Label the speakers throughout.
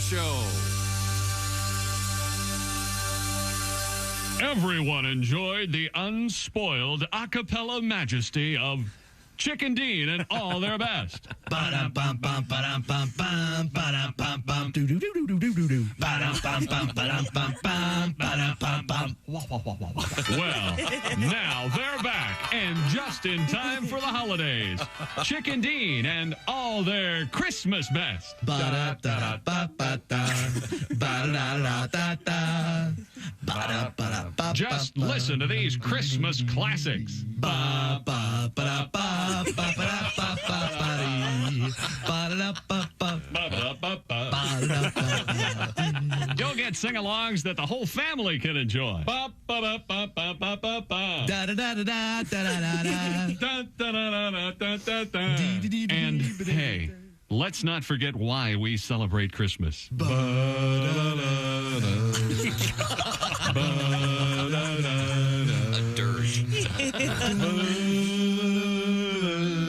Speaker 1: Show.
Speaker 2: Everyone enjoyed the unspoiled a cappella majesty of Chicken Dean and all their best.
Speaker 3: Ba-dum-bum-bum, ba-dum-bum-bum, ba-dum-bum-bum, do-do-do-do-do-do-do. Ba-dum-bum-bum, ba-dum-bum-bum, ba-dum-bum-bum.
Speaker 2: Well, now they're back, and just in time for the holidays. Chicken Dean and all their Christmas best.
Speaker 3: Ba-da-da-da-ba-ba-da, ba-da-da-da-da-da, ba-da-ba-da-ba-ba-ba.
Speaker 2: Just listen to these Christmas classics.
Speaker 3: Ba-ba-ba-da-ba.
Speaker 2: You'll get sing-alongs that the whole family can enjoy. And hey, let's not forget why we celebrate Christmas.
Speaker 4: A dirge.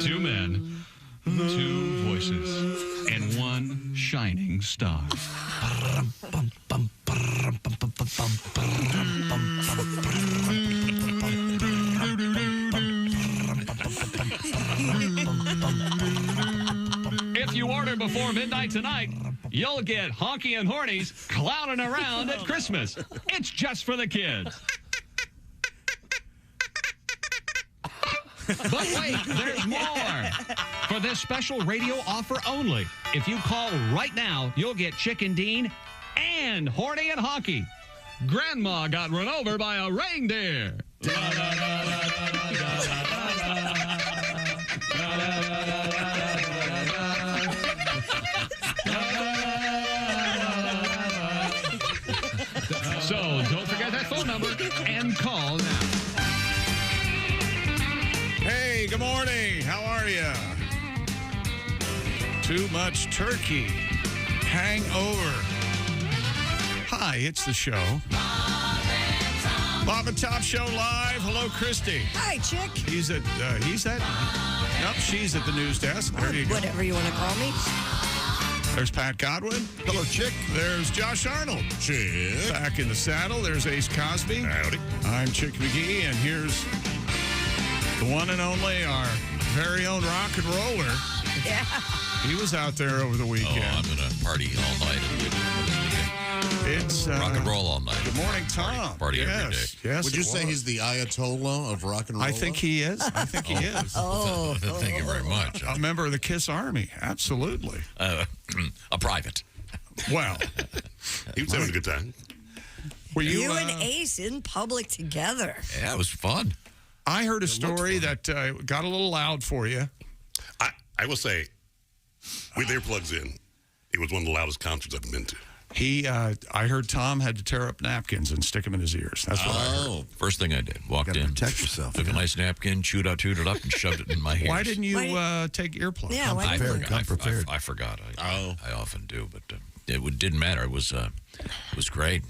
Speaker 2: Two men, two voices, and one shining star. If you order before midnight tonight, you'll get Honky and Hornies clowning around at Christmas. It's just for the kids. But wait, there's more. For this special radio offer only, if you call right now, you'll get Chicken Dean and Horny and Honky. Grandma got run over by a reindeer. So don't forget that phone number and call now.
Speaker 5: Hey, good morning. How are you? Too much turkey. Hangover. Hi, it's the show. Bob and Top Show live. Hello, Christy.
Speaker 6: Hi, chick.
Speaker 5: He's at nope, she's at the news desk. There you go.
Speaker 6: Whatever you want to call me.
Speaker 5: There's Pat Godwin.
Speaker 1: Hello, Chick.
Speaker 5: There's Josh Arnold.
Speaker 1: Chick.
Speaker 5: Back in the saddle. There's Ace Cosby.
Speaker 1: Howdy.
Speaker 5: I'm Chick McGee, and here's the one and only, our very own rock and roller.
Speaker 6: Yeah.
Speaker 5: He was out there over the weekend.
Speaker 4: Oh, I'm going to party all night.
Speaker 5: It's
Speaker 4: Rock and roll all night.
Speaker 5: Good morning, Tom.
Speaker 4: Party
Speaker 5: yes,
Speaker 4: every day.
Speaker 5: Yes,
Speaker 1: Would you say he's the Ayatollah of rock and roll?
Speaker 5: I think he is. I think he is.
Speaker 6: Oh.
Speaker 4: Thank you very much.
Speaker 5: A member of the KISS Army. Absolutely.
Speaker 4: A private.
Speaker 5: Well,
Speaker 1: He was having a good time.
Speaker 5: were you?
Speaker 6: You and Ace in public together.
Speaker 4: Yeah, it was fun.
Speaker 5: I heard a story that got a little loud for you.
Speaker 7: I will say, with earplugs in, it was one of the loudest concerts I've been to.
Speaker 5: I heard Tom had to tear up napkins and stick them in his ears. That's what I heard.
Speaker 4: First thing I did, walked in,
Speaker 1: protect yourself.
Speaker 4: took a nice napkin, chewed it up, and shoved it in my ears.
Speaker 5: Why didn't you take earplugs?
Speaker 6: Yeah, why
Speaker 4: I
Speaker 6: didn't
Speaker 4: forgot. I forgot. I often do, but it didn't matter. It was great.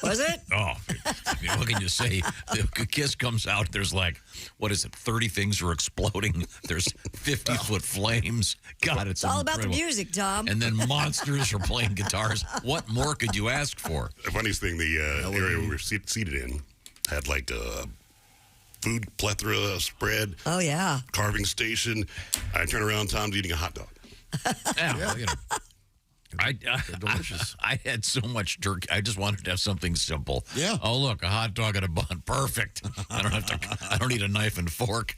Speaker 6: Was it?
Speaker 4: Oh, what can you say? The KISS comes out. There's like, what is it? 30 things are exploding. There's 50-foot flames. God, it's
Speaker 6: all about the
Speaker 4: incredible.
Speaker 6: music, Tom.
Speaker 4: And then monsters are playing guitars. What more could you ask for?
Speaker 7: The funniest thing, the area we were seated in had like a food plethora spread,
Speaker 6: Oh, yeah.
Speaker 7: carving station. I turn around, Tom's eating a hot dog.
Speaker 4: Yeah, well, you know. They're delicious. I had so much turkey. I just wanted to have something simple.
Speaker 1: Yeah.
Speaker 4: Oh, look, a hot dog and a bun. Perfect. I don't need a knife and fork.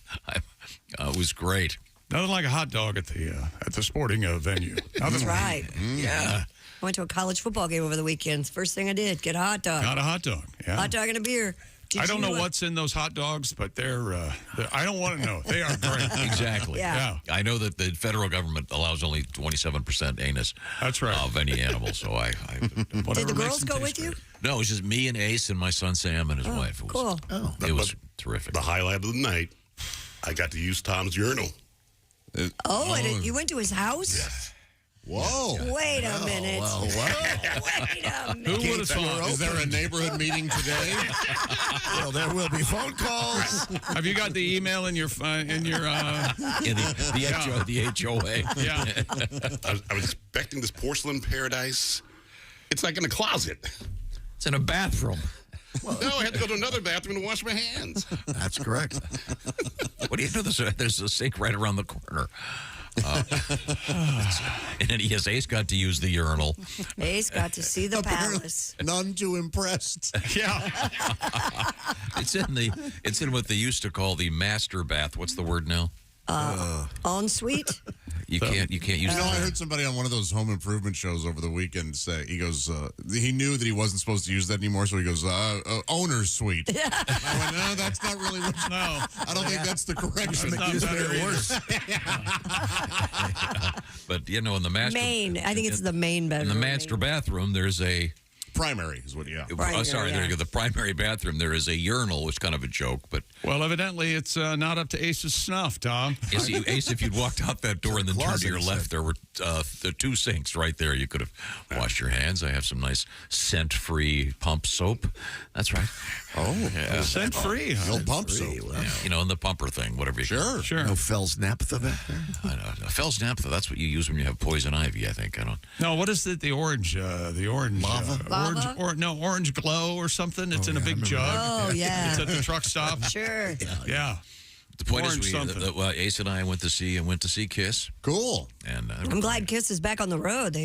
Speaker 4: It was great.
Speaker 5: Nothing like a hot dog at the sporting venue.
Speaker 6: That's right.
Speaker 4: Yeah.
Speaker 6: I went to a college football game over the weekend. First thing I did, get a hot dog.
Speaker 5: Not a hot dog. Yeah.
Speaker 6: Hot dog and a beer.
Speaker 5: I don't know what's in those hot dogs, but they're I don't want to know. They are great.
Speaker 4: Exactly.
Speaker 6: Yeah.
Speaker 4: I know that the federal government allows only 27% anus.
Speaker 5: That's right.
Speaker 4: Of any animal, so I
Speaker 6: Did the girls go with you?
Speaker 4: No, it was just me and Ace and my son Sam and his wife. It was,
Speaker 6: Cool.
Speaker 4: It was terrific.
Speaker 7: The highlight of the night, I got to use Tom's urinal.
Speaker 6: Oh, and you went to his house?
Speaker 7: Yes.
Speaker 1: Whoa.
Speaker 6: Wait a minute.
Speaker 3: Well,
Speaker 6: Wait a minute.
Speaker 5: Who would have thought?
Speaker 1: Is there a neighborhood meeting today?
Speaker 3: well, there will be phone calls.
Speaker 5: Have you got the email in your
Speaker 4: In the HOA.
Speaker 5: yeah?
Speaker 7: I was expecting this porcelain paradise. It's like in a closet.
Speaker 4: It's in a bathroom.
Speaker 7: No, I had to go to another bathroom to wash my hands.
Speaker 3: That's correct.
Speaker 4: What do you do? There's a sink right around the corner. And then Ace got to use the urinal.
Speaker 6: Ace got to see the palace.
Speaker 1: None too impressed.
Speaker 5: Yeah.
Speaker 4: It's in what they used to call the master bath. What's the word now?
Speaker 6: En suite.
Speaker 4: You can't use
Speaker 1: You know, I
Speaker 4: it.
Speaker 1: heard somebody on one of those home improvement shows over the weekend say, he goes, he knew that he wasn't supposed to use that anymore, so he goes, owner's suite. I went, no, that's not really what
Speaker 5: No.
Speaker 1: I don't think that's the correction.
Speaker 5: Not better either.
Speaker 4: But you know, in the master
Speaker 6: Main. I think it's the main
Speaker 4: in
Speaker 6: bedroom.
Speaker 4: the master bathroom, there's a.
Speaker 1: Primary is what, yeah.
Speaker 6: Primary,
Speaker 4: Sorry, there you
Speaker 6: yeah.
Speaker 4: go. The primary bathroom. There is a urinal, which is kind of a joke, but
Speaker 5: Well, evidently it's not up to Ace's snuff, Tom.
Speaker 4: Ace, if you'd walked out that door and then turned to your
Speaker 3: closet,
Speaker 4: left, there were the two sinks right there. You could have washed your hands. I have some nice scent-free pump soap. That's right.
Speaker 1: Oh,
Speaker 4: Yeah.
Speaker 5: Scent free.
Speaker 1: the old pump soap.
Speaker 4: Yeah, you know, in the pumper thing, whatever you
Speaker 1: Sure.
Speaker 5: Sure.
Speaker 3: No Fell's naphtha back there.
Speaker 4: I know. Fel's naphtha, that's what you use when you have poison ivy, I think. I don't.
Speaker 5: No, what is it? The orange
Speaker 3: Lava?
Speaker 6: Lava?
Speaker 5: Orange glow or something. It's in a big jug.
Speaker 6: Oh, yeah.
Speaker 5: It's at the truck stop.
Speaker 6: Sure.
Speaker 5: Yeah.
Speaker 4: The point
Speaker 5: Orange
Speaker 4: is,
Speaker 5: something.
Speaker 4: well, Ace and I went to see Kiss,
Speaker 1: Cool.
Speaker 4: and
Speaker 6: I'm glad Kiss is back on the road.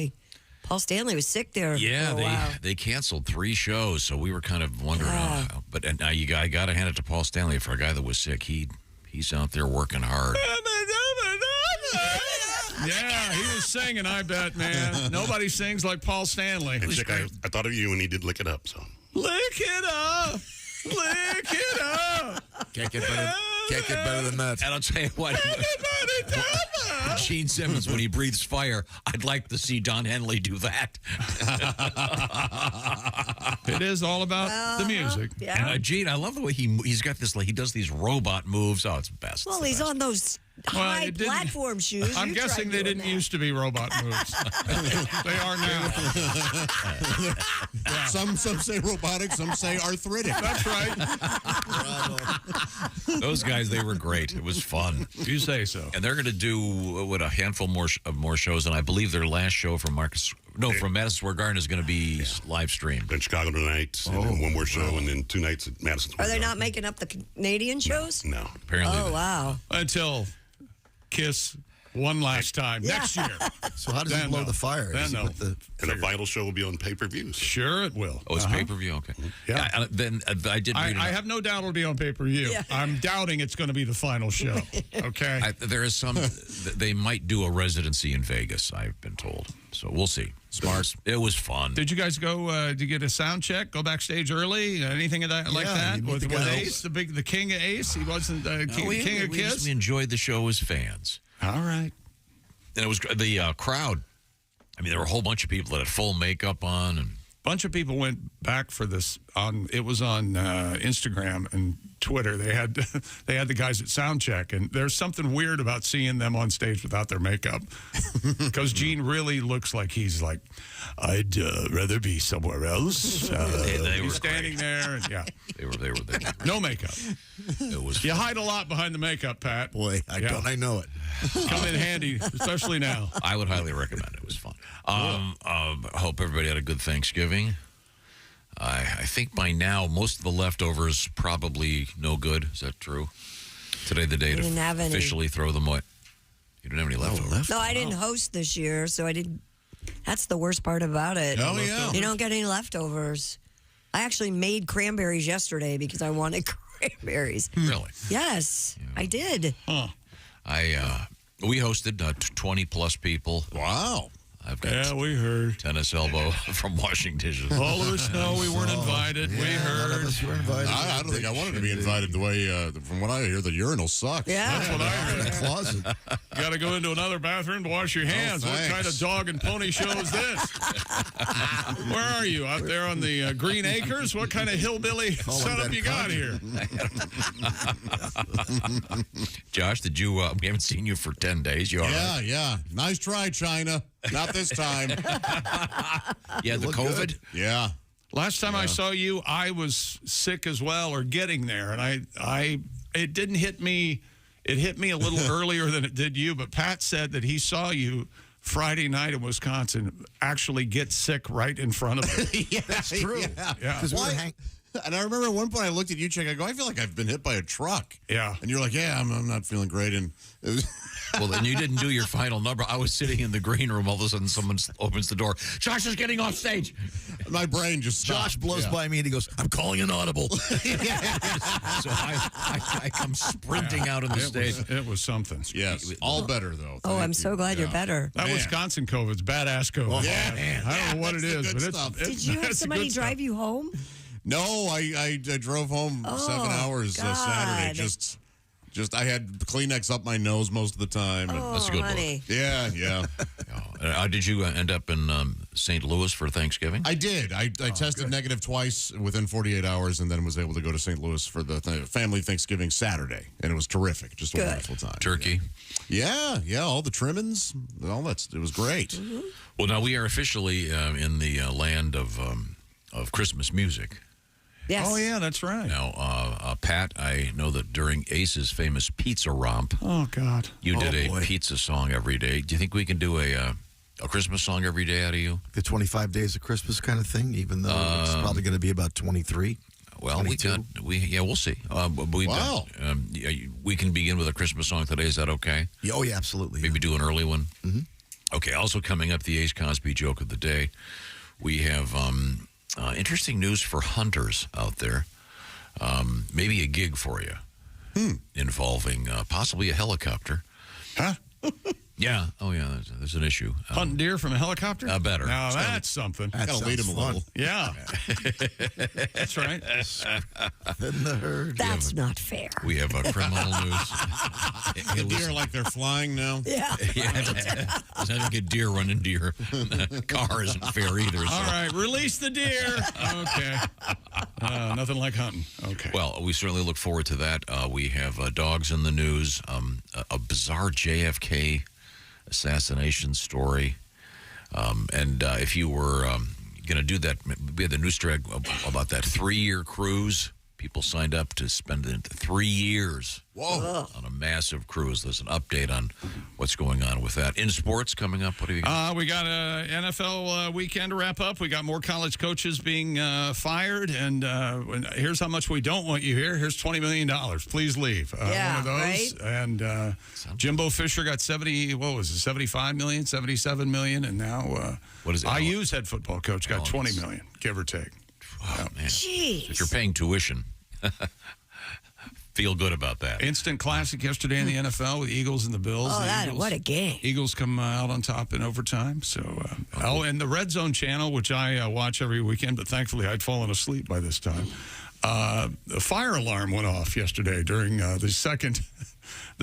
Speaker 6: Paul Stanley was sick there.
Speaker 4: Yeah,
Speaker 6: for a while.
Speaker 4: they canceled 3 shows, so we were kind of wondering. But now I got to hand it to Paul Stanley. For a guy that was sick, he's out there working hard.
Speaker 5: Yeah, he was singing, I bet, man. Nobody sings like Paul Stanley.
Speaker 7: And Chick, I thought of you when he did Lick It Up. So
Speaker 5: Lick it up. Lick it up.
Speaker 3: Can't get better than that.
Speaker 4: And I'll tell you what, Gene Simmons, when he breathes fire, I'd like to see Don Henley do that.
Speaker 5: It is all about the music.
Speaker 6: Yeah.
Speaker 4: And Gene, I love the way he's got this, like, he does these robot moves. Oh, it's best.
Speaker 6: Well,
Speaker 4: It's the
Speaker 6: he's
Speaker 4: best.
Speaker 6: on those
Speaker 5: Well,
Speaker 6: high
Speaker 5: it didn't-
Speaker 6: platform shoes.
Speaker 5: I'm
Speaker 6: You
Speaker 5: guessing
Speaker 6: tried
Speaker 5: they
Speaker 6: doing
Speaker 5: didn't
Speaker 6: that.
Speaker 5: used to be robot moves. They are now.
Speaker 1: Some say robotic, some say arthritic.
Speaker 5: That's right.
Speaker 4: Those guys, they were great. It was fun.
Speaker 5: You say so.
Speaker 4: And they're going to do a handful more shows, and I believe their last show from from Madison Square Garden is going to be live streamed.
Speaker 7: in Chicago tonight, and then one more show, and then 2 nights at Madison
Speaker 6: Are
Speaker 7: Square
Speaker 6: they not
Speaker 7: Garden.
Speaker 6: making up the Canadian shows?
Speaker 7: No.
Speaker 4: Apparently,
Speaker 6: Oh, wow.
Speaker 5: Until Kiss one last time next year.
Speaker 3: So how does
Speaker 5: Then
Speaker 3: it blow
Speaker 5: no.
Speaker 3: the fire?
Speaker 5: Then
Speaker 3: Is it
Speaker 5: no.
Speaker 3: with the
Speaker 7: And a Vital show will be on pay-per-view. So.
Speaker 5: Sure it will.
Speaker 4: Oh, it's pay-per-view? Okay.
Speaker 5: Yeah.
Speaker 4: Then I did read
Speaker 5: I have no doubt it'll be on pay-per-view.
Speaker 6: Yeah.
Speaker 5: I'm doubting it's going to be the final show. Okay?
Speaker 4: there is some, they might do a residency in Vegas, I've been told. So we'll see. Smart. It was fun.
Speaker 5: Did you guys go to get a sound check? Go backstage early? Anything of that like that?
Speaker 3: you meet
Speaker 5: With
Speaker 3: the guys.
Speaker 5: Ace, the king of Ace? He wasn't king of Kiss?
Speaker 4: We enjoyed the show as fans.
Speaker 5: All right.
Speaker 4: And it was the crowd. I mean, there were a whole bunch of people that had full makeup on. And
Speaker 5: Bunch of people went back for this. It was on Instagram and Twitter. They had the guys at Soundcheck, and there's something weird about seeing them on stage without their makeup, because Gene really looks like he's like, I'd rather be somewhere else.
Speaker 4: they were
Speaker 5: He's standing there, and yeah,
Speaker 4: they were
Speaker 5: no makeup.
Speaker 4: it was
Speaker 5: You hide a lot behind the makeup, Pat.
Speaker 3: boy? I know it.
Speaker 5: Come in handy, especially now.
Speaker 4: I would highly recommend it. It was fun. I hope everybody had a good Thanksgiving. I think by now most of the leftovers probably no good. Is that true? Today the day to
Speaker 6: didn't have any.
Speaker 4: officially throw them away. You didn't have any leftovers.
Speaker 6: No, I didn't host this year, so I didn't. That's the worst part about it.
Speaker 1: Oh, yeah.
Speaker 6: You don't get any leftovers. I actually made cranberries yesterday because I wanted cranberries.
Speaker 4: Really?
Speaker 6: Yes, I did.
Speaker 4: We hosted 20 plus people.
Speaker 1: Wow.
Speaker 4: I've got
Speaker 5: Yeah, we heard.
Speaker 4: tennis elbow from washing dishes.
Speaker 5: All of us know we weren't invited. We
Speaker 3: None
Speaker 5: heard.
Speaker 3: of us were invited.
Speaker 1: I don't think I wanted to be invited the way, from what I hear, the urinal sucks.
Speaker 6: Yeah.
Speaker 5: That's what I heard.
Speaker 3: In the closet.
Speaker 5: Got to go into another bathroom to wash your hands. What
Speaker 1: thanks.
Speaker 5: kind of dog and pony show is this? Where are you? Out there on the Green Acres? What kind of hillbilly setup
Speaker 3: that
Speaker 5: you got here?
Speaker 4: Josh, we haven't seen you for 10 days. You all right?
Speaker 1: Yeah. Nice try, China. Not this time.
Speaker 4: Yeah, the COVID.
Speaker 3: good.
Speaker 1: Yeah.
Speaker 5: Last time I saw you, I was sick as well, or getting there, and it didn't hit me. It hit me a little earlier than it did you. But Pat said that he saw you Friday night in Wisconsin actually get sick right in front of him.
Speaker 1: Yeah,
Speaker 3: That's true.
Speaker 1: Yeah.
Speaker 5: Yeah.
Speaker 3: Because we were
Speaker 1: Why? And I remember at one point I looked at you, Chick. I go, I feel like I've been hit by a truck.
Speaker 5: Yeah.
Speaker 1: And you're like, yeah, I'm not feeling great. And it was
Speaker 4: Well, then you didn't do your final number. I was sitting in the green room. All of a sudden, someone opens the door. Josh is getting off stage.
Speaker 1: my brain just stopped.
Speaker 3: Josh blows by me and he goes, I'm calling an audible.
Speaker 4: So I come sprinting out on the stage.
Speaker 5: It was something.
Speaker 1: Yes, all better though.
Speaker 6: Oh,
Speaker 1: Thank
Speaker 6: I'm
Speaker 1: you.
Speaker 6: so glad you're better.
Speaker 5: That
Speaker 1: Man.
Speaker 5: Wisconsin COVID's badass COVID.
Speaker 1: Yeah, man.
Speaker 5: I don't know what it
Speaker 1: That's the
Speaker 5: is,
Speaker 1: good
Speaker 5: but
Speaker 1: stuff.
Speaker 6: Did you have
Speaker 5: it's
Speaker 6: somebody
Speaker 5: good stuff.
Speaker 6: drive you home?
Speaker 1: No, I drove home 7 hours Saturday.
Speaker 6: God.
Speaker 1: Just I had Kleenex up my nose most of the time. And,
Speaker 6: Oh,
Speaker 4: That's a good
Speaker 6: honey.
Speaker 1: yeah.
Speaker 4: Did you end up in St. Louis for Thanksgiving?
Speaker 1: I did. I tested negative twice within 48 hours and then was able to go to St. Louis for the family Thanksgiving Saturday. And it was terrific. Just a
Speaker 6: Good.
Speaker 1: wonderful time.
Speaker 4: Turkey.
Speaker 1: Yeah, all the trimmings, it was great.
Speaker 6: Mm-hmm.
Speaker 4: Well, now we are officially in the land of Christmas music.
Speaker 6: Yes.
Speaker 5: Oh, yeah, that's right.
Speaker 4: Now, Pat, I know that during Ace's famous pizza romp,
Speaker 5: Oh, God.
Speaker 4: you did a
Speaker 3: boy.
Speaker 4: pizza song every day. Do you think we can do a Christmas song every day out of you?
Speaker 3: The 25 days of Christmas kind of thing, even though it's probably going to be about 23.
Speaker 4: Well,
Speaker 3: 22.
Speaker 4: we'll see.
Speaker 1: Wow.
Speaker 4: We can begin with a Christmas song today. Is that okay?
Speaker 3: Yeah, oh, yeah, absolutely.
Speaker 4: Maybe do an early one. Mm-hmm. Okay. Also coming up, the Ace Cosby joke of the day. We have interesting news for hunters out there. Maybe a gig for you involving possibly a helicopter.
Speaker 5: Huh?
Speaker 4: Yeah. Oh, yeah. There's an issue.
Speaker 5: Hunting deer from a helicopter?
Speaker 4: Better.
Speaker 5: Now, that's something.
Speaker 3: That
Speaker 1: Gotta lead
Speaker 3: sounds
Speaker 1: him a
Speaker 3: fun.
Speaker 1: little.
Speaker 5: Yeah. That's right.
Speaker 3: In the herd.
Speaker 6: That's not fair.
Speaker 4: We have criminal news.
Speaker 1: The deer are like they're flying now.
Speaker 6: Yeah.
Speaker 4: There's having a deer run into your car isn't fair either. So.
Speaker 5: All right, release the deer. Okay. Nothing like hunting. Okay.
Speaker 4: Well, we certainly look forward to that. We have dogs in the news, a bizarre JFK assassination story. And if you were going to do that, we had the news story about that 3-year cruise. People signed up to spend 3 years on a massive cruise. There's an update on what's going on with that. In sports coming up, what have you got?
Speaker 5: We got an NFL weekend to wrap up. We got more college coaches being fired. And here's how much we don't want you here. Here's $20 million. Please leave.
Speaker 6: Yeah,
Speaker 5: one of those.
Speaker 6: right?
Speaker 5: And Jimbo Fisher got 75 million, 77 million. And now
Speaker 4: What is it?
Speaker 5: IU's head football coach got 20 million, give or take.
Speaker 4: Oh, man.
Speaker 6: Jeez.
Speaker 4: If you're paying tuition, feel good about that.
Speaker 5: Instant classic yesterday in the NFL with the Eagles and the Bills.
Speaker 6: Oh,
Speaker 5: The Eagles-
Speaker 6: what a game.
Speaker 5: Eagles come out on top in overtime. So, and the Red Zone channel, which I watch every weekend, but thankfully I'd fallen asleep by this time. The fire alarm went off yesterday during the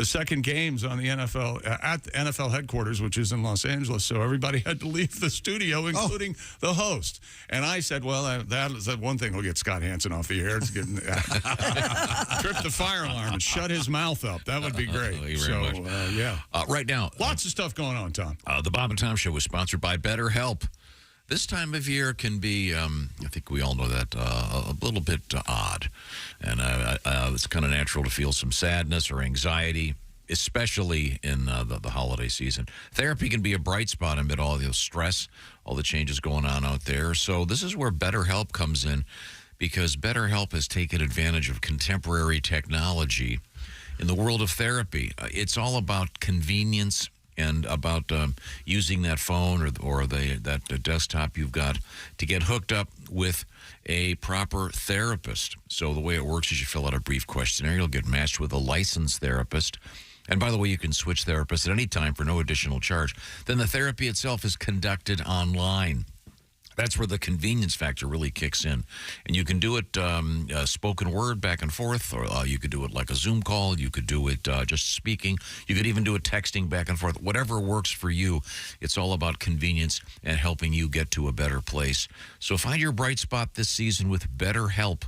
Speaker 5: second games on the NFL at the NFL headquarters, which is in Los Angeles. So everybody had to leave the studio, including the host. And I said, "Well, that one thing will get Scott Hansen off the air. It's getting trip the fire alarm and shut his mouth up. That would be great."
Speaker 4: Thank you very much.
Speaker 5: Yeah,
Speaker 4: Right now,
Speaker 5: lots of stuff going on, Tom.
Speaker 4: the Bob and Tom Show was sponsored by BetterHelp. This time of year can be, I think we all know that, a little bit odd. And it's kind of natural to feel some sadness or anxiety, especially in the holiday season. Therapy can be a bright spot amid all the stress, all the changes going on out there. So this is where BetterHelp comes in, because BetterHelp has taken advantage of contemporary technology in the world of therapy. It's all about convenience and about using that phone or that desktop you've got to get hooked up with a proper therapist. So the way it works is you fill out a brief questionnaire. You'll get matched with a licensed therapist. And by the way, you can switch therapists at any time for no additional charge. Then the therapy itself is conducted online. That's where the convenience factor really kicks in. And you can do it spoken word back and forth, or you could do it like a Zoom call. You could do it just speaking. You could even do it texting back and forth. Whatever works for you. It's all about convenience and helping you get to a better place. So find your bright spot this season with BetterHelp.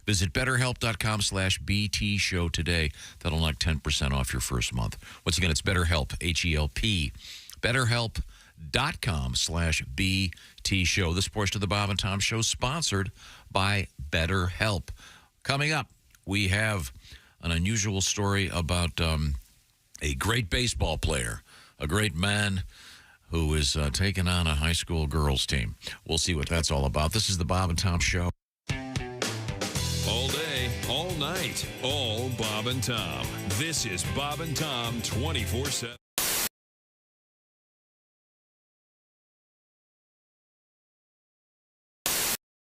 Speaker 4: Visit BetterHelp.com/BT show today. That'll knock 10% off your first month. Once again, it's BetterHelp, H-E-L-P. BetterHelp. BetterHelp.com/BT Show. This portion of the Bob and Tom Show sponsored by BetterHelp. Coming up, we have an unusual story about a great baseball player, a great man who is taking on a high school girls team. We'll see what that's all about. This is the Bob and Tom Show.
Speaker 8: All day, all night, all Bob and Tom. This is Bob and Tom 24/7.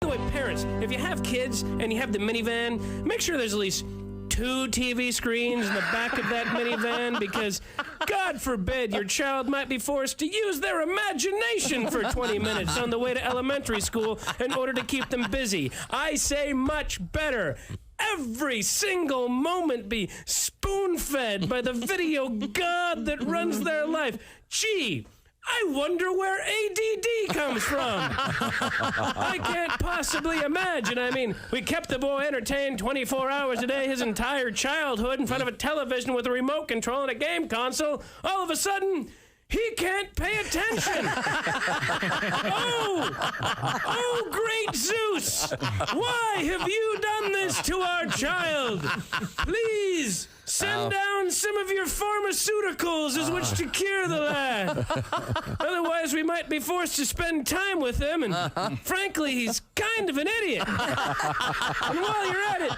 Speaker 9: By the way, parents, if you have kids and you have the minivan, make sure there's at least 2 TV screens in the back of that minivan, because God forbid your child might be forced to use their imagination for 20 minutes on the way to elementary school in order to keep them busy. I say much better. Every single moment be spoon-fed by the video god that runs their life. Gee, I wonder where ADD comes from. I can't possibly imagine. I mean, we kept the boy entertained 24 hours a day his entire childhood in front of a television with a remote control and a game console. All of a sudden, he can't pay attention. Oh, great Zeus. Why have you done this to our child? Please send down some of your pharmaceuticals as which to cure the lad. Otherwise, we might be forced to spend time with him, and frankly, he's kind of an idiot. And while you're at it,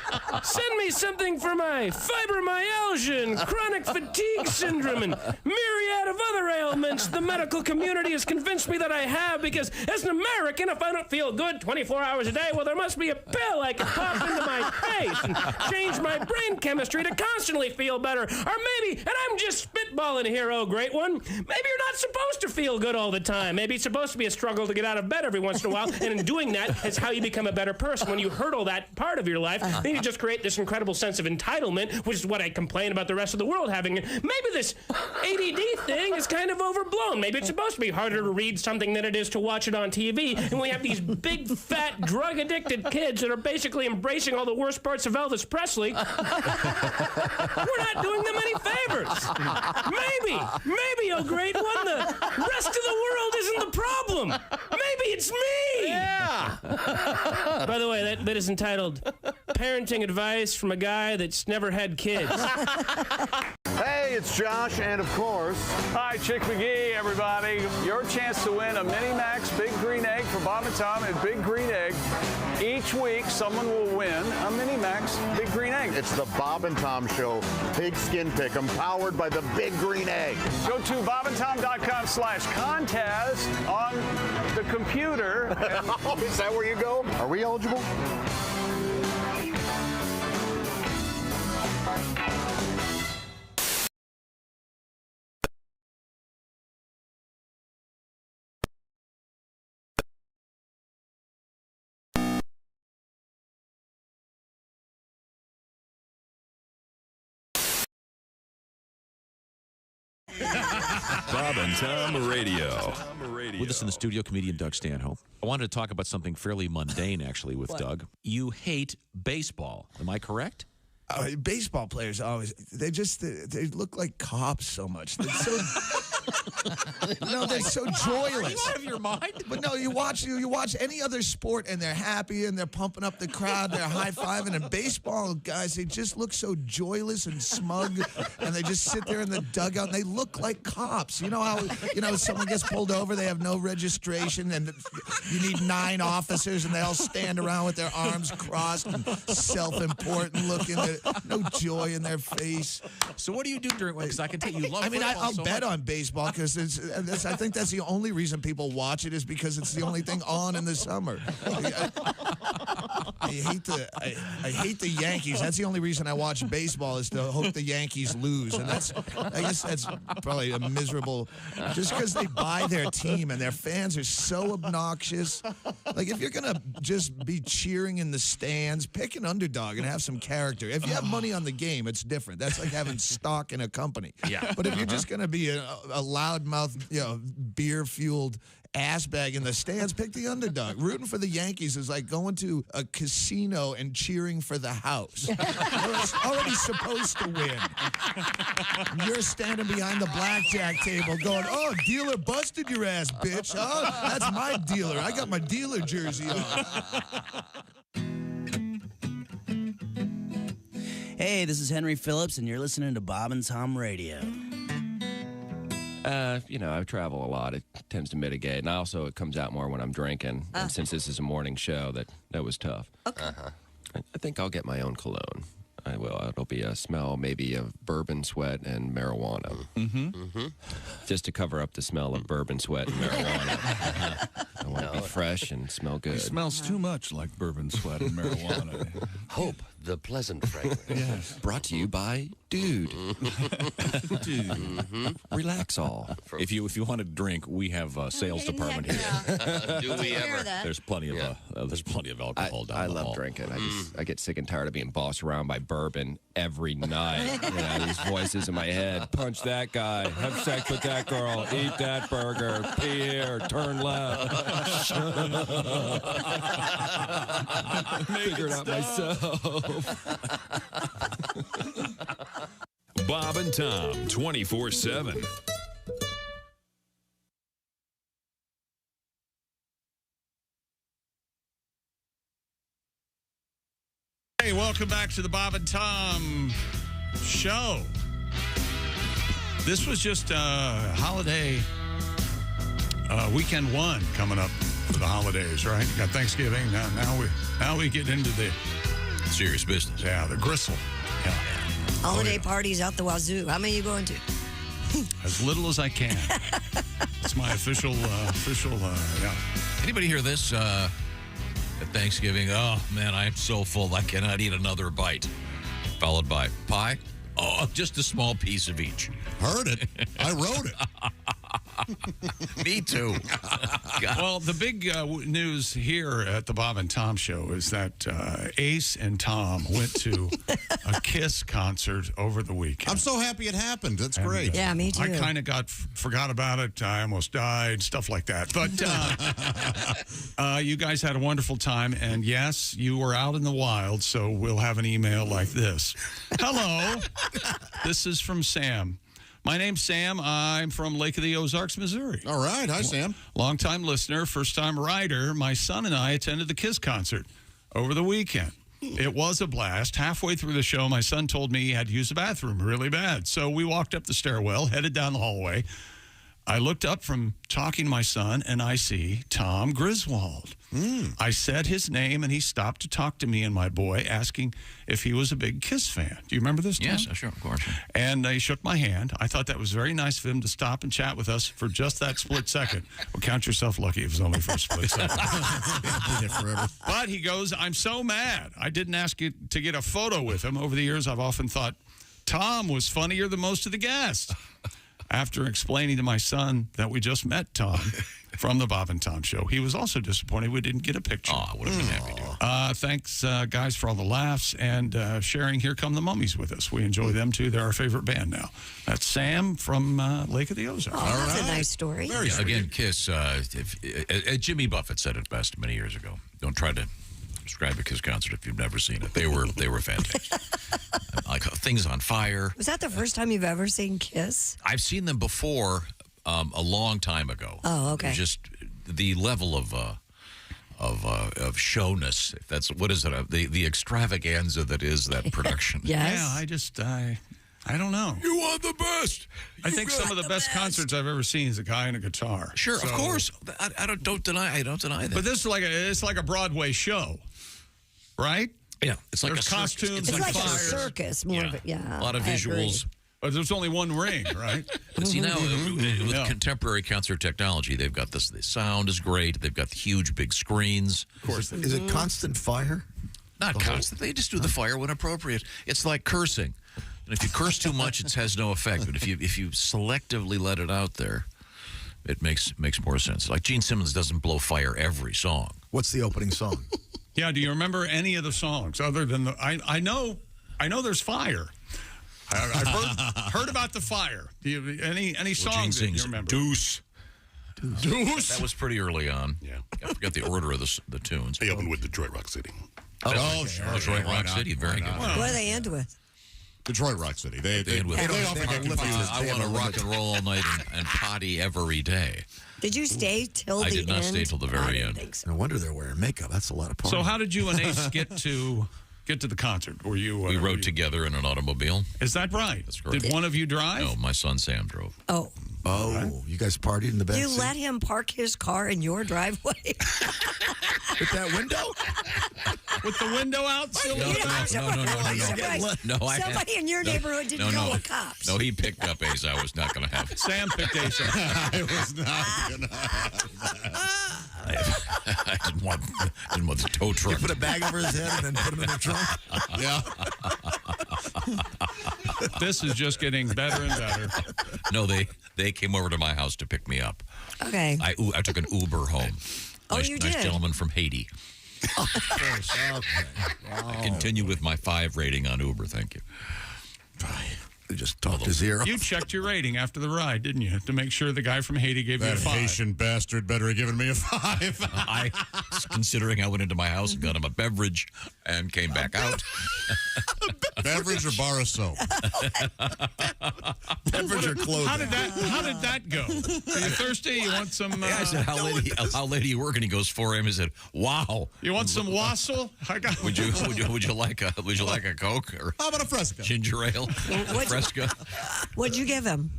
Speaker 9: send me something for my fibromyalgia and chronic fatigue syndrome and myriad of other ailments the medical community has convinced me that I have, because as an American, if I don't feel good 24 hours a day, well, there must be a pill I can pop into my face and change my brain chemistry to constantly feel better. Or maybe, and I'm just spitballing here, oh great one, maybe you're not supposed to feel good all the time. Maybe it's supposed to be a struggle to get out of bed every once in a while, and in doing that, it's how you become a better person. When you hurdle that part of your life, then you just create this incredible sense of entitlement, which is what I complain about the rest of the world having. Maybe this ADD thing is kind of overblown. Maybe it's supposed to be harder to read something than it is to watch it on TV, and we have these big, fat, drug-addicted kids that are basically embracing all the worst parts of Elvis Presley. We're not doing them any favors. Maybe, oh great one, the rest of the world isn't the problem. Maybe it's me. Yeah. By the way, that bit is entitled Parenting Advice from a Guy That's Never Had Kids.
Speaker 10: Hey, it's Josh, and of course...
Speaker 11: Hi, Chick McGee, everybody. Your chance to win a Mini-Max Big Green Egg for Bob and Tom at Big Green Egg. Each week, someone will win a Mini-Max Big Green Egg.
Speaker 10: It's the Bob and Tom Show Pig Skin Pick, powered by the Big Green Egg.
Speaker 11: Go to bobandtom.com/contest on the computer.
Speaker 10: Is that where you go? Are we eligible?
Speaker 8: Bob and Tom Radio.
Speaker 4: With us in the studio, comedian Doug Stanhope. I wanted to talk about something fairly mundane, actually, with Doug. You hate baseball. Am I correct?
Speaker 12: Baseball players always, they look like cops so much. They're so, they're so joyless.
Speaker 4: Are you out of your mind?
Speaker 12: But no, you watch any other sport and they're happy and they're pumping up the crowd, they're high-fiving. And baseball guys, they just look so joyless and smug, and they just sit there in the dugout and they look like cops. You know how someone gets pulled over, they have no registration, and you need 9 officers, and they all stand around with their arms crossed and self-important looking. No joy in their face.
Speaker 4: So what do you do during? Because I can tell you love.
Speaker 12: I mean, I'll
Speaker 4: so
Speaker 12: bet
Speaker 4: much.
Speaker 12: on baseball because I think that's the only reason people watch it, is because it's the only thing on in the summer. I hate the Yankees. That's the only reason I watch baseball, is to hope the Yankees lose, and I guess that's probably a miserable. Just because they buy their team and their fans are so obnoxious. Like, if you're gonna just be cheering in the stands, pick an underdog and have some character. If you have money on the game, it's different. That's like having stock in a company.
Speaker 4: Yeah.
Speaker 12: But if you're just gonna be a loudmouth, beer-fueled ass bag in the stands. Pick the underdog. Rooting for the Yankees is like going to a casino and cheering for the house. You're already supposed to win. You're standing behind the blackjack table going, oh, dealer busted your ass, bitch. Oh, that's my dealer. I got my dealer jersey on.
Speaker 13: Hey, this is Henry Phillips, and you're listening to Bob and Tom Radio.
Speaker 14: I travel a lot. It tends to mitigate. And also, it comes out more when I'm drinking. And since this is a morning show, that was tough.
Speaker 6: Okay.
Speaker 14: I think I'll get my own cologne. I will. It'll be a smell maybe of bourbon sweat and marijuana. Just to cover up the smell of bourbon sweat and marijuana. I want to be fresh and smell good.
Speaker 15: It smells too much like bourbon sweat and marijuana.
Speaker 16: Hope, the pleasant fragrance.
Speaker 14: Yes. Brought to you by Dude. Relax all.
Speaker 15: If you want to drink, we have a sales department here.
Speaker 16: Do we ever?
Speaker 15: There's plenty of alcohol down
Speaker 14: I
Speaker 15: the
Speaker 14: love
Speaker 15: hall.
Speaker 14: drinking. I get sick and tired of being bossed around by bourbon every night. These voices in my head. Punch that guy. Have sex with that girl. Eat that burger. Pee here. Turn left. Figure it out myself.
Speaker 8: Bob and Tom, 24/7.
Speaker 5: Hey, welcome back to the Bob and Tom show. This was just holiday weekend one coming up for the holidays, right? You got Thanksgiving. Now we get into the
Speaker 4: serious business.
Speaker 5: Yeah, the gristle. Yeah.
Speaker 6: Holiday parties out the wazoo. How many are you going to?
Speaker 5: As little as I can. It's my official, yeah.
Speaker 4: Anybody hear this at Thanksgiving? Oh, man, I'm so full. I cannot eat another bite. Followed by pie. Oh, just a small piece of each.
Speaker 1: Heard it. I wrote it.
Speaker 4: Me too.
Speaker 5: Well, the big news here at the Bob and Tom show is that Ace and Tom went to a Kiss concert over the weekend.
Speaker 1: I'm so happy it happened. That's great.
Speaker 6: Yeah, me too.
Speaker 5: I kind of forgot about it. I almost died, stuff like that. But you guys had a wonderful time. And yes, you were out in the wild, so we'll have an email like this. Hello. This is from Sam. My name's Sam. I'm from Lake of the Ozarks, Missouri.
Speaker 1: All right. Hi, Sam.
Speaker 5: Longtime listener, first-time writer. My son and I attended the Kiss concert over the weekend. It was a blast. Halfway through the show, my son told me he had to use the bathroom really bad. So we walked up the stairwell, headed down the hallway. I looked up from talking to my son, and I see Tom Griswold. I said his name, and he stopped to talk to me and my boy, asking if he was a big Kiss fan. Do you remember this, Tom?
Speaker 4: Yes, sure, of course.
Speaker 5: And he shook my hand. I thought that was very nice of him to stop and chat with us for just that split second. Well, count yourself lucky it was only for a split second. But he goes, I'm so mad. I didn't ask you to get a photo with him. Over the years, I've often thought Tom was funnier than most of the guests. After explaining to my son that we just met Tom from the Bob and Tom show, he was also disappointed we didn't get a picture.
Speaker 4: Oh, I would have been happy to.
Speaker 5: Thanks, guys, for all the laughs and sharing Here Come the Mummies with us. We enjoy them, too. They're our favorite band now. That's Sam from Lake of the Ozarks.
Speaker 6: Oh, that's a nice story.
Speaker 4: Again, Kiss, Jimmy Buffett said it best many years ago. Don't try to describe a Kiss concert if you've never seen it. They were fantastic. Like Things on Fire.
Speaker 6: Was that the first time you've ever seen Kiss?
Speaker 4: I've seen them before a long time ago.
Speaker 6: Oh, okay.
Speaker 4: Just the level of showness. That's what is it? The extravaganza that is that production.
Speaker 6: Yes.
Speaker 5: Yeah, I don't know.
Speaker 4: You are the best.
Speaker 5: I think some of the best concerts I've ever seen is a guy and a guitar.
Speaker 4: Sure, of course. I don't deny that.
Speaker 5: But this is it's like a Broadway show, right?
Speaker 4: Yeah, it's like
Speaker 5: there's costumes
Speaker 6: It's
Speaker 5: and
Speaker 6: like
Speaker 5: fires.
Speaker 6: a circus, more of it. Yeah,
Speaker 4: a lot of visuals.
Speaker 5: But there's only one ring, right?
Speaker 4: But see now, with contemporary concert technology, they've got this. The sound is great. They've got the huge, big screens.
Speaker 3: Of course, is it constant fire?
Speaker 4: Not constant. They just do the fire when appropriate. It's like cursing. And if you curse too much, it has no effect. But if you selectively let it out there, it makes more sense. Like Gene Simmons doesn't blow fire every song.
Speaker 3: What's the opening song?
Speaker 5: Yeah, do you remember any of the songs other than the? I know there's fire. I've heard about the fire. Do you any songs that you remember?
Speaker 4: Deuce.
Speaker 12: Deuce.
Speaker 4: That was pretty early on.
Speaker 7: Yeah.
Speaker 4: I forgot the order of the tunes.
Speaker 7: They opened with Detroit Rock City.
Speaker 1: Oh, sure.
Speaker 4: Detroit
Speaker 1: Why
Speaker 4: Rock
Speaker 1: not?
Speaker 4: City, very good.
Speaker 6: What do they end with?
Speaker 1: Detroit Rock City. They
Speaker 4: end with,
Speaker 1: often get confused.
Speaker 4: I want to rock and roll all night and potty every day.
Speaker 6: Did you stay till the end?
Speaker 4: I did not stay till the very end.
Speaker 3: No wonder they're wearing makeup. That's a lot of partying.
Speaker 5: So how did you and Ace get to the concert? Were you?
Speaker 4: We rode together in an automobile.
Speaker 5: Is that right?
Speaker 4: That's correct.
Speaker 5: Did one of you drive?
Speaker 4: No, my son Sam drove.
Speaker 6: Oh.
Speaker 3: Oh, you guys partied in the back
Speaker 6: You
Speaker 3: seat?
Speaker 6: let him park his car in your driveway?
Speaker 3: With that window?
Speaker 5: With the window out? Still
Speaker 4: No,
Speaker 6: Somebody in your neighborhood didn't know with cops.
Speaker 4: No, he picked up Ace. I was not going to have it.
Speaker 5: Sam picked Ace up.
Speaker 1: I was not going to have that.
Speaker 4: I didn't want the tow truck.
Speaker 3: You put a bag over his head and then put him in the trunk?
Speaker 1: Yeah.
Speaker 5: This is just getting better and better.
Speaker 4: No, they came over to my house to pick me up.
Speaker 6: Okay.
Speaker 4: I took an Uber home.
Speaker 6: Oh,
Speaker 4: nice,
Speaker 6: you
Speaker 4: nice
Speaker 6: did?
Speaker 4: gentleman from Haiti.
Speaker 3: Okay.
Speaker 4: I continue with my 5 rating on Uber. Thank you.
Speaker 3: They just talked to zero.
Speaker 5: You checked your rating after the ride, didn't you? To make sure the guy from Haiti gave you a
Speaker 1: That
Speaker 5: 5.
Speaker 1: Haitian bastard better have given me a 5.
Speaker 4: Considering I went into my house and got him a beverage and came back out.
Speaker 1: Beverage or bar of soap?
Speaker 3: Beverage or clothing?
Speaker 5: How did that go? Are you thirsty? You want some?
Speaker 4: I said, how late are you working? He goes 4 a.m. He said, wow.
Speaker 5: You want some wassail? I got.
Speaker 4: Would you like a Coke or
Speaker 1: how about a Fresca?
Speaker 4: Ginger ale? Fresca.
Speaker 6: What'd you give him?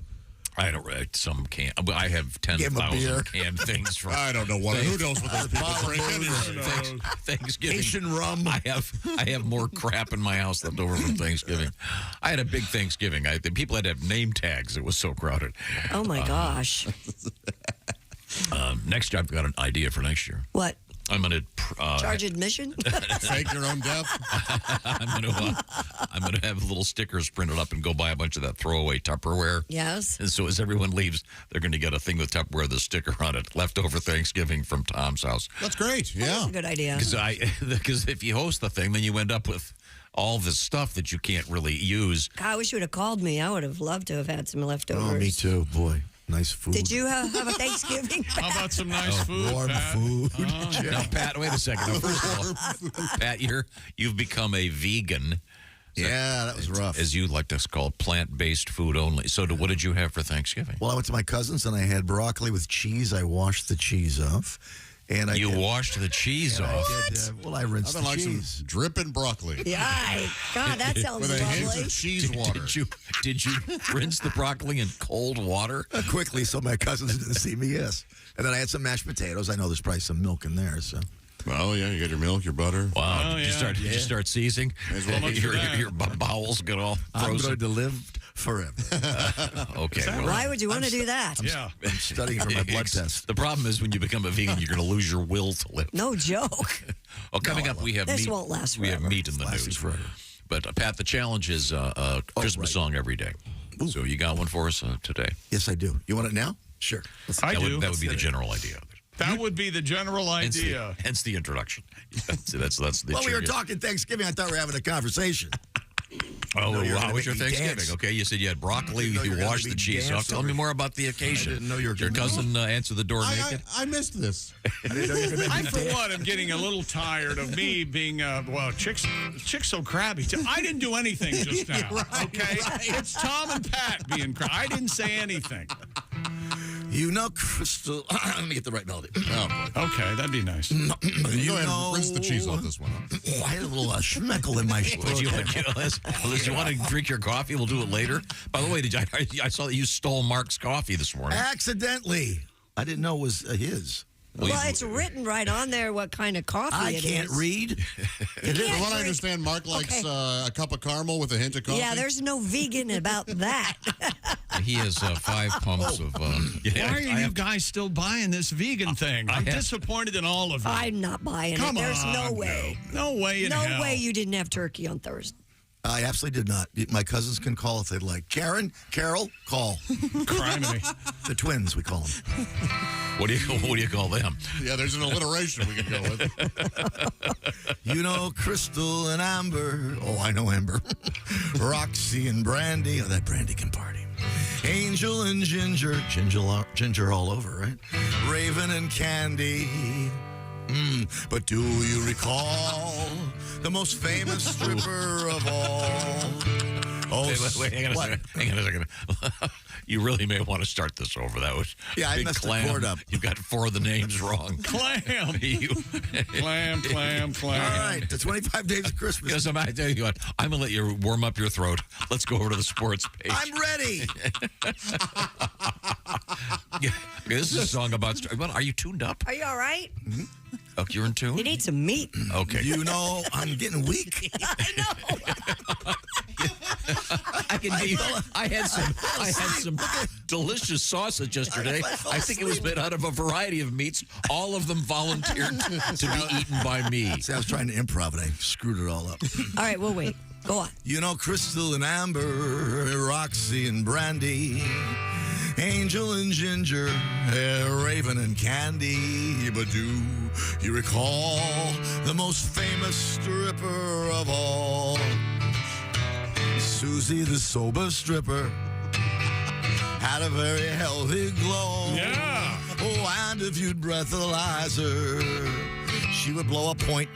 Speaker 4: I don't some can. I have 10,000 canned things from.
Speaker 1: I don't know what. Who knows what those people drink?
Speaker 4: Thanksgiving.
Speaker 3: Haitian rum.
Speaker 4: I have more crap in my house left over from Thanksgiving. I had a big Thanksgiving. The people had to have name tags. It was so crowded.
Speaker 6: Oh my gosh.
Speaker 4: Next year, I've got an idea for next year.
Speaker 6: What?
Speaker 4: I'm going to
Speaker 6: charge admission.
Speaker 1: Fake your own death.
Speaker 4: I'm going to have little stickers printed up and go buy a bunch of that throwaway Tupperware.
Speaker 6: Yes.
Speaker 4: And so as everyone leaves, they're going to get a thing with Tupperware, the sticker on it, leftover Thanksgiving from Tom's house.
Speaker 1: That's great. Yeah,
Speaker 6: that's a good idea.
Speaker 4: Because if you host the thing, then you end up with all this stuff that you can't really use.
Speaker 6: I wish you would have called me. I would have loved to have had some leftovers.
Speaker 3: Oh, me too. Boy, nice food.
Speaker 6: Did you have a Thanksgiving?
Speaker 5: How about some nice food,
Speaker 3: warm
Speaker 5: Pat?
Speaker 3: food.
Speaker 4: Now, Pat, wait a second. Now, first of all, Pat, you've become a vegan.
Speaker 3: Yeah, that was rough.
Speaker 4: As you like to call it, plant-based food only. So what did you have for Thanksgiving?
Speaker 3: Well, I went to my cousin's and I had broccoli with cheese. I washed the cheese off. And I
Speaker 4: washed the cheese off?
Speaker 3: I rinsed the
Speaker 1: like
Speaker 3: cheese.
Speaker 1: Some dripping broccoli.
Speaker 6: Yeah, God, that sounds
Speaker 1: with a
Speaker 6: lovely.
Speaker 1: hint of cheese water.
Speaker 4: Did you rinse the broccoli in cold water?
Speaker 3: Quickly, so my cousins didn't see me, yes. And then I had some mashed potatoes. I know there's probably some milk in there, so.
Speaker 1: Well, yeah, you got your milk, your butter.
Speaker 4: Wow, did you start seizing? Your bowels get all frozen.
Speaker 3: I'm going to live forever.
Speaker 4: Okay.
Speaker 6: Why would you want to do that?
Speaker 5: Yeah.
Speaker 3: I'm studying for my blood test.
Speaker 4: The problem is when you become a vegan, you're going to lose your will to live.
Speaker 6: No joke.
Speaker 4: Well, coming up, we have
Speaker 6: This
Speaker 4: meat.
Speaker 6: won't last
Speaker 4: We have
Speaker 6: forever.
Speaker 4: meat in the news.
Speaker 3: Forever.
Speaker 4: But, Pat, the challenge is Christmas song every day. Ooh. So you got one for us today?
Speaker 3: Yes, I do. You want it now? Sure.
Speaker 5: I do.
Speaker 4: That would be the general idea.
Speaker 5: That would be the general idea.
Speaker 4: Hence the introduction. That's the.
Speaker 3: Well, we were talking Thanksgiving. I thought we were having a conversation.
Speaker 4: Oh,
Speaker 3: No,
Speaker 4: how was your
Speaker 3: make me
Speaker 4: Thanksgiving?
Speaker 3: dance.
Speaker 4: Okay, you said you had broccoli.
Speaker 3: You
Speaker 4: You washed the cheese off. Tell me more about the occasion.
Speaker 3: I didn't know you were
Speaker 4: Your
Speaker 3: gonna-
Speaker 4: cousin answered the door
Speaker 1: I
Speaker 4: naked.
Speaker 1: missed this.
Speaker 3: I didn't know you were going to
Speaker 5: I, for one, am getting a little tired of me being, chick's so crabby. I didn't do anything just now, okay? It's Tom and Pat being crabby. I didn't say anything.
Speaker 3: You know, Crystal. Let me get the right melody.
Speaker 1: Oh, boy.
Speaker 5: Okay, that'd be nice.
Speaker 3: You
Speaker 1: Go ahead
Speaker 3: know,
Speaker 1: and rinse the cheese off this one.
Speaker 3: Oh, I had a little schmeckle in my
Speaker 4: Would you, Liz, you want to drink your coffee? We'll do it later. By the way, I saw that you stole Mark's coffee this morning.
Speaker 3: Accidentally. I didn't know it was his.
Speaker 6: Well, it's written right on there what kind of coffee
Speaker 3: I
Speaker 6: it
Speaker 3: can't
Speaker 6: is.
Speaker 3: read.
Speaker 6: You
Speaker 1: From
Speaker 6: can't
Speaker 1: what I
Speaker 6: drink-
Speaker 1: understand, Mark likes a cup of caramel with a hint of coffee.
Speaker 6: Yeah, there's no vegan about that.
Speaker 4: He has 5 pumps of.
Speaker 5: Why are you guys still buying this vegan thing? I'm disappointed in all of you.
Speaker 6: I'm not buying
Speaker 5: Come
Speaker 6: it. There's no
Speaker 5: on,
Speaker 6: way.
Speaker 5: No way in hell.
Speaker 6: No way you didn't have turkey on Thursday.
Speaker 3: I absolutely did not. My cousins can call if they'd like. Carol, call.
Speaker 5: Criminy.
Speaker 3: The twins, we call them.
Speaker 4: What do you call them?
Speaker 1: Yeah, there's an alliteration we can go with.
Speaker 3: You know, Crystal and Amber. Oh, I know Amber. Roxy and Brandy. Oh, that Brandy can party. Angel and ginger all over, right? Raven and Candy. But do you recall the most famous stripper of all? Oh,
Speaker 4: wait, hang on a second. You really may want to start this over. That was
Speaker 3: I
Speaker 4: Big
Speaker 3: messed
Speaker 4: Clam.
Speaker 3: the chord up.
Speaker 4: You got 4 of the names wrong.
Speaker 5: Clam. Clam.
Speaker 3: All right, the 25 days of Christmas.
Speaker 4: Because I tell you what, I'm gonna let you warm up your throat. Let's go over to the sports page.
Speaker 3: I'm ready.
Speaker 4: This is a song about. Well, are you tuned up?
Speaker 6: Are you all right?
Speaker 3: Mm-hmm.
Speaker 4: Oh, you're in tune.
Speaker 6: You need some meat.
Speaker 4: Okay.
Speaker 3: You know, I'm getting weak.
Speaker 6: I know.
Speaker 4: I had some delicious sausage yesterday. I think it was made out of a variety of meats. All of them volunteered to be eaten by me.
Speaker 3: See, I was trying to improv and I screwed it all up.
Speaker 6: All right, we'll wait. Go on.
Speaker 3: You know, Crystal and Amber, Roxy and Brandy, Angel and Ginger, Raven and Candy. But do you recall the most famous stripper of all? Susie the sober stripper had a very healthy glow.
Speaker 5: Yeah.
Speaker 3: Oh, and if you'd breathalyze her, she would blow a .00.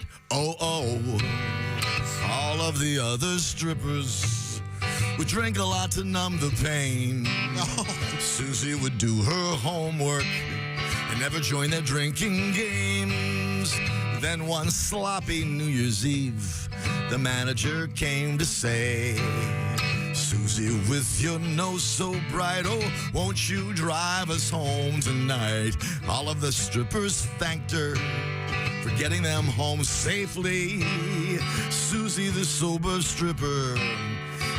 Speaker 3: All of the other strippers would drink a lot to numb the pain. Susie would do her homework and never join their drinking games. Then one sloppy New Year's Eve, the manager came to say, Susie, with your nose so bright, oh, won't you drive us home tonight? All of the strippers thanked her for getting them home safely. Susie, the sober stripper,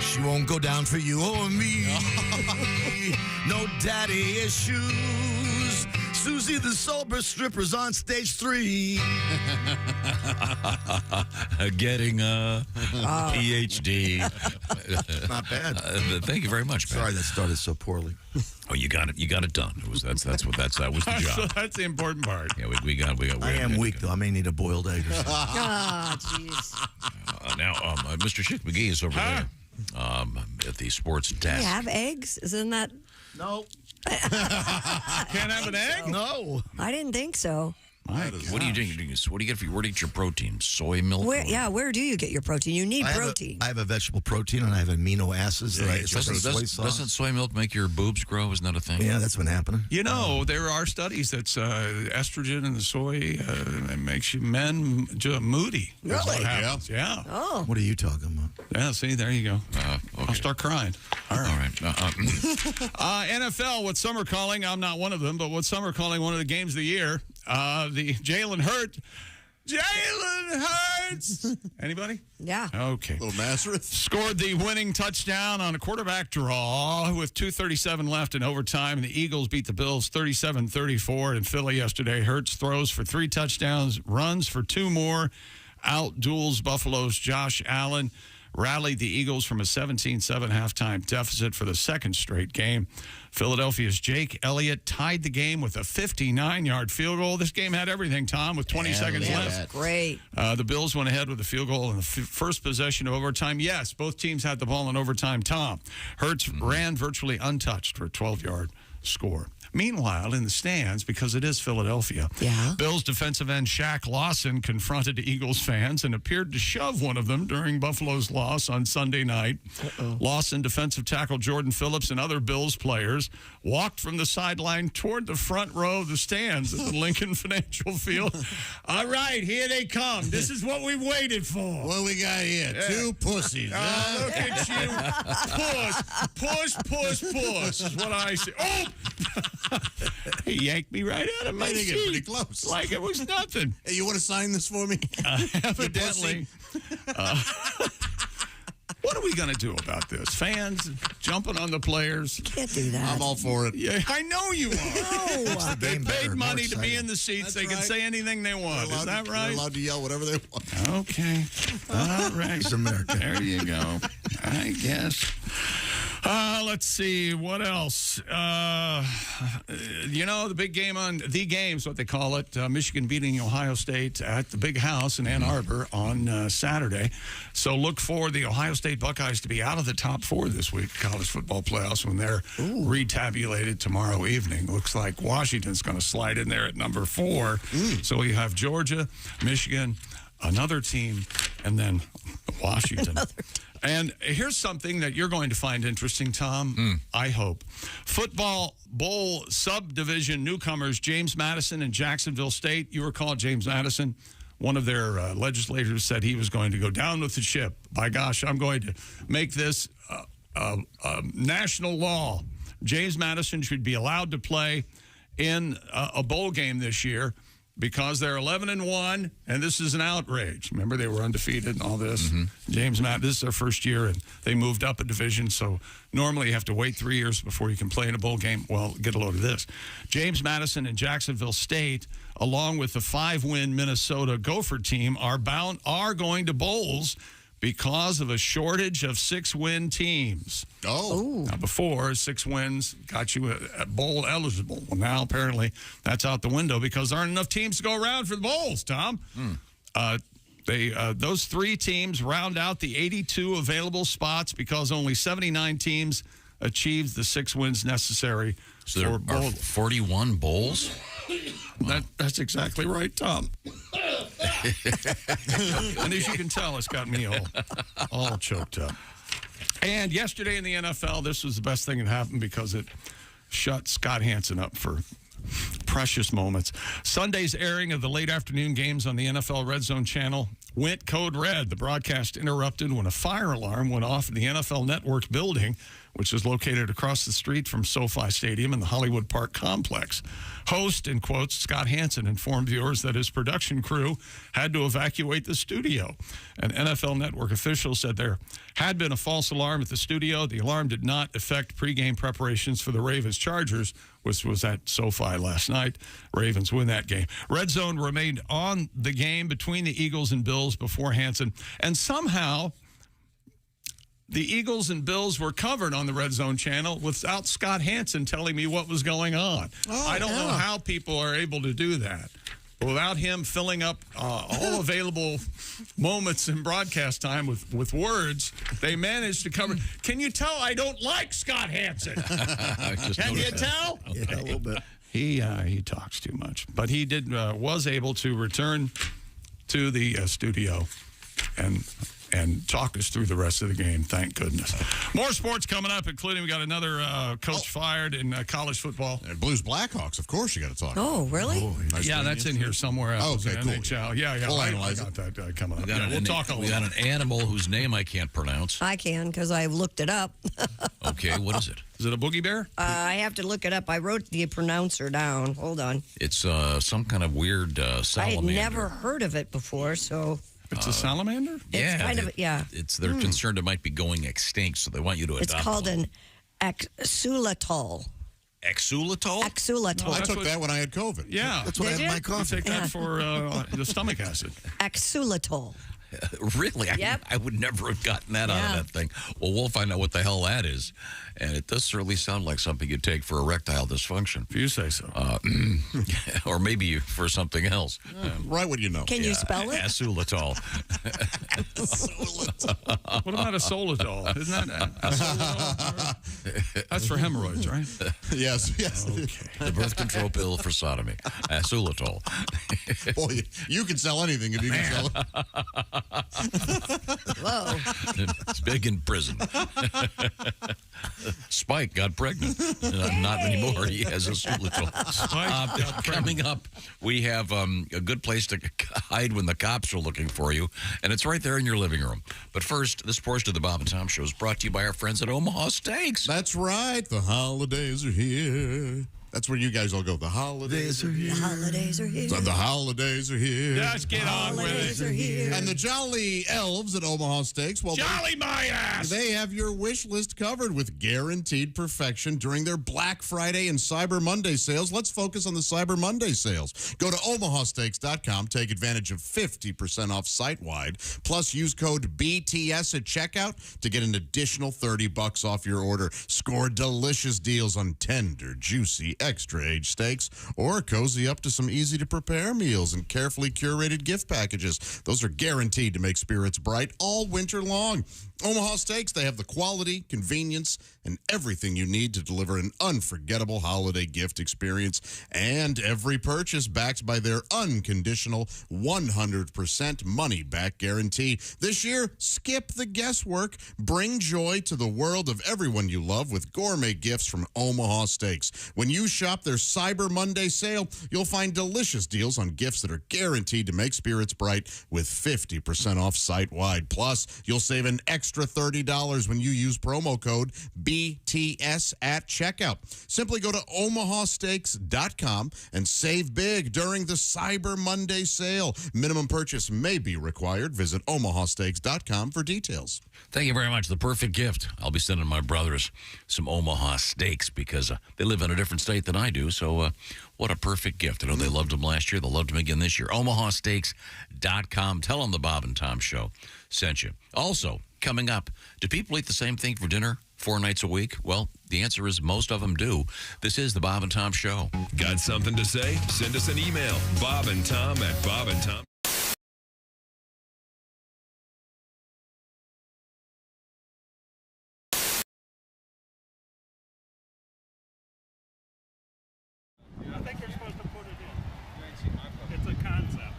Speaker 3: she won't go down for you or me. No daddy issues. Susie, the sober stripper's on stage 3.
Speaker 4: Getting a PhD.
Speaker 3: Not bad.
Speaker 4: Thank you very much, Pat.
Speaker 3: Sorry that started so poorly.
Speaker 4: Oh, you got it. You got it done. That was the job.
Speaker 5: That's the important part.
Speaker 4: Yeah, we got.
Speaker 3: I am weak though. I may need a boiled egg or something.
Speaker 6: jeez.
Speaker 4: Now, Mr. Chick McGee is over there at the sports
Speaker 6: Do
Speaker 4: desk.
Speaker 6: you have eggs? Isn't that?
Speaker 3: No.
Speaker 5: Can't have an egg?
Speaker 3: No.
Speaker 6: I didn't think so.
Speaker 4: What do you drink? What do you get where do you get your protein? Soy milk?
Speaker 6: Where do you get your protein? You need protein.
Speaker 3: I have a vegetable protein and I have amino acids.
Speaker 4: Doesn't soy milk make your boobs grow? Isn't that a thing?
Speaker 3: Yeah, that's been happening.
Speaker 5: You know, there are studies that estrogen in the soy makes you men moody.
Speaker 6: Really?
Speaker 5: What happens. Yeah.
Speaker 6: Oh.
Speaker 3: What are you talking about?
Speaker 5: Yeah, see, there you go.
Speaker 4: Okay.
Speaker 5: I'll start crying.
Speaker 4: All right.
Speaker 5: NFL, what some are calling, I'm not one of them, but what some are calling one of the games of the year, the Jalen Hurts. Anybody?
Speaker 6: Yeah.
Speaker 5: Okay.
Speaker 1: Little Nazareth.
Speaker 5: Scored the winning touchdown on a quarterback draw with 2:37 left in overtime. The Eagles beat the Bills 37-34 in Philly yesterday. Hurts throws for 3 touchdowns, runs for 2 more, outduels Buffalo's Josh Allen. Rallied the Eagles from a 17-7 halftime deficit for the second straight game. Philadelphia's Jake Elliott tied the game with a 59-yard field goal. This game had everything, Tom, with 20 seconds left.
Speaker 6: Great.
Speaker 5: The Bills went ahead with a field goal in the first possession of overtime. Yes, both teams had the ball in overtime, Tom. Hurts ran virtually untouched for a 12-yard score. Meanwhile, in the stands, because it is Philadelphia, Bills defensive end Shaq Lawson confronted Eagles fans and appeared to shove one of them during Buffalo's loss on Sunday night. Lawson, defensive tackle Jordan Phillips, and other Bills players walked from the sideline toward the front row of the stands at the Lincoln Financial Field. All right, here they come. This is what we've waited for.
Speaker 1: What we got here? 2 pussies.
Speaker 5: Look at you. Push is what I say. Oh! He yanked me right out of my seat.
Speaker 1: Get pretty close.
Speaker 5: Like it was nothing.
Speaker 1: Hey, you want to sign this for me?
Speaker 5: Evidently. What are we going to do about this? Fans jumping on the players?
Speaker 6: Can't do that.
Speaker 1: I'm all for it.
Speaker 5: Yeah, I know you are.
Speaker 6: No.
Speaker 5: They paid money to be in the seats. They can say anything they want. Is that right?
Speaker 1: They're allowed to yell whatever they want.
Speaker 5: Okay. All right.
Speaker 3: It's America.
Speaker 5: There you go. I guess. Let's see. What else? The big game on the games, what they call it. Michigan beating Ohio State at the Big House in Ann Arbor on Saturday. So look for the Ohio State Buckeyes to be out of the top 4 this week, college football playoffs, when they're retabulated tomorrow evening. Looks like Washington's going to slide in there at number 4. So you have Georgia, Michigan, another team, and then Washington. And here's something that you're going to find interesting, Tom, I hope. Football Bowl subdivision newcomers James Madison and Jacksonville State. You recall James Madison, one of their legislators said he was going to go down with the ship. By gosh, I'm going to make this national law. James Madison should be allowed to play in a bowl game this year, because they're 11-1, and this is an outrage. Remember, they were undefeated and all this. James Madison, this is their first year, and they moved up a division, so normally you have to wait 3 years before you can play in a bowl game. Well, get a load of this. James Madison and Jacksonville State, along with the 5-win Minnesota Gopher team, are going to bowls because of a shortage of 6-win teams. Now, before, 6 wins got you bowl eligible. Well, now apparently that's out the window because there aren't enough teams to go around for the bowls, Tom. Those 3 teams round out the 82 available spots because only 79 teams achieved the 6 wins necessary for bowl.
Speaker 4: 41 bowls?
Speaker 5: That's exactly right, Tom. And as you can tell, it's got me all choked up. And yesterday in the NFL, this was the best thing that happened because it shut Scott Hansen up for precious moments. Sunday's airing of the late afternoon games on the NFL Red Zone channel went code red. The broadcast interrupted when a fire alarm went off in the NFL Network building, which is located across the street from SoFi Stadium in the Hollywood Park complex. Host, in quotes, Scott Hansen informed viewers that his production crew had to evacuate the studio. An NFL Network official said there had been a false alarm at the studio. The alarm did not affect pregame preparations for the Ravens-Chargers, which was at SoFi last night. Ravens win that game. Red Zone remained on the game between the Eagles and Bills before Hansen, and somehow the Eagles and Bills were covered on the Red Zone channel without Scott Hansen telling me what was going on. I don't know how people are able to do that. Without him filling up all available moments in broadcast time with words, they managed to cover. Can you tell I don't like Scott Hansen? Can you tell?
Speaker 12: Yeah, a little bit.
Speaker 5: He talks too much. But he was able to return to the studio and talk us through the rest of the game. Thank goodness. More sports coming up, including we got another coach fired in college football.
Speaker 1: And Blues Blackhawks, of course you got to talk.
Speaker 6: Oh, really?
Speaker 1: Nice
Speaker 5: that's in here somewhere else.
Speaker 1: Okay, cool.
Speaker 5: NHL. Yeah.
Speaker 1: We'll
Speaker 5: I
Speaker 1: analyze
Speaker 5: got that coming up.
Speaker 4: We got an animal whose name I can't pronounce.
Speaker 6: I can because I looked it up.
Speaker 4: Okay, what is it?
Speaker 5: Is it a boogie bear?
Speaker 6: I have to look it up. I wrote the pronouncer down. Hold on.
Speaker 4: It's some kind of weird salamander.
Speaker 6: I had never heard of it before, so...
Speaker 5: It's a salamander?
Speaker 6: It's kind of, yeah.
Speaker 4: They're concerned it might be going extinct, so they want you to adopt
Speaker 6: It's called an axolotl.
Speaker 4: Axolotl?
Speaker 6: Axolotl.
Speaker 1: I took that when I had COVID.
Speaker 5: Yeah.
Speaker 12: That's what I had in my coffee.
Speaker 5: You take that for the stomach acid.
Speaker 6: Axolotl.
Speaker 4: Really?
Speaker 6: Yep.
Speaker 4: I would never have gotten that out of that thing. Well, we'll find out what the hell that is. And it does certainly sound like something you'd take for erectile dysfunction.
Speaker 5: If you say so.
Speaker 4: Or maybe for something else.
Speaker 1: Right when you know.
Speaker 6: Can you spell it?
Speaker 4: Axolotl.
Speaker 5: What about a solitol? Isn't that a solitol? That's for hemorrhoids, right?
Speaker 1: Yes.
Speaker 5: Okay.
Speaker 4: The birth control pill for sodomy. Axolotl.
Speaker 1: Boy, you can sell anything if you can sell it.
Speaker 6: Whoa.
Speaker 4: It's big in prison. Spike got pregnant. Not anymore. He has a solitol. Coming up, we have a good place to hide when the cops are looking for you, and it's right there in your living room. But first, this portion of the Bob and Tom Show is brought to you by our friends at Omaha Steaks.
Speaker 1: That's right. The holidays are here. That's where you guys all go. The holidays are here.
Speaker 6: The holidays are here.
Speaker 1: So the holidays are here.
Speaker 5: Just get on with it.
Speaker 6: Here.
Speaker 1: And the Jolly Elves at Omaha Steaks, well,
Speaker 5: Jolly my ass!
Speaker 1: they have your wish list covered with guaranteed perfection during their Black Friday and Cyber Monday sales. Let's focus on the Cyber Monday sales. Go to omahasteaks.com, take advantage of 50% off site-wide, plus use code BTS at checkout to get an additional $30 off your order. Score delicious deals on tender, juicy, extra-aged steaks, or cozy up to some easy-to-prepare meals and carefully curated gift packages. Those are guaranteed to make spirits bright all winter long. Omaha Steaks, they have the quality, convenience, and everything you need to deliver an unforgettable holiday gift experience. And every purchase backed by their unconditional 100% money-back guarantee. This year, skip the guesswork. Bring joy to the world of everyone you love with gourmet gifts from Omaha Steaks. When you shop their Cyber Monday sale, you'll find delicious deals on gifts that are guaranteed to make spirits bright with 50% off site-wide. Plus, you'll save an extra $30 when you use promo code BTS at checkout. Simply go to omahasteaks.com and save big during the Cyber Monday sale. Minimum purchase may be required. Visit omahasteaks.com for details.
Speaker 4: Thank you very much. The perfect gift. I'll be sending my brothers some Omaha Steaks because they live in a different state than I do. So what a perfect gift. I know they loved them last year. They'll love them again this year. omahasteaks.com. Tell them the Bob and Tom Show sent you. Also, coming up, do people eat the same thing for dinner 4 nights a week? Well, the answer is most of them do. This is the Bob and Tom Show.
Speaker 8: Got something to say? Send us an email. bobandtom@bobandtom.
Speaker 11: I think you're supposed to put it in. It's a concept.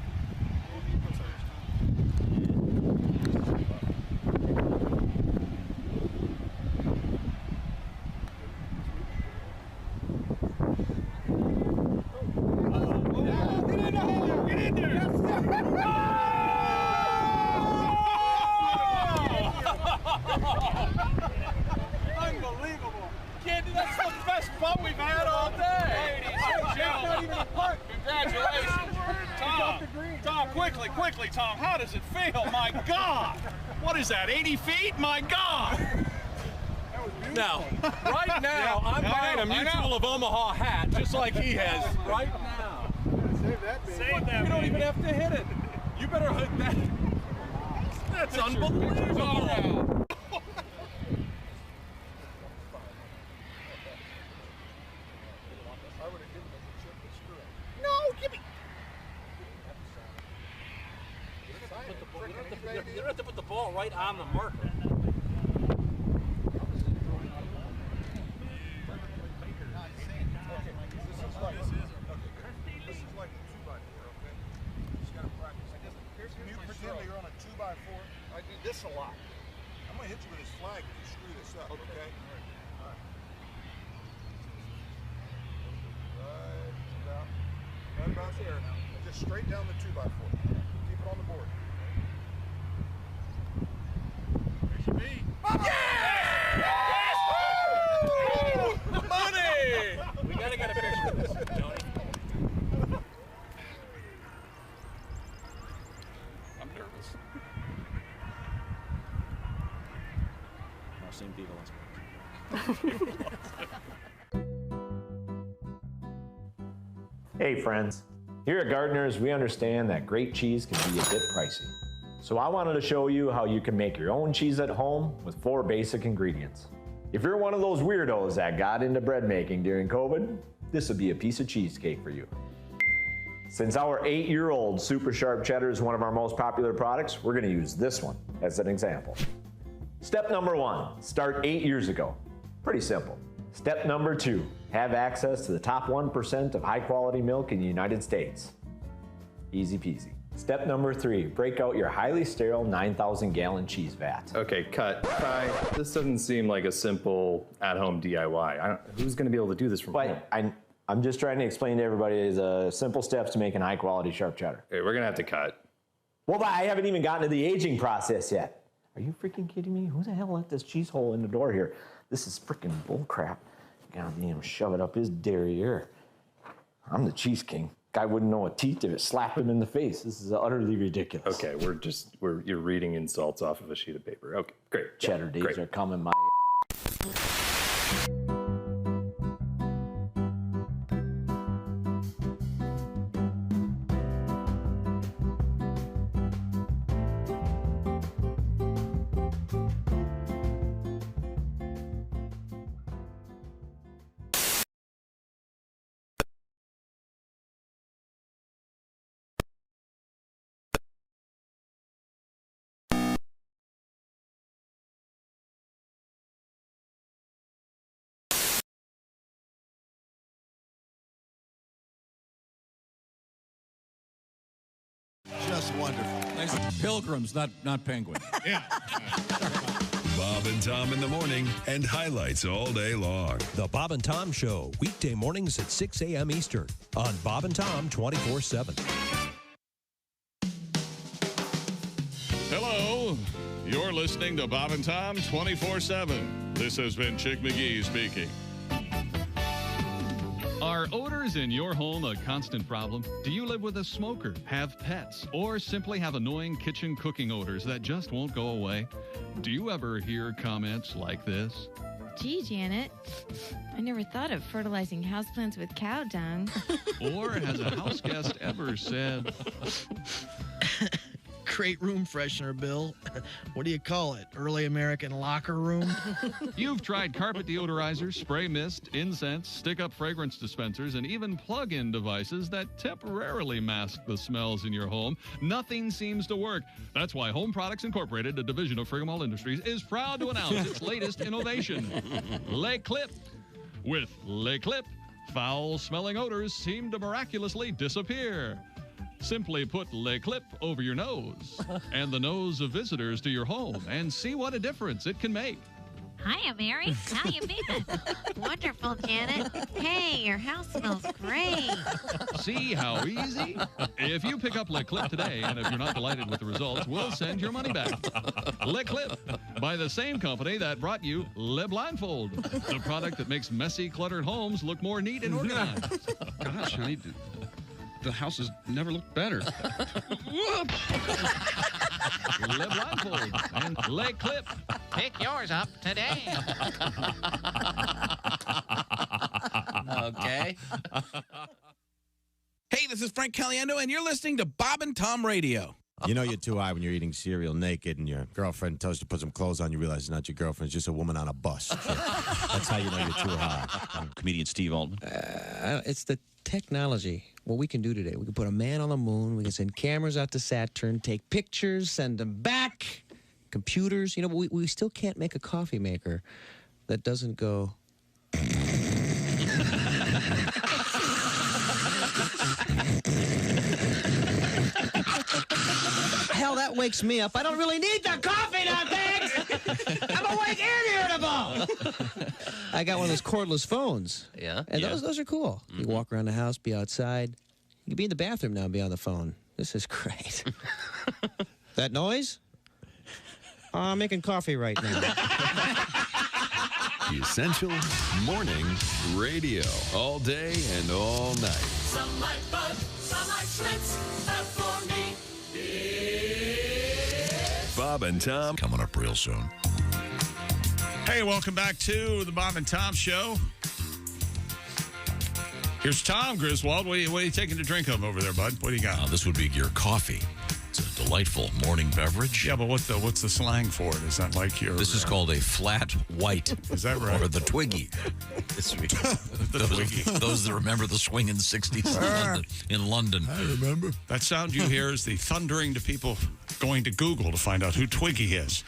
Speaker 11: Get in there! Unbelievable! Kid, that's the best bump we've had all day. Congratulations. Tom, quickly, Tom. How does it feel? My God. What is that, 80 feet? My God.
Speaker 17: Now, right now, I'm buying a Mutual of Omaha hat, just like he has. Right now.
Speaker 11: Save that.
Speaker 17: You don't even have to hit it. You better hit that. That's unbelievable. You don't have to put the ball right on the marker. This
Speaker 18: is like a 2x4, okay? Just gotta practice. Can you pretend that you're on a 2x4? I do this a lot. I'm gonna hit you with this flag if you screw this up, okay? All right. Right about there. And just straight down the 2x4. Keep it on the board. There should be.
Speaker 17: Yes! Money! We gotta get a picture of this, Tony. I'm nervous. Same people.
Speaker 19: Hey friends, here at Gardeners we understand that great cheese can be a bit pricey. So I wanted to show you how you can make your own cheese at home with 4 basic ingredients. If you're one of those weirdos that got into bread making during COVID, this would be a piece of cheesecake for you. Since our 8-year-old super sharp cheddar is one of our most popular products, we're gonna use this one as an example. Step number 1, start 8 years ago. Pretty simple. Step number 2, have access to the top 1% of high quality milk in the United States. Easy peasy. Step number 3, break out your highly sterile 9,000 gallon cheese vat.
Speaker 20: Okay, cut. This doesn't seem like a simple at-home DIY. Who's going to be able to do this from home?
Speaker 19: I'm just trying to explain to everybody the simple steps to making high quality sharp cheddar.
Speaker 20: Okay, we're going to have to cut.
Speaker 19: Well, but I haven't even gotten to the aging process yet. Are you freaking kidding me? Who the hell let this cheese hole in the door here? This is freaking bull crap. Goddamn, shove it up his derriere. I'm the cheese king. Guy wouldn't know a teeth if it slapped him in the face. This is utterly ridiculous.
Speaker 20: Okay, you're reading insults off of a sheet of paper. Okay, great.
Speaker 19: Cheddar days are coming, my
Speaker 15: Just wonderful. Nice. Pilgrims, not penguins.
Speaker 8: Yeah. Bob and Tom in the morning and highlights all day long.
Speaker 21: The Bob and Tom Show, weekday mornings at 6 a.m. Eastern on Bob and Tom 24/7.
Speaker 5: Hello. You're listening to Bob and Tom 24/7. This has been Chick McGee speaking.
Speaker 2: Are odors in your home a constant problem? Do you live with a smoker, have pets, or simply have annoying kitchen cooking odors that just won't go away? Do you ever hear comments like this?
Speaker 22: Gee, Janet, I never thought of fertilizing houseplants with cow dung.
Speaker 2: Or has a house guest ever said,
Speaker 23: Great room freshener, Bill. What do you call it? Early American locker room?
Speaker 2: You've tried carpet deodorizers, spray mist, incense, stick-up fragrance dispensers, and even plug-in devices that temporarily mask the smells in your home. Nothing seems to work. That's why Home Products Incorporated, a division of Frigamall Industries, is proud to announce its latest innovation, Le Clip. With Le Clip, foul-smelling odors seem to miraculously disappear. Simply put Le Clip over your nose and the nose of visitors to your home and see what a difference it can make.
Speaker 22: Hiya, Mary. How you been? Wonderful, Janet. Hey, your house smells great.
Speaker 2: See how easy? If you pick up Le Clip today, and if you're not delighted with the results, we'll send your money back. Le Clip, by the same company that brought you Le Blindfold, the product that makes messy, cluttered homes look more neat and organized.
Speaker 24: Gosh, honey, the house has never looked better.
Speaker 2: Le Blindfold and Le Clip.
Speaker 25: Pick yours up today.
Speaker 23: Okay. Hey, this is Frank Caliendo, and you're listening to Bob and Tom Radio.
Speaker 26: You know you're too high when you're eating cereal naked and your girlfriend tells you to put some clothes on. You realize it's not your girlfriend. It's just a woman on a bus. That's how you know you're too high.
Speaker 15: I'm comedian Steve Altman.
Speaker 23: It's the technology. What we can do today. We can put a man on the moon. We can send cameras out to Saturn, take pictures, send them back. Computers. You know, but we still can't make a coffee maker that doesn't go... Hell, that wakes me up. I don't really need the coffee now, thanks. I'm awake and irritable. I got one of those cordless phones. Yeah? And those are cool. You can walk around the house, be outside. You can be in the bathroom now and be on the phone. This is great. That noise? I'm making coffee right now.
Speaker 8: Essential Morning Radio. All day and all night.
Speaker 27: Some like bud, some like Schlitz, but for me,
Speaker 8: Bob and Tom.
Speaker 4: Coming up real soon.
Speaker 5: Hey, welcome back to the Bob and Tom Show. Here's Tom Griswold. What are you taking to drink of over there, bud? What do you got?
Speaker 4: This would be your coffee. It's a delightful morning beverage.
Speaker 5: Yeah, but what's the slang for it? Is that like your...
Speaker 4: This is called a flat white.
Speaker 5: Is that right?
Speaker 4: Or the Twiggy. Those that remember the swinging 60s in London.
Speaker 5: I remember. That sound you hear is the thundering to people going to Google to find out who Twiggy is.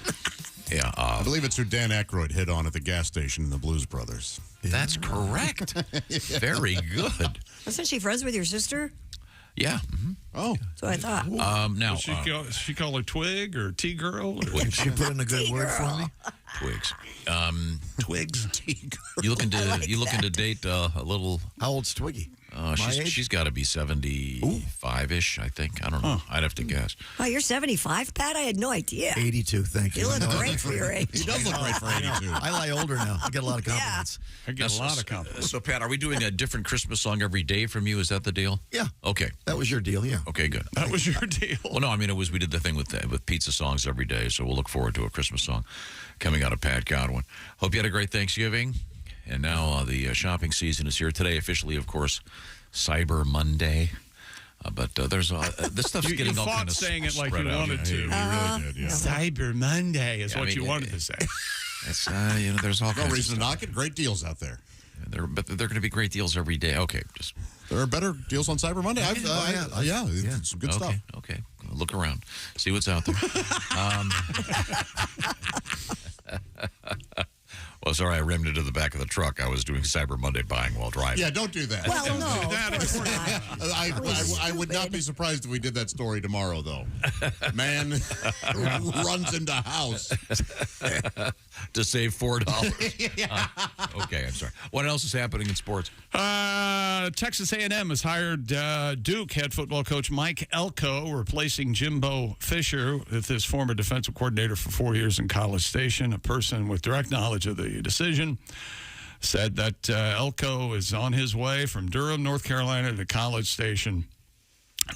Speaker 1: Yeah, I believe it's who Dan Aykroyd hit on at the gas station in the Blues Brothers.
Speaker 4: That's correct. Very good.
Speaker 6: Wasn't she friends with your sister?
Speaker 4: Yeah. Mm-hmm.
Speaker 1: Oh.
Speaker 6: That's what I thought.
Speaker 5: Now, she call her Twig or T-Girl?
Speaker 3: Did she put in a good word for me?
Speaker 4: Twigs.
Speaker 3: Twigs.
Speaker 4: You looking to date a little...
Speaker 3: How old's Twiggy?
Speaker 4: She's got to be 75-ish, I think. I don't know. I'd have to guess.
Speaker 6: Oh, you're 75, Pat? I had no idea.
Speaker 7: 82, thank you.
Speaker 6: You look great for your age.
Speaker 1: He does look great for 82.
Speaker 7: I lie older now. I get a lot of compliments.
Speaker 5: I get a lot of compliments.
Speaker 4: So, Pat, are we doing a different Christmas song every day from you? Is that the deal?
Speaker 7: Yeah.
Speaker 4: Okay.
Speaker 7: That was your deal, yeah.
Speaker 4: Okay, good.
Speaker 5: That was your deal.
Speaker 4: Well, no, I mean, we did the thing with pizza songs every day, so we'll look forward to a Christmas song coming out of Pat Godwin. Hope you had a great Thanksgiving. And now the shopping season is here today, officially, of course, Cyber Monday. But there's this stuff's getting all kind of
Speaker 5: saying it like
Speaker 4: spread
Speaker 5: you
Speaker 4: out.
Speaker 5: wanted to.
Speaker 1: You really did, yeah.
Speaker 5: Cyber Monday is what you wanted to say.
Speaker 4: It's there's all
Speaker 1: No
Speaker 4: kinds
Speaker 1: reason
Speaker 4: of
Speaker 1: to
Speaker 4: stuff.
Speaker 1: knock it. Great deals out there.
Speaker 4: But they're going to be great deals every day. Okay, just
Speaker 1: there are better deals on Cyber Monday. It's some good stuff.
Speaker 4: Okay, look around, see what's out there. Well, sorry, I rammed into the back of the truck. I was doing Cyber Monday buying while driving.
Speaker 1: Yeah, don't do that.
Speaker 6: Well,
Speaker 1: Don't
Speaker 6: no,
Speaker 1: do that.
Speaker 6: of course not.
Speaker 1: I would not be surprised if we did that story tomorrow, though. Man runs into house
Speaker 4: to save $4. Okay, I'm sorry. What else is happening in sports?
Speaker 5: Texas A&M has hired Duke head football coach Mike Elko, replacing Jimbo Fisher with his former defensive coordinator for 4 years in College Station. A person with direct knowledge of the decision said that Elko is on his way from Durham, North Carolina to College Station.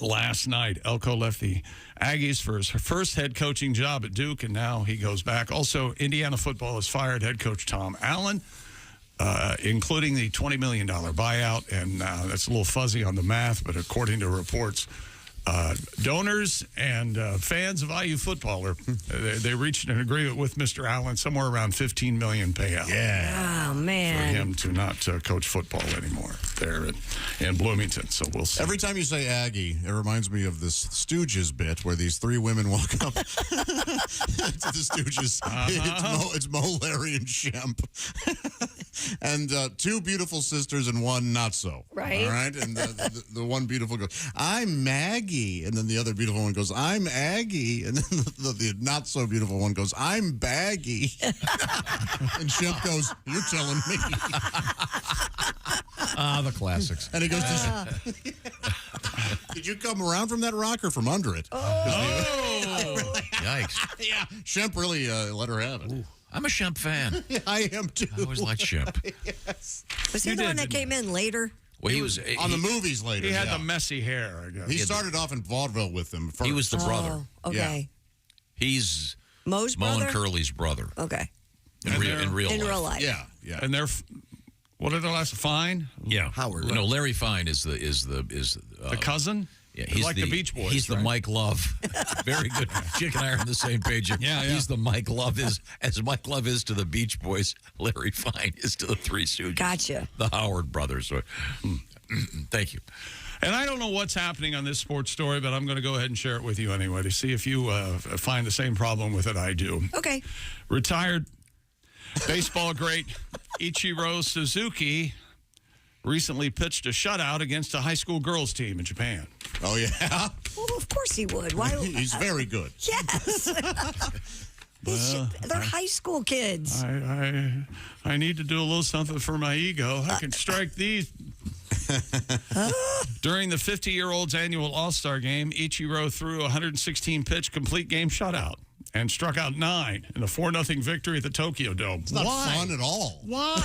Speaker 5: Last night, Elko left the Aggies for his first head coaching job at Duke, and now he goes back. Also, Indiana football has fired head coach Tom Allen, including the $20 million buyout, and that's a little fuzzy on the math, but according to reports, donors and fans of IU football they reached an agreement with Mr. Allen, somewhere around $15 million payout.
Speaker 6: Yeah. Oh, man.
Speaker 5: For him to not coach football anymore there in Bloomington. So we'll see.
Speaker 1: Every time you say Aggie, it reminds me of this Stooges bit where these three women walk up to the Stooges. It's Mo, Larry, and Shemp. And two beautiful sisters and one not so.
Speaker 6: Right.
Speaker 1: All right? And the one beautiful goes, I'm Maggie. And then the other beautiful one goes, I'm Aggie. And then the not so beautiful one goes, I'm Baggy. And Shemp goes, you're telling me.
Speaker 4: The classics.
Speaker 1: And he goes, did you come around from that rock or from under it?
Speaker 4: Yikes.
Speaker 1: Yeah, Shemp really let her have it.
Speaker 4: Ooh. I'm a Shemp fan.
Speaker 1: Yeah, I am too.
Speaker 4: I always liked Shemp.
Speaker 1: Yes.
Speaker 6: Was he the one that came in later?
Speaker 4: Well, he was
Speaker 1: on the movies later.
Speaker 5: He had the messy hair, I guess.
Speaker 1: He started off in vaudeville with them first.
Speaker 4: He was the brother.
Speaker 6: Okay.
Speaker 1: Yeah.
Speaker 4: He's
Speaker 6: Mo's
Speaker 4: Mo
Speaker 6: brother?
Speaker 4: and Curly's brother.
Speaker 6: Okay.
Speaker 4: In real life.
Speaker 1: Yeah, yeah.
Speaker 5: And they're what are their last Fine?
Speaker 4: Yeah.
Speaker 7: Howard.
Speaker 4: No, Larry Fine is the
Speaker 5: cousin?
Speaker 4: Yeah, he's
Speaker 5: like the Beach Boys.
Speaker 4: He's
Speaker 5: right?
Speaker 4: the Mike Love. Very good. Chick and I are on the same page.
Speaker 5: Yeah.
Speaker 4: He's the Mike Love as Mike Love is to the Beach Boys. Larry Fine is to the Three Stooges.
Speaker 6: Gotcha.
Speaker 4: The Howard brothers. So, thank you.
Speaker 5: And I don't know what's happening on this sports story, but I'm going to go ahead and share it with you anyway to see if you find the same problem with it I do.
Speaker 6: Okay.
Speaker 5: Retired baseball great Ichiro Suzuki recently pitched a shutout against a high school girls team in Japan.
Speaker 1: Oh, yeah?
Speaker 6: Well, of course he would. Why?
Speaker 1: He's very good.
Speaker 6: Yes. They're high school kids.
Speaker 5: I need to do a little something for my ego. I can strike these. During the 50-year-old's annual All-Star game, Ichiro threw a 116-pitch complete game shutout and struck out 9 in a 4-0 victory at the Tokyo Dome.
Speaker 1: It's not fun at all.
Speaker 5: Why?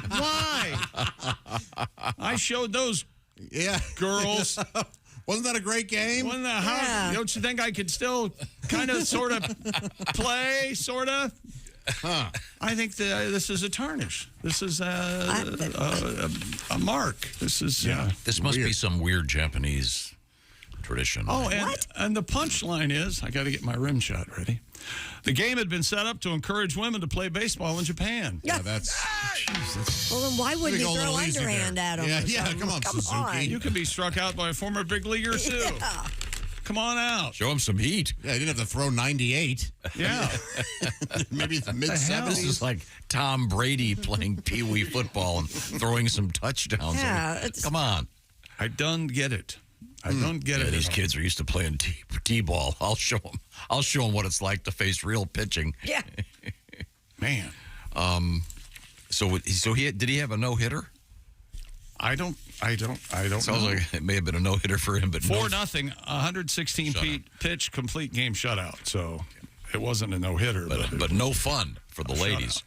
Speaker 5: Why? I showed those girls.
Speaker 1: Wasn't that a great game?
Speaker 5: Don't you think I could still kind of sort of play, sort of? I think this is a tarnish. This is a mark. This is
Speaker 4: This must be some weird Japanese tradition.
Speaker 5: Oh, and the punchline is, I got to get my rim shot ready. The game had been set up to encourage women to play baseball in Japan.
Speaker 6: Yeah,
Speaker 1: that's.
Speaker 6: Well, then why wouldn't you throw underhand at them?
Speaker 1: Yeah, come on, Suzuki.
Speaker 5: You could be struck out by a former big leaguer too.
Speaker 6: Yeah.
Speaker 5: Come on out.
Speaker 4: Show him some heat.
Speaker 1: Yeah, he didn't have to throw 98.
Speaker 5: Yeah.
Speaker 1: Maybe the mid-70s.
Speaker 4: This is like Tom Brady playing Pee-wee football and throwing some touchdowns.
Speaker 6: Yeah,
Speaker 4: Come on.
Speaker 5: I don't get it. I don't get it.
Speaker 4: These kids are used to playing T-ball. I'll show them. I'll show them what it's like to face real pitching.
Speaker 6: Yeah.
Speaker 5: Man.
Speaker 4: So did he have a no-hitter?
Speaker 5: I don't
Speaker 4: Sounds
Speaker 5: know.
Speaker 4: like it may have been a no-hitter for him, but
Speaker 5: 4-0, 116 pitch, complete game shutout. So it wasn't a no-hitter.
Speaker 4: But no fun for the ladies.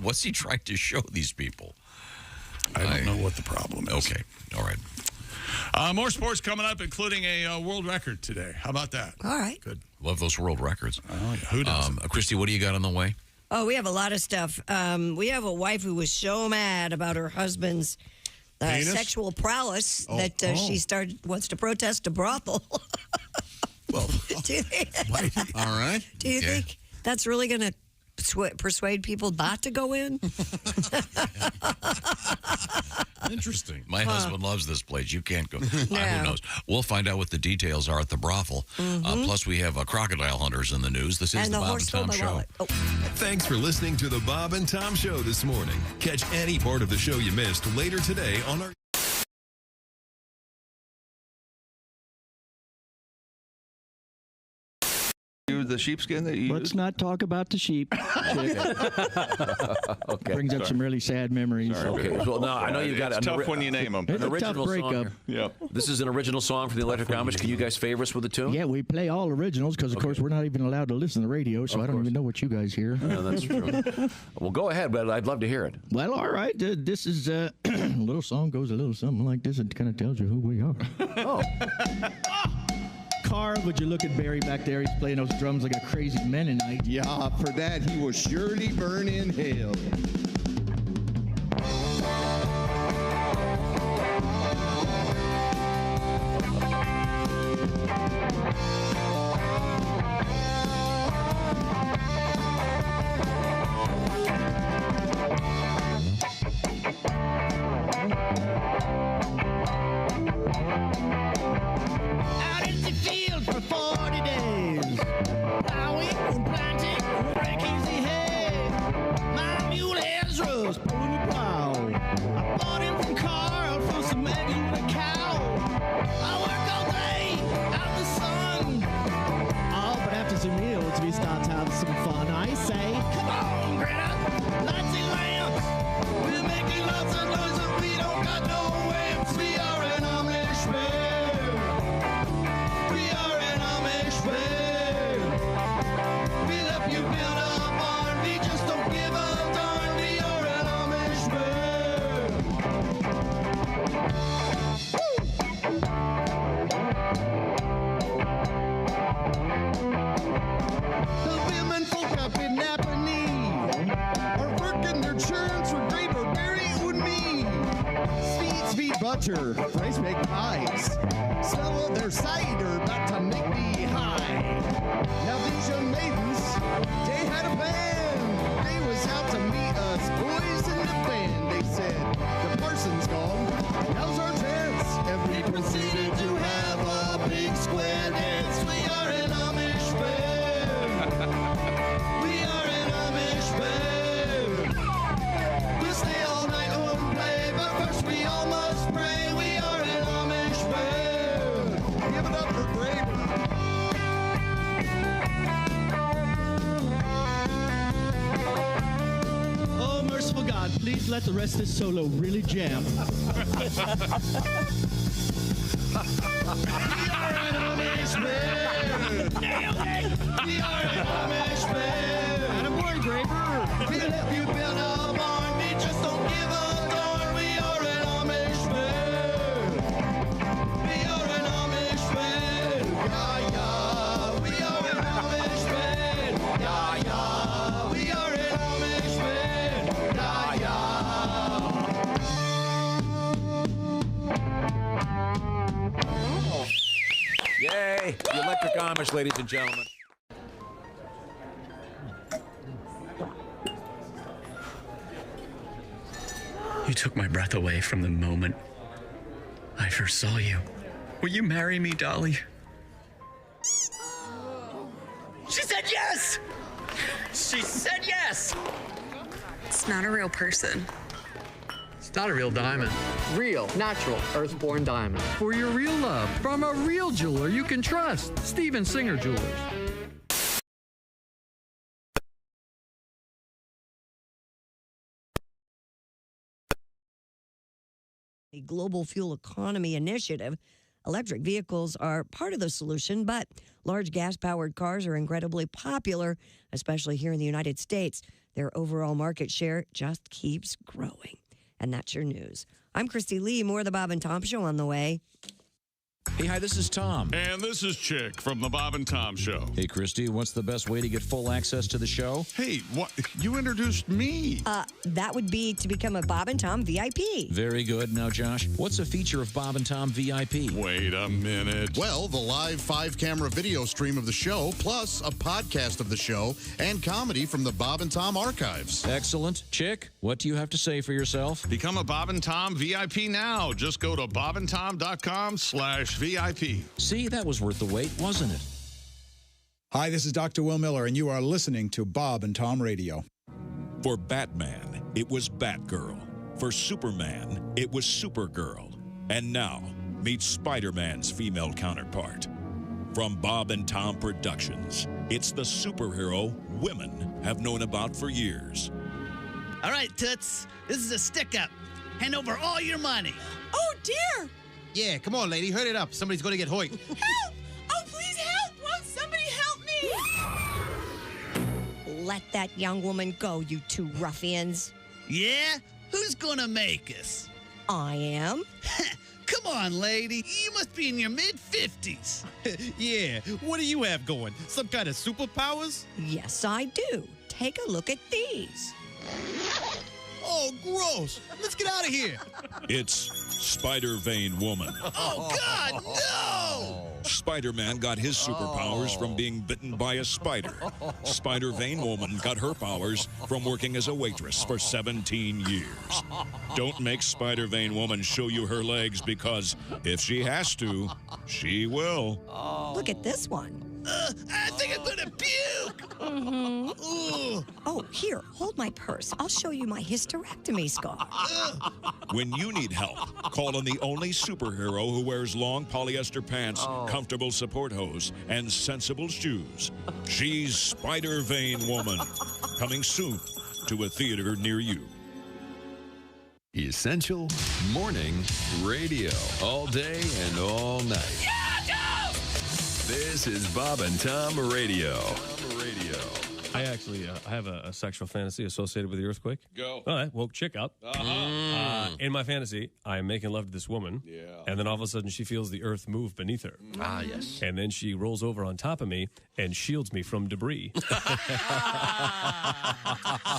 Speaker 4: What's he trying to show these people?
Speaker 5: I don't know what the problem is.
Speaker 4: Okay, all right.
Speaker 5: More sports coming up, including a world record today. How about that?
Speaker 6: All right.
Speaker 4: Good. Love those world records.
Speaker 5: Oh, yeah. Who doesn't?
Speaker 4: Christy, what do you got on the way?
Speaker 6: Oh, we have a lot of stuff. We have a wife who was so mad about her husband's sexual prowess that she wants to protest a brothel.
Speaker 1: Well,
Speaker 6: do you think?
Speaker 1: All right.
Speaker 6: Do you think that's really going to persuade people not to go in?
Speaker 1: Interesting.
Speaker 4: My husband loves this place. You can't go. Who knows? We'll find out what the details are at the brothel. Plus, we have crocodile hunters in the news. This is the Bob and Tom Show.
Speaker 8: Thanks for listening to the Bob and Tom Show this morning. Catch any part of the show you missed later today on our...
Speaker 24: The sheepskin that you
Speaker 9: Let's not talk about the sheep.
Speaker 10: Okay.
Speaker 9: Brings up some really sad memories.
Speaker 10: Okay. Well, no, I know you've got
Speaker 24: it's tough when you name them.
Speaker 9: It's
Speaker 10: an
Speaker 9: a tough
Speaker 10: original
Speaker 9: breakup.
Speaker 10: song.
Speaker 24: Yeah.
Speaker 10: This is an original song from the Electric Amish. Can you guys favor us with the tune?
Speaker 9: Yeah, we play all originals because, of course, we're not even allowed to listen to the radio, so I don't even know what you guys hear.
Speaker 10: No, that's true. Well, go ahead, but I'd love to hear it.
Speaker 9: Well, all right. This is a little song goes a little something like this. It kind of tells you who we are.
Speaker 10: Oh.
Speaker 9: Carl, would you look at Barry back there? He's playing those drums like a crazy Mennonite.
Speaker 11: Yeah, for that he will surely burn in hell.
Speaker 9: Out in the field for 40 days. Plowing and planting, break easy hay. My mule has rose, pulling the plow. I bought him from Carl for some eggs with a cow. I work all day out in the sun. Oh, but after some meals, we start to have some fun. I say, come on, Greta, lights and lamps. We're making lots of noise, but we don't got no amps. We are an Amish band. We are an Amish band. We left you build a barn. We just don't give a darn. We are an Amish The women folk up in Napanee are working their churns for great berry and me. Sweet butter, rice make pies. Smell of their cider about to make me high. Now these young maidens, they had a band. They was out to meet us boys in the band. They said, the parson's gone, now's our chance. And we proceeded to have a big square dance. We are an Amish band. We are an Amish band. We'll stay all night home and play, but first we all must pray. We are an Amish band. Give it up for bravery. Oh, merciful God, please let the rest of this solo really jam. We are an Amish band. Nailed it. We are an Amish band. Attaboy, Graver. We let you build a barn. We just don't give a darn. We are an Amish band. We are an Amish band. Yeah, yeah. We are an Amish band. Yeah, yeah. We are an Amish band. Yeah, yeah.
Speaker 10: Yay! The Electric Amish, ladies and gentlemen.
Speaker 12: You took my breath away from the moment I first saw you. Will you marry me, Dolly?
Speaker 13: She said yes! She said yes!
Speaker 14: It's not a real person.
Speaker 16: It's not a real diamond. Real, natural, earthborn diamond. For your real love, from a real jeweler you can trust. Steven Singer Jewelers.
Speaker 6: global fuel economy initiative. Electric vehicles are part of the solution, but large gas-powered cars are incredibly popular, especially here in the United States. Their overall market share just keeps growing. And that's your news. I'm Christy Lee. More of the Bob and Tom Show on the way.
Speaker 2: Hey, hi, this is Tom.
Speaker 5: And this is Chick from the Bob and Tom Show.
Speaker 2: Hey, Christy, what's the best way to get full access to the show?
Speaker 5: Hey, what? You introduced me.
Speaker 6: That would be to become a Bob and Tom VIP.
Speaker 2: Very good. Now, Josh, what's a feature of Bob and Tom VIP?
Speaker 5: Wait a minute.
Speaker 1: Well, the live 5-camera video stream of the show, plus a podcast of the show, and comedy from the Bob and Tom archives.
Speaker 2: Excellent. Chick, what do you have to say for yourself?
Speaker 5: Become a Bob and Tom VIP now. Just go to bobandtom.com/VIP.
Speaker 2: See, that was worth the wait, wasn't it?
Speaker 17: Hi, this is Dr. Will Miller, and you are listening to Bob and Tom Radio.
Speaker 8: For Batman, it was Batgirl. For Superman, it was Supergirl. And now, meet Spider-Man's female counterpart. From Bob and Tom Productions, it's the superhero women have known about for years.
Speaker 9: All right, Toots, this is a stick-up. Hand over all your money.
Speaker 18: Oh, dear.
Speaker 19: Yeah, come on, lady. Hurry it up. Somebody's going to get hoiked.
Speaker 18: Help! Oh, please help! Won't somebody help me?
Speaker 6: Let that young woman go, you two ruffians.
Speaker 9: Yeah? Who's going to make us?
Speaker 6: I am.
Speaker 9: Come on, lady. You must be in your mid-50s.
Speaker 19: Yeah, what do you have going? Some kind of superpowers?
Speaker 6: Yes, I do. Take a look at these.
Speaker 19: Oh, gross. Let's get out of here.
Speaker 8: It's Spider-Vein Woman.
Speaker 9: Oh, God, no!
Speaker 8: Spider-Man got his superpowers from being bitten by a spider. Spider-Vein Woman got her powers from working as a waitress for 17 years. Don't make Spider-Vein Woman show you her legs, because if she has to, she will.
Speaker 6: Look at this one.
Speaker 9: I think I'm going to puke.
Speaker 6: Oh, here, hold my purse. I'll show you my hysterectomy scar.
Speaker 8: When you need help, call on the only superhero who wears long polyester pants, comfortable support hose, and sensible shoes. She's Spider-Vein Woman. Coming soon to a theater near you. Essential Morning Radio. All day and all night. This is Bob and Tom Radio.
Speaker 20: I actually I have a sexual fantasy associated with the earthquake.
Speaker 8: Go.
Speaker 20: Well, that woke Chick up. In my fantasy, I'm making love to this woman.
Speaker 8: Yeah.
Speaker 20: And then all of a sudden, she feels the earth move beneath her.
Speaker 10: Ah, yes.
Speaker 20: And then she rolls over on top of me and shields me from debris.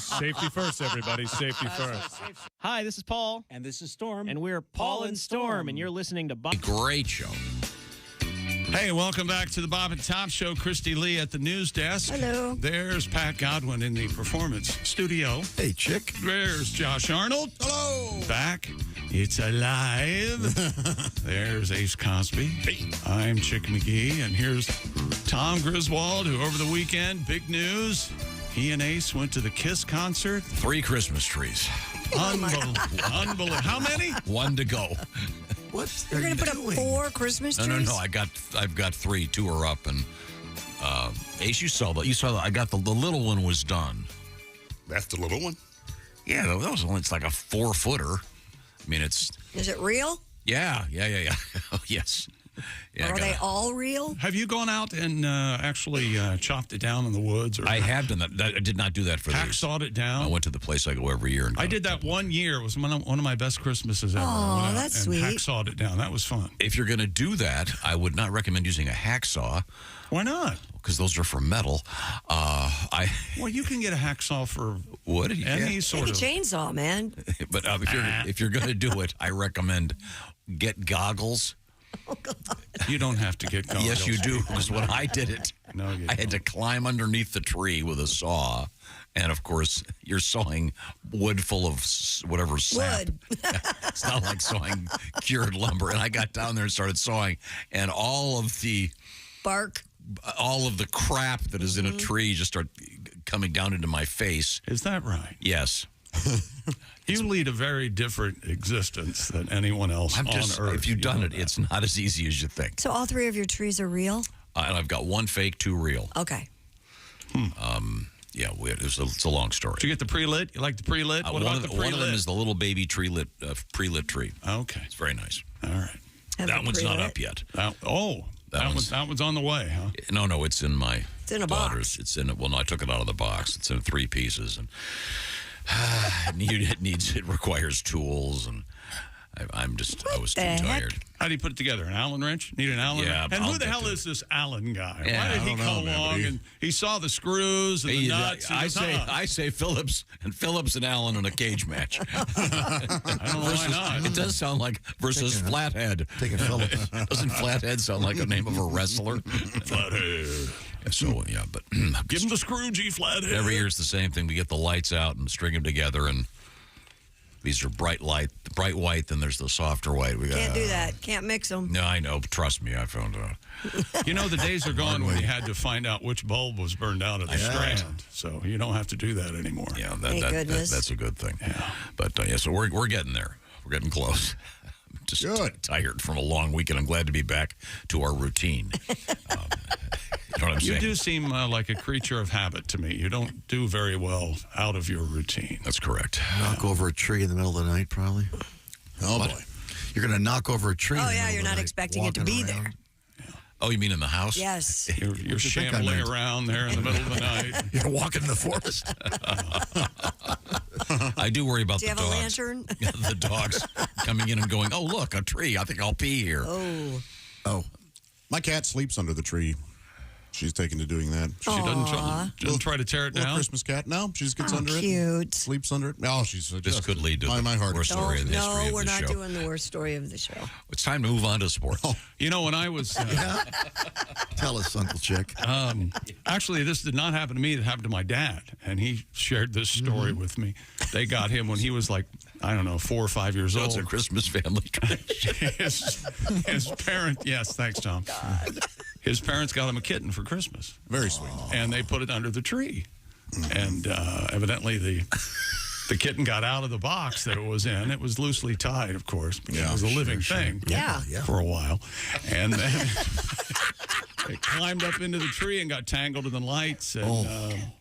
Speaker 20: Safety first, everybody. Safety first.
Speaker 21: Hi, this is Paul.
Speaker 23: And this is Storm.
Speaker 21: And we're Paul and Storm, and you're listening to Bob.
Speaker 4: Great show.
Speaker 5: Hey, welcome back to the Bob and Tom Show. Christy Lee at the news desk.
Speaker 6: Hello.
Speaker 5: There's Pat Godwin in the performance studio.
Speaker 7: Hey, Chick.
Speaker 5: There's Josh Arnold. Hello. Back. It's alive. There's Ace Cosby. Hey. I'm Chick McGee. And here's Tom Griswold, who over the weekend, big news, he and Ace went to the Kiss concert.
Speaker 4: 3 Christmas trees.
Speaker 5: Unbelievable. How many?
Speaker 4: 1 to go.
Speaker 7: What?
Speaker 6: You're going to put up 4 Christmas trees?
Speaker 4: No. I've got 3. 2 are up, and Ace, you saw that. I got the little one was done.
Speaker 1: That's the little one?
Speaker 4: Yeah, that was only, it's like a 4-footer. I mean, it's.
Speaker 6: Is it real?
Speaker 4: Yeah. Oh, yes. Yeah,
Speaker 6: Are they all real?
Speaker 5: Have you gone out and actually chopped it down in the woods? Or
Speaker 4: I have done that. I did not do that for these.
Speaker 5: Hacksawed it down?
Speaker 4: I went to the place I go every year. And
Speaker 5: I did that one year. It was one of my best Christmases ever.
Speaker 6: Oh, that's sweet.
Speaker 5: Hacksawed it down. That was fun.
Speaker 4: If you're going to do that, I would not recommend using a hacksaw.
Speaker 5: Why not?
Speaker 4: Because those are for metal.
Speaker 5: Well, you can get a hacksaw for
Speaker 4: wood.
Speaker 5: Any sort of
Speaker 6: chainsaw, man.
Speaker 4: But if you're going to do it, I recommend get goggles.
Speaker 6: Oh, God.
Speaker 5: You don't have to get goggles.
Speaker 4: Yes, you do. Because when I did it, I had to climb underneath the tree with a saw. And, of course, you're sawing wood full of whatever sap.
Speaker 6: Wood.
Speaker 4: It's not like sawing cured lumber. And I got down there and started sawing. And all of the
Speaker 6: bark,
Speaker 4: all of the crap that is in a tree just started coming down into my face.
Speaker 5: Is that right?
Speaker 4: Yes.
Speaker 5: You lead a very different existence than anyone else on Earth.
Speaker 4: If you've done it, it's not as easy as you think.
Speaker 6: So all 3 of your trees are real?
Speaker 4: And I've got 1 fake, 2 real.
Speaker 6: Okay.
Speaker 4: Yeah, it's a long story.
Speaker 5: Did you get the pre-lit? You like the pre-lit? What about the pre-lit?
Speaker 4: One of them is the little baby pre-lit tree.
Speaker 5: Okay.
Speaker 4: It's very nice.
Speaker 5: All right.
Speaker 4: That one's not up yet.
Speaker 5: That one's on the way, huh?
Speaker 4: No, it's in my
Speaker 6: daughter's.
Speaker 4: It's in it. Well, no, I took it out of the box. It's in 3 pieces, and it requires tools, and I was too tired.
Speaker 5: How do you put it together? An Allen wrench? Need an Allen wrench? And who the hell is this Allen guy?
Speaker 4: Yeah,
Speaker 5: why did he come along and he saw the screws and the nuts?
Speaker 4: I say Phillips and Allen in a cage match.
Speaker 5: I don't know why not.
Speaker 4: It does sound like versus Flathead.
Speaker 7: Taking Phillips.
Speaker 4: Doesn't Flathead sound like the name of a wrestler?
Speaker 5: Flathead.
Speaker 4: So, yeah, but
Speaker 5: give him the Scroogey Flathead.
Speaker 4: Every year it's the same thing. We get the lights out and string them together, and these are bright white, then there's the softer white. We
Speaker 6: Can't do that. Can't mix them.
Speaker 4: No, I know. Trust me, I found out.
Speaker 5: You know, the days are gone when you had to find out which bulb was burned out of the strand. So you don't have to do that anymore.
Speaker 4: Yeah,
Speaker 6: Thank goodness.
Speaker 4: That's a good thing. Yeah. But, so we're getting there. We're getting close. I'm just tired from a long weekend. I'm glad to be back to our routine. You know what I'm saying?
Speaker 5: You do seem like a creature of habit to me. You don't do very well out of your routine.
Speaker 4: That's correct.
Speaker 7: Knock over a tree in the middle of the night, probably.
Speaker 1: Oh, boy.
Speaker 7: You're going to knock over a tree.
Speaker 6: Oh, yeah, you're not expecting it to be there.
Speaker 4: Oh, you mean in the house?
Speaker 6: Yes.
Speaker 5: You're shambling around there in the middle of the night.
Speaker 7: You're walking in the forest.
Speaker 4: I do worry about the dogs.
Speaker 6: Do you have a lantern?
Speaker 4: The dogs coming in and going, oh, look, a tree. I think I'll pee here.
Speaker 1: Oh. My cat sleeps under the tree. She's taken to doing that.
Speaker 5: She doesn't try to tear it down?
Speaker 1: Little Christmas cat. No, she just gets under it.
Speaker 6: Cute.
Speaker 1: Sleeps under it. No, she's
Speaker 4: This could lead to
Speaker 1: my heart.
Speaker 4: worst story in the history of the show.
Speaker 6: No, we're not doing the worst story of the show.
Speaker 4: It's time to move on to sports.
Speaker 5: You know, when I was...
Speaker 7: Tell us, Uncle Chick.
Speaker 5: Actually, this did not happen to me. It happened to my dad, and he shared this story with me. They got him when he was like, I don't know, 4 or 5 years old.
Speaker 4: It's a Christmas family tradition.
Speaker 5: his parent... Yes, thanks, Tom. God. His parents got him a kitten for Christmas.
Speaker 1: Very sweet.
Speaker 5: And they put it under the tree. And evidently the kitten got out of the box that it was in. It was loosely tied, of course, because it was a living thing for a while. And then it climbed up into the tree and got tangled in the lights. And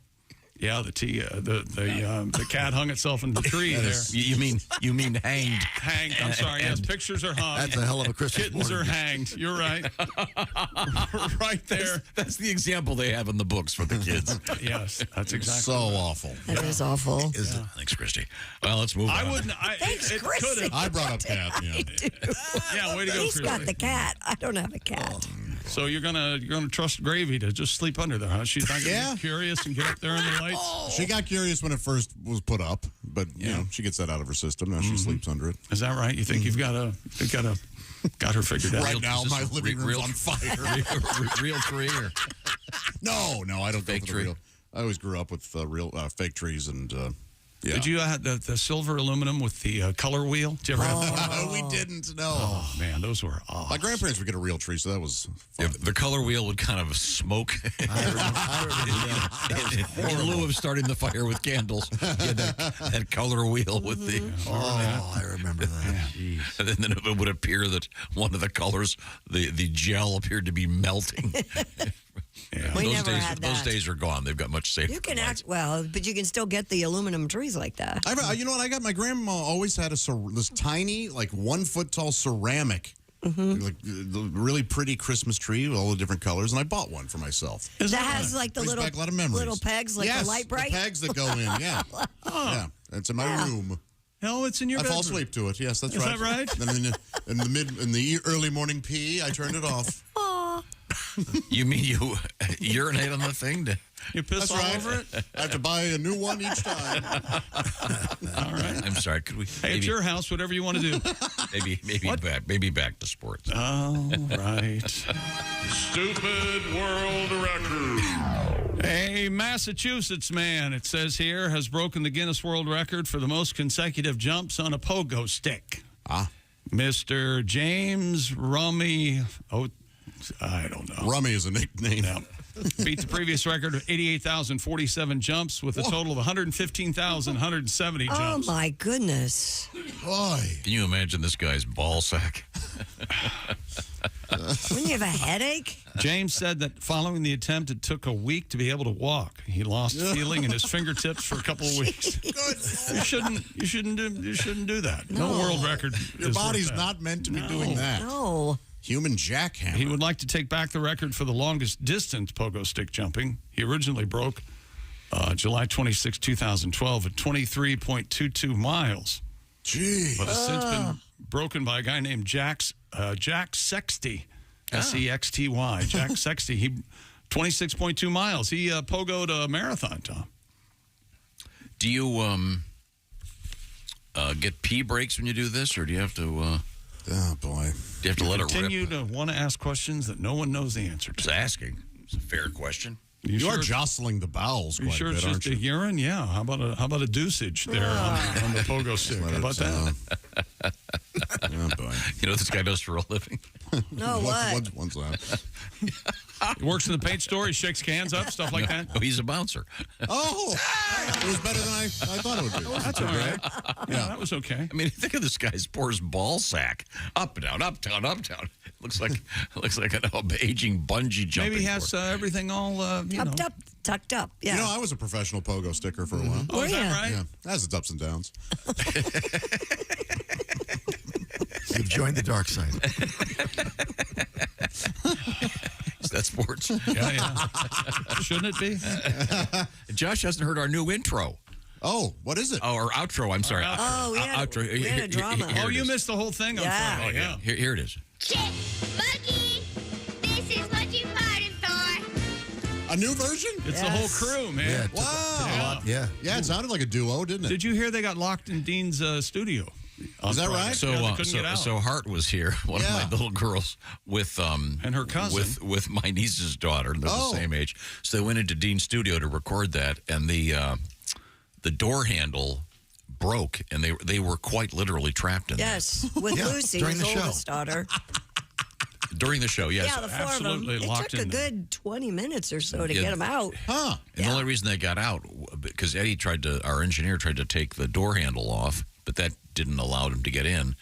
Speaker 5: the cat hung itself in the tree there.
Speaker 4: You mean hanged?
Speaker 5: Hanged. I'm sorry. Yes, pictures are hung.
Speaker 7: That's a hell of a Christmas
Speaker 5: Kittens
Speaker 7: morning.
Speaker 5: are hanged. You're right. Right there.
Speaker 4: That's the example they have in the books for the kids.
Speaker 5: Yes, that's exactly
Speaker 1: so awful.
Speaker 6: That is awful.
Speaker 4: Is it? Thanks, Christy. Well, let's move on.
Speaker 5: I wouldn't.
Speaker 6: Thanks, Christy.
Speaker 1: I brought up cat.
Speaker 5: Yeah, way to go,
Speaker 6: He's
Speaker 5: Christy.
Speaker 6: got the cat. I don't have a cat.
Speaker 5: So you're gonna trust Gravy to just sleep under there, huh? She's not gonna be curious and get up there in the lights.
Speaker 1: She got curious when it first was put up, but you know she gets that out of her system. Now she sleeps under it.
Speaker 5: Is that right? You think you've got her figured out?
Speaker 1: Right now, my living room's on fire.
Speaker 4: Real tree or
Speaker 1: no? I don't fake tree. I always grew up with real fake trees and. Yeah.
Speaker 5: Did you have the silver aluminum with the color wheel? Did you ever have that?
Speaker 1: We didn't, no.
Speaker 5: Oh, man, those were awesome.
Speaker 1: My grandparents would get a real tree, so that was fun.
Speaker 4: The color wheel would kind of smoke. In lieu of starting the fire with candles, you had that color wheel with the...
Speaker 7: I remember that.
Speaker 4: And then it would appear that one of the colors, the gel appeared to be melting.
Speaker 6: Yeah. We never had that.
Speaker 4: Those days are gone. They've got much safer.
Speaker 6: You can but you can still get the aluminum trees like that.
Speaker 1: You know what? I got my grandma always had this tiny, like 1 foot tall ceramic, like really pretty Christmas tree with all the different colors, and I bought one for myself.
Speaker 6: That has like the
Speaker 1: Brings back a lot of memories.
Speaker 6: little pegs, like the light bright.
Speaker 1: The pegs that go in. Yeah, yeah. It's in my room.
Speaker 5: No, it's in your bedroom.
Speaker 1: I fall asleep to it. Yes, that's right.
Speaker 5: Is that right?
Speaker 1: Then in the early morning pee, I turned it off.
Speaker 4: You mean you urinate on the thing?
Speaker 5: You piss all over it?
Speaker 1: I have to buy a new one each time.
Speaker 5: All right.
Speaker 4: I'm sorry. Could we?
Speaker 5: Hey, it's your house. Whatever you want to do.
Speaker 4: Maybe back to sports.
Speaker 5: All right. Stupid world record. A Massachusetts man, it says here, has broken the Guinness World Record for the most consecutive jumps on a pogo stick. Mr. James Rummy. I don't know.
Speaker 1: Rummy is a nickname.
Speaker 5: Yeah. Beat the previous record of 88,047 jumps with a total of 115,170 jumps.
Speaker 6: Oh, my goodness.
Speaker 1: Boy.
Speaker 4: Can you imagine this guy's ball sack?
Speaker 6: Wouldn't you have a headache?
Speaker 5: James said that following the attempt, it took a week to be able to walk. He lost feeling in his fingertips for a couple of weeks. You shouldn't do that. No world record.
Speaker 1: Your body's not meant to be doing that.
Speaker 6: No.
Speaker 1: Human jackhammer.
Speaker 5: He would like to take back the record for the longest distance pogo stick jumping. He originally broke July 26, 2012 at 23.22 miles.
Speaker 1: Jeez.
Speaker 5: But has since been broken by a guy named Jack Sexty. S-E-X-T-Y. Jack Sexty. He 26.2 miles. He pogoed a marathon, Tom.
Speaker 4: Do you get pee breaks when you do this, or do you have to...
Speaker 1: oh, boy.
Speaker 4: Do you have to let it rip?
Speaker 5: Continue to want to ask questions that no one knows the answer to.
Speaker 4: Just asking. It's a fair question.
Speaker 1: You are jostling the bowels quite
Speaker 5: sure
Speaker 1: a bit,
Speaker 5: it's
Speaker 1: aren't
Speaker 5: just
Speaker 1: you?
Speaker 5: a urine? Yeah. How about a dosage there on the pogo stick? How about that?
Speaker 1: Oh, boy.
Speaker 4: You know what this guy does for a living?
Speaker 6: No, what?
Speaker 1: What's that?
Speaker 5: He works in the paint store. He shakes cans up, stuff like that.
Speaker 4: Oh, he's a bouncer.
Speaker 1: Oh, it was better than I thought it would be.
Speaker 5: That's all right. Yeah, that was okay.
Speaker 4: I mean, think of this guy's poor ball sack. Up, down, up, down, up, down. Looks like an aging bungee jumping.
Speaker 5: Maybe he has everything all,
Speaker 6: Up, tucked up. Yeah.
Speaker 1: You know, I was a professional pogo sticker for a while.
Speaker 5: Oh, is that right?
Speaker 1: Yeah, it has its ups and downs.
Speaker 7: You've joined the dark side.
Speaker 4: Is that sports?
Speaker 5: Yeah. Shouldn't it be?
Speaker 4: Josh hasn't heard our new intro.
Speaker 1: Oh, what is it?
Speaker 4: Oh, or outro. I'm sorry.
Speaker 6: Oh, we had a drama.
Speaker 5: Oh, you missed the whole thing on Friday. Yeah.
Speaker 4: Here it is.
Speaker 3: Chip, Buggy, this is what you voted for.
Speaker 1: A new version?
Speaker 5: It's the whole crew, man.
Speaker 1: Yeah, wow.
Speaker 7: Yeah.
Speaker 1: Yeah, it sounded like a duo, didn't it?
Speaker 5: Did you hear they got locked in Dean's studio?
Speaker 1: Is that right?
Speaker 4: So,
Speaker 5: they couldn't get out.
Speaker 4: so Hart was here, one of my little girls, with
Speaker 5: and her cousin,
Speaker 4: with my niece's daughter. They're the same age. So they went into Dean's studio to record that, and the door handle broke, and they were quite literally trapped in
Speaker 6: Yes, with Lucy,
Speaker 7: during
Speaker 6: his
Speaker 7: the show.
Speaker 6: oldest daughter.
Speaker 4: During the show, yes.
Speaker 6: Yeah, the four
Speaker 5: absolutely
Speaker 6: of them. It
Speaker 5: locked
Speaker 6: took a
Speaker 5: in there.
Speaker 6: good 20 minutes or so to get them out.
Speaker 1: Huh.
Speaker 4: And the only reason they got out, because our engineer tried to take the door handle off, but that didn't allow him to get in.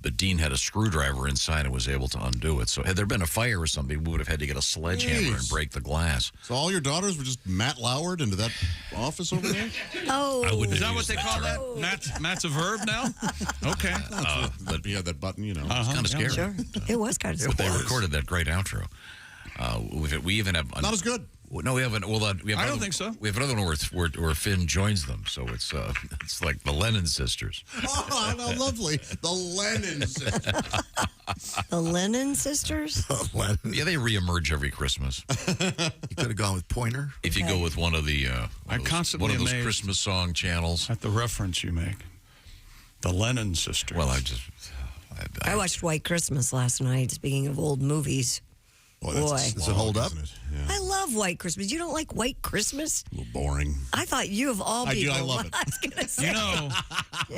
Speaker 4: But Dean had a screwdriver inside and was able to undo it. So had there been a fire or something, we would have had to get a sledgehammer and break the glass.
Speaker 1: So all your daughters were just Matt Lauered into that office over there?
Speaker 6: Oh.
Speaker 5: Is that what they call that? Matt's a verb now? Okay.
Speaker 1: But you had that button, you know.
Speaker 4: It's kind of scary.
Speaker 6: Sure. It was kind of scary.
Speaker 4: But they recorded that great outro. We even have...
Speaker 1: Not as good.
Speaker 4: No, we haven't. Well, we have
Speaker 5: I don't think so.
Speaker 4: We have another one where Finn joins them, so it's like the Lennon sisters.
Speaker 1: Oh, how lovely. The Lennon sisters.
Speaker 6: The Lennon sisters?
Speaker 4: Yeah, they reemerge every Christmas.
Speaker 7: You could have gone with Pointer.
Speaker 4: If you go with one of the
Speaker 5: I'm constantly
Speaker 4: one of those
Speaker 5: amazed
Speaker 4: Christmas song channels.
Speaker 5: at the reference you make. The Lennon sisters.
Speaker 4: Well,
Speaker 6: I watched White Christmas last night, speaking of old movies.
Speaker 1: Boy,
Speaker 6: Boy.
Speaker 1: does it hold up? Yeah.
Speaker 6: I love White Christmas. You don't like White Christmas?
Speaker 1: A little boring.
Speaker 6: I thought you of all people.
Speaker 1: I love it.
Speaker 6: I was gonna say.
Speaker 5: You know,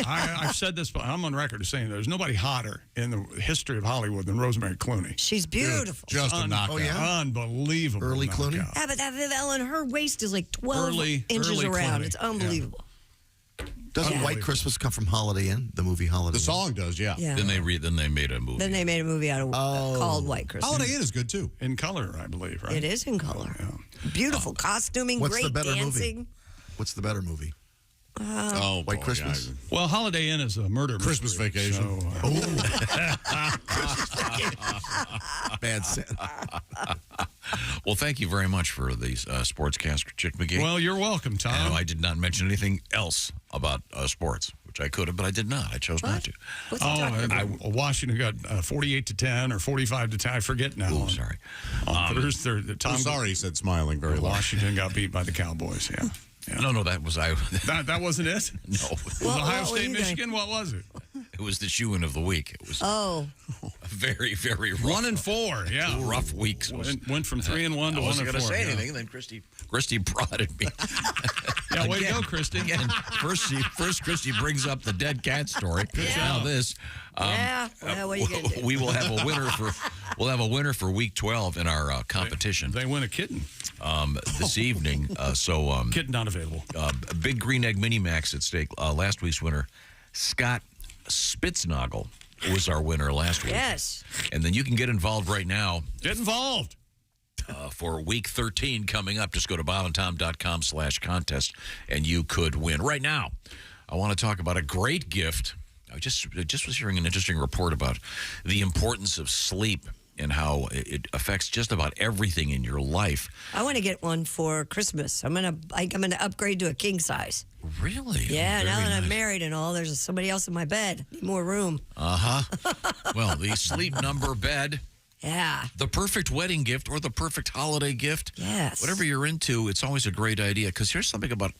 Speaker 5: I've said this, but I'm on record as saying there's nobody hotter in the history of Hollywood than Rosemary Clooney.
Speaker 6: She's beautiful.
Speaker 1: Just a knockout.
Speaker 7: Oh, yeah?
Speaker 5: Unbelievable.
Speaker 7: Early
Speaker 5: knockout.
Speaker 7: Clooney?
Speaker 6: Yeah, but Ellen, her waist is like 12 inches
Speaker 5: early
Speaker 6: around.
Speaker 5: Clooney.
Speaker 6: It's unbelievable.
Speaker 7: Doesn't White Christmas come from Holiday Inn, the movie Holiday Inn?
Speaker 1: The song does, yeah.
Speaker 6: Yeah.
Speaker 4: Then they made a movie.
Speaker 6: Then they made a movie out of called White Christmas.
Speaker 1: Holiday Inn is good, too.
Speaker 5: In color, I believe, right?
Speaker 6: It is in color. Beautiful costuming,
Speaker 7: What's
Speaker 6: great
Speaker 7: the better
Speaker 6: dancing.
Speaker 7: movie? What's the better movie?
Speaker 1: White
Speaker 7: Christmas?
Speaker 1: Yeah.
Speaker 5: Well, Holiday Inn is a murder
Speaker 1: Christmas
Speaker 5: mystery,
Speaker 1: Vacation.
Speaker 7: Bad Santa.
Speaker 4: Well, thank you very much for these sportscaster, Chick McGee.
Speaker 5: Well, you're welcome, Tom.
Speaker 4: And I did not mention anything else about sports, which I could have, but I did not. I chose not to.
Speaker 6: What's he talking about?
Speaker 5: Washington got 48-10 or 45-10. I forget now.
Speaker 4: Oh, sorry.
Speaker 5: Tom,
Speaker 1: sorry, he said, smiling very low.
Speaker 5: Washington got beat by the Cowboys, yeah.
Speaker 4: No, that was I.
Speaker 5: That wasn't it?
Speaker 4: No.
Speaker 5: Was Ohio State, Michigan? What was it?
Speaker 4: It was the shoe-in of the week. It was
Speaker 6: a
Speaker 4: very, very rough.
Speaker 5: 1-4, yeah.
Speaker 4: 2 rough weeks.
Speaker 5: Went from 3-1 to 1-4.
Speaker 4: I wasn't going to say anything, and then Christy prodded me.
Speaker 5: Yeah, way to go, Christy.
Speaker 4: Again, first Christy brings up the dead cat story. Now this.
Speaker 6: Well, what are you gonna do?
Speaker 4: We will have a winner for week 12 in our competition.
Speaker 5: They win a kitten.
Speaker 4: This evening.
Speaker 5: Kitten not available.
Speaker 4: Big Green Egg Mini Max at stake. Last week's winner, Scott Spitznagel. was our winner last week.
Speaker 6: Yes.
Speaker 4: And then you can get involved right now.
Speaker 5: Get involved.
Speaker 4: For week 13 coming up, just go to bobandtom.com/contest, and you could win. Right now, I want to talk about a great gift. I just was hearing an interesting report about the importance of sleep and how it affects just about everything in your life.
Speaker 6: I want to get one for Christmas. I'm gonna upgrade to a king size.
Speaker 4: Really?
Speaker 6: Yeah.
Speaker 4: Oh,
Speaker 6: now that I'm
Speaker 4: nice.
Speaker 6: married and all, there's somebody else in my bed. Need more room.
Speaker 4: Well, the Sleep Number bed.
Speaker 6: Yeah.
Speaker 4: The perfect wedding gift or the perfect holiday gift.
Speaker 6: Yes.
Speaker 4: Whatever you're into, it's always a great idea. Because here's something about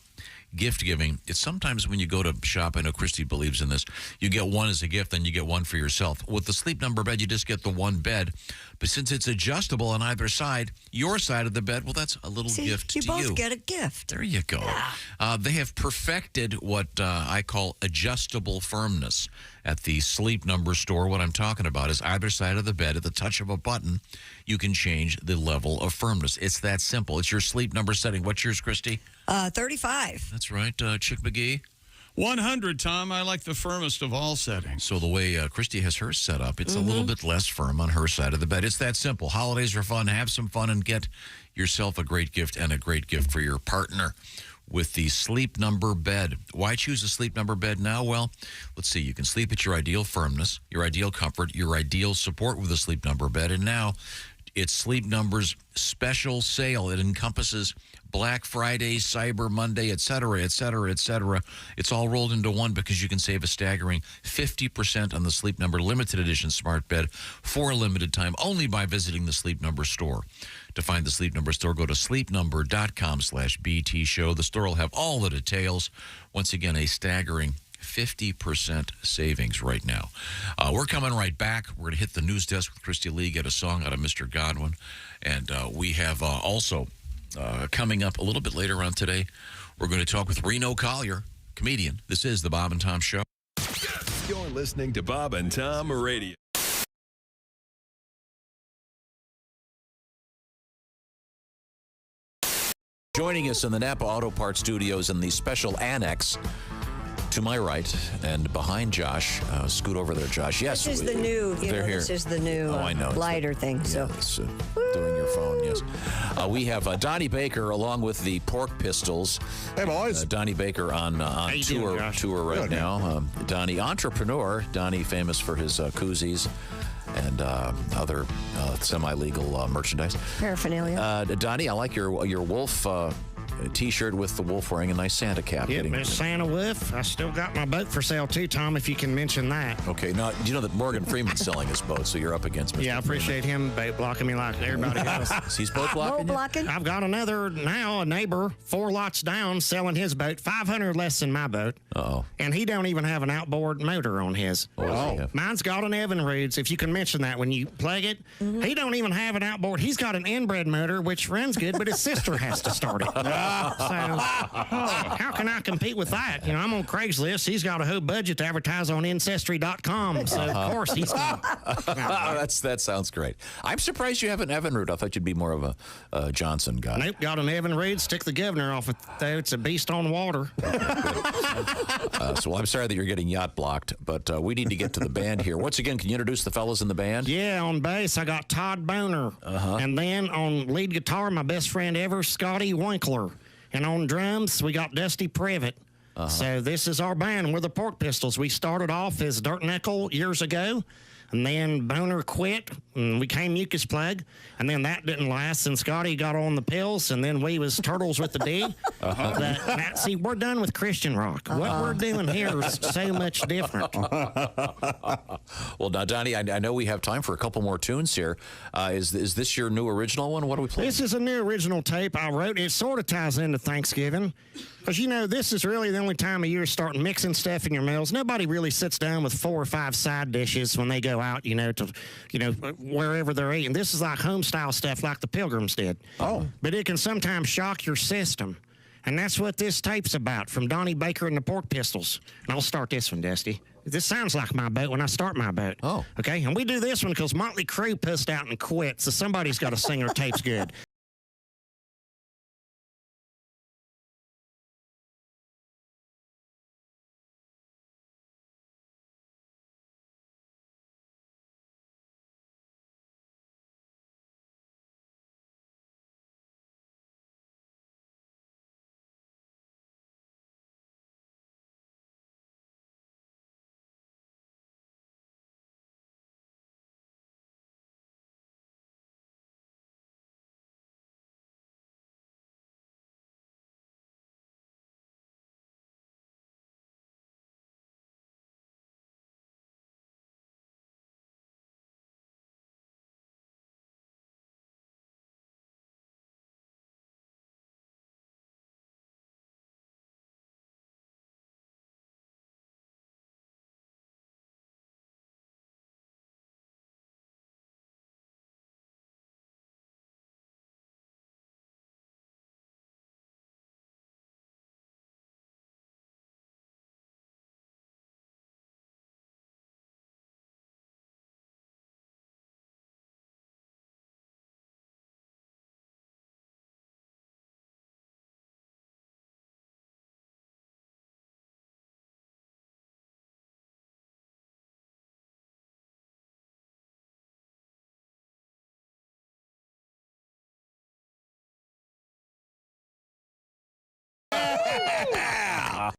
Speaker 4: gift giving. It's sometimes when you go to shop, I know Christy believes in this, you get one as a gift, then you get one for yourself. With the Sleep Number bed, you just get the one bed. But since it's adjustable on either side, your side of the bed, well, that's a little gift to you.
Speaker 6: You both get a gift.
Speaker 4: There you go.
Speaker 6: Yeah.
Speaker 4: They have perfected what I call adjustable firmness at the Sleep Number store. What I'm talking about is either side of the bed, at the touch of a button, you can change the level of firmness. It's that simple. It's your Sleep Number setting. What's yours, Christy?
Speaker 6: 35.
Speaker 4: That's right. Chick McGee?
Speaker 5: 100, Tom. I like the firmest of all settings.
Speaker 4: So the way Christy has hers set up, it's a little bit less firm on her side of the bed. It's that simple. Holidays are fun. Have some fun and get yourself a great gift and a great gift for your partner with the Sleep Number bed. Why choose a Sleep Number bed now? Well, let's see. You can sleep at your ideal firmness, your ideal comfort, your ideal support with a Sleep Number bed. And now it's Sleep Number's special sale. It encompasses Black Friday, Cyber Monday, et cetera, et cetera, et cetera. It's all rolled into one because you can save a staggering 50% on the Sleep Number limited edition smart bed for a limited time only by visiting the Sleep Number store. To find the Sleep Number store, go to sleepnumber.com/BT show. The store will have all the details. Once again, a staggering 50% savings right now. We're coming right back. We're going to hit the news desk with Christy Lee, get a song out of Mr. Godwin. And we have also coming up a little bit later on today, we're going to talk with Reno Collier, comedian. This is the Bob and Tom Show.
Speaker 11: You're listening to Bob and Tom Radio.
Speaker 2: Joining us in the Napa Auto Parts Studios in the special annex to my right and behind Josh. Scoot over there, Josh. Yes.
Speaker 6: This is the new,
Speaker 2: they're here.
Speaker 6: this is the new
Speaker 2: I know.
Speaker 6: lighter thing. So
Speaker 2: It's, doing your phone, yes. We have Donnie Baker along with the Pork Pistols.
Speaker 15: Hey, boys.
Speaker 2: Donnie Baker on tour right
Speaker 15: Good,
Speaker 2: now. Donnie, entrepreneur. Donnie, famous for his koozies and other semi-legal merchandise.
Speaker 6: Paraphernalia.
Speaker 2: Donnie, I like your wolf T-shirt with the wolf wearing a nice Santa cap.
Speaker 22: Yep, Miss Santa Wolf. I still got my boat for sale too, Tom, if you can mention that.
Speaker 2: Okay, now, do you know that Morgan Freeman's selling his boat, so you're up against Mr.
Speaker 22: Yeah, I appreciate him boat blocking me like everybody else.
Speaker 2: He's boat blocking you?
Speaker 22: I've got another, now a neighbor, 4 lots down, selling his boat, 500 less than my boat.
Speaker 2: Uh-oh.
Speaker 22: And he don't even have an outboard motor on his.
Speaker 2: Oh.
Speaker 22: Mine's got an Evinrude's, if you can mention that when you plug it. He don't even have an outboard. He's got an inbred motor, which runs good, but his sister has to start it. So, how can I compete with that? You know, I'm on Craigslist. He's got a whole budget to advertise on Ancestry.com. So, of course, he's
Speaker 2: that sounds great. I'm surprised you have an Evinrude. I thought you'd be more of a Johnson guy.
Speaker 22: Nope, got an Evinrude. Stick the governor off it, though. It's a beast on water.
Speaker 2: So I'm sorry that you're getting yacht blocked, but we need to get to the band here. Once again, can you introduce the fellas in the band?
Speaker 22: Yeah, on bass, I got Todd Boner. And then on lead guitar, my best friend ever, Scotty Winkler. And on drums, we got Dusty Privet. So this is our band. We're the Pork Pistols. We started off as Dirt Nickel years ago. And then Boner quit, and we came Mucus Plug. And then that didn't last, and Scotty got on the pills, and then we was Turtles with the D. See, we're done with Christian rock. What we're doing here is so much different.
Speaker 2: Well, now, Donnie, I know we have time for a couple more tunes here. Is this your new original one? What are we playing?
Speaker 22: This is a new original tape I wrote. It sort of ties into Thanksgiving. Because, you know, this is really the only time of year to start mixing stuff in your meals. Nobody really sits down with 4 or 5 side dishes when they go out, you know, to, wherever they're eating. This is like home-style stuff like the Pilgrims did. Oh. But it can sometimes shock your system. And that's what this tape's about, from Donnie Baker and the Pork Pistols. And I'll start this one, Dusty. This sounds like my boat when I start my boat. Oh. Okay? And we do this one because Motley Crue pissed out and quit, so somebody's got to sing our tapes good.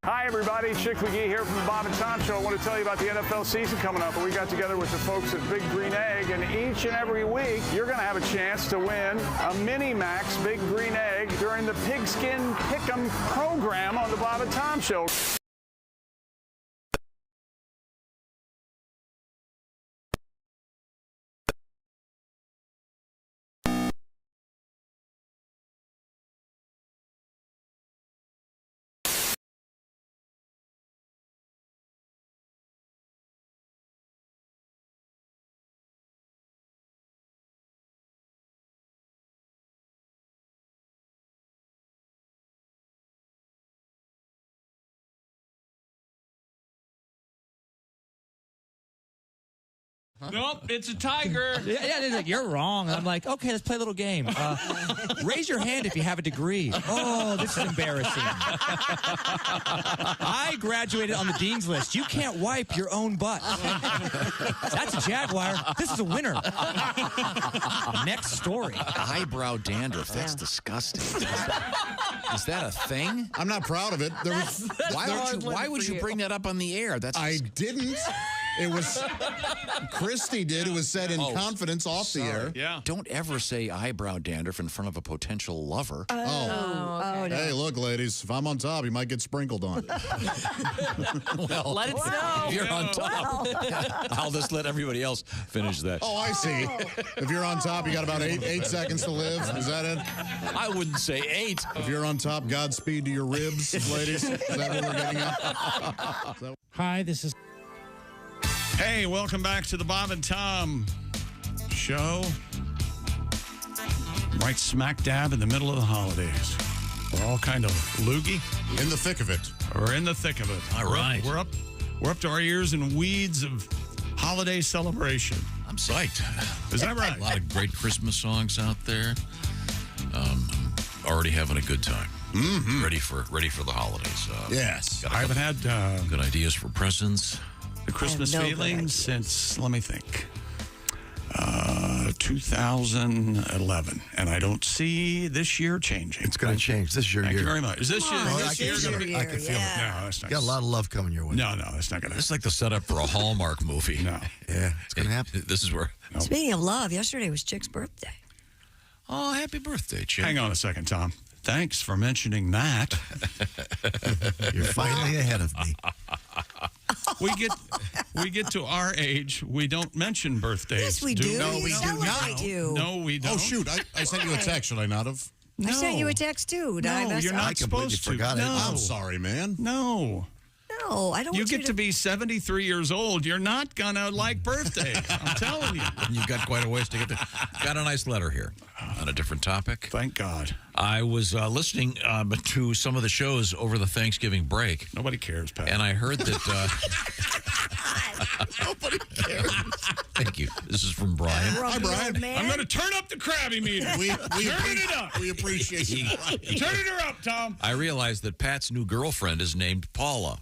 Speaker 12: Hi, everybody. Chick McGee here from the Bob and Tom Show. I want to tell you about the NFL season coming up. We got together with the folks at Big Green Egg, and each and every week, you're going to have a chance to win a Mini Max Big Green Egg during the Pigskin Pick'em program on the Bob and Tom Show.
Speaker 13: Nope, it's a tiger.
Speaker 15: Yeah, you're wrong. I'm like, okay, let's play a little game. Raise your hand if you have a degree. Oh, this is embarrassing. I graduated on the dean's list. You can't wipe your own butt. That's a jaguar. This is a winner. Next story.
Speaker 2: Eyebrow dandruff. That's disgusting. Is that a thing?
Speaker 1: I'm not proud of it.
Speaker 2: Why would you bring that up on the air?
Speaker 1: I didn't. It was Christy did. It was said in confidence off the air.
Speaker 2: Yeah. Don't ever say eyebrow dandruff in front of a potential lover.
Speaker 1: No. Hey, look, ladies. If I'm on top, you might get sprinkled on.
Speaker 2: Well,
Speaker 15: let it snow.
Speaker 2: If you're on top, I'll just let everybody else finish that.
Speaker 1: Oh, I see. If you're on top, you got about eight seconds to live. Is that it?
Speaker 2: I wouldn't say 8.
Speaker 1: If you're on top, Godspeed to your ribs, ladies. Is that what we're getting at?
Speaker 15: Hi, this is...
Speaker 5: Hey, welcome back to the Bob and Tom Show. Right smack dab in the middle of the holidays. We're all kind of loogie.
Speaker 1: In the thick of it.
Speaker 5: We're in the thick of it.
Speaker 4: All right.
Speaker 5: We're up to our ears in weeds of holiday celebration.
Speaker 4: I'm psyched.
Speaker 5: Is that right?
Speaker 4: A lot of great Christmas songs out there. Already having a good time.
Speaker 1: Mm-hmm.
Speaker 4: Ready for the holidays.
Speaker 1: Yes.
Speaker 5: I haven't had
Speaker 4: good ideas for presents.
Speaker 5: the Christmas feeling since, let me think, 2011. And I don't see this year changing.
Speaker 7: It's going to change. This is your year.
Speaker 5: Thank you very much. Is this year?
Speaker 7: I can feel it. I can feel it.
Speaker 5: No, that's not.
Speaker 7: Got a lot of love coming your way.
Speaker 5: No, that's not going to.
Speaker 4: It's like the setup for a Hallmark movie.
Speaker 5: No.
Speaker 7: Yeah, it's going to happen.
Speaker 4: This is where.
Speaker 6: Speaking of love, yesterday was Chick's birthday.
Speaker 4: Oh, happy birthday, Chick.
Speaker 5: Hang on a second, Tom. Thanks for mentioning that.
Speaker 7: You're finally ahead of me.
Speaker 5: We get to our age, we don't mention birthdays.
Speaker 6: Yes, we do.
Speaker 1: No, we do not.
Speaker 5: No, we don't.
Speaker 1: Oh, shoot. I sent you a text, should I not have?
Speaker 6: I sent you a text, too. Did I
Speaker 5: No,
Speaker 6: mess
Speaker 5: you're
Speaker 6: up?
Speaker 5: not supposed to.
Speaker 7: forgot it.
Speaker 5: No.
Speaker 1: I'm sorry, man.
Speaker 5: No.
Speaker 6: No, I don't
Speaker 5: You
Speaker 6: want
Speaker 5: get to be 73 years old. You're not going to like birthdays. I'm telling you.
Speaker 4: You've got quite a ways to get there. Got a nice letter here on a different topic.
Speaker 5: Thank God.
Speaker 4: I was listening to some of the shows over the Thanksgiving break.
Speaker 5: Nobody cares, Pat.
Speaker 4: And I heard that...
Speaker 1: Nobody cares.
Speaker 4: Thank you. This is from Brian.
Speaker 1: Hi, Brian.
Speaker 5: I'm going to turn up the Krabby meter. Turn it up.
Speaker 1: We appreciate you.
Speaker 5: Turn it up, Tom.
Speaker 4: I realized that Pat's new girlfriend is named Paula.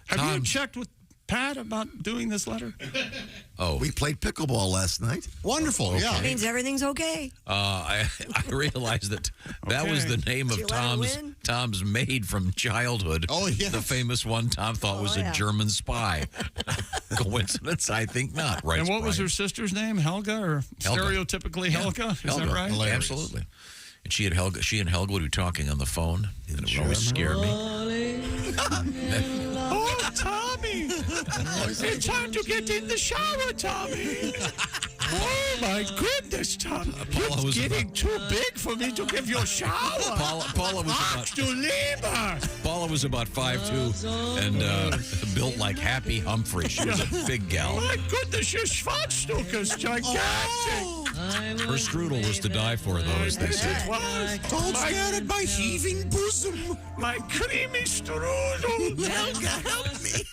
Speaker 5: Have you checked with Pat about doing this letter?
Speaker 4: Oh.
Speaker 7: We played pickleball last night.
Speaker 1: Wonderful, yeah.
Speaker 6: That means everything's okay.
Speaker 4: I realized that was the name of Tom's maid from childhood.
Speaker 1: Oh, yes.
Speaker 4: The famous one Tom thought was a German spy. Coincidence? I think not. Right.
Speaker 5: And what was her sister's name? Helga, or stereotypically Helga? Is that right?
Speaker 4: Hilarious. Absolutely. And she and Helga would be talking on the phone, and it would always scare me.
Speaker 5: Oh, Tommy! It's time to get in the shower, Tommy! Oh, my goodness, Tommy! It's getting too big for me to give you a shower!
Speaker 4: Paula was about 5'2" and built like Happy Humphrey. She was a big gal.
Speaker 5: My goodness, your Schwanzstück is gigantic!
Speaker 4: Her strudel was to die for, though, as they say.
Speaker 5: It was.
Speaker 1: Don't stare at my heaving bosom.
Speaker 5: My creamy strudel.
Speaker 1: Helga, help me.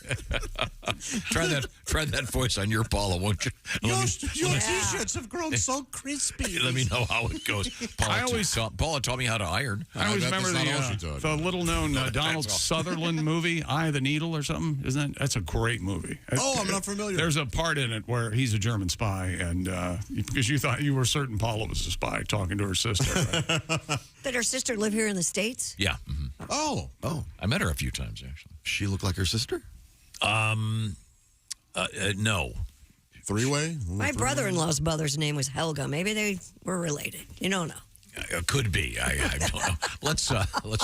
Speaker 4: Try that voice on your Paula, won't you?
Speaker 1: Your T-shirts have grown so crispy.
Speaker 4: Let me know how it goes. Paula taught me how to iron.
Speaker 5: I always remember the little-known Donald Sutherland movie, Eye of the Needle or something. That's a great movie.
Speaker 1: I'm not familiar.
Speaker 5: There's a part in it where he's a German spy, and because you thought you were certain Paula was a spy talking to her sister. Right?
Speaker 6: Did her sister live here in the States?
Speaker 4: Yeah. Mm-hmm.
Speaker 1: Oh.
Speaker 2: I met her a few times, actually.
Speaker 7: She looked like her sister?
Speaker 2: No.
Speaker 1: Three-way?
Speaker 6: My brother-in-law's mother's name was Helga. Maybe they were related. You don't know.
Speaker 2: Could be. I don't know. Let's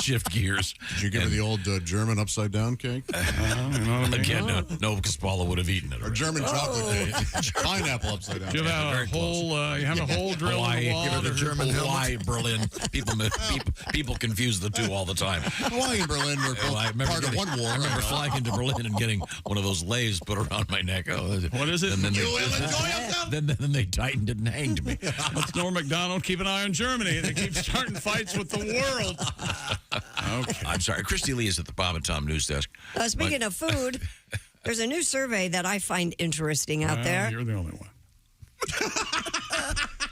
Speaker 2: shift gears.
Speaker 1: Did you give her the old German upside-down cake?
Speaker 2: Again, no, because Paula would have eaten it.
Speaker 1: Or German chocolate cake. Pineapple upside down.
Speaker 5: Do you have a hole? You have a hole drilled in the wall?
Speaker 2: Give her the German Hawaii, Berlin. People confuse the two all the time.
Speaker 1: Hawaii and Berlin were both part of one war.
Speaker 2: I remember flying into Berlin and getting one of those lays put around my neck.
Speaker 5: What is it?
Speaker 2: And then then they tightened it and hanged me.
Speaker 5: That's Norm Macdonald. Keep an eye on Germany. They keep starting fights with the world. Okay.
Speaker 2: I'm sorry. Christy Lee is at the Bob and Tom news desk.
Speaker 6: Speaking of food, there's a new survey that I find interesting out there.
Speaker 5: You're the only one.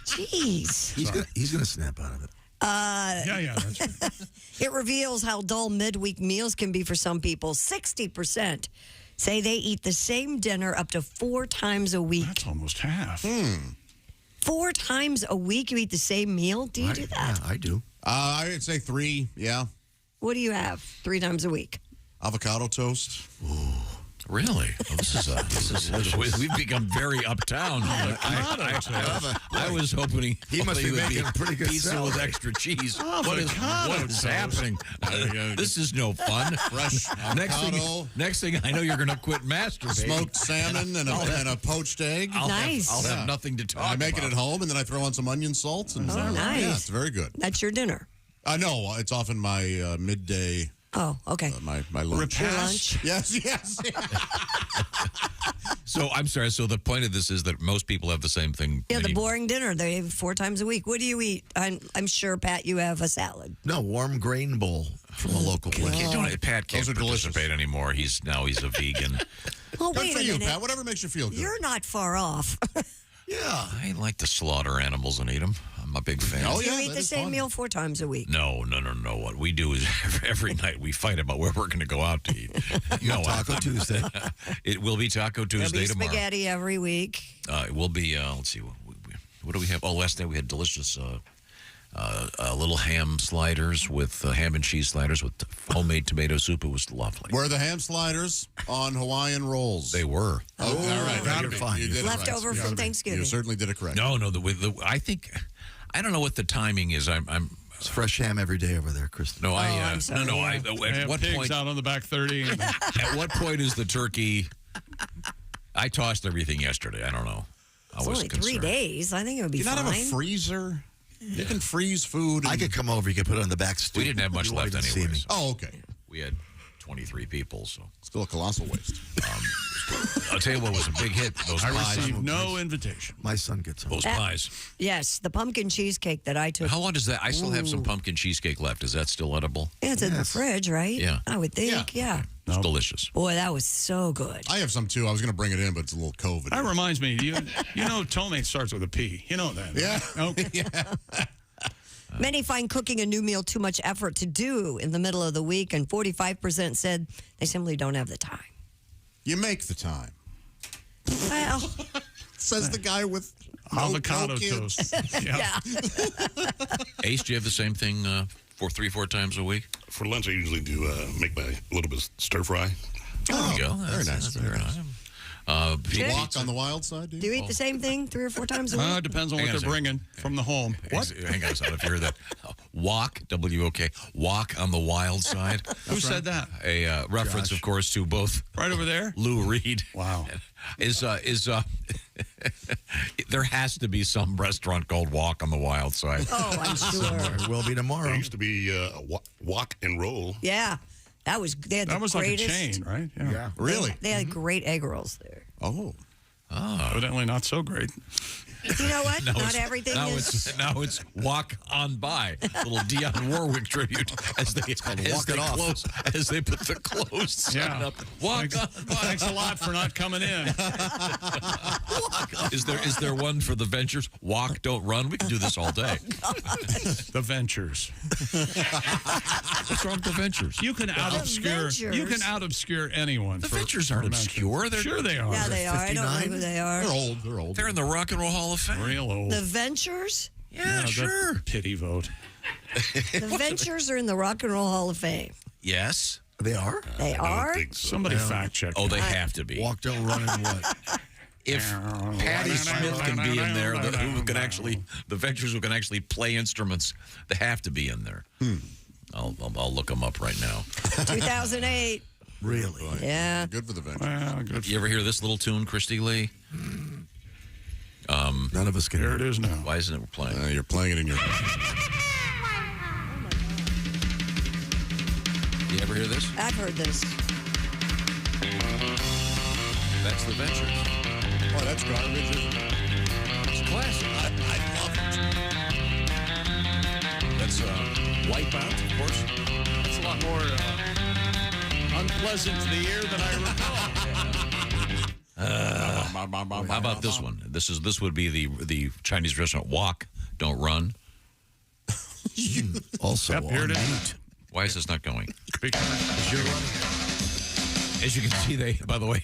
Speaker 6: Jeez.
Speaker 7: He's gonna snap out of it.
Speaker 5: Yeah, that's right.
Speaker 6: It reveals how dull midweek meals can be for some people. 60% say they eat the same dinner up to 4 times a week.
Speaker 5: That's almost half.
Speaker 6: 4 times a week you eat the same meal? Do you do that?
Speaker 7: Yeah, I do.
Speaker 1: I would say 3, yeah.
Speaker 6: What do you have 3 times a week?
Speaker 1: Avocado toast.
Speaker 2: Really? Well, this is we've become very uptown. I was hoping
Speaker 7: he must be making a pretty good
Speaker 2: pizza
Speaker 7: salad
Speaker 2: with extra cheese. What is happening? This is no fun.
Speaker 1: Fresh
Speaker 2: Next thing I know, you're going to quit masturbating.
Speaker 1: Smoked salmon and a poached egg.
Speaker 2: I'll have nothing to talk about.
Speaker 1: I make it at home, and then I throw on some onion salt. And
Speaker 6: nice.
Speaker 1: Yeah, it's very good.
Speaker 6: That's your dinner?
Speaker 1: No, it's often my midday.
Speaker 6: Oh, okay.
Speaker 1: My lunch.
Speaker 6: Your lunch?
Speaker 1: Yes.
Speaker 2: So I'm sorry. So the point of this is that most people have the same thing.
Speaker 6: Yeah, the boring dinner. They have 4 times a week. What do you eat? I'm sure, Pat, you have a salad.
Speaker 7: No, warm grain bowl from a local place.
Speaker 2: Pat can't participate anymore. He's a vegan.
Speaker 6: Well,
Speaker 1: Good
Speaker 6: wait
Speaker 1: for
Speaker 6: a
Speaker 1: you,
Speaker 6: minute.
Speaker 1: Pat. Whatever makes you feel good.
Speaker 6: You're not far off.
Speaker 7: Yeah.
Speaker 2: I like to slaughter animals and eat them. I'm a big fan.
Speaker 1: Oh,
Speaker 6: You
Speaker 1: yeah,
Speaker 6: eat
Speaker 1: that
Speaker 6: the
Speaker 1: is
Speaker 6: same
Speaker 1: fun.
Speaker 6: meal 4 times a week.
Speaker 2: No. What we do is every night we fight about where we're going to go out to eat.
Speaker 7: Taco Tuesday.
Speaker 2: It will be Taco Tuesday
Speaker 6: There'll be
Speaker 2: tomorrow.
Speaker 6: spaghetti every week.
Speaker 2: It will be, let's see, what do we have? Oh, last night we had delicious little ham sliders with ham and cheese sliders with homemade tomato soup. It was lovely.
Speaker 1: Were the ham sliders on Hawaiian rolls?
Speaker 2: They were.
Speaker 1: Oh, all right.
Speaker 7: You're fine.
Speaker 1: You did it right.
Speaker 6: Leftover from Thanksgiving.
Speaker 1: You certainly did it correct.
Speaker 2: No. I think, I don't know what the timing is.
Speaker 7: It's fresh ham every day over there, Kristen.
Speaker 2: No,
Speaker 6: I'm sorry,
Speaker 2: At what
Speaker 5: pigs
Speaker 2: point?
Speaker 5: out on the back 30.
Speaker 2: At what point is the turkey? I tossed everything yesterday. I don't know.
Speaker 6: It's only 3 days. I think it would be
Speaker 1: Do you
Speaker 6: fine.
Speaker 1: not have a freezer? You can freeze food.
Speaker 7: I could come over. You could put it on the back stoop.
Speaker 2: We didn't have much
Speaker 7: You won't
Speaker 2: left
Speaker 7: even see
Speaker 2: anyways.
Speaker 7: me.
Speaker 1: Oh, okay.
Speaker 2: We had 23 people, so.
Speaker 1: Still a colossal waste.
Speaker 2: I'll tell you what was a big hit. Those
Speaker 5: I
Speaker 2: pies.
Speaker 5: received no invitation.
Speaker 7: My son gets home.
Speaker 2: Those pies.
Speaker 6: Yes, the pumpkin cheesecake that I took.
Speaker 2: How long does that? I still have some pumpkin cheesecake left. Is that still edible?
Speaker 6: Yeah, it's in the fridge, right?
Speaker 2: Yeah.
Speaker 6: I would think, yeah.
Speaker 2: It's delicious.
Speaker 6: Boy, that was so good.
Speaker 1: I have some too. I was going to bring it in, but it's a little COVID.
Speaker 5: That reminds me, you know, Tomate starts with a P. You know that.
Speaker 1: Yeah.
Speaker 5: Okay.
Speaker 1: Yeah.
Speaker 6: Many find cooking a new meal too much effort to do in the middle of the week, and 45% said they simply don't have the time.
Speaker 1: You make the time.
Speaker 6: Well,
Speaker 1: says the guy with
Speaker 5: avocado
Speaker 1: kids.
Speaker 5: toast.
Speaker 6: Yeah.
Speaker 2: Ace, do you have the same thing 4 times a week?
Speaker 14: For lunch, I usually do make my a little bit of stir fry.
Speaker 2: There you go.
Speaker 1: Very nice.
Speaker 2: Very nice.
Speaker 1: Walk on the wild side, do you?
Speaker 6: Do you eat the same thing 3 or 4 times a week?
Speaker 5: It depends on what they're bringing from the home. What?
Speaker 2: Hang on a second. If you hear that. Walk, W-O-K, walk on the wild side.
Speaker 5: Who said that?
Speaker 2: A reference, of course, to both.
Speaker 5: Right over there?
Speaker 2: Lou Reed.
Speaker 5: Wow.
Speaker 2: There has to be some restaurant called Walk on the Wild Side.
Speaker 6: Oh, I'm sure.
Speaker 7: There will be tomorrow.
Speaker 14: There used to be Walk and Roll.
Speaker 6: Yeah. That was
Speaker 5: like a chain, right?
Speaker 7: Yeah.
Speaker 1: Really?
Speaker 6: They had great egg rolls there.
Speaker 1: Oh.
Speaker 5: Evidently not so great.
Speaker 6: You know what? Not everything is.
Speaker 2: Now it's Walk on By. Little Dionne Warwick tribute as they close as they put the close sign up. Walk on by.
Speaker 5: Thanks a lot for not coming in.
Speaker 2: Is there one for the Ventures? Walk, don't run. We can do this all day.
Speaker 5: The Ventures.
Speaker 2: What's wrong with the Ventures?
Speaker 5: You can out obscure anyone.
Speaker 2: The Ventures aren't obscure.
Speaker 5: Sure they are.
Speaker 6: Yeah, they are. I don't know who they are.
Speaker 1: They're old.
Speaker 2: They're in the Rock and Roll Hall of Fame.
Speaker 5: Real old.
Speaker 6: The Ventures?
Speaker 2: Yeah, sure.
Speaker 5: Pity vote.
Speaker 6: The Ventures are in the Rock and Roll Hall of Fame.
Speaker 4: Yes.
Speaker 7: They are?
Speaker 6: They are?
Speaker 5: Somebody fact check.
Speaker 4: Oh, they have to be.
Speaker 7: Walk, don't run, and what?
Speaker 4: If Patty Smith can be in there, the Ventures who can actually play instruments, they have to be in there. I'll look them up right now.
Speaker 6: 2008.
Speaker 7: Really?
Speaker 6: Yeah.
Speaker 1: Good for the Ventures.
Speaker 5: Well, good
Speaker 4: You ever hear this little tune, Christy Lee?
Speaker 7: None of us can
Speaker 5: Here
Speaker 7: hear
Speaker 5: it is now.
Speaker 4: Why isn't it playing?
Speaker 1: You're playing it in your...
Speaker 4: You ever hear this?
Speaker 6: I've heard this.
Speaker 4: That's the Ventures.
Speaker 1: Oh, that's garbage, isn't it?
Speaker 4: It's a classic.
Speaker 1: I love it.
Speaker 4: That's Wipeout, of course.
Speaker 5: It's a lot more unpleasant to the ear than I recall.
Speaker 4: How about this one? This would be the Chinese restaurant Walk, Don't Run.
Speaker 7: Also,
Speaker 5: Yep, here it is.
Speaker 7: mute.
Speaker 4: Why is this not going?
Speaker 5: Because you're running.
Speaker 4: As you can see, by the way,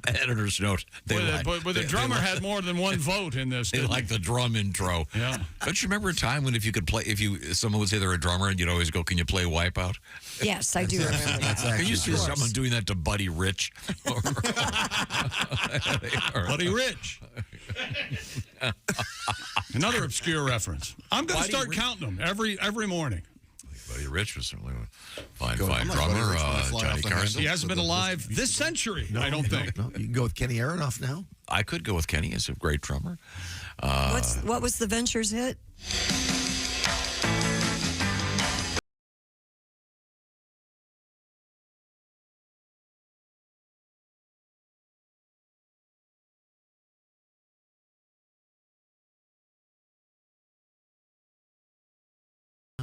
Speaker 4: editor's note.
Speaker 5: But the drummer had more than one vote in this.
Speaker 4: They like the drum intro.
Speaker 5: Yeah.
Speaker 4: Don't you remember a time when if someone would say they're a drummer and you'd always go, "Can you play Wipeout?"
Speaker 6: Yes, I do remember that.
Speaker 4: Can you see someone doing that to Buddy Rich?
Speaker 5: Buddy Rich. Another obscure reference. I'm going to start counting them every morning.
Speaker 4: Buddy Rich was certainly a fine
Speaker 1: I'm like
Speaker 4: drummer.
Speaker 1: Buddy Rich when I fly
Speaker 4: Johnny
Speaker 1: off the
Speaker 4: Carson.
Speaker 5: He hasn't been alive this century, I don't think.
Speaker 7: No, you can go with Kenny Aronoff now.
Speaker 4: I could go with Kenny as a great drummer.
Speaker 6: What was the Ventures hit?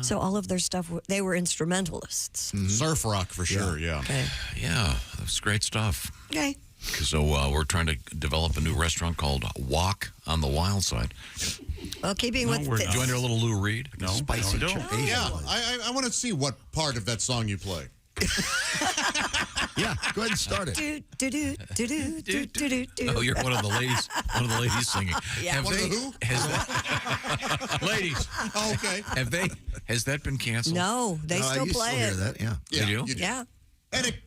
Speaker 6: So all of their stuff, they were instrumentalists.
Speaker 1: Surf rock for sure, yeah.
Speaker 6: Okay.
Speaker 4: Yeah, that was great stuff.
Speaker 6: Okay.
Speaker 4: So we're trying to develop a new restaurant called Walk on the Wild Side.
Speaker 6: Well, keeping with
Speaker 4: Do you want to hear a little Lou Reed?
Speaker 5: No,
Speaker 7: Spicy
Speaker 5: no, I
Speaker 7: chicken.
Speaker 5: don't.
Speaker 1: Yeah, I want to see what part of that song you play.
Speaker 7: Yeah, go ahead and start it.
Speaker 6: Do, do, do, do, do, do, do, do, do.
Speaker 4: Oh, you're one of the ladies. One of the ladies singing.
Speaker 6: Yeah.
Speaker 1: One of the who?
Speaker 4: Ladies.
Speaker 1: Oh, okay.
Speaker 4: Has that been canceled?
Speaker 6: No, they
Speaker 7: I
Speaker 6: still
Speaker 7: used to
Speaker 6: play
Speaker 7: hear
Speaker 6: it.
Speaker 7: that, yeah.
Speaker 1: Yeah,
Speaker 4: Did you?
Speaker 1: do.
Speaker 6: Yeah.
Speaker 1: And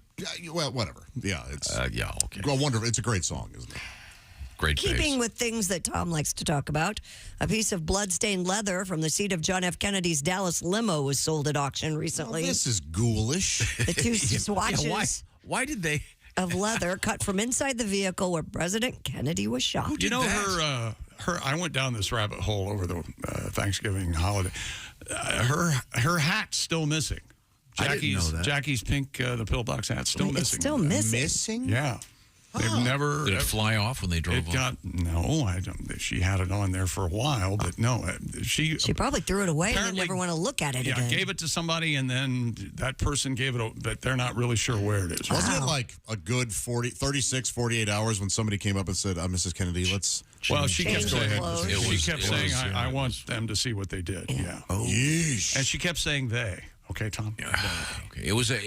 Speaker 1: well, whatever. Yeah, it's
Speaker 4: Yeah. Okay.
Speaker 1: wonderful. It's a great song, isn't it?
Speaker 4: Great
Speaker 6: Keeping
Speaker 4: bass.
Speaker 6: with things that Tom likes to talk about, a piece of bloodstained leather from the seat of John F. Kennedy's Dallas limo was sold at auction recently.
Speaker 1: This is ghoulish.
Speaker 6: The two swatches
Speaker 4: Why did they?
Speaker 6: of leather cut from inside the vehicle where President Kennedy was shot.
Speaker 5: You know, her. I went down this rabbit hole over the Thanksgiving holiday. Her hat's still missing.
Speaker 7: I didn't know that.
Speaker 5: Jackie's pink, the pillbox hat's still missing.
Speaker 6: It's still missing.
Speaker 1: Missing?
Speaker 5: Yeah. They've never.
Speaker 4: Did it fly off when they drove off?
Speaker 5: No, I don't. She had it on there for a while, but no, she
Speaker 6: probably threw it away and
Speaker 5: apparently-
Speaker 6: never want to look at it
Speaker 5: Yeah,
Speaker 6: again.
Speaker 5: gave it to somebody, and then that person gave it, but they're not really sure where it is.
Speaker 1: Wasn't it like a good 36, 48 hours when somebody came up and said, Mrs. Kennedy, let's...
Speaker 5: Well, she kept
Speaker 6: Change the
Speaker 5: saying,
Speaker 6: clothes.
Speaker 5: I want them to see what they did. Yeah.
Speaker 1: Oh. Yeesh.
Speaker 5: And she kept saying they. Okay, Tom?
Speaker 4: Okay. It was a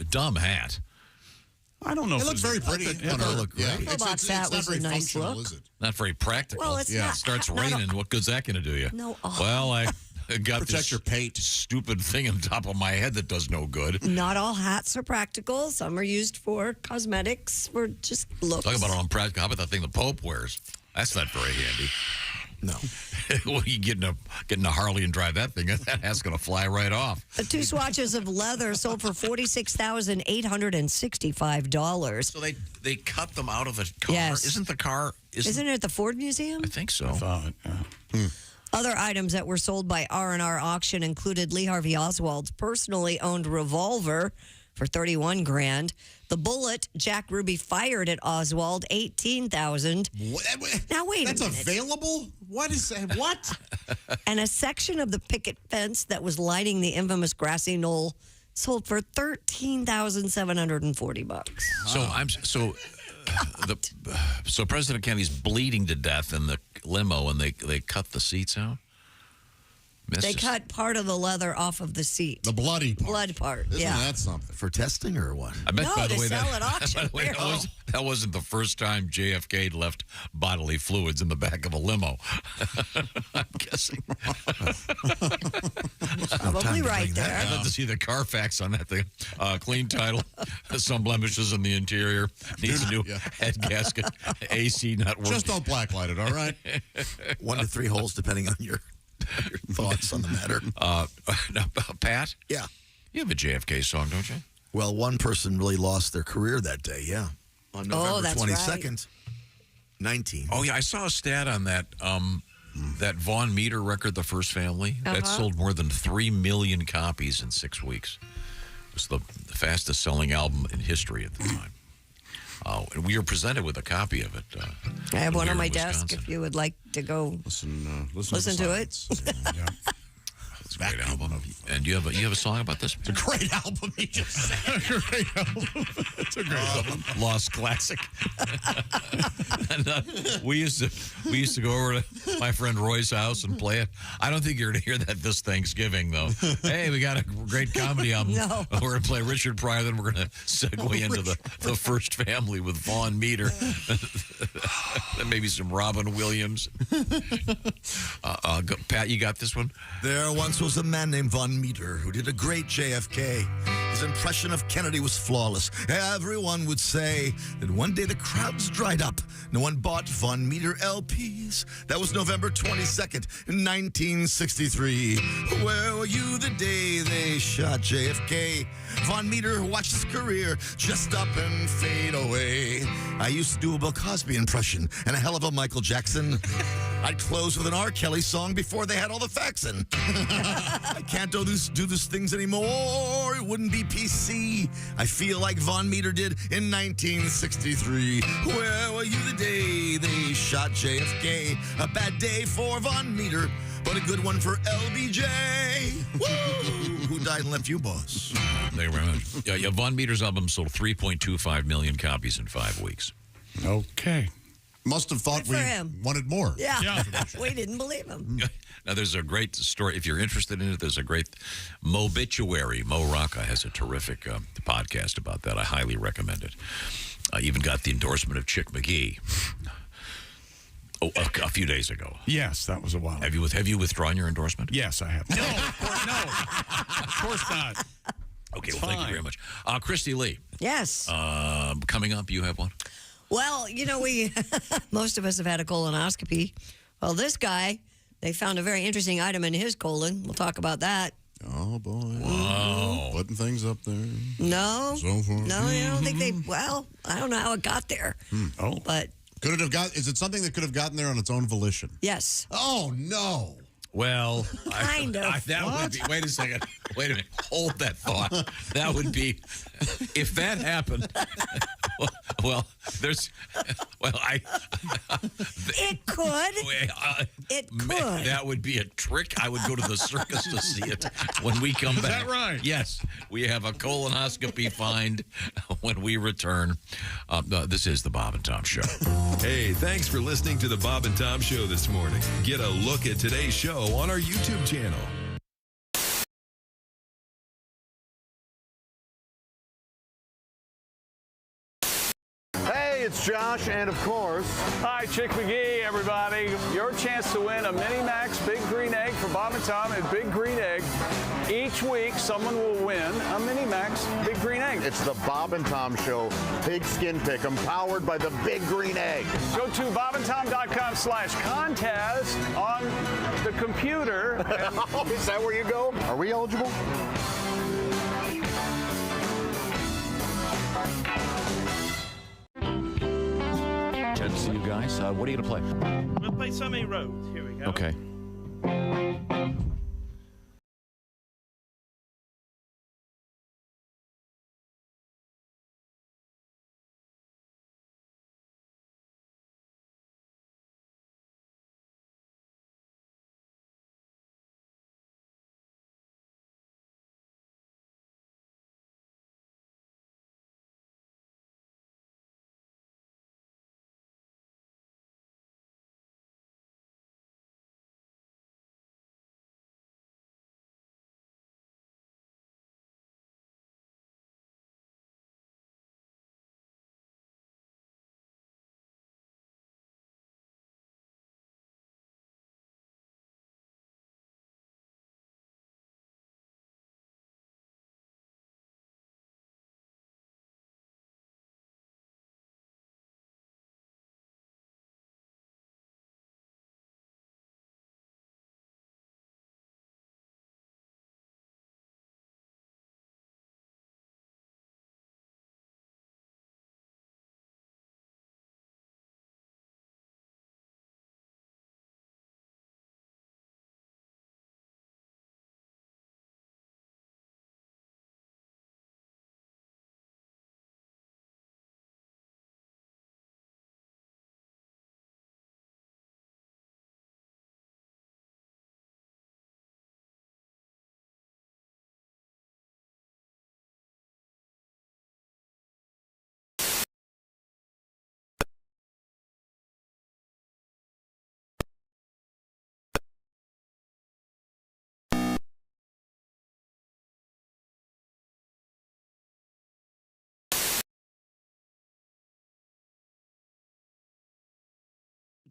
Speaker 4: dumb hat.
Speaker 5: I don't know.
Speaker 1: It looks very pretty.
Speaker 7: It does look great.
Speaker 6: Pillbox hat was a nice look.
Speaker 1: is it?
Speaker 4: Not very practical.
Speaker 6: Well, it's not-
Speaker 4: It starts
Speaker 6: not
Speaker 4: raining. What good's that going to do you?
Speaker 6: No.
Speaker 4: Well, I got
Speaker 1: Protect
Speaker 4: this
Speaker 1: your pate.
Speaker 4: stupid thing on top of my head that does no good.
Speaker 6: Not all hats are practical. Some are used for cosmetics, for just looks.
Speaker 4: Talk about unpractical. How about that thing the Pope wears? That's not very handy.
Speaker 7: No.
Speaker 4: Well, you get in a Harley and drive that thing, that hat's going to fly right off.
Speaker 6: The two swatches of leather sold for $46,865.
Speaker 4: So they cut them out of the car.
Speaker 6: Yes.
Speaker 4: Isn't the car?
Speaker 6: Isn't it at the Ford Museum?
Speaker 4: I think so.
Speaker 5: I thought,
Speaker 6: Other items that were sold by R&R Auction included Lee Harvey Oswald's personally owned revolver for $31,000. The bullet Jack Ruby fired at Oswald, $18,000. Now wait
Speaker 1: That's
Speaker 6: a minute.
Speaker 1: available? What is that? What?
Speaker 6: And a section of the picket fence that was lining the infamous grassy knoll sold for $13,740.
Speaker 4: So President Kennedy's bleeding to death in the limo, and they cut the seats out.
Speaker 6: They cut part of the leather off of the seat.
Speaker 1: The bloody part.
Speaker 6: Blood part,
Speaker 1: Isn't
Speaker 6: yeah.
Speaker 1: that something?
Speaker 7: For testing or what?
Speaker 2: I bet,
Speaker 6: No,
Speaker 2: by the
Speaker 6: to
Speaker 2: way,
Speaker 6: sell
Speaker 2: that,
Speaker 6: at auction.
Speaker 2: by the way, that wasn't the first time JFK left bodily fluids in the back of a limo. I'm guessing.
Speaker 6: Probably right there.
Speaker 2: I'd love to see the Carfax on that thing. Clean title, some blemishes in the interior, needs a new head gasket, AC not working.
Speaker 1: Just don't blacklight it, all right?
Speaker 7: 1 to 3 holes, depending on your thoughts on the matter.
Speaker 2: Now, Pat?
Speaker 7: Yeah.
Speaker 2: You have a JFK song, don't you?
Speaker 7: Well, one person really lost their career that day, yeah. On November
Speaker 6: that's
Speaker 7: 22nd, 19.
Speaker 2: Oh, yeah, I saw a stat on that. That Von Meter record, The First Family, that sold more than 3 million copies in 6 weeks. It was the fastest selling album in history at the time. And we were presented with a copy of it.
Speaker 6: I have one
Speaker 2: here
Speaker 6: on my
Speaker 2: in
Speaker 6: desk
Speaker 2: Wisconsin.
Speaker 6: if you would like to go listen to it.
Speaker 2: It's a great album. And you have a song about this?
Speaker 1: It's a great album, he just said.
Speaker 5: Great album. It's a great album.
Speaker 2: Lost classic. And, we used to go over to my friend Roy's house and play it. I don't think you're going to hear that this Thanksgiving, though. Hey, we got a great comedy album.
Speaker 6: No.
Speaker 2: We're going to play Richard Pryor, then we're going to segue into the First Family with Vaughn Meter. Then maybe some Robin Williams. Pat, you got this one?
Speaker 7: There once was a man named Von Meter who did a great JFK. His impression of Kennedy was flawless. Everyone would say that one day the crowds dried up. No one bought Von Meter LPs. That was November 22nd, 1963. Where were you the day they shot JFK? Von Meter watched his career just up and fade away. I used to do a Bill Cosby impression and a hell of a Michael Jackson. I'd close with an R. Kelly song before they had all the faxing. I can't do these things anymore. It wouldn't be PC. I feel like Von Meter did in 1963. Where were you the day they shot JFK? A bad day for Von Meter, but a good one for LBJ. Woo! Who died and left you, boss?
Speaker 2: Thank you very much. Yeah, Von Meter's album sold 3.25 million copies in 5 weeks.
Speaker 5: Okay.
Speaker 1: Must have thought
Speaker 6: Good for
Speaker 1: we
Speaker 6: him.
Speaker 1: wanted more.
Speaker 6: Yeah. We didn't believe him.
Speaker 2: Now, there's a great story. If you're interested in it, there's a great Mobituary. Mo Rocca has a terrific podcast about that. I highly recommend it. I even got the endorsement of Chick McGee a few days ago.
Speaker 5: Yes, that was a while ago.
Speaker 2: Have you withdrawn your endorsement?
Speaker 5: Yes, I have. No, of course not.
Speaker 2: Okay, well, thank you very much. Christy Lee.
Speaker 6: Yes.
Speaker 2: Coming up, you have one?
Speaker 6: Well, you know, we most of us have had a colonoscopy. Well, this guy, they found a very interesting item in his colon. We'll talk about that.
Speaker 1: Oh, boy.
Speaker 2: Wow.
Speaker 1: Putting things up there.
Speaker 6: No.
Speaker 1: So far.
Speaker 6: No, I don't think they, well, I don't know how it got there.
Speaker 5: Oh.
Speaker 6: But.
Speaker 1: Could it have got, is it something that could have gotten there on its own volition?
Speaker 6: Yes.
Speaker 1: Oh, no.
Speaker 2: Well,
Speaker 6: Kind of.
Speaker 2: that would be. Wait a second. Wait a minute. Hold that thought. That would be, if that happened. Well, there's. Well,
Speaker 6: It could. It could.
Speaker 2: That would be a trick. I would go to the circus to see it when we come back.
Speaker 5: Is that right?
Speaker 2: Yes, we have a colonoscopy find when we return. This is the Bob and Tom Show.
Speaker 11: Hey, thanks for listening to the Bob and Tom Show this morning. Get a look at today's show on our YouTube channel.
Speaker 12: Hey, it's Josh, and of course, hi, Chick McGee, everybody. Your chance to win a Mini Max Big Green Egg for Bob and Tom at Big Green Egg. Each week, someone will win a Mini Max Big Green Egg.
Speaker 16: It's the Bob and Tom Show Pig Skin Pick'em, powered by the Big Green Egg.
Speaker 12: Go to bobandtom.com/contest on the computer.
Speaker 16: Is that where you go? Are we eligible?
Speaker 10: Good to see you guys. What are you going to play?
Speaker 13: We'll play So Many Roads. Here we go.
Speaker 10: Okay.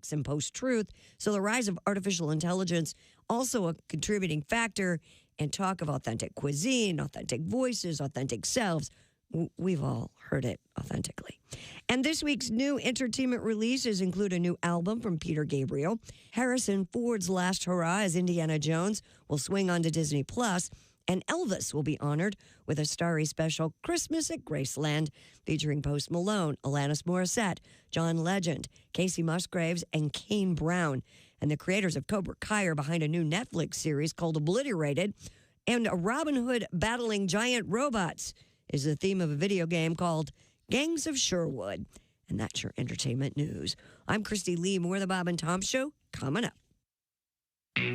Speaker 6: facts and post-truth. So the rise of artificial intelligence, also a contributing factor, and talk of authentic cuisine, authentic voices, authentic selves. We've all heard it authentically. And this week's new entertainment releases include a new album from Peter Gabriel. Harrison Ford's last hurrah as Indiana Jones will swing onto Disney+. And Elvis will be honored with a starry special, Christmas at Graceland, featuring Post Malone, Alanis Morissette, John Legend, Casey Musgraves, and Kane Brown. And the creators of Cobra Kai are behind a new Netflix series called Obliterated. And a Robin Hood battling giant robots is the theme of a video game called Gangs of Sherwood. And that's your entertainment news. I'm Christy Lee. More of the Bob and Tom Show coming up.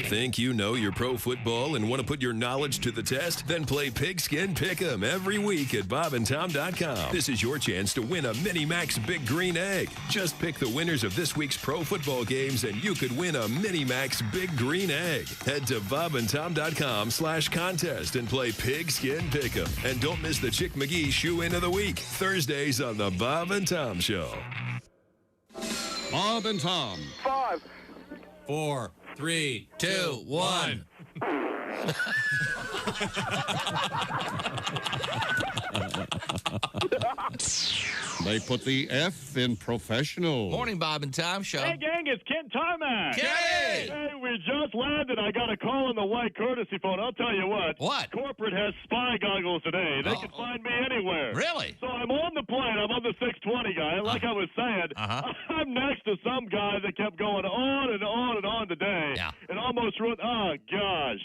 Speaker 11: Think you know your pro football and want to put your knowledge to the test? Then play Pigskin Pick'em every week at bobandtom.com. This is your chance to win a Mini Max Big Green Egg. Just pick the winners of this week's pro football games and you could win a Mini Max Big Green Egg. Head to bobandtom.com/contest and play Pigskin Pick'em. And don't miss the Chick McGee Shoe-In of the Week, Thursdays on the Bob and Tom Show.
Speaker 17: Bob and Tom.
Speaker 18: 5,
Speaker 2: 4, 3, 2, 1.
Speaker 17: They put the F in professional.
Speaker 19: Morning, Bob and Tom Show.
Speaker 24: Hey, gang, it's Ken Tarmac.
Speaker 19: Hey!
Speaker 24: Hey, we just landed. I got a call on the white courtesy phone. I'll tell you what.
Speaker 19: What?
Speaker 24: Corporate has spy goggles today. They can find me anywhere.
Speaker 19: Really?
Speaker 24: So I'm on the plane. I'm on the 620 guy. Like I was saying, I'm next to some guy that kept going on and on and on today.
Speaker 19: Yeah.
Speaker 24: And almost ruined. Oh, gosh.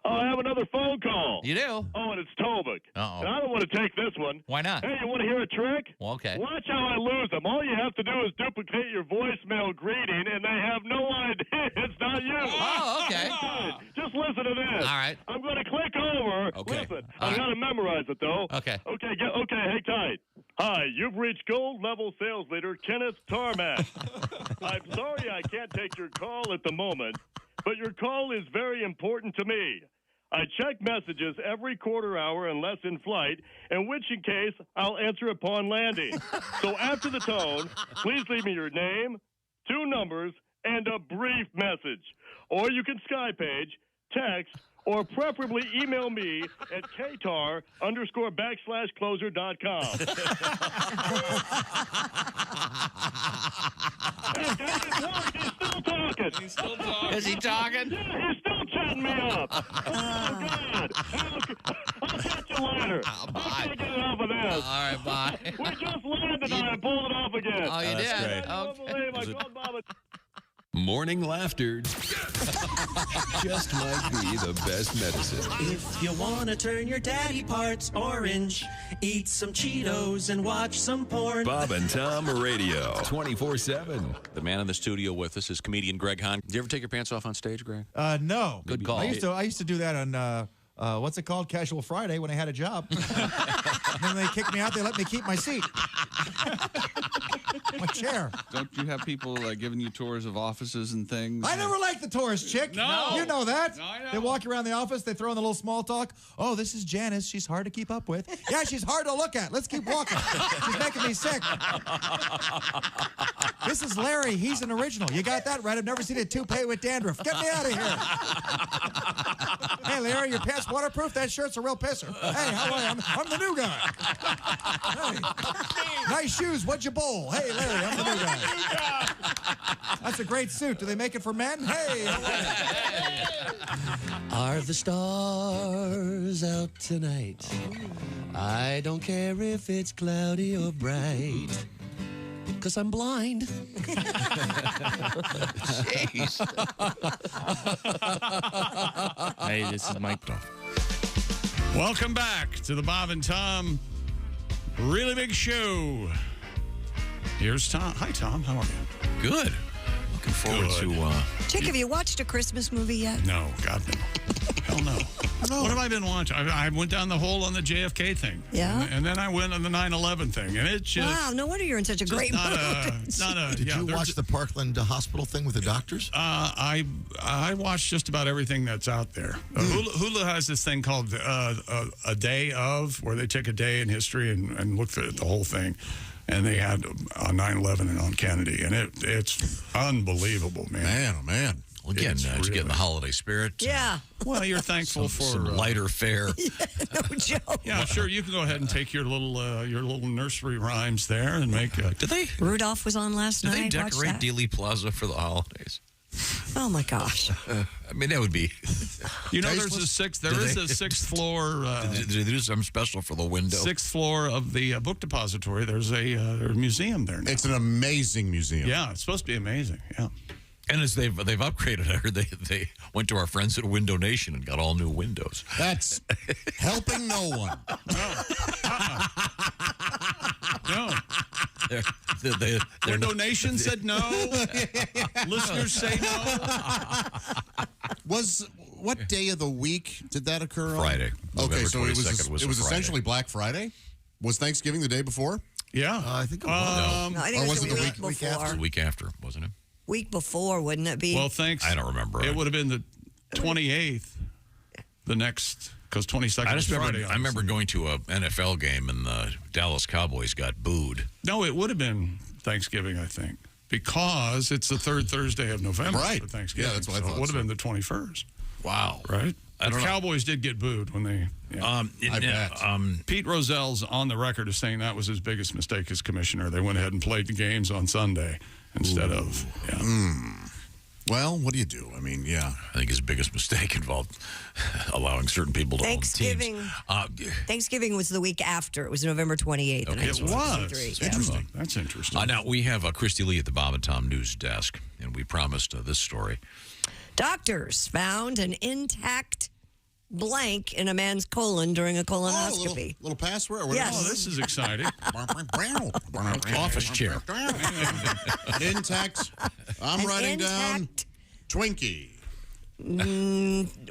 Speaker 24: Oh, I have another phone call.
Speaker 19: You do?
Speaker 24: Oh, and it's Tobik.
Speaker 19: Uh-oh.
Speaker 24: And I don't want to take this one.
Speaker 19: Why not?
Speaker 24: Hey, you want to hear a trick?
Speaker 19: Well, okay.
Speaker 24: Watch how I lose them. All you have to do is duplicate your voicemail greeting, and they have no idea it's not you.
Speaker 19: Oh, okay.
Speaker 24: Just listen to this.
Speaker 19: All right.
Speaker 24: I'm going to click over.
Speaker 19: Okay.
Speaker 24: Listen,
Speaker 19: All
Speaker 24: I
Speaker 19: right.
Speaker 24: got to memorize it, though.
Speaker 19: Okay.
Speaker 24: Okay, hang tight. Hi, you've reached gold level sales leader Kenneth Tarmac. I'm sorry I can't take your call at the moment, but your call is very important to me. I check messages every quarter hour unless in flight, in which in case I'll answer upon landing. So after the tone, please leave me your name, 2 numbers, and a brief message. Or you can Skype page, text, or preferably email me at ktar_closer.com. He's still talking.
Speaker 19: Is he talking?
Speaker 24: Yeah, he's still chatting me up. Oh, God. I'll catch you later. I can't get enough of this.
Speaker 19: All right, bye.
Speaker 24: We just landed and I pulled it off again.
Speaker 19: Oh, you did?
Speaker 24: I
Speaker 19: Okay.
Speaker 24: don't believe I called Bob.
Speaker 11: Morning laughter just might be the best medicine.
Speaker 25: If you want to turn your daddy parts orange, eat some Cheetos and watch some porn.
Speaker 11: Bob and Tom Radio, 24/7.
Speaker 2: The man in the studio with us is comedian Greg Hahn. Did you ever take your pants off on stage, Greg?
Speaker 26: No.
Speaker 2: Good call.
Speaker 26: I used to do that on what's it called? Casual Friday when I had a job. And then they kicked me out. They let me keep my seat. My chair.
Speaker 27: Don't you have people giving you tours of offices and things?
Speaker 26: I never liked the tourist chick.
Speaker 27: No.
Speaker 26: You know that.
Speaker 27: No, I know.
Speaker 26: They walk around the office. They throw in the little small talk. Oh, this is Janice. She's hard to keep up with. Yeah, she's hard to look at. Let's keep walking. She's making me sick. This is Larry. He's an original. You got that right. I've never seen a toupee with dandruff. Get me out of here. Hey, Larry, your pants waterproof? That shirt's a real pisser. Hey, how are you? I'm the new guy. Hey. Nice shoes. What'd you bowl? Hey, Larry, I'm the new guy. That's a great suit. Do they make it for men? Hey.
Speaker 25: Are the stars out tonight? I don't care if it's cloudy or bright, 'cause I'm blind.
Speaker 2: Jeez.
Speaker 26: Hey, this is Mike. Welcome back to the Bob and Tom Really Big Show. Here's Tom. Hi, Tom. How are you?
Speaker 2: Good. Looking forward to...
Speaker 6: Chick, have you watched a Christmas movie yet?
Speaker 26: No, God, no.
Speaker 5: don't know. What have I been watching? I went down the hole on the JFK thing.
Speaker 6: Yeah?
Speaker 5: And then I went on the 9/11 thing. And it's just...
Speaker 6: Wow, no wonder you're in such a great mood.
Speaker 7: Did you watch the Parkland hospital thing with the doctors?
Speaker 5: I watch just about everything that's out there. Hulu has this thing called A Day Of, where they take a day in history and look at the whole thing. And they had on 9/11 and on Kennedy. And it's unbelievable, man.
Speaker 1: Man, oh, man.
Speaker 2: Well, again, to get in the holiday spirit.
Speaker 6: Yeah.
Speaker 5: Well, you're thankful for
Speaker 2: some lighter fare.
Speaker 6: No joke.
Speaker 5: Yeah, sure. You can go ahead and take your little nursery rhymes there and make.
Speaker 2: Did they?
Speaker 6: Rudolph was on last
Speaker 2: Did
Speaker 6: night.
Speaker 2: they
Speaker 6: Watch
Speaker 2: decorate
Speaker 6: that.
Speaker 2: Dealey Plaza for the holidays?
Speaker 6: Oh my gosh!
Speaker 2: I mean, that would be.
Speaker 5: You know, there's a sixth. There is a sixth floor.
Speaker 2: Did they do something special for the window?
Speaker 5: Sixth floor of the book depository. There's a museum there now.
Speaker 1: It's an amazing museum.
Speaker 5: Yeah, it's supposed to be amazing. Yeah.
Speaker 2: And as they've upgraded, I heard they went to our friends at Window Nation and got all new windows.
Speaker 1: That's helping no one.
Speaker 5: No. Window Nation said no. Listeners say no.
Speaker 1: What day of the week did that occur on?
Speaker 2: Friday.
Speaker 1: Okay,
Speaker 2: November
Speaker 1: so it
Speaker 2: 22nd
Speaker 1: was
Speaker 2: Friday.
Speaker 1: essentially Black Friday? Was Thanksgiving the day before?
Speaker 5: Yeah.
Speaker 7: I think it was.
Speaker 6: No, I think
Speaker 1: Or
Speaker 6: it
Speaker 1: was
Speaker 6: was
Speaker 1: it
Speaker 6: the
Speaker 1: the
Speaker 6: week
Speaker 1: week
Speaker 6: before.
Speaker 2: The week after, wasn't it?
Speaker 6: Week before, wouldn't it be?
Speaker 5: Well, thanks.
Speaker 2: I don't remember.
Speaker 5: It would have been the 28th. The next, because 22nd
Speaker 2: I
Speaker 5: was
Speaker 2: just remember.
Speaker 5: Friday.
Speaker 2: I remember
Speaker 5: obviously.
Speaker 2: going to a NFL game and the Dallas Cowboys got booed.
Speaker 5: No, it would have been Thanksgiving, I think, because it's the third Thursday of November
Speaker 1: Right.
Speaker 5: for Thanksgiving.
Speaker 1: Yeah, that's what I
Speaker 5: so
Speaker 1: thought,
Speaker 5: It would have
Speaker 1: so.
Speaker 5: been the 21st,
Speaker 2: Wow.
Speaker 5: right?
Speaker 2: I don't
Speaker 5: the
Speaker 2: know.
Speaker 5: Cowboys did get booed when they. Yeah.
Speaker 1: I bet.
Speaker 5: Pete Rozell's on the record as saying that was his biggest mistake as commissioner. They went ahead and played the games on Sunday instead of. Yeah.
Speaker 1: Well, what do you do? I mean, yeah.
Speaker 2: I think his biggest mistake involved allowing certain people to
Speaker 6: Thanksgiving.
Speaker 2: own teams.
Speaker 6: Thanksgiving was the week after. It was November 28th.
Speaker 2: Okay,
Speaker 5: It was.
Speaker 6: Yeah.
Speaker 5: Interesting. That's interesting.
Speaker 2: Now, we have Christy Lee at the Bob and Tom News Desk, and we promised this story.
Speaker 6: Doctors found an intact blank in a man's colon during a colonoscopy.
Speaker 1: Little password? Or
Speaker 6: Yes.
Speaker 5: Oh, this is exciting.
Speaker 2: Office chair.
Speaker 1: Intact. I'm
Speaker 6: An
Speaker 1: writing down
Speaker 6: intact-
Speaker 1: Twinkie.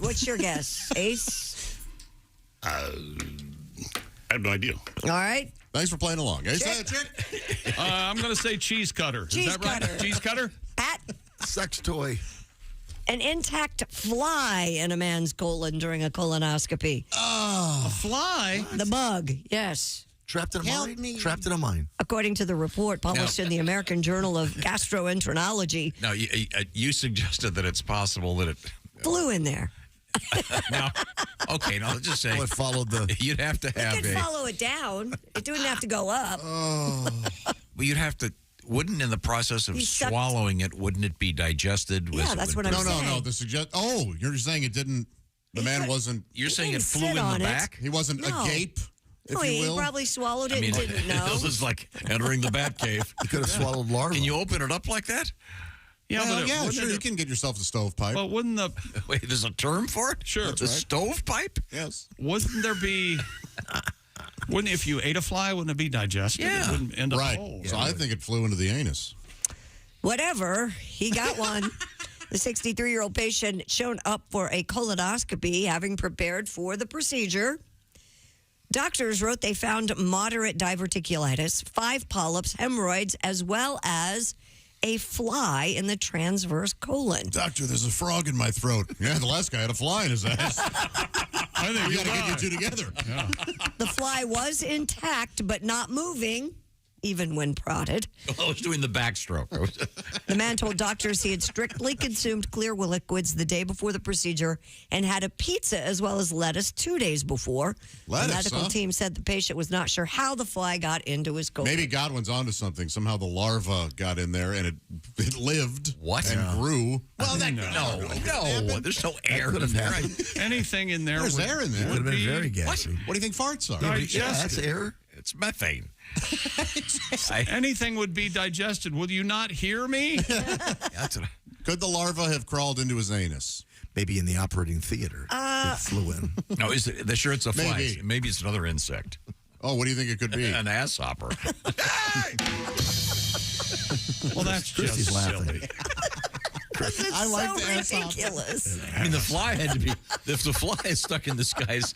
Speaker 6: What's your guess, Ace?
Speaker 14: I have no idea.
Speaker 6: All right.
Speaker 1: Thanks for playing along. Ace,
Speaker 6: Check.
Speaker 5: I'm going to say cheese cutter.
Speaker 6: Cheese
Speaker 5: Is that right?
Speaker 6: cutter.
Speaker 5: Cheese cutter?
Speaker 6: Pat,
Speaker 7: Sex toy.
Speaker 6: an intact fly in a man's colon during a colonoscopy.
Speaker 5: A fly?
Speaker 6: The bug, yes.
Speaker 7: Trapped in a mine? Trapped in a mine.
Speaker 6: According to the report published in the American Journal of Gastroenterology,
Speaker 2: Now, you suggested that it's possible that it
Speaker 6: flew in there.
Speaker 2: now. Okay, now let's just say
Speaker 7: Well, it followed the.
Speaker 2: you'd have to
Speaker 6: You
Speaker 2: have
Speaker 6: could follow it down. It didn't have to go up.
Speaker 2: well, you'd have to. Wouldn't in the process of
Speaker 6: He sucked-
Speaker 2: swallowing it, wouldn't it be digested?
Speaker 6: Yeah, that's what I'm
Speaker 1: No,
Speaker 6: saying.
Speaker 1: no. Oh, you're saying it didn't. The man wasn't.
Speaker 2: You're saying it
Speaker 6: didn't
Speaker 2: flew in
Speaker 6: sit on
Speaker 2: the
Speaker 6: it.
Speaker 2: back?
Speaker 1: He wasn't
Speaker 6: No.
Speaker 1: agape, if
Speaker 6: No,
Speaker 1: you
Speaker 6: he
Speaker 1: will.
Speaker 6: probably swallowed it
Speaker 2: I mean,
Speaker 6: and didn't know.
Speaker 2: this is like entering the bat cave.
Speaker 7: He could have swallowed larvae.
Speaker 2: Can you open it up like that?
Speaker 5: Yeah,
Speaker 1: Well,
Speaker 5: but
Speaker 1: yeah,
Speaker 5: wouldn't
Speaker 1: sure.
Speaker 5: it-
Speaker 1: You can get yourself a stovepipe.
Speaker 5: Well, wouldn't the
Speaker 2: Wait, there's a term for it?
Speaker 5: Sure.
Speaker 2: It's a stovepipe?
Speaker 1: Yes.
Speaker 5: wouldn't there be? Wouldn't if you ate a fly, wouldn't it be digested?
Speaker 2: Yeah.
Speaker 5: It wouldn't end up
Speaker 1: Right.
Speaker 5: whole.
Speaker 1: So I think it flew into the anus.
Speaker 6: Whatever, he got one. The 63-year-old patient showed up for a colonoscopy, having prepared for the procedure. Doctors wrote they found moderate diverticulitis, 5 polyps, hemorrhoids, as well as a fly in the transverse colon.
Speaker 1: Doctor, there's a frog in my throat. Yeah, the last guy had a fly in his ass.
Speaker 5: I think
Speaker 1: We
Speaker 5: you're
Speaker 1: got to get you
Speaker 5: right.
Speaker 1: two together.
Speaker 6: The fly was intact but not moving, even when prodded.
Speaker 2: I was doing the backstroke.
Speaker 6: The man told doctors he had strictly consumed clear liquids the day before the procedure and had a pizza as well as lettuce 2 days before.
Speaker 1: Lettuce,
Speaker 6: the medical
Speaker 1: huh?
Speaker 6: team said the patient was not sure how the fly got into his colon.
Speaker 1: Maybe Godwin's onto something. Somehow the larva got in there and it lived.
Speaker 2: What?
Speaker 1: And grew.
Speaker 2: Well, no. There's no air in there.
Speaker 5: Anything in there.
Speaker 1: There's
Speaker 5: would,
Speaker 1: air in there.
Speaker 7: Would have been
Speaker 5: be-
Speaker 7: very gassy.
Speaker 1: What do you think farts are?
Speaker 7: Yeah, that's air.
Speaker 2: It's methane.
Speaker 5: Anything would be digested. Will you not hear me?
Speaker 2: That's what
Speaker 1: Could the larva have crawled into his anus?
Speaker 7: Maybe in the operating theater. It flew in.
Speaker 2: No, is it? They're sure it's a fly.
Speaker 1: Maybe.
Speaker 2: Maybe it's another insect.
Speaker 1: Oh, what do you think it could be?
Speaker 2: An asshopper.
Speaker 5: Well, that's
Speaker 7: Christy's
Speaker 5: just
Speaker 7: laughing.
Speaker 5: silly.
Speaker 1: I like
Speaker 6: so
Speaker 1: the ass hop.
Speaker 6: ridiculous.
Speaker 2: I mean, the fly had to be, if the fly is stuck in this guy's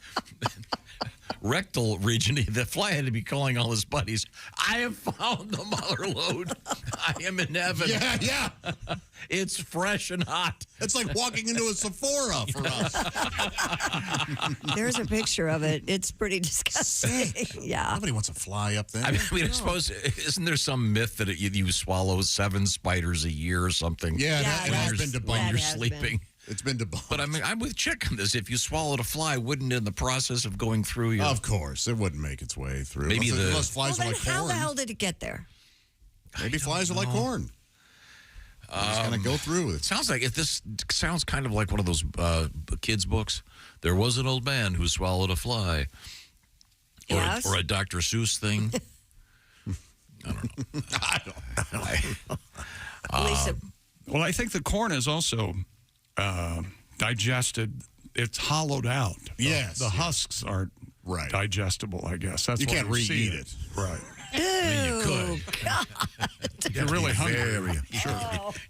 Speaker 2: rectal region, the fly had to be calling all his buddies, I have found the mother lode. I am in heaven.
Speaker 1: Yeah.
Speaker 2: It's fresh and hot.
Speaker 1: It's like walking into a Sephora for us.
Speaker 6: There's a picture of it. It's pretty disgusting. Yeah.
Speaker 1: Nobody wants a fly up there.
Speaker 2: I mean, I suppose, isn't there some myth that you swallow 7 spiders a year or something?
Speaker 1: Yeah, that has been debunked.
Speaker 2: When you're sleeping.
Speaker 1: It's been debunked.
Speaker 2: But I mean, I'm with Chick on this. If you swallowed a fly, wouldn't in the process of going through your...
Speaker 1: Of course, it wouldn't make its way through.
Speaker 2: Maybe
Speaker 1: unless flies are
Speaker 6: Well,
Speaker 1: like
Speaker 6: then how
Speaker 1: corn.
Speaker 6: the hell did it get there?
Speaker 1: Maybe flies are like corn. Just kind of go through.
Speaker 2: It sounds like this sounds kind of like one of those kids' books. There was an old man who swallowed a fly.
Speaker 6: Yes.
Speaker 2: Or a Dr. Seuss thing. I don't know.
Speaker 6: Lisa.
Speaker 5: Well, I think the corn is also digested. It's hollowed out.
Speaker 1: Yes.
Speaker 5: The husks aren't digestible, I guess. That's
Speaker 1: You
Speaker 5: why
Speaker 1: can't
Speaker 5: we see
Speaker 1: re-eat it.
Speaker 5: Right.
Speaker 6: Ew,
Speaker 2: you could.
Speaker 6: God.
Speaker 5: You're really hungry.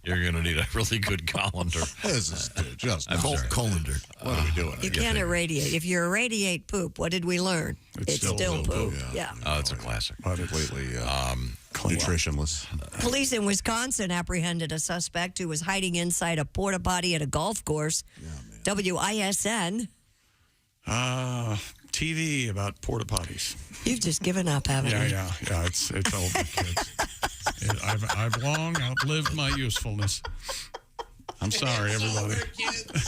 Speaker 2: You're going to need a really good colander.
Speaker 1: This is just
Speaker 7: colander.
Speaker 1: What are we doing?
Speaker 6: You can't irradiate. If you irradiate poop, what did we learn? It's still poop. Yeah.
Speaker 2: Oh, it's a classic.
Speaker 1: Completely nutritionless.
Speaker 6: Police in Wisconsin apprehended a suspect who was hiding inside a porta potty at a golf course. WISN.
Speaker 5: TV about porta potties.
Speaker 6: You've just given up, haven't you?
Speaker 5: Yeah. It's over, kids. I've long outlived my usefulness. I'm sorry, everybody.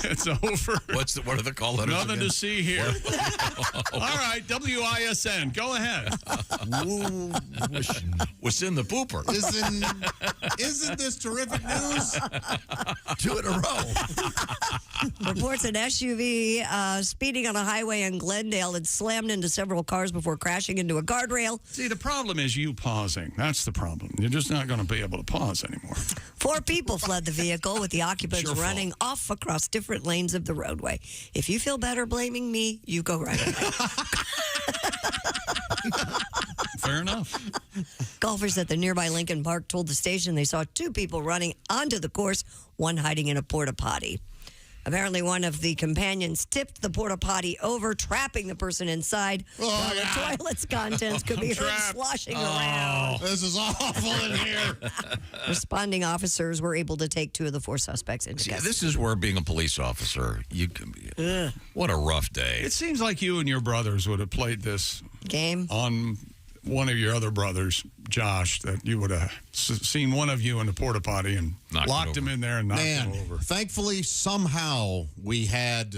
Speaker 5: It's over.
Speaker 2: What are the call letters
Speaker 5: Nothing
Speaker 2: again?
Speaker 5: to see here. All right, WISN. Go ahead.
Speaker 2: What's in the pooper?
Speaker 1: Isn't this terrific news?
Speaker 7: 2 in a row.
Speaker 6: Reports an SUV speeding on a highway in Glendale had slammed into several cars before crashing into a guardrail.
Speaker 5: See, the problem is you pausing. That's the problem. You're just not going to be able to pause anymore.
Speaker 6: 4 people fled the vehicle with the occupants running off across different lanes of the roadway. If you feel better blaming me, you go right ahead.
Speaker 5: Fair enough.
Speaker 6: Golfers at the nearby Lincoln Park told the station they saw 2 people running onto the course, one hiding in a porta potty. Apparently, one of the companions tipped the porta potty over, trapping the person inside. While the toilet's contents could be heard sloshing around.
Speaker 1: This is awful in here.
Speaker 6: Responding officers were able to take 2 of the 4 suspects into custody.
Speaker 2: This is where being a police officer, what a rough day.
Speaker 5: It seems like you and your brothers would have played this
Speaker 6: game
Speaker 5: on one of your other brothers, Josh, that you would have seen one of you in the porta potty and locked him in there and knocked him over.
Speaker 1: Thankfully, somehow we had,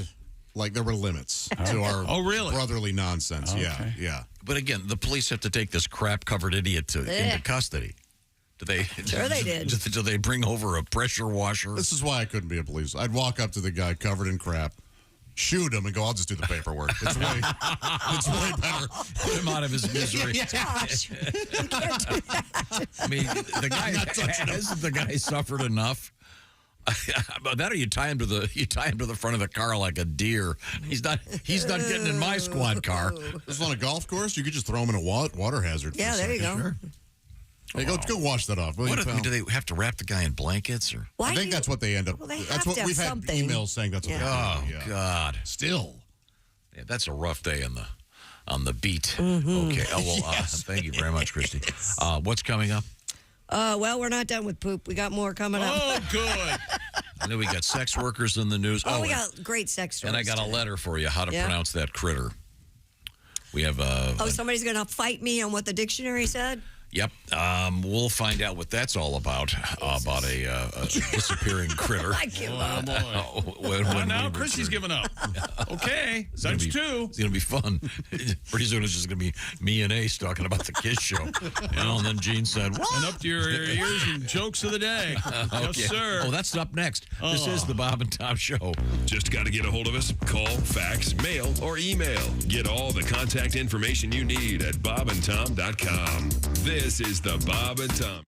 Speaker 1: there were limits to our brotherly nonsense.
Speaker 5: Okay.
Speaker 1: Yeah.
Speaker 2: But again, the police have to take this crap-covered idiot into custody. Do they?
Speaker 6: Sure they did.
Speaker 2: Do they bring over a pressure washer?
Speaker 1: This is why I couldn't be a police. I'd walk up to the guy covered in crap, shoot him, and go, I'll just do the paperwork. It's way better.
Speaker 2: Put him out of his misery.
Speaker 6: Josh, you can't do that.
Speaker 2: I mean, hasn't the guy suffered enough? About that, or you tie him to the front of the car like a deer. He's not getting in my squad car.
Speaker 1: This is on a golf course. You could just throw him in a water hazard.
Speaker 6: Yeah, there you go.
Speaker 1: Sure. Hey, go wash that off. Do
Speaker 2: they have to wrap the guy in blankets? Or
Speaker 1: I think that's what they end up.
Speaker 6: Well, they
Speaker 1: that's
Speaker 6: have
Speaker 1: what
Speaker 6: to have
Speaker 1: we've had
Speaker 6: something.
Speaker 1: emails saying. That's what.
Speaker 2: Oh
Speaker 1: they do,
Speaker 2: God!
Speaker 1: Still,
Speaker 2: yeah, that's a rough day on the beat.
Speaker 6: Mm-hmm.
Speaker 2: Okay. Oh well. Thank you very much, Christy. What's coming up?
Speaker 6: Well, we're not done with poop. We got more coming up.
Speaker 5: Oh, good.
Speaker 2: I know we got sex workers in the news.
Speaker 6: We got great sex stories.
Speaker 2: And I got a letter for you how to pronounce that critter. We have
Speaker 6: somebody's going to fight me on what the dictionary said?
Speaker 2: Yep. We'll find out what that's all about a disappearing critter.
Speaker 6: I give up.
Speaker 5: Now Christy's giving up. Okay. That's 2.
Speaker 2: It's going to be fun. Pretty soon it's just going to be me and Ace talking about the Kiss Show. And then Gene said, what?
Speaker 5: And up to your ears and jokes of the day. Yes, sir.
Speaker 2: Oh, that's up next. This is the Bob and Tom Show.
Speaker 11: Just got to get a hold of us. Call, fax, mail, or email. Get all the contact information you need at bobandtom.com. This is the Bob and Tom.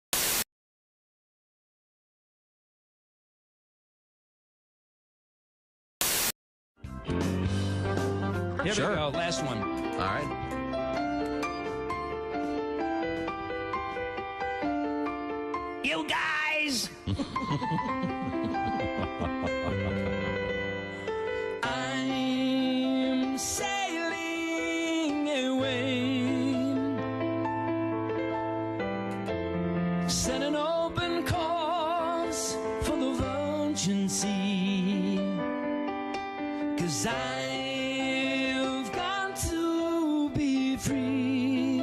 Speaker 15: Here we go. Last one.
Speaker 10: All right.
Speaker 15: You guys!
Speaker 25: 'Cause I've got to be free.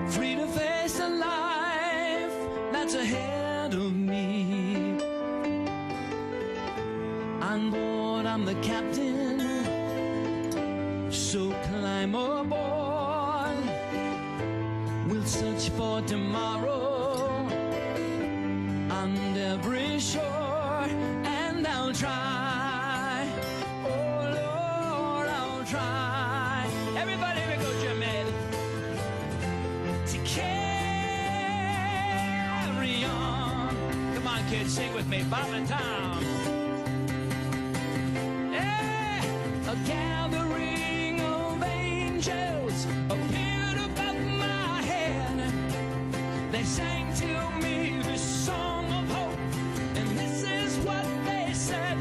Speaker 25: Free to face the life that's ahead of me. On board, I'm the captain, so climb aboard. We'll search for tomorrow on every shore, and I'll try. Oh Lord, I'll try. Everybody, we go, Jimmy, to carry on. Come on, kids, sing with me, Bob and Tom. Yeah, a gathering of angels appeared above my head. They sang to me this song of hope, and this is what they said.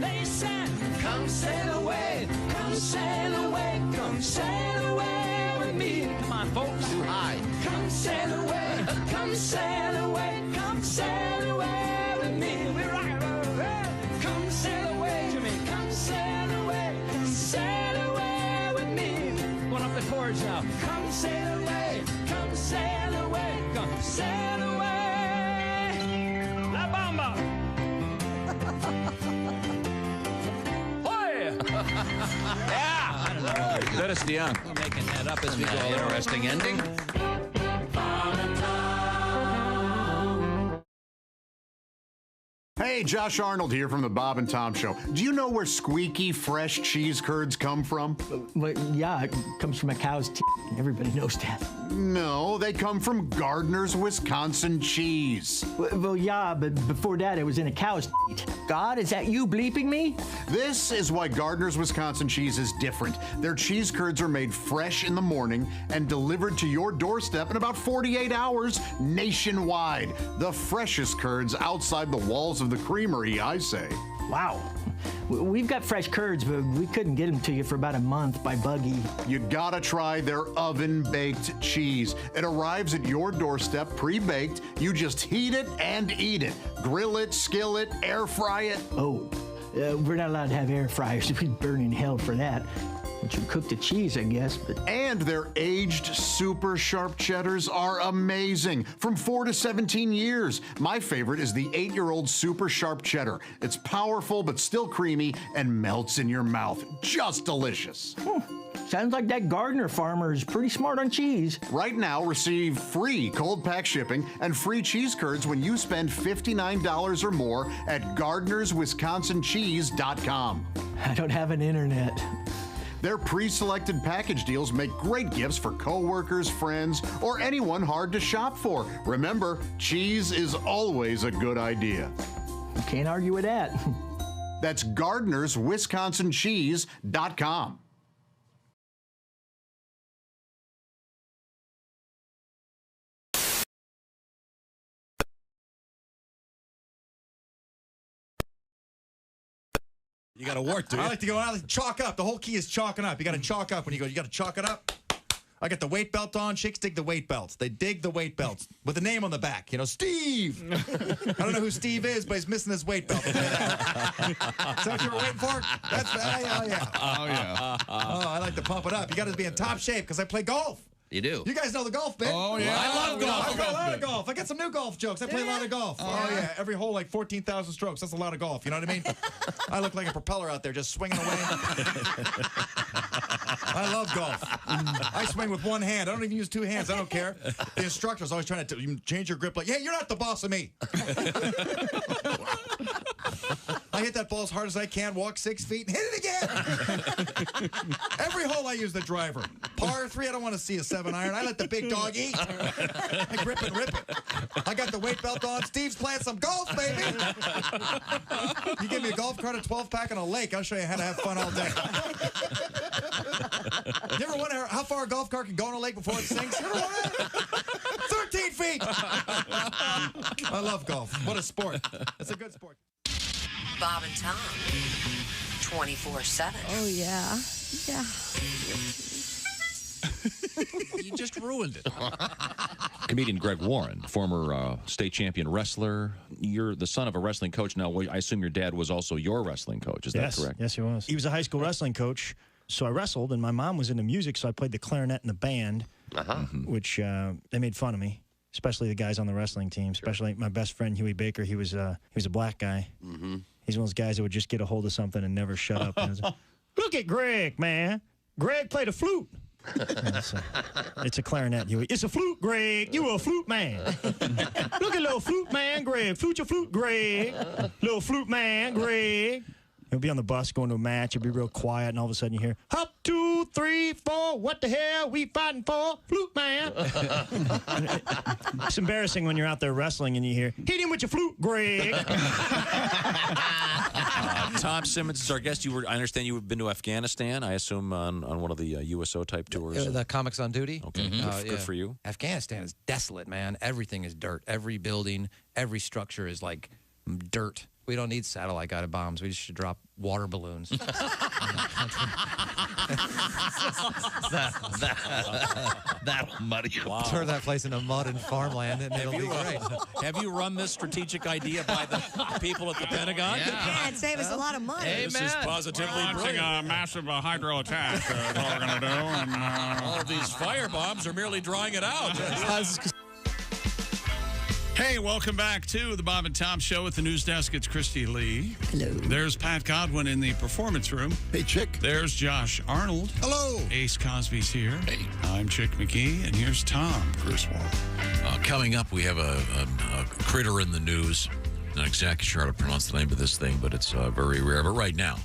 Speaker 25: They said, come sail away, come sail away, come sail away with me. Come on, folks. Too high. Come sail away, come sail away, come sail away with me. We rock it. Come sail away, Jimmy. Come sail away with me. Going up the chords now. Come sail away, come sail away, come sail away. La Bamba. Hoy! Yeah! I don't know.
Speaker 10: Dennis DeYoung.
Speaker 25: We're making that up as we go.
Speaker 10: Interesting ending.
Speaker 16: Hey, Josh Arnold here from the Bob and Tom Show. Do you know where squeaky, fresh cheese curds come from?
Speaker 3: Well, yeah, it comes from a cow's teeth. Everybody knows that.
Speaker 16: No, they come from Gardner's Wisconsin cheese.
Speaker 3: Well, yeah, but before that, it was in a cow's teeth. God, is that you bleeping me?
Speaker 16: This is why Gardner's Wisconsin cheese is different. Their cheese curds are made fresh in the morning and delivered to your doorstep in about 48 hours nationwide. The freshest curds outside the walls of the creamery, I say.
Speaker 3: Wow. We've got fresh curds, but we couldn't get them to you for about a month by buggy.
Speaker 16: You gotta try their oven-baked cheese. It arrives at your doorstep pre-baked. You just heat it and eat it. Grill it, skill it, air fry it.
Speaker 3: Oh, we're not allowed to have air fryers. We'd burn in hell for that. But you cook the cheese, I guess. But
Speaker 16: And their aged super sharp cheddars are amazing. From 4 to 17 years. My favorite is the 8-year-old super sharp cheddar. It's powerful but still creamy and melts in your mouth. Just delicious.
Speaker 3: Sounds like that Gardner farmer is pretty smart on cheese.
Speaker 16: Right now, receive free cold pack shipping and free cheese curds when you spend $59 or more at GardnersWisconsinCheese.com.
Speaker 3: I don't have an internet.
Speaker 16: Their pre-selected package deals make great gifts for coworkers, friends, or anyone hard to shop for. Remember, cheese is always a good idea.
Speaker 3: You can't argue with that.
Speaker 16: That's GardnersWisconsinCheese.com.
Speaker 15: You got to work, dude.
Speaker 26: I like to go out and chalk up. The whole key is chalking up. You got to chalk up when you go. You got to chalk it up. I got the weight belt on. Chicks dig the weight belts. They dig the weight belts with a name on the back. You know, Steve. I don't know who Steve is, but he's missing his weight belt. Is that what you were waiting for? That's oh yeah.
Speaker 27: Oh, yeah.
Speaker 26: Oh, I like to pump it up. You got to be in top shape because I play golf.
Speaker 10: You do.
Speaker 26: You guys know the golf bit.
Speaker 27: Oh, yeah.
Speaker 26: I love golf. I play a lot of golf. I got some new golf jokes. I play a lot of golf. Oh, yeah. Every hole, like 14,000 strokes. That's a lot of golf. You know what I mean? I look like a propeller out there just swinging away. I love golf. I swing with one hand. I don't even use two hands. I don't care. The instructor's always trying to change your grip. Like, hey, you're not the boss of me. I hit that ball as hard as I can, walk 6 feet, and hit it again. Every hole I use the driver. Par 3, I don't want to see a 7-iron. I let the big dog eat. I grip and rip it. I got the weight belt on. Steve's playing some golf, baby. You give me a golf cart, a 12-pack, and a lake, I'll show you how to have fun all day. You ever wonder how far a golf cart can go in a lake before it sinks? You ever wonder? 13 feet. I love golf. What a sport. It's a good sport.
Speaker 8: Bob and Tom, 24/7.
Speaker 6: Oh, yeah. Yeah.
Speaker 2: You just ruined it.
Speaker 10: comedian Greg Warren, former state champion wrestler. You're the son of a wrestling coach now. I assume your dad was also your wrestling coach. Is that correct?
Speaker 3: Yes, he was. He was a high school wrestling coach. So I wrestled, and my mom was into music, so I played the clarinet in the band, which they made fun of me, especially the guys on the wrestling team, especially my best friend, Huey Baker. He was a black guy. Mm-hmm. He's one of those guys that would just get a hold of something and never shut up. And look at Greg, man. Greg played a flute. It's a clarinet, Huey. It's a flute, Greg. You a flute man. Look at little flute man, Greg. Flute your flute, Greg. Little flute man, Greg. He'll be on the bus going to a match. He'll be real quiet, and all of a sudden you hear, "Up, 2, 3, 4. What the hell we fighting for? Flute man." It's embarrassing when you're out there wrestling and you hear, "Hit him with your flute, Greg."
Speaker 10: Tom Simmons is our guest. I understand you've been to Afghanistan, I assume, on one of the USO type tours.
Speaker 4: The Comics on Duty.
Speaker 10: Okay, good for you.
Speaker 4: Afghanistan is desolate, man. Everything is dirt. Every building, every structure is like dirt. We don't need satellite-guided bombs. We just should drop water balloons.
Speaker 19: That'll muddy you.
Speaker 4: Wow. Turn that place into mud and farmland, and it'll be great.
Speaker 2: Have you run this strategic idea by the people at the Pentagon?
Speaker 6: Yeah, it'd save us a lot of money.
Speaker 2: This is positively
Speaker 5: launching
Speaker 2: brilliant.
Speaker 5: a massive hydro attack. That's what we're going to do. And,
Speaker 2: all of these fire bombs are merely drying it out.
Speaker 5: Hey, welcome back to the Bob and Tom Show at the news desk. It's Christy Lee.
Speaker 6: Hello.
Speaker 5: There's Pat Godwin in the performance room.
Speaker 7: Hey, Chick.
Speaker 5: There's Josh Arnold.
Speaker 1: Hello.
Speaker 5: Ace Cosby's here.
Speaker 14: Hey.
Speaker 5: I'm Chick McGee, and here's Tom Griswold.
Speaker 2: Coming up, we have a critter in the news. Not exactly sure how to pronounce the name of this thing, but it's very rare. But right now,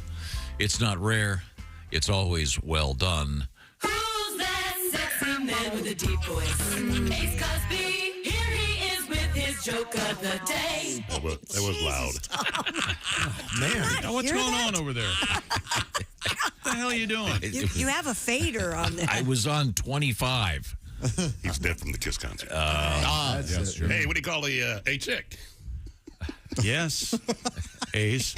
Speaker 2: it's not rare. It's always well done.
Speaker 8: Who's that sexy man with a deep voice? Ace Cosby. Here he is with his joke of the day.
Speaker 14: That was loud.
Speaker 5: Man, what's going on over there? What the hell are you doing?
Speaker 6: You have a fader on there.
Speaker 2: I was on 25.
Speaker 14: He's dead from the Kiss concert.
Speaker 2: Yes, true.
Speaker 14: Hey, what do you call a chick?
Speaker 5: Yes. Ace.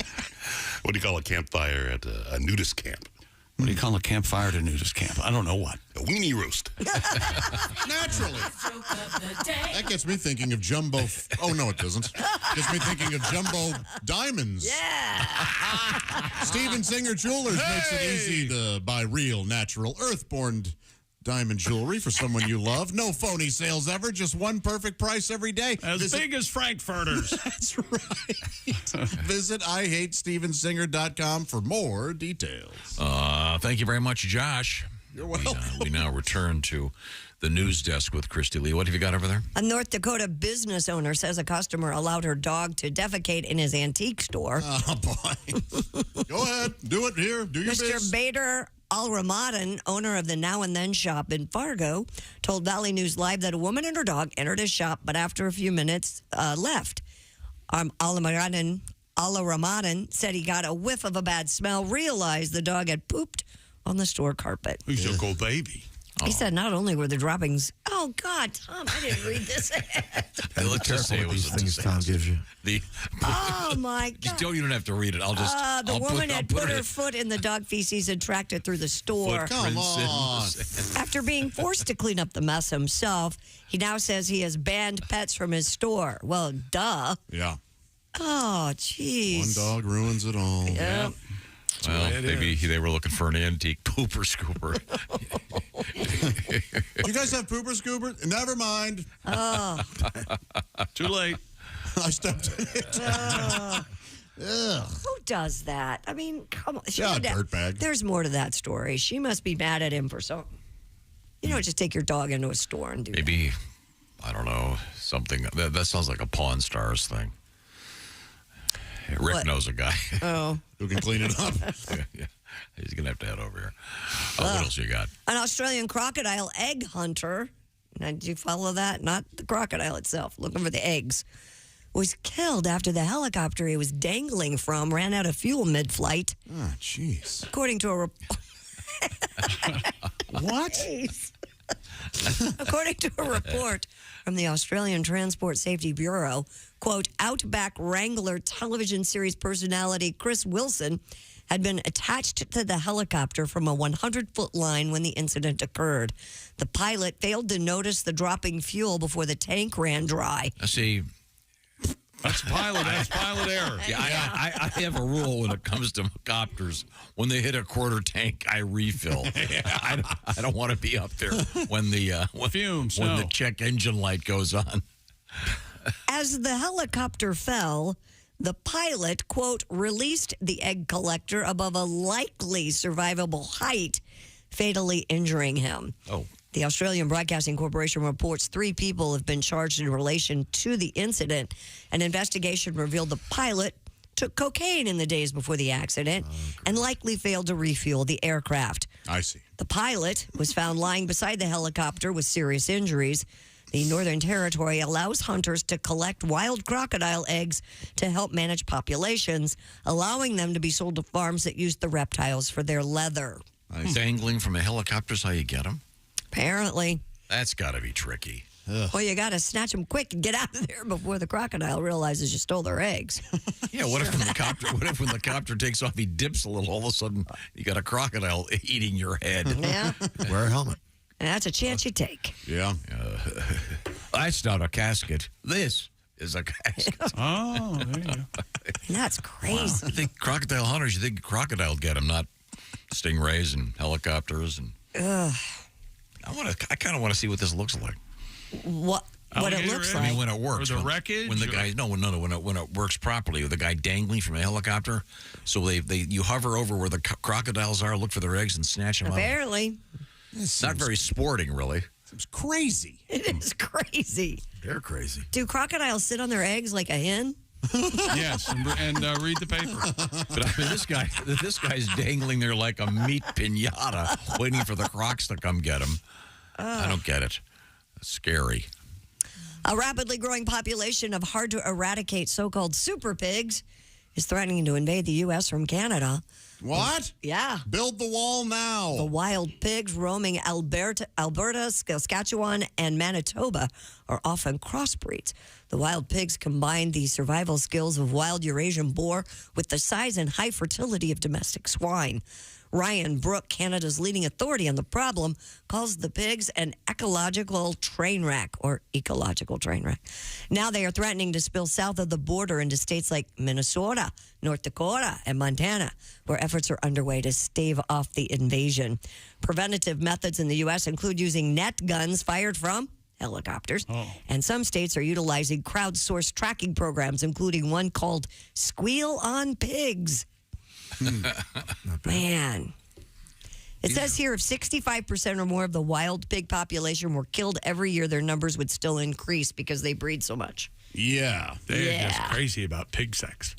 Speaker 14: What do you call a campfire at a nudist camp?
Speaker 5: What do you call a campfire at a nudist camp? I don't know what.
Speaker 14: A weenie roast.
Speaker 1: Naturally. That gets me thinking of jumbo. Oh, no, it doesn't. Gets me thinking of jumbo diamonds.
Speaker 6: Yeah.
Speaker 1: Steven Singer Jewelers makes it easy to buy real, natural, earthborn diamond jewelry for someone you love. No phony sales ever. Just one perfect price every day.
Speaker 5: As big as Frankfurters.
Speaker 1: That's right. Visit IHateStevenSinger.com for more details.
Speaker 2: Thank you very much, Josh.
Speaker 1: You're welcome.
Speaker 2: We now return to the news desk with Christy Lee. What have you got over there?
Speaker 6: A North Dakota business owner says a customer allowed her dog to defecate in his antique store.
Speaker 1: Oh, boy. Go ahead. Do it here. Do your
Speaker 6: Mr.
Speaker 1: biz.
Speaker 6: Bader Al-Ramadan, owner of the Now and Then shop in Fargo, told Valley News Live that a woman and her dog entered his shop, but after a few minutes left. Al-Ramadan said he got a whiff of a bad smell, realized the dog had pooped on the store carpet.
Speaker 5: He's a cool baby.
Speaker 6: He said not only were the droppings... Oh, God, Tom, I didn't read this ahead.
Speaker 2: Let's just say it was
Speaker 7: These things Tom gives you.
Speaker 6: Oh, my God.
Speaker 2: You don't have to read it. I'll just...
Speaker 6: The
Speaker 2: I'll
Speaker 6: woman had put her
Speaker 2: it.
Speaker 6: foot in the dog feces and tracked it through the store.
Speaker 1: Come on.
Speaker 6: After being forced to clean up the mess himself, he now says he has banned pets from his store. Well, duh.
Speaker 1: Yeah.
Speaker 6: Oh, jeez.
Speaker 1: One dog ruins it all.
Speaker 6: Yep.
Speaker 2: Well, maybe they were looking for an antique pooper scooper.
Speaker 1: You guys have pooper scooper? Never mind.
Speaker 6: Oh.
Speaker 5: Too late.
Speaker 1: I stepped in it.
Speaker 6: Who does that? I mean, come on.
Speaker 1: Yeah, dirtbag.
Speaker 6: There's more to that story. She must be mad at him for something. You don't just take your dog into a store and do that.
Speaker 2: Maybe, I don't know, something. That sounds like a Pawn Stars thing. Rick
Speaker 6: What?
Speaker 2: knows a guy.
Speaker 6: Oh.
Speaker 1: Who can clean it up.
Speaker 2: Yeah. He's going to have to head over here. What else you got?
Speaker 6: An Australian crocodile egg hunter, now, did you follow that? Not the crocodile itself, looking for the eggs, was killed after the helicopter he was dangling from ran out of fuel mid-flight.
Speaker 1: Oh, jeez.
Speaker 6: According to a report.
Speaker 1: What?
Speaker 6: According to a report from the Australian Transport Safety Bureau, quote, Outback Wrangler television series personality Chris Wilson had been attached to the helicopter from a 100-foot line when the incident occurred. The pilot failed to notice the dropping fuel before the tank ran dry.
Speaker 2: I see.
Speaker 5: That's pilot error.
Speaker 2: Yeah, I have a rule when it comes to copters. When they hit a quarter tank, I refill. I don't want to be up there when the
Speaker 5: fumes,
Speaker 2: when the check engine light goes on.
Speaker 6: As the helicopter fell, the pilot, quote, released the egg collector above a likely survivable height, fatally injuring him.
Speaker 2: Oh.
Speaker 6: The Australian Broadcasting Corporation reports 3 people have been charged in relation to the incident. An investigation revealed the pilot took cocaine in the days before the accident and likely failed to refuel the aircraft.
Speaker 1: I see.
Speaker 6: The pilot was found lying beside the helicopter with serious injuries. The Northern Territory allows hunters to collect wild crocodile eggs to help manage populations, allowing them to be sold to farms that use the reptiles for their leather.
Speaker 2: Dangling from a helicopter is how you get them?
Speaker 6: Apparently.
Speaker 2: That's got to be tricky.
Speaker 6: Well, you got to snatch them quick and get out of there before the crocodile realizes you stole their eggs.
Speaker 2: Yeah, what if when the copter takes off, he dips a little, all of a sudden you got a crocodile eating your head?
Speaker 6: Yeah.
Speaker 7: Wear a helmet.
Speaker 6: That's a chance you take.
Speaker 1: Yeah.
Speaker 2: That's not a casket. This is a casket.
Speaker 5: Oh, there you go.
Speaker 6: That's crazy.
Speaker 2: Wow. You think crocodile hunters, you think crocodile get them, not stingrays and helicopters. And
Speaker 6: Ugh.
Speaker 2: I kind of want to see what this looks like.
Speaker 6: What it looks like.
Speaker 2: I mean, when it works.
Speaker 5: Or the wreckage?
Speaker 2: When the guy, when it works properly, with the guy dangling from a helicopter. So you hover over where the crocodiles are, look for their eggs, and snatch them out.
Speaker 6: Apparently.
Speaker 2: It's not very sporting, really.
Speaker 1: Seems crazy.
Speaker 6: It is crazy.
Speaker 7: They're crazy.
Speaker 6: Do crocodiles sit on their eggs like a hen?
Speaker 5: Yes, and read the paper.
Speaker 2: But I mean, this guy's dangling there like a meat piñata, waiting for the crocs to come get him. I don't get it. It's scary.
Speaker 6: A rapidly growing population of hard-to-eradicate so-called super pigs is threatening to invade the U.S. from Canada.
Speaker 1: What?
Speaker 6: Yeah.
Speaker 1: Build the wall now.
Speaker 6: The wild pigs roaming Alberta, Saskatchewan, and Manitoba are often crossbreeds. The wild pigs combine the survival skills of wild Eurasian boar with the size and high fertility of domestic swine. Ryan Brook, Canada's leading authority on the problem, calls the pigs an ecological train wreck. Now they are threatening to spill south of the border into states like Minnesota, North Dakota, and Montana, where efforts are underway to stave off the invasion. Preventative methods in the U.S. include using net guns fired from helicopters, and some states are utilizing crowdsourced tracking programs, including one called Squeal on Pigs. Man. It says here if 65% or more of the wild pig population were killed every year, their numbers would still increase because they breed so much.
Speaker 1: Yeah.
Speaker 5: They're just crazy about pig sex.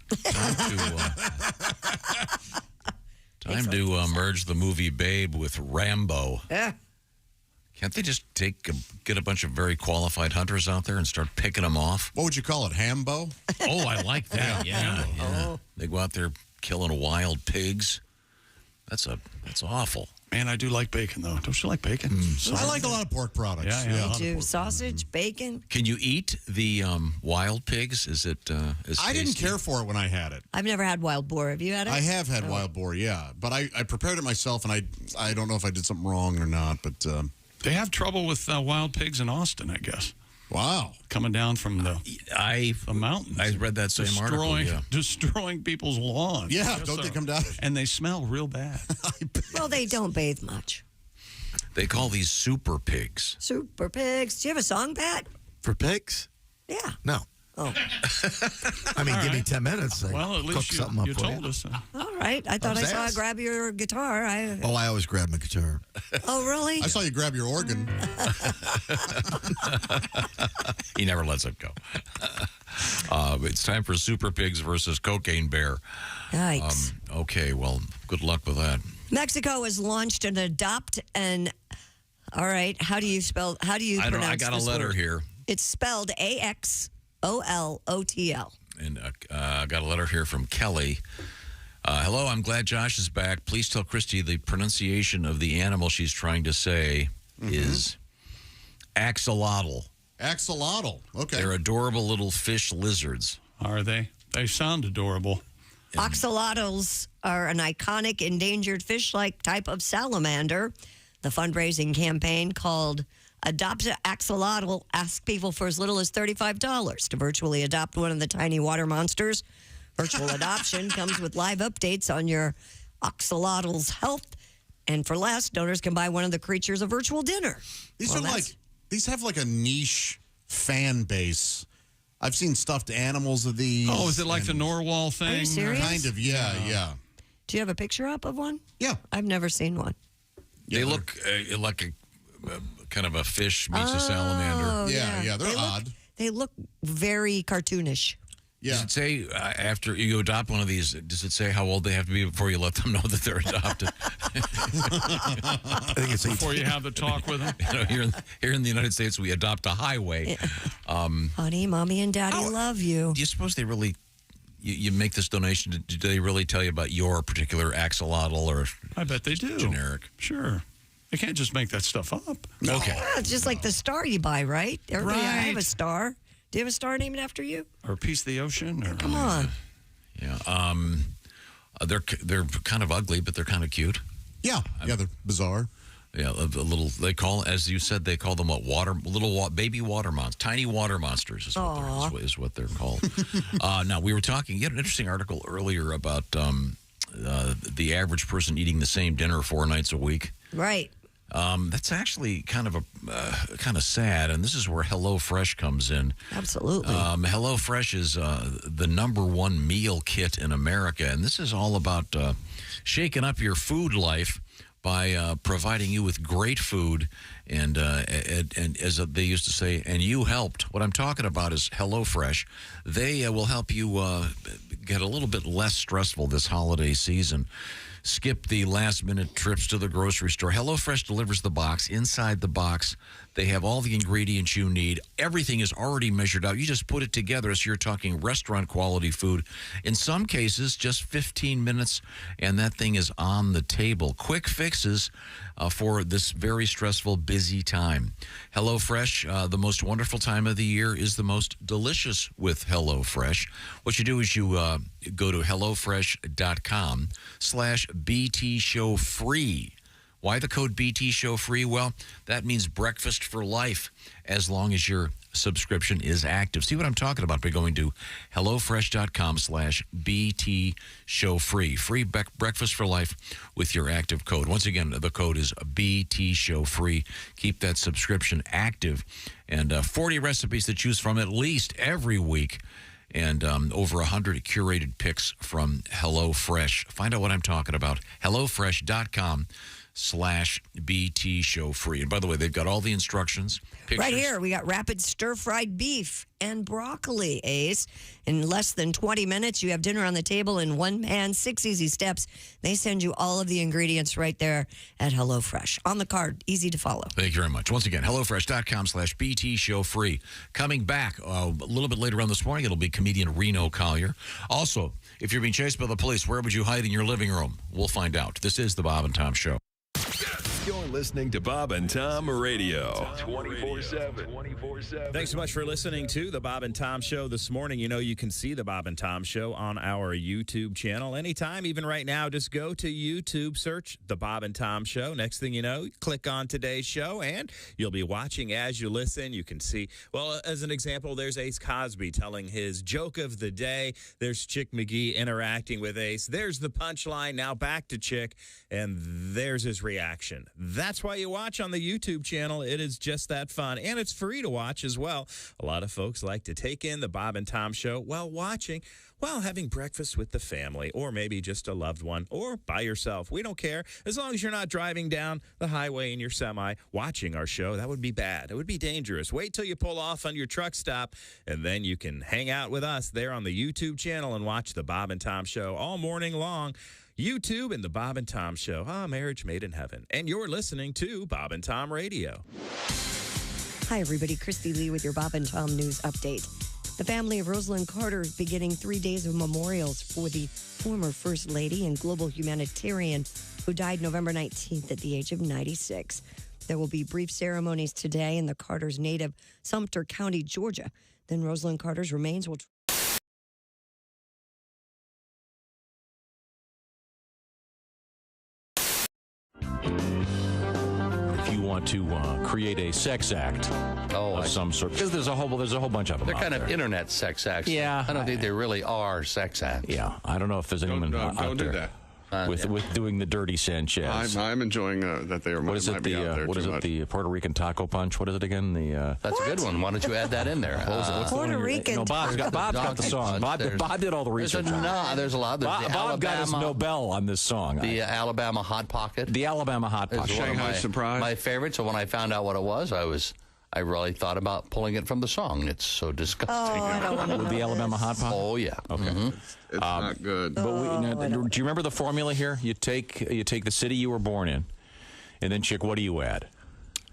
Speaker 2: Time to merge the movie Babe with Rambo.
Speaker 6: Yeah.
Speaker 2: Can't they just get a bunch of very qualified hunters out there and start picking them off?
Speaker 1: What would you call it, Hambo?
Speaker 2: Oh, I like that. Yeah.
Speaker 6: Oh.
Speaker 2: They go out there killing wild pigs. That's awful.
Speaker 5: Man, I do like bacon, though. Don't you like bacon?
Speaker 1: I like a lot of pork products.
Speaker 5: Yeah.
Speaker 6: Me too. Sausage, bacon.
Speaker 2: Can you eat the wild pigs? Is it
Speaker 1: I didn't care for it when I had it.
Speaker 6: I've never had wild boar. Have you had it?
Speaker 1: I have had wild boar, yeah. But I prepared it myself, and I don't know if I did something wrong or not. But
Speaker 5: they have trouble with wild pigs in Austin, I guess.
Speaker 1: Wow.
Speaker 5: Coming down from the mountains.
Speaker 2: I read that same article. Yeah.
Speaker 5: Destroying people's lawns.
Speaker 1: Yeah, don't they come down?
Speaker 5: And they smell real bad.
Speaker 6: Well, they don't bathe much.
Speaker 2: They call these super pigs.
Speaker 6: Super pigs. Do you have a song, Pat?
Speaker 7: For pigs?
Speaker 6: Yeah.
Speaker 7: No.
Speaker 6: Oh.
Speaker 7: I mean, give me 10 minutes.
Speaker 5: Well, at least you told us.
Speaker 6: All right. I thought I saw you grab your guitar.
Speaker 7: I always grab my guitar.
Speaker 6: Oh, really?
Speaker 1: I saw you grab your organ.
Speaker 2: He never lets it go. It's time for Super Pigs versus Cocaine Bear.
Speaker 6: Yikes.
Speaker 2: Okay, well, good luck with that.
Speaker 6: Mexico has launched an adopt an. All right. How do you pronounce
Speaker 2: I got a letter
Speaker 6: word?
Speaker 2: here.
Speaker 6: It's spelled AXOLOTL.
Speaker 2: And I got a letter here from Kelly. Hello, I'm glad Josh is back. Please tell Christy the pronunciation of the animal she's trying to say is axolotl.
Speaker 1: Axolotl. Okay.
Speaker 2: They're adorable little fish lizards.
Speaker 5: Are they? They sound adorable.
Speaker 6: Axolotls are an iconic endangered fish-like type of salamander. The fundraising campaign called Adopt an Axolotl asks people for as little as $35 to virtually adopt one of the tiny water monsters. Virtual adoption comes with live updates on your axolotl's health. And for less, donors can buy one of the creatures a virtual dinner.
Speaker 1: These have like a niche fan base. I've seen stuffed animals of these.
Speaker 5: Oh, is it like the Norwal thing?
Speaker 6: Are you serious?
Speaker 1: Kind of, yeah.
Speaker 6: Do you have a picture up of one?
Speaker 1: Yeah.
Speaker 6: I've never seen one.
Speaker 2: They look like a kind of a fish meets a salamander.
Speaker 1: Yeah, they're odd.
Speaker 6: They look very cartoonish.
Speaker 1: Yeah.
Speaker 2: Does it say after you adopt one of these, does it say how old they have to be before you let them know that they're adopted?
Speaker 7: I think it's
Speaker 5: before you have the talk with them.
Speaker 2: Here in the United States, we adopt a highway.
Speaker 6: Honey, mommy, and daddy love you.
Speaker 2: Do you suppose they really, you make this donation, do they really tell you about your particular axolotl or
Speaker 5: I bet they do.
Speaker 2: Generic.
Speaker 5: Sure. They can't just make that stuff up.
Speaker 2: Okay.
Speaker 6: Yeah, it's just like the star you buy, right? Everybody, I have
Speaker 5: Right.
Speaker 6: a star. Do you have a star named after you?
Speaker 5: Or a piece of the ocean. Or,
Speaker 6: Come on.
Speaker 2: Yeah. They're kind of ugly, but they're kind of cute.
Speaker 1: Yeah, they're bizarre.
Speaker 2: Yeah, a little. They call, as you said, they call them what? Baby water monsters, tiny water monsters is what they're called. Now we were talking. You had an interesting article earlier about the average person eating the same dinner 4 nights a week.
Speaker 6: Right.
Speaker 2: That's actually kind of sad, and this is where HelloFresh comes in.
Speaker 6: Absolutely.
Speaker 2: HelloFresh is the #1 meal kit in America, and this is all about shaking up your food life by providing you with great food, and as they used to say, and you helped. What I'm talking about is HelloFresh. They will help you get a little bit less stressful this holiday season. Skip the last-minute trips to the grocery store. HelloFresh delivers the box. Inside the box, they have all the ingredients you need. Everything is already measured out. You just put it together, so you're talking restaurant-quality food. In some cases, just 15 minutes, and that thing is on the table. Quick fixes for this very stressful, busy time. HelloFresh, the most wonderful time of the year, is the most delicious with HelloFresh. What you do is you go to HelloFresh.com/BT Show Free. Why the code BT Show Free? Well, that means breakfast for life as long as your subscription is active. See what I'm talking about by going to HelloFresh.com/BT Show Free. Free breakfast for life with your active code. Once again, the code is BT Show Free. Keep that subscription active. And 40 recipes to choose from at least every week. And over 100 curated picks from HelloFresh. Find out what I'm talking about. HelloFresh.com/BT Show Free. And by the way, they've got all the instructions. Pictures.
Speaker 6: Right here, we got rapid stir-fried beef and broccoli, Ace. In less than 20 minutes, you have dinner on the table in one pan, 6 easy steps. They send you all of the ingredients right there at HelloFresh. On the card, easy to follow.
Speaker 2: Thank you very much. Once again, HelloFresh.com/BT Show Free. Coming back a little bit later on this morning, it'll be comedian Reno Collier. Also, if you're being chased by the police, where would you hide in your living room? We'll find out. This is the Bob and Tom Show.
Speaker 11: You're listening to Bob and Tom Radio 24/7.
Speaker 9: Thanks so much for listening to the Bob and Tom Show this morning. You know you can see the Bob and Tom Show on our YouTube channel anytime, even right now. Just go to YouTube, search the Bob and Tom Show. Next thing you know, click on today's show, and you'll be watching as you listen. You can see, well, as an example, there's Ace Cosby telling his joke of the day. There's Chick McGee interacting with Ace. There's the punchline. Now back to Chick, and there's his reaction. That's why you watch on the YouTube channel. It is just that fun, and it's free to watch as well. A lot of folks like to take in the Bob and Tom Show while watching, while having breakfast with the family, or maybe just a loved one, or by yourself. We don't care. As long as you're not driving down the highway in your semi watching our show, that would be bad. It would be dangerous. Wait till you pull off on your truck stop, and then you can hang out with us there on the YouTube channel and watch the Bob and Tom Show all morning long. YouTube and the Bob and Tom Show. Marriage made in heaven. And you're listening to Bob and Tom Radio.
Speaker 6: Hi, everybody. Christy Lee with your Bob and Tom News Update. The family of Rosalind Carter is beginning 3 days of memorials for the former First Lady and global humanitarian who died November 19th at the age of 96. There will be brief ceremonies today in the Carter's native Sumter County, Georgia. Then Rosalind Carter's remains will
Speaker 10: want to create a sex act of some sort. Because there's a whole bunch of them.
Speaker 19: They're
Speaker 10: out
Speaker 19: kind
Speaker 10: there.
Speaker 19: of internet sex acts.
Speaker 10: Yeah.
Speaker 19: I don't think they really are sex acts.
Speaker 10: Yeah, I don't know if there's anyone out
Speaker 14: don't do
Speaker 10: there
Speaker 14: that.
Speaker 10: with doing the dirty Sanchez.
Speaker 14: I'm enjoying that they
Speaker 10: What is it?
Speaker 14: might be out there
Speaker 10: What
Speaker 14: too
Speaker 10: is it?
Speaker 14: much.
Speaker 10: The Puerto Rican taco punch. What is it again?
Speaker 19: That's a good one. Why don't you add that in there?
Speaker 10: What's the one
Speaker 6: Puerto
Speaker 10: you're-
Speaker 6: Rican
Speaker 10: No, Bob's got the song. Bob did all the research.
Speaker 19: There's a lot. There's the
Speaker 10: Bob got his
Speaker 19: Alabama-
Speaker 10: Nobel on this song.
Speaker 19: The Alabama Hot Pocket.
Speaker 10: The Alabama Hot Pocket.
Speaker 14: Shanghai Surprise.
Speaker 19: My favorite. So when I found out what it was, I really thought about pulling it from the song. It's so disgusting.
Speaker 6: Oh, I don't want to
Speaker 10: With the Alabama Hot Pocket.
Speaker 19: Oh yeah.
Speaker 10: Okay.
Speaker 14: It's not good.
Speaker 10: But do you remember the formula here? You take the city you were born in, and then Chick, what do you add?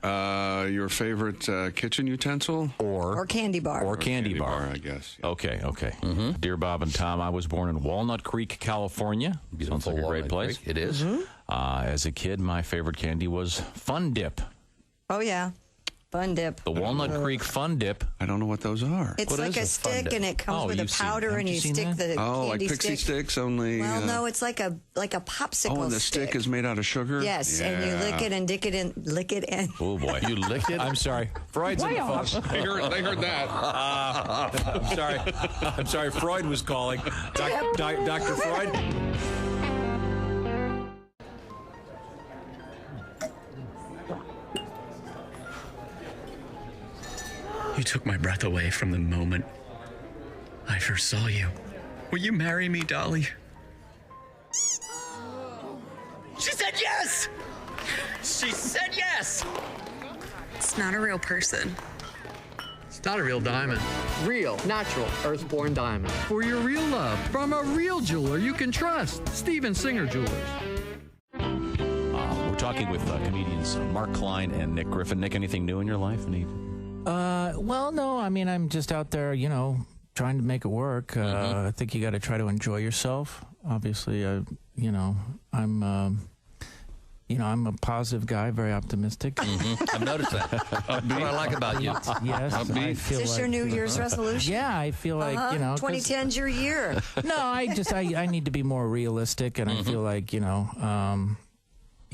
Speaker 14: Your favorite kitchen utensil?
Speaker 6: Or candy bar.
Speaker 10: Or candy bar,
Speaker 14: I guess.
Speaker 10: Okay. Dear Bob and Tom, I was born in Walnut Creek, California. Sounds like a great place.
Speaker 19: It is.
Speaker 10: As a kid, my favorite candy was Fun Dip.
Speaker 6: Oh, yeah. Fun Dip.
Speaker 10: The Walnut Creek Fun Dip.
Speaker 14: I don't know what those are.
Speaker 6: It's like a stick, and it comes with a powder, and you stick the
Speaker 14: like
Speaker 6: candy
Speaker 14: pixie
Speaker 6: stick.
Speaker 14: sticks, only.
Speaker 6: Well, no, it's like a popsicle.
Speaker 14: Oh, and the stick is made out of sugar.
Speaker 6: Yes, and you lick it and lick it in.
Speaker 10: Oh boy,
Speaker 19: you lick it.
Speaker 10: I'm sorry, Freud's in the phone.
Speaker 14: They heard that.
Speaker 10: I'm sorry. Freud was calling. Dr. Freud.
Speaker 12: You took my breath away from the moment I first saw you. Will you marry me, Dolly?
Speaker 13: She said yes! She said yes!
Speaker 18: It's not a real person.
Speaker 20: It's not a real diamond. Real, natural, earthborn diamond. For your real love, from a real jeweler you can trust. Steven Singer Jewelers.
Speaker 10: We're talking with comedians Mark Klein and Nick Griffin. Nick, anything new in your life?
Speaker 21: Well, no. I mean, I'm just out there, trying to make it work. I think you got to try to enjoy yourself. Obviously, I'm a positive guy, very optimistic.
Speaker 19: I've noticed that. That's what I like about you.
Speaker 21: Yes, I feel
Speaker 6: Is this your New Year's resolution?
Speaker 21: Yeah, I feel like
Speaker 6: 2010's your year.
Speaker 21: No, I need to be more realistic, and I feel like you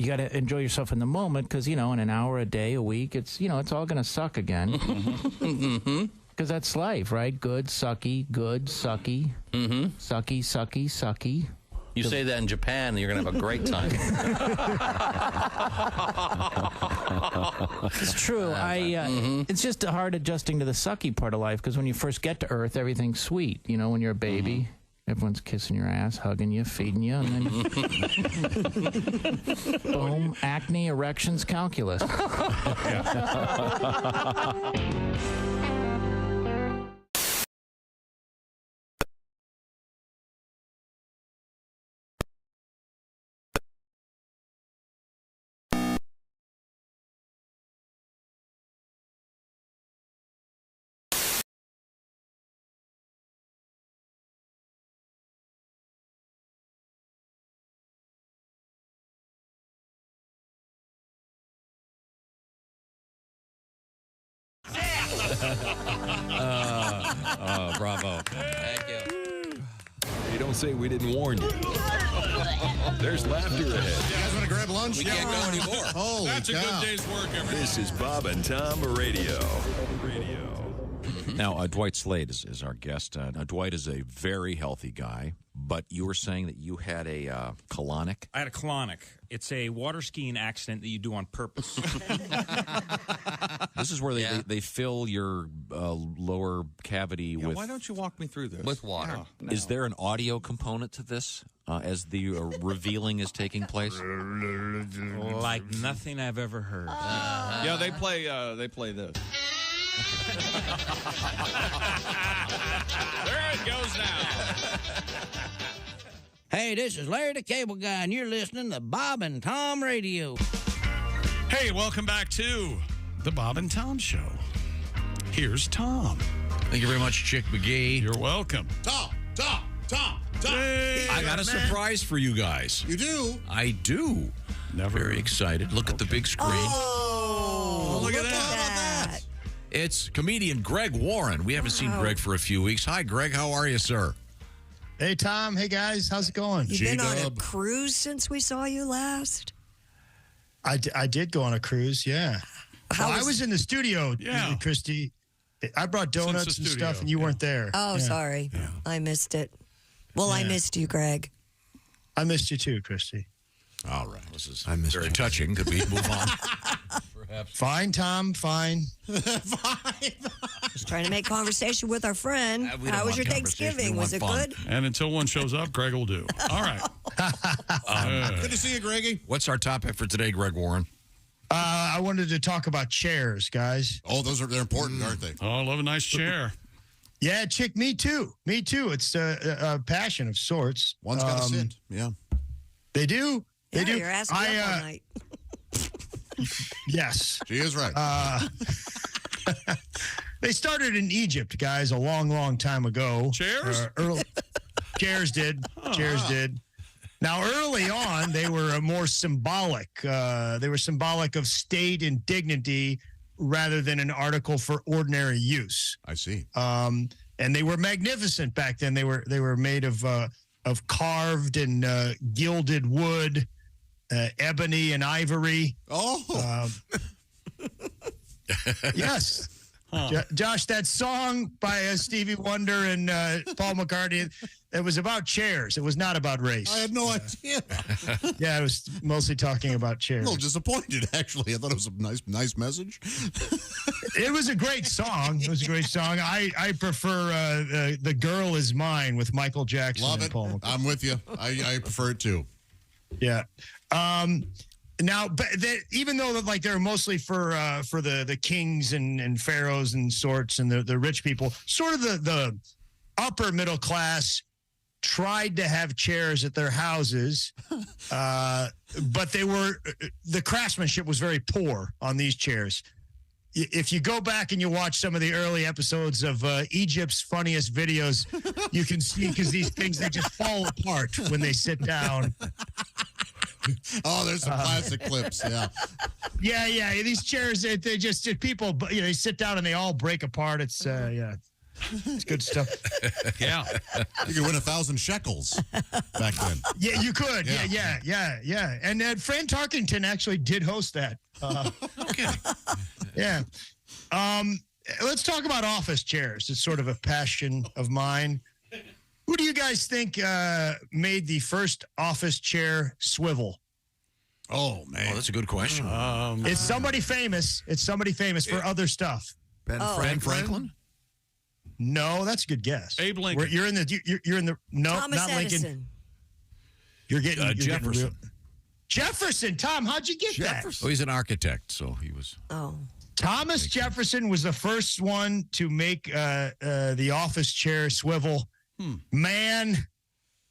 Speaker 21: got to enjoy yourself in the moment because in an hour a day, a week, it's all going to suck again. Because that's life, right? Good, sucky, sucky, sucky, sucky.
Speaker 19: You say that in Japan, and you're going to have a great time.
Speaker 21: It's true. It's just hard adjusting to the sucky part of life because when you first get to Earth, everything's sweet. When you're a baby, everyone's kissing your ass, hugging you, feeding you, and then boom, acne, erections, calculus.
Speaker 2: Bravo.
Speaker 19: Thank you.
Speaker 11: Hey, don't say we didn't warn you. There's laughter ahead.
Speaker 1: You guys want to grab lunch?
Speaker 11: We can't go anymore.
Speaker 1: Holy
Speaker 11: That's a
Speaker 1: cow.
Speaker 11: good day's work, everybody. This is Bob and Tom Radio.
Speaker 10: Now, Dwight Slade is our guest. Dwight is a very healthy guy, but you were saying that you had a colonic?
Speaker 22: I had a colonic. It's a water skiing accident that you do on purpose.
Speaker 10: This is where they fill your lower cavity with...
Speaker 27: Why don't you walk me through this?
Speaker 19: With water.
Speaker 10: Is there an audio component to this as the revealing is taking place?
Speaker 22: Like nothing I've ever heard.
Speaker 27: Yeah, they play this.
Speaker 22: There it goes now.
Speaker 23: Hey, this is Larry the Cable Guy, and you're listening to Bob and Tom Radio.
Speaker 5: Hey, welcome back to the Bob and Tom Show. Here's Tom.
Speaker 2: Thank you very much, Chick McGee.
Speaker 5: You're welcome.
Speaker 1: Tom.
Speaker 5: Hey,
Speaker 2: I got a surprise for you guys.
Speaker 1: You do?
Speaker 2: I do.
Speaker 5: Never.
Speaker 2: Very excited. Look at the big screen.
Speaker 1: Oh,
Speaker 5: look at that.
Speaker 2: It's comedian Greg Warren. We haven't seen Greg for a few weeks. Hi, Greg. How are you, sir?
Speaker 28: Hey, Tom. Hey, guys. How's it going?
Speaker 6: You've been on a cruise since we saw you last?
Speaker 3: I did go on a cruise, yeah. I was in the studio,
Speaker 5: Yeah.
Speaker 3: Christy. I brought donuts and stuff, and you weren't there.
Speaker 6: Oh,
Speaker 3: Yeah.
Speaker 6: sorry. I missed it. Well, I missed you, Greg.
Speaker 3: I missed you too, Christy.
Speaker 2: All right. This is very touching. Could we move on? Perhaps.
Speaker 3: Fine, Tom, fine.
Speaker 6: Just trying to make conversation with our friend.
Speaker 2: We don't
Speaker 6: How was
Speaker 2: want
Speaker 6: your
Speaker 2: conversation.
Speaker 6: Thanksgiving?
Speaker 2: We
Speaker 6: Was it
Speaker 2: want
Speaker 6: good?
Speaker 5: And until one shows up, Greg will do. All right.
Speaker 1: Good to see you, Greggy.
Speaker 2: What's our topic for today, Greg Warren?
Speaker 3: I wanted to talk about chairs, guys.
Speaker 1: Oh, they're important, aren't they?
Speaker 5: Oh, I love a nice chair.
Speaker 3: Yeah, chick, me too. Me too. It's a passion of sorts.
Speaker 1: One's got to sit. Yeah.
Speaker 3: They do. They
Speaker 6: Yeah,
Speaker 3: do.
Speaker 6: you're asking up all night.
Speaker 3: Yes.
Speaker 1: She is right.
Speaker 3: They started in Egypt, guys, a long, long time ago.
Speaker 5: Chairs?
Speaker 3: Chairs did. Chairs did. Now, early on, they were more symbolic. They were symbolic of state and dignity rather than an article for ordinary use.
Speaker 1: I see.
Speaker 3: And they were magnificent back then. They were made of carved and gilded wood, ebony and ivory.
Speaker 1: Oh.
Speaker 3: Yes. Josh, that song by Stevie Wonder and Paul McCartney, it was about chairs. It was not about race.
Speaker 1: I had no idea.
Speaker 3: Yeah, it was mostly talking about
Speaker 1: A
Speaker 3: chairs.
Speaker 1: little disappointed, actually. I thought it was a nice message.
Speaker 3: It was a great song. It was a great song. I prefer The Girl Is Mine with Michael Jackson
Speaker 1: Love
Speaker 3: and
Speaker 1: it.
Speaker 3: Paul McCartney.
Speaker 1: I'm with you. I prefer it too.
Speaker 3: Yeah. Now, but even though like they're mostly for the kings and pharaohs and sorts and the rich people, sort of the upper middle class tried to have chairs at their houses, but the craftsmanship was very poor on these chairs. If you go back and you watch some of the early episodes of Egypt's funniest videos, you can see because these things, they just fall apart when they sit down.
Speaker 1: Oh, there's some classic clips. Yeah.
Speaker 3: Yeah. These chairs, they just people, they sit down and they all break apart. It's it's good stuff.
Speaker 5: Yeah.
Speaker 1: You could win 1,000 shekels back then.
Speaker 3: Yeah, you could. Yeah. And Fran Tarkington actually did host that.
Speaker 2: Okay.
Speaker 3: Yeah. Let's talk about office chairs. It's sort of a passion of mine. Who do you guys think made the first office chair swivel?
Speaker 1: Oh, man.
Speaker 2: Oh, that's a good question.
Speaker 3: It's somebody famous. It's somebody famous for other stuff.
Speaker 2: Ben Franklin?
Speaker 3: No, that's a good guess.
Speaker 5: Abe Lincoln.
Speaker 3: You're in the no,
Speaker 6: Thomas
Speaker 3: not
Speaker 6: Edison.
Speaker 3: Lincoln. You're getting
Speaker 2: Jefferson.
Speaker 3: Jefferson, Tom, how'd you get that?
Speaker 2: Oh, he's an architect, so he was.
Speaker 6: Oh.
Speaker 3: Thomas Jefferson was the first one to make the office chair swivel. Man,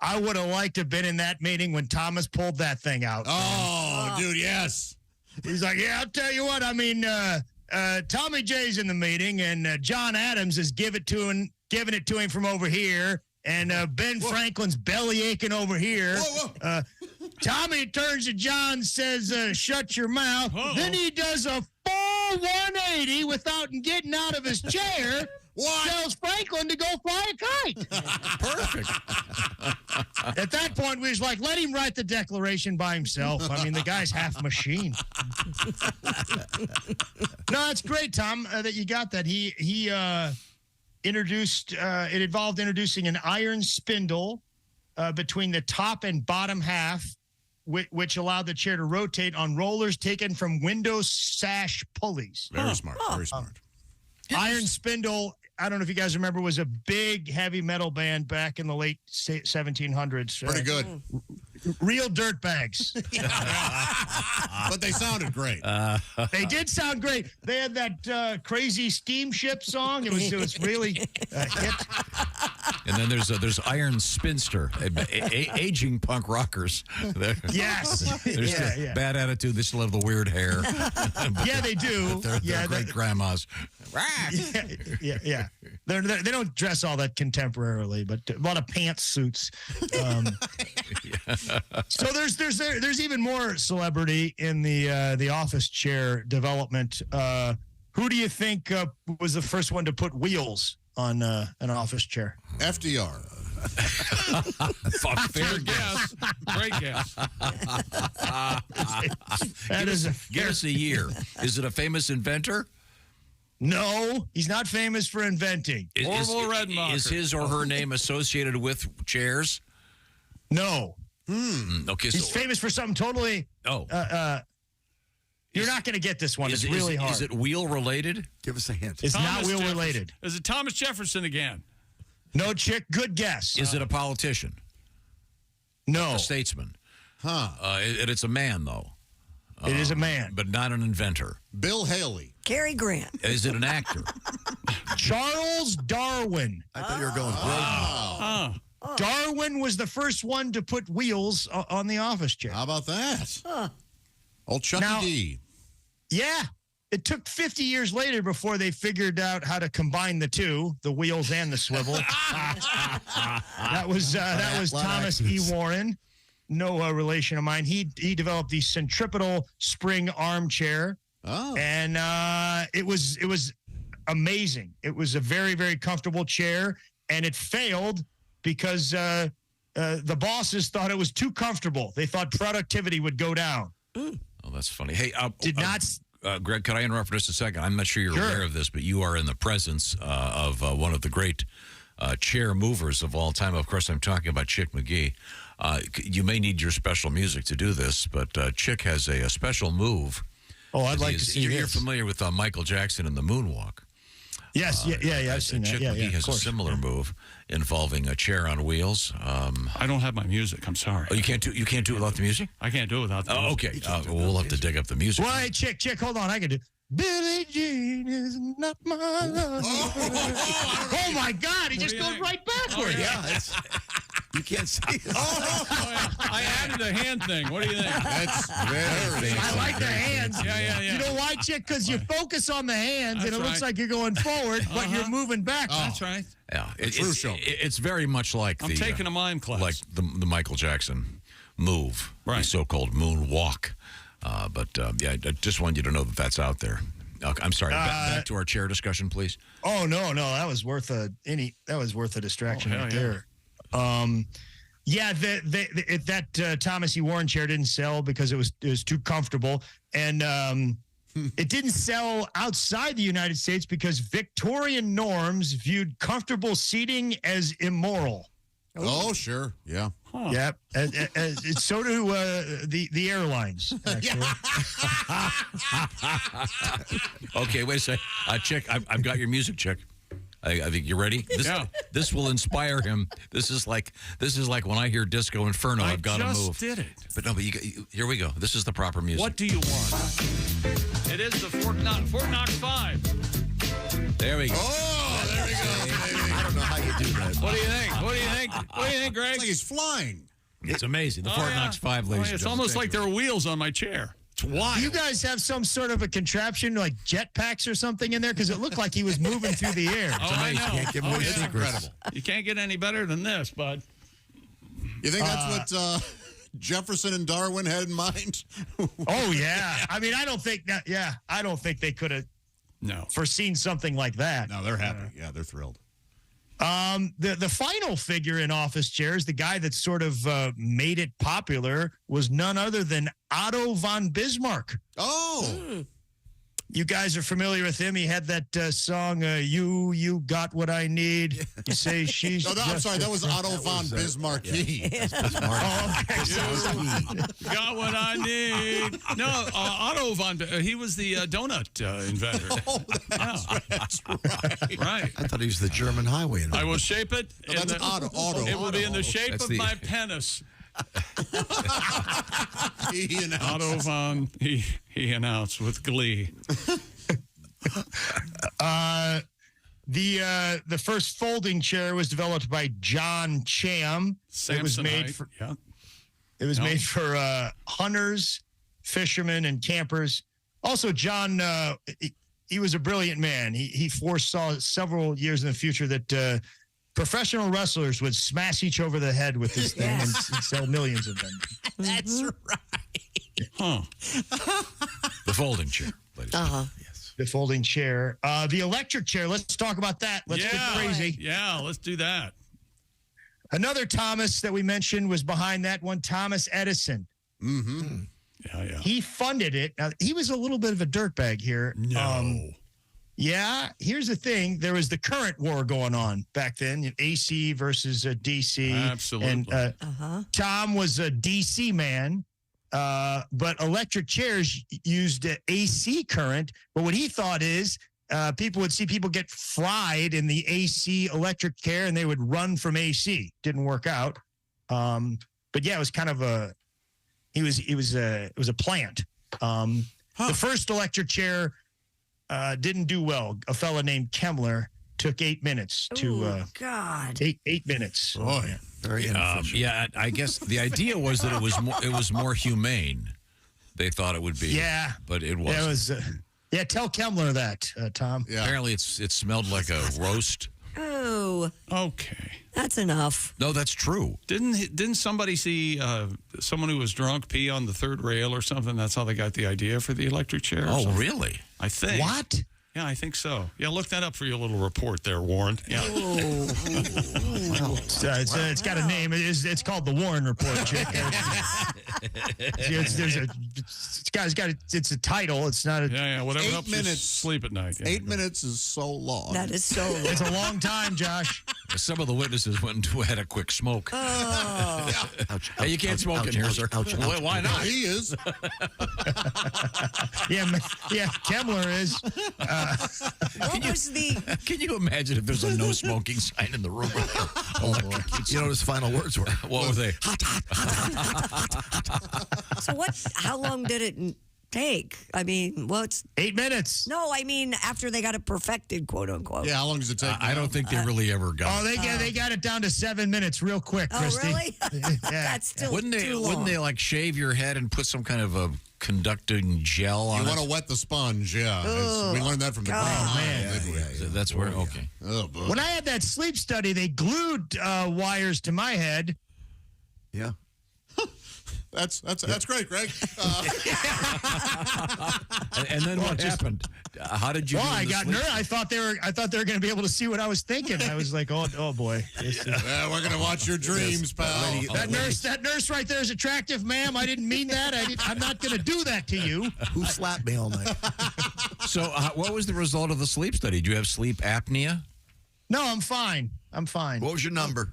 Speaker 3: I would have liked to have been in that meeting when Thomas pulled that thing out.
Speaker 1: Oh, dude, yes.
Speaker 3: He's like, yeah, I'll tell you what. I mean, Tommy J's in the meeting, and John Adams is giving it to him from over here, and Ben Franklin's belly aching over here. Tommy turns to John and says, shut your mouth. Then he does a full 180 without getting out of his chair. Tells Franklin to go fly a kite.
Speaker 2: Perfect.
Speaker 3: At that point, we was like, let him write the Declaration by himself. I mean, the guy's half machine. No, it's great, Tom, that you got that. He introduced, it involved introducing an iron spindle between the top and bottom half, which allowed the chair to rotate on rollers taken from window sash pulleys.
Speaker 1: Very smart. Very smart.
Speaker 3: Iron Spindle, I don't know if you guys remember, was a big heavy metal band back in the late 1700s.
Speaker 1: Pretty good.
Speaker 3: Real dirt bags.
Speaker 1: But they sounded great.
Speaker 3: They did sound great. They had that crazy steamship song. It was really a hit.
Speaker 2: And then there's Iron Spinster, aging punk rockers.
Speaker 3: Yes.
Speaker 2: There's the bad attitude. They still have the weird hair.
Speaker 3: Yeah, they do.
Speaker 2: They're great grandmas.
Speaker 3: Yeah. They don't dress all that contemporarily, but a lot of pantsuits. So there's even more celebrity in the office chair development. Who do you think was the first one to put wheels on an office chair?
Speaker 1: FDR.
Speaker 2: Fair guess.
Speaker 5: Great guess.
Speaker 2: Give us a year. Is it a famous inventor?
Speaker 3: No, he's not famous for inventing.
Speaker 5: Orville Redenbacher.
Speaker 2: Is his or her name associated with chairs?
Speaker 3: No.
Speaker 2: Okay,
Speaker 3: He's
Speaker 2: so
Speaker 3: famous for something totally. You're not going to get this one. It's really hard.
Speaker 2: Is it wheel related?
Speaker 7: Give us a hint.
Speaker 3: It's not wheel related.
Speaker 5: Is it Thomas Jefferson again?
Speaker 3: No, chick. Good guess.
Speaker 2: Is it a politician?
Speaker 3: No.
Speaker 2: A statesman? It's a man, though.
Speaker 3: It is a man.
Speaker 2: But not an inventor.
Speaker 1: Bill Haley.
Speaker 6: Cary Grant.
Speaker 2: Is it an actor?
Speaker 3: Charles Darwin.
Speaker 7: I thought you were going.
Speaker 3: Darwin was the first one to put wheels on the office chair.
Speaker 1: How about that? Old Chucky D.
Speaker 3: Yeah. It took 50 years later before they figured out how to combine the two, the wheels and the swivel. that was Thomas E. Warren. No relation of mine. He developed the centripetal spring armchair.
Speaker 1: Oh.
Speaker 3: And it was amazing. It was a very, very comfortable chair, and it failed because the bosses thought it was too comfortable. They thought productivity would go down.
Speaker 2: Oh, that's funny. Hey,
Speaker 3: Greg,
Speaker 2: could I interrupt for just a second? I'm not sure you're aware of this, but you are in the presence of one of the great chair movers of all time. Of course, I'm talking about Chick McGee. You may need your special music to do this, but Chick has a special move.
Speaker 3: Oh, I'd like to see
Speaker 2: You're familiar with Michael Jackson and the moonwalk.
Speaker 3: Yes, I've seen that.
Speaker 2: Chick
Speaker 3: Yeah,
Speaker 2: McGee has a similar move involving a chair on wheels.
Speaker 5: I don't have my music. I'm sorry.
Speaker 2: Oh, you can't do it without the music?
Speaker 5: I can't do it without the music.
Speaker 2: Okay. We'll have to dig up the music.
Speaker 3: Well, hey, Chick, hold on. I can do. Billie Jean is not my love. Oh my God! He just goes right backward.
Speaker 7: Yeah, you can't see it.
Speaker 5: I added a hand thing. What do you think?
Speaker 1: That's very.
Speaker 3: I like the hands.
Speaker 5: Yeah.
Speaker 3: You know why, Chick? Because you focus on the hands, and it looks like you're going forward, but you're moving back.
Speaker 5: That's right.
Speaker 2: Yeah, it's very much like
Speaker 5: I'm taking a mime class,
Speaker 2: like the Michael Jackson move,
Speaker 5: right?
Speaker 2: The so-called moonwalk. But I just wanted you to know that that's out there. I'm sorry. Back to our chair discussion, please.
Speaker 3: Oh no, that was worth a distraction right there. That Thomas E. Warren chair didn't sell because it was too comfortable, and it didn't sell outside the United States because Victorian norms viewed comfortable seating as immoral.
Speaker 1: Oh, sure. Yeah.
Speaker 3: Huh. Yep. So do the airlines.
Speaker 2: Okay, wait a second. Chick, I've got your music, Chick. I think you're ready. This will inspire him. This is like when I hear Disco Inferno. I've got to move.
Speaker 5: I just did it.
Speaker 2: But no, here we go. This is the proper music.
Speaker 5: What do you want? It is the Fort Knox 5.
Speaker 2: There we go.
Speaker 1: Oh, there we go.
Speaker 7: I don't know how you do that.
Speaker 5: What do you think, Greg?
Speaker 1: It's like he's flying.
Speaker 2: It's amazing. The Fort Knox 5, ladies and gentlemen.
Speaker 5: It's almost like there are wheels on my chair. It's wild.
Speaker 3: Do you guys have some sort of a contraption like jetpacks or something in there? Because it looked like he was moving through the air.
Speaker 5: It's amazing. I know.
Speaker 7: Can't give away secrets.
Speaker 1: Incredible.
Speaker 5: You can't get any better than this, bud.
Speaker 1: You think that's what Jefferson and Darwin had in mind?
Speaker 3: Oh yeah. I mean, I don't think they could have foreseen something like that.
Speaker 1: No, they're happy. Yeah, they're thrilled.
Speaker 3: The final figure in office chairs, the guy that sort of made it popular, was none other than Otto von Bismarck.
Speaker 1: Oh.
Speaker 3: You guys are familiar with him. He had that song, You Got What I Need. You say she's...
Speaker 1: No, I'm sorry. That was Otto von Bismarck.
Speaker 3: Yeah.
Speaker 1: Oh,
Speaker 5: okay. Got what I need. No, Otto von... he was the donut inventor.
Speaker 1: Oh, that's right.
Speaker 5: Right.
Speaker 7: I thought he was the German highway inventor.
Speaker 5: I will shape it.
Speaker 1: No, that's Otto.
Speaker 5: It will be in the shape of my penis.
Speaker 1: He announced.
Speaker 5: Otto von... He announced with glee.
Speaker 3: The first folding chair was developed by John Cham. It was made for hunters, fishermen, and campers. Also, John, he was a brilliant man. He foresaw several years in the future that professional wrestlers would smash each over the head with this thing and sell millions of them.
Speaker 6: That's right.
Speaker 5: Huh.
Speaker 2: The folding chair.
Speaker 3: Yes. The folding chair. The electric chair. Let's talk about that. Let's get crazy.
Speaker 5: Yeah, let's do that.
Speaker 3: Another Thomas that we mentioned was behind that one, Thomas Edison.
Speaker 1: Mm-hmm.
Speaker 5: Yeah.
Speaker 3: He funded it. Now, he was a little bit of a dirtbag here.
Speaker 5: No.
Speaker 3: Yeah, here's the thing. There was the current war going on back then, AC versus DC.
Speaker 5: Absolutely.
Speaker 3: And Tom was a DC man, but electric chairs used AC current. But what he thought is people would see people get fried in the AC electric chair, and they would run from AC. Didn't work out. But yeah, it was kind of it was a plant. The first electric chair didn't do well. A fella named Kemmler took 8 minutes to
Speaker 6: God.
Speaker 3: 8 minutes.
Speaker 1: Oh, yeah.
Speaker 7: Very inefficient.
Speaker 2: Yeah, I guess the idea was that it was more humane. They thought it would be.
Speaker 3: Yeah.
Speaker 2: But it wasn't.
Speaker 3: It was, yeah, tell Kemmler that, Tom.
Speaker 1: Yeah.
Speaker 2: Apparently, it smelled like a roast.
Speaker 6: Oh,
Speaker 5: Okay.
Speaker 6: that's enough.
Speaker 2: No, that's true.
Speaker 5: Didn't somebody see someone who was drunk pee on the third rail or something? That's how they got the idea for the electric chair.
Speaker 2: Oh, really?
Speaker 5: I think.
Speaker 3: What?
Speaker 5: Yeah, I think so. Yeah, look that up for your little report there, Warren. Yeah.
Speaker 3: It's got a name. It's called the Warren Report, Chick. It's a title. It's not a.
Speaker 5: Yeah. Whatever
Speaker 1: 8
Speaker 5: helps you
Speaker 1: minutes.
Speaker 5: sleep at night. Yeah.
Speaker 1: 8 minutes is so long.
Speaker 6: That is so long.
Speaker 3: It's a long time, Josh.
Speaker 2: Some of the witnesses went and had a quick smoke.
Speaker 6: Oh.
Speaker 2: Hey, you can't smoke in here, sir. Well, why not?
Speaker 1: He is.
Speaker 3: Yeah, Kemmler is.
Speaker 6: What was the?
Speaker 2: Can you imagine if there's a no smoking sign in the room?
Speaker 7: You know what his final words were?
Speaker 2: What were they?
Speaker 6: So what? How long did it take? I mean, what's
Speaker 3: 8 minutes?
Speaker 6: No, I mean after they got it perfected, quote unquote.
Speaker 1: Yeah, how long does it take?
Speaker 2: I don't think they really ever got.
Speaker 3: Oh, they got it down to 7 minutes real quick,
Speaker 6: Oh,
Speaker 3: Christy.
Speaker 6: really?
Speaker 3: Yeah.
Speaker 6: That's still
Speaker 2: Wouldn't
Speaker 6: too long.
Speaker 2: they like shave your head and put some kind of a conducting gel on
Speaker 1: You
Speaker 2: it?
Speaker 1: want to wet the sponge, yeah. We learned that from the
Speaker 6: God.
Speaker 1: man.
Speaker 2: So that's where. Okay.
Speaker 1: Oh, boy.
Speaker 3: When I had that sleep study, they glued wires to my head.
Speaker 7: Yeah.
Speaker 1: That's great, Greg.
Speaker 2: And then what happened? How did you?
Speaker 3: Well,
Speaker 2: do in
Speaker 3: I
Speaker 2: the
Speaker 3: got
Speaker 2: sleep?
Speaker 3: nervous. I thought they were going to be able to see what I was thinking. I was like, oh boy.
Speaker 1: Yeah, we're gonna watch your dreams, pal.
Speaker 3: That nurse right there is attractive, ma'am. I didn't mean that. I'm not going to do that to you.
Speaker 7: Who slapped me all night?
Speaker 2: So, what was the result of the sleep study? Do you have sleep apnea?
Speaker 3: No, I'm fine.
Speaker 7: What was your number?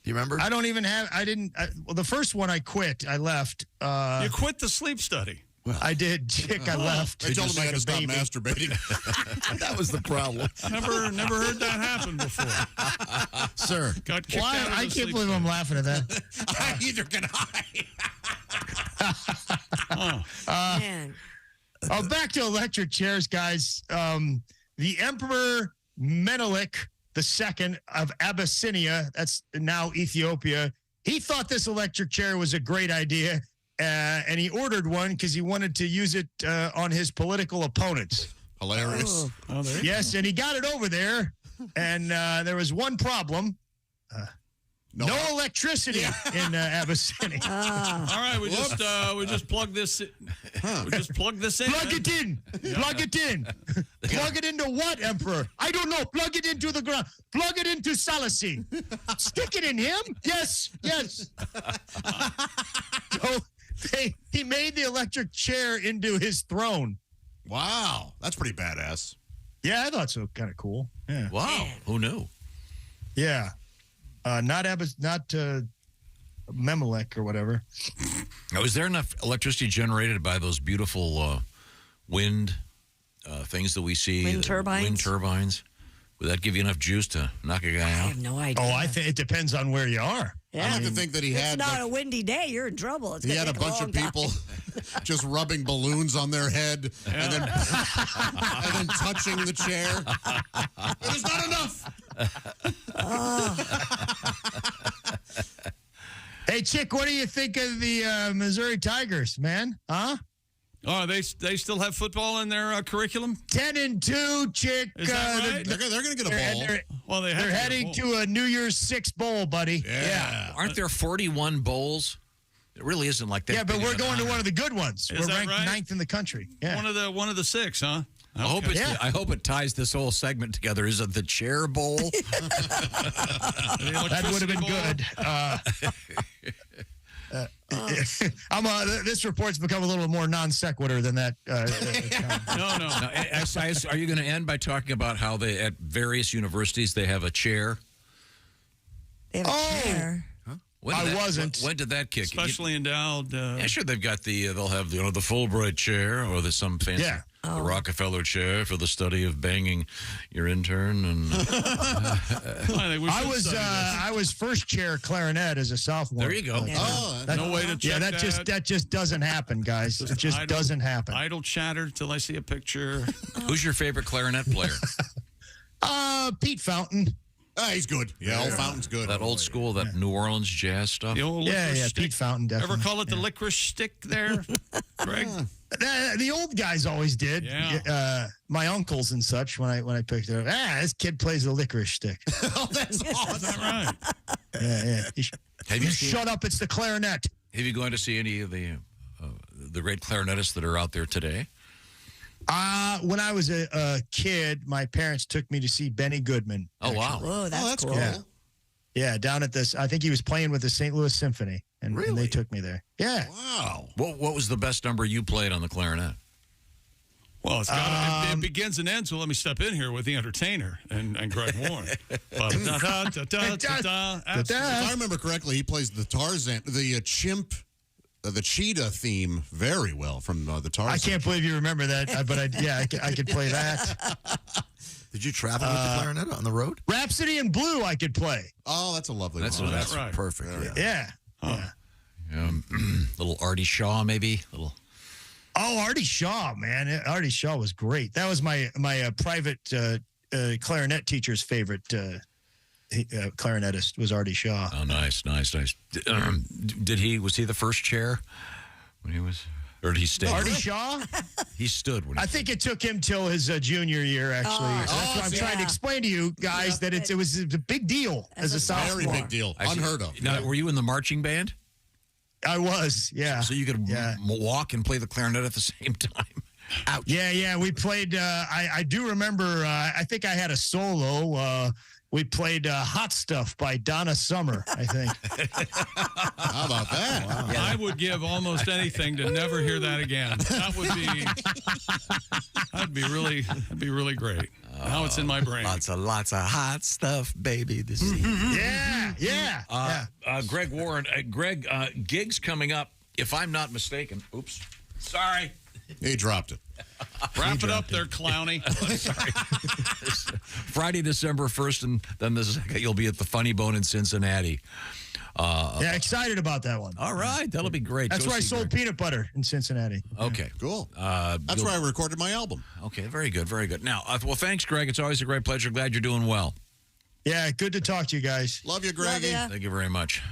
Speaker 7: Do you remember?
Speaker 3: I don't even have. Well, the first one I quit. I left.
Speaker 5: You quit the sleep study.
Speaker 3: I did. Chick, I left.
Speaker 1: They told him I had to stop
Speaker 3: baby.
Speaker 1: masturbating.
Speaker 7: That was the problem.
Speaker 5: Never heard that happen before.
Speaker 1: Sir.
Speaker 5: Got kicked
Speaker 3: Why?
Speaker 5: out of the
Speaker 3: I can't
Speaker 5: sleep
Speaker 3: believe I'm
Speaker 5: study.
Speaker 3: laughing at that.
Speaker 1: Either can I.
Speaker 6: Man.
Speaker 3: Oh, back to electric chairs, guys. The Emperor Menelik II of Abyssinia, that's now Ethiopia, he thought this electric chair was a great idea, and he ordered one because he wanted to use it on his political opponents.
Speaker 1: Hilarious.
Speaker 3: Yes, and he got it over there, and there was one problem. No electricity in Abyssinia.
Speaker 5: All right, we just plug this. We just plug this in.
Speaker 3: Plug it in. Plug it in. Plug it into what, Emperor? I don't know. Plug it into the ground. Plug it into Salicene. Stick it in him? Yes. So he made the electric chair into his throne.
Speaker 1: Wow, that's pretty badass.
Speaker 3: Yeah, I thought so. Kind of cool. Yeah.
Speaker 2: Wow, who knew?
Speaker 3: Yeah. Not Memelek or whatever.
Speaker 2: Now, is there enough electricity generated by those beautiful wind things that we see?
Speaker 6: Wind turbines?
Speaker 2: Wind turbines. Would that give you enough juice to knock a guy
Speaker 6: I
Speaker 2: out?
Speaker 6: have no idea.
Speaker 3: Oh, I think it depends on where you are.
Speaker 6: Yeah.
Speaker 1: I like to think that he
Speaker 6: It's
Speaker 1: had.
Speaker 6: not a windy day. You're in trouble. It's
Speaker 1: He
Speaker 6: gonna
Speaker 1: had a
Speaker 6: take
Speaker 1: bunch
Speaker 6: long
Speaker 1: of people just rubbing balloons on their head and then touching the chair. It is not enough.
Speaker 3: Hey, Chick, what do you think of the Missouri Tigers, man? Huh?
Speaker 5: Oh, they still have football in their curriculum?
Speaker 3: 10-2, Chick.
Speaker 5: Is that right?
Speaker 1: They're going to get a bowl.
Speaker 5: Well,
Speaker 3: They're heading to a New Year's Six bowl, buddy.
Speaker 1: Yeah.
Speaker 2: Aren't there 41 bowls? It really isn't like that.
Speaker 3: Yeah, but
Speaker 2: big
Speaker 3: we're
Speaker 2: of an
Speaker 3: going to
Speaker 2: honor.
Speaker 3: one of the good ones.
Speaker 5: Is
Speaker 3: We're
Speaker 5: that
Speaker 3: ranked
Speaker 5: right?
Speaker 3: 9th in the country. Yeah.
Speaker 5: One of the 6, huh?
Speaker 2: I hope it ties this whole segment together. Is it the chair bowl?
Speaker 3: That would have been good. This report's become a little more non sequitur than that.
Speaker 2: No. Are you going to end by talking about how they at various universities they have a chair?
Speaker 6: They have a chair.
Speaker 2: Huh?
Speaker 3: Wasn't.
Speaker 2: When did that kick?
Speaker 5: Especially endowed.
Speaker 2: Yeah, sure. They've got they'll have the Fulbright chair or some fancy.
Speaker 3: Yeah.
Speaker 2: The Rockefeller chair for the study of banging your intern, and
Speaker 3: I was first chair clarinet as a sophomore.
Speaker 2: There you go.
Speaker 5: No way to check
Speaker 3: that just doesn't happen, guys. It just doesn't happen.
Speaker 5: Idle chatter till I see a picture.
Speaker 2: Who's your favorite clarinet player?
Speaker 3: Pete Fountain.
Speaker 1: He's good. Yeah, old Fountain's good.
Speaker 2: That old school, that New Orleans jazz stuff.
Speaker 5: The old stick.
Speaker 3: Pete Fountain, definitely.
Speaker 5: Ever call it the licorice stick there, Greg?
Speaker 3: The old guys always did.
Speaker 5: Yeah.
Speaker 3: My uncles and such, when I picked it up, this kid plays the licorice stick.
Speaker 1: Oh, that's awesome.
Speaker 5: Is that right?
Speaker 3: Yeah.
Speaker 2: Have you
Speaker 3: shut up, it's the clarinet.
Speaker 2: Have you gone to see any of the great clarinetists that are out there today?
Speaker 3: When I was a kid, my parents took me to see Benny Goodman.
Speaker 2: Oh, wow.
Speaker 6: Whoa, that's cool.
Speaker 3: Yeah, down at this, I think he was playing with the St. Louis Symphony, and they took me there. Yeah.
Speaker 1: Wow.
Speaker 2: What was the best number you played on the clarinet?
Speaker 5: Well, it begins and ends. So let me step in here with the entertainer and Greg Warren.
Speaker 1: If I remember correctly, he plays the Tarzan, the chimp, the cheetah theme very well from the Tarzan.
Speaker 3: I can't believe you remember that, but I could play that.
Speaker 7: Did you travel with the clarinet on the road?
Speaker 3: Rhapsody in Blue, I could play.
Speaker 1: Oh, that's a lovely
Speaker 2: one.
Speaker 1: That's
Speaker 2: right.
Speaker 7: Perfect.
Speaker 3: Yeah.
Speaker 2: Little Artie Shaw, maybe.
Speaker 3: Artie Shaw, man. Artie Shaw was great. That was my private clarinet teacher's favorite clarinetist was Artie Shaw.
Speaker 2: Oh, nice. Was he the first chair when he was, or did he stay?
Speaker 3: Artie Shaw?
Speaker 2: He stood when
Speaker 3: I think it took him till his junior year, actually. That's what I'm trying to explain to you guys, that it was a big deal as a sophomore.
Speaker 1: Very big deal. Unheard of.
Speaker 2: Now, were you in the marching band?
Speaker 3: I was, yeah.
Speaker 2: So you could walk and play the clarinet at the same time? Ouch.
Speaker 3: Yeah. We played, I do remember, I think I had a solo. We played Hot Stuff by Donna Summer, I think.
Speaker 1: How about that?
Speaker 5: Wow. Yeah. I would give almost anything to never hear that again. That'd be really great. Now it's in my brain.
Speaker 2: Lots of hot stuff, baby. This
Speaker 3: Yeah.
Speaker 2: Greg Warren, gigs coming up, if I'm not mistaken. Oops. Sorry.
Speaker 1: He dropped it.
Speaker 5: Wrap it up there, Clowny.
Speaker 2: Sorry. Friday, December 1st, and then you'll be at the Funny Bone in Cincinnati.
Speaker 3: Excited about that one.
Speaker 2: All right, that'll be great.
Speaker 3: That's where I sold peanut butter in Cincinnati.
Speaker 2: Okay,
Speaker 1: cool. That's where I recorded my album.
Speaker 2: Okay, very good. Now, well, thanks, Greg. It's always a great pleasure. Glad you're doing well.
Speaker 3: Yeah, good to talk to you guys.
Speaker 1: Love you, Greggy.
Speaker 2: Thank you very much.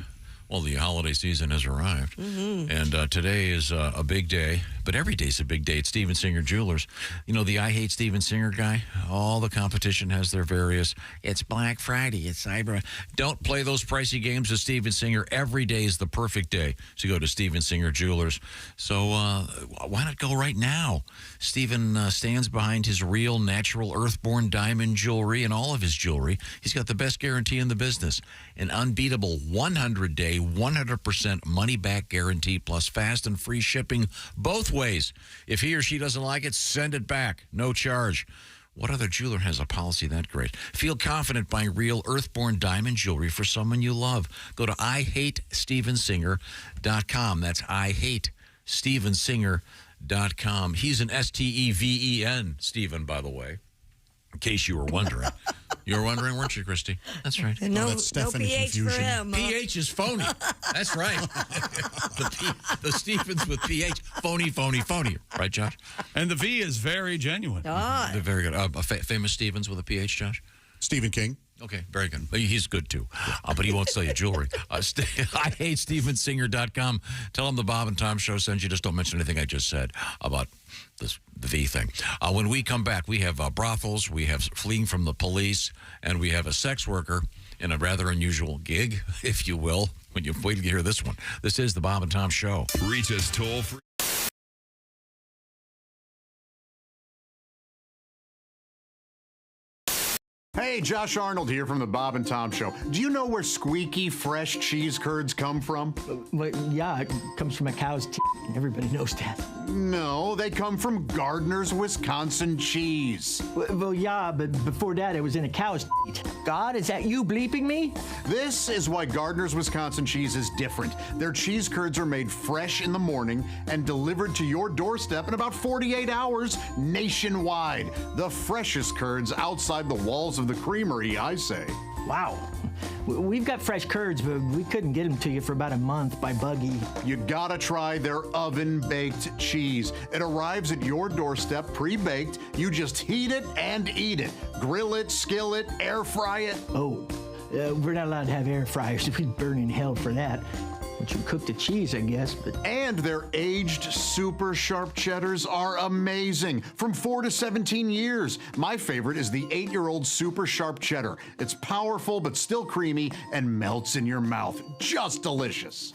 Speaker 2: Well, the holiday season has arrived, and today is a big day, but every day's a big day at Steven Singer Jewelers. You know, the I Hate Steven Singer guy, all the competition has their various, it's Black Friday, it's Cyber. Don't play those pricey games with Steven Singer. Every day is the perfect day to go to Steven Singer Jewelers. So why not go right now? Steven stands behind his real, natural, earthborn diamond jewelry and all of his jewelry. He's got the best guarantee in the business, an unbeatable 100-day 100% money-back guarantee plus fast and free shipping both ways. If he or she doesn't like it, send it back. No charge. What other jeweler has a policy that great? Feel confident buying real earthborn diamond jewelry for someone you love. Go to IHateStevensinger.com. That's IHateStevensinger.com. He's an Steven, Steven, by the way. In case you were wondering. You were wondering, weren't you, Christy? That's right.
Speaker 6: No,
Speaker 1: that's Stephanie
Speaker 6: no PH
Speaker 1: confusion.
Speaker 6: for him.
Speaker 2: PH is phony. That's right. the Stevens with PH. Phony. Right, Josh?
Speaker 5: And the V is very genuine.
Speaker 2: They're very good. Famous Stevens with a PH, Josh?
Speaker 1: Stephen King.
Speaker 2: Okay, very good. He's good, too. But he won't sell you jewelry. IHateStevensinger.com. Tell him the Bob and Tom Show sends you. Just don't mention anything I just said about the V thing. When we come back, we have brothels, we have fleeing from the police, and we have a sex worker in a rather unusual gig, if you will, when you wait to hear this one. This is the Bob and Tom Show.
Speaker 11: Reach us toll free.
Speaker 1: Hey, Josh Arnold here from the Bob and Tom Show. Do you know where squeaky, fresh cheese curds come from?
Speaker 4: Well, yeah, it comes from a cow's teeth. Everybody knows that.
Speaker 1: No, they come from Gardner's Wisconsin cheese.
Speaker 4: Well, yeah, but before that, it was in a cow's teeth. God, is that you bleeping me?
Speaker 1: This is why Gardner's Wisconsin cheese is different. Their cheese curds are made fresh in the morning and delivered to your doorstep in about 48 hours nationwide. The freshest curds outside the walls of the creamery, I say.
Speaker 4: Wow. We've got fresh curds, but we couldn't get them to you for about a month by buggy.
Speaker 1: You gotta try their oven-baked cheese. It arrives at your doorstep pre-baked. You just heat it and eat it. Grill it, skill it, air fry it.
Speaker 4: Oh, we're not allowed to have air fryers. We'd burn in hell for that. Once you cook the cheese, I guess, but...
Speaker 1: And their aged super sharp cheddars are amazing. From 4 to 17 years. My favorite is the 8-year-old super sharp cheddar. It's powerful but still creamy and melts in your mouth. Just delicious.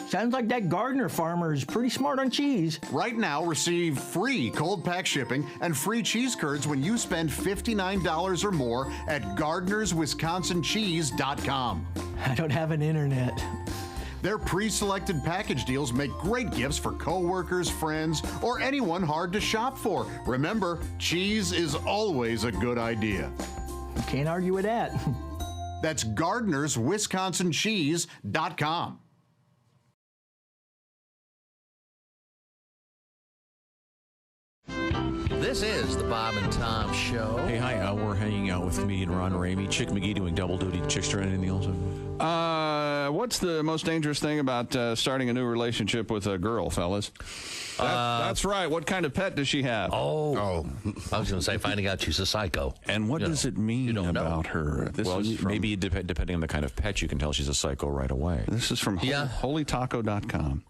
Speaker 4: Sounds like that Gardner farmer is pretty smart on cheese.
Speaker 1: Right now, receive free cold pack shipping and free cheese curds when you spend $59 or more at GardnersWisconsinCheese.com.
Speaker 4: I don't have an internet.
Speaker 1: Their pre-selected package deals make great gifts for coworkers, friends, or anyone hard to shop for. Remember, cheese is always a good idea.
Speaker 4: You can't argue with that.
Speaker 1: That's GardnersWisconsinCheese.com.
Speaker 15: This is the Bob and Tom Show.
Speaker 10: Hey, hi. We're hanging out with comedian Ron Ramey. Chick McGee doing double duty. Chickster, anything else?
Speaker 5: What's the most dangerous thing about starting a new relationship with a girl, fellas? That's right. What kind of pet does she have?
Speaker 15: Oh. I was going to say finding out she's a psycho.
Speaker 10: And what does it mean about her?
Speaker 5: Well,
Speaker 10: maybe depending on the kind of pet, you can tell she's a psycho right away.
Speaker 5: This is from holytaco.com.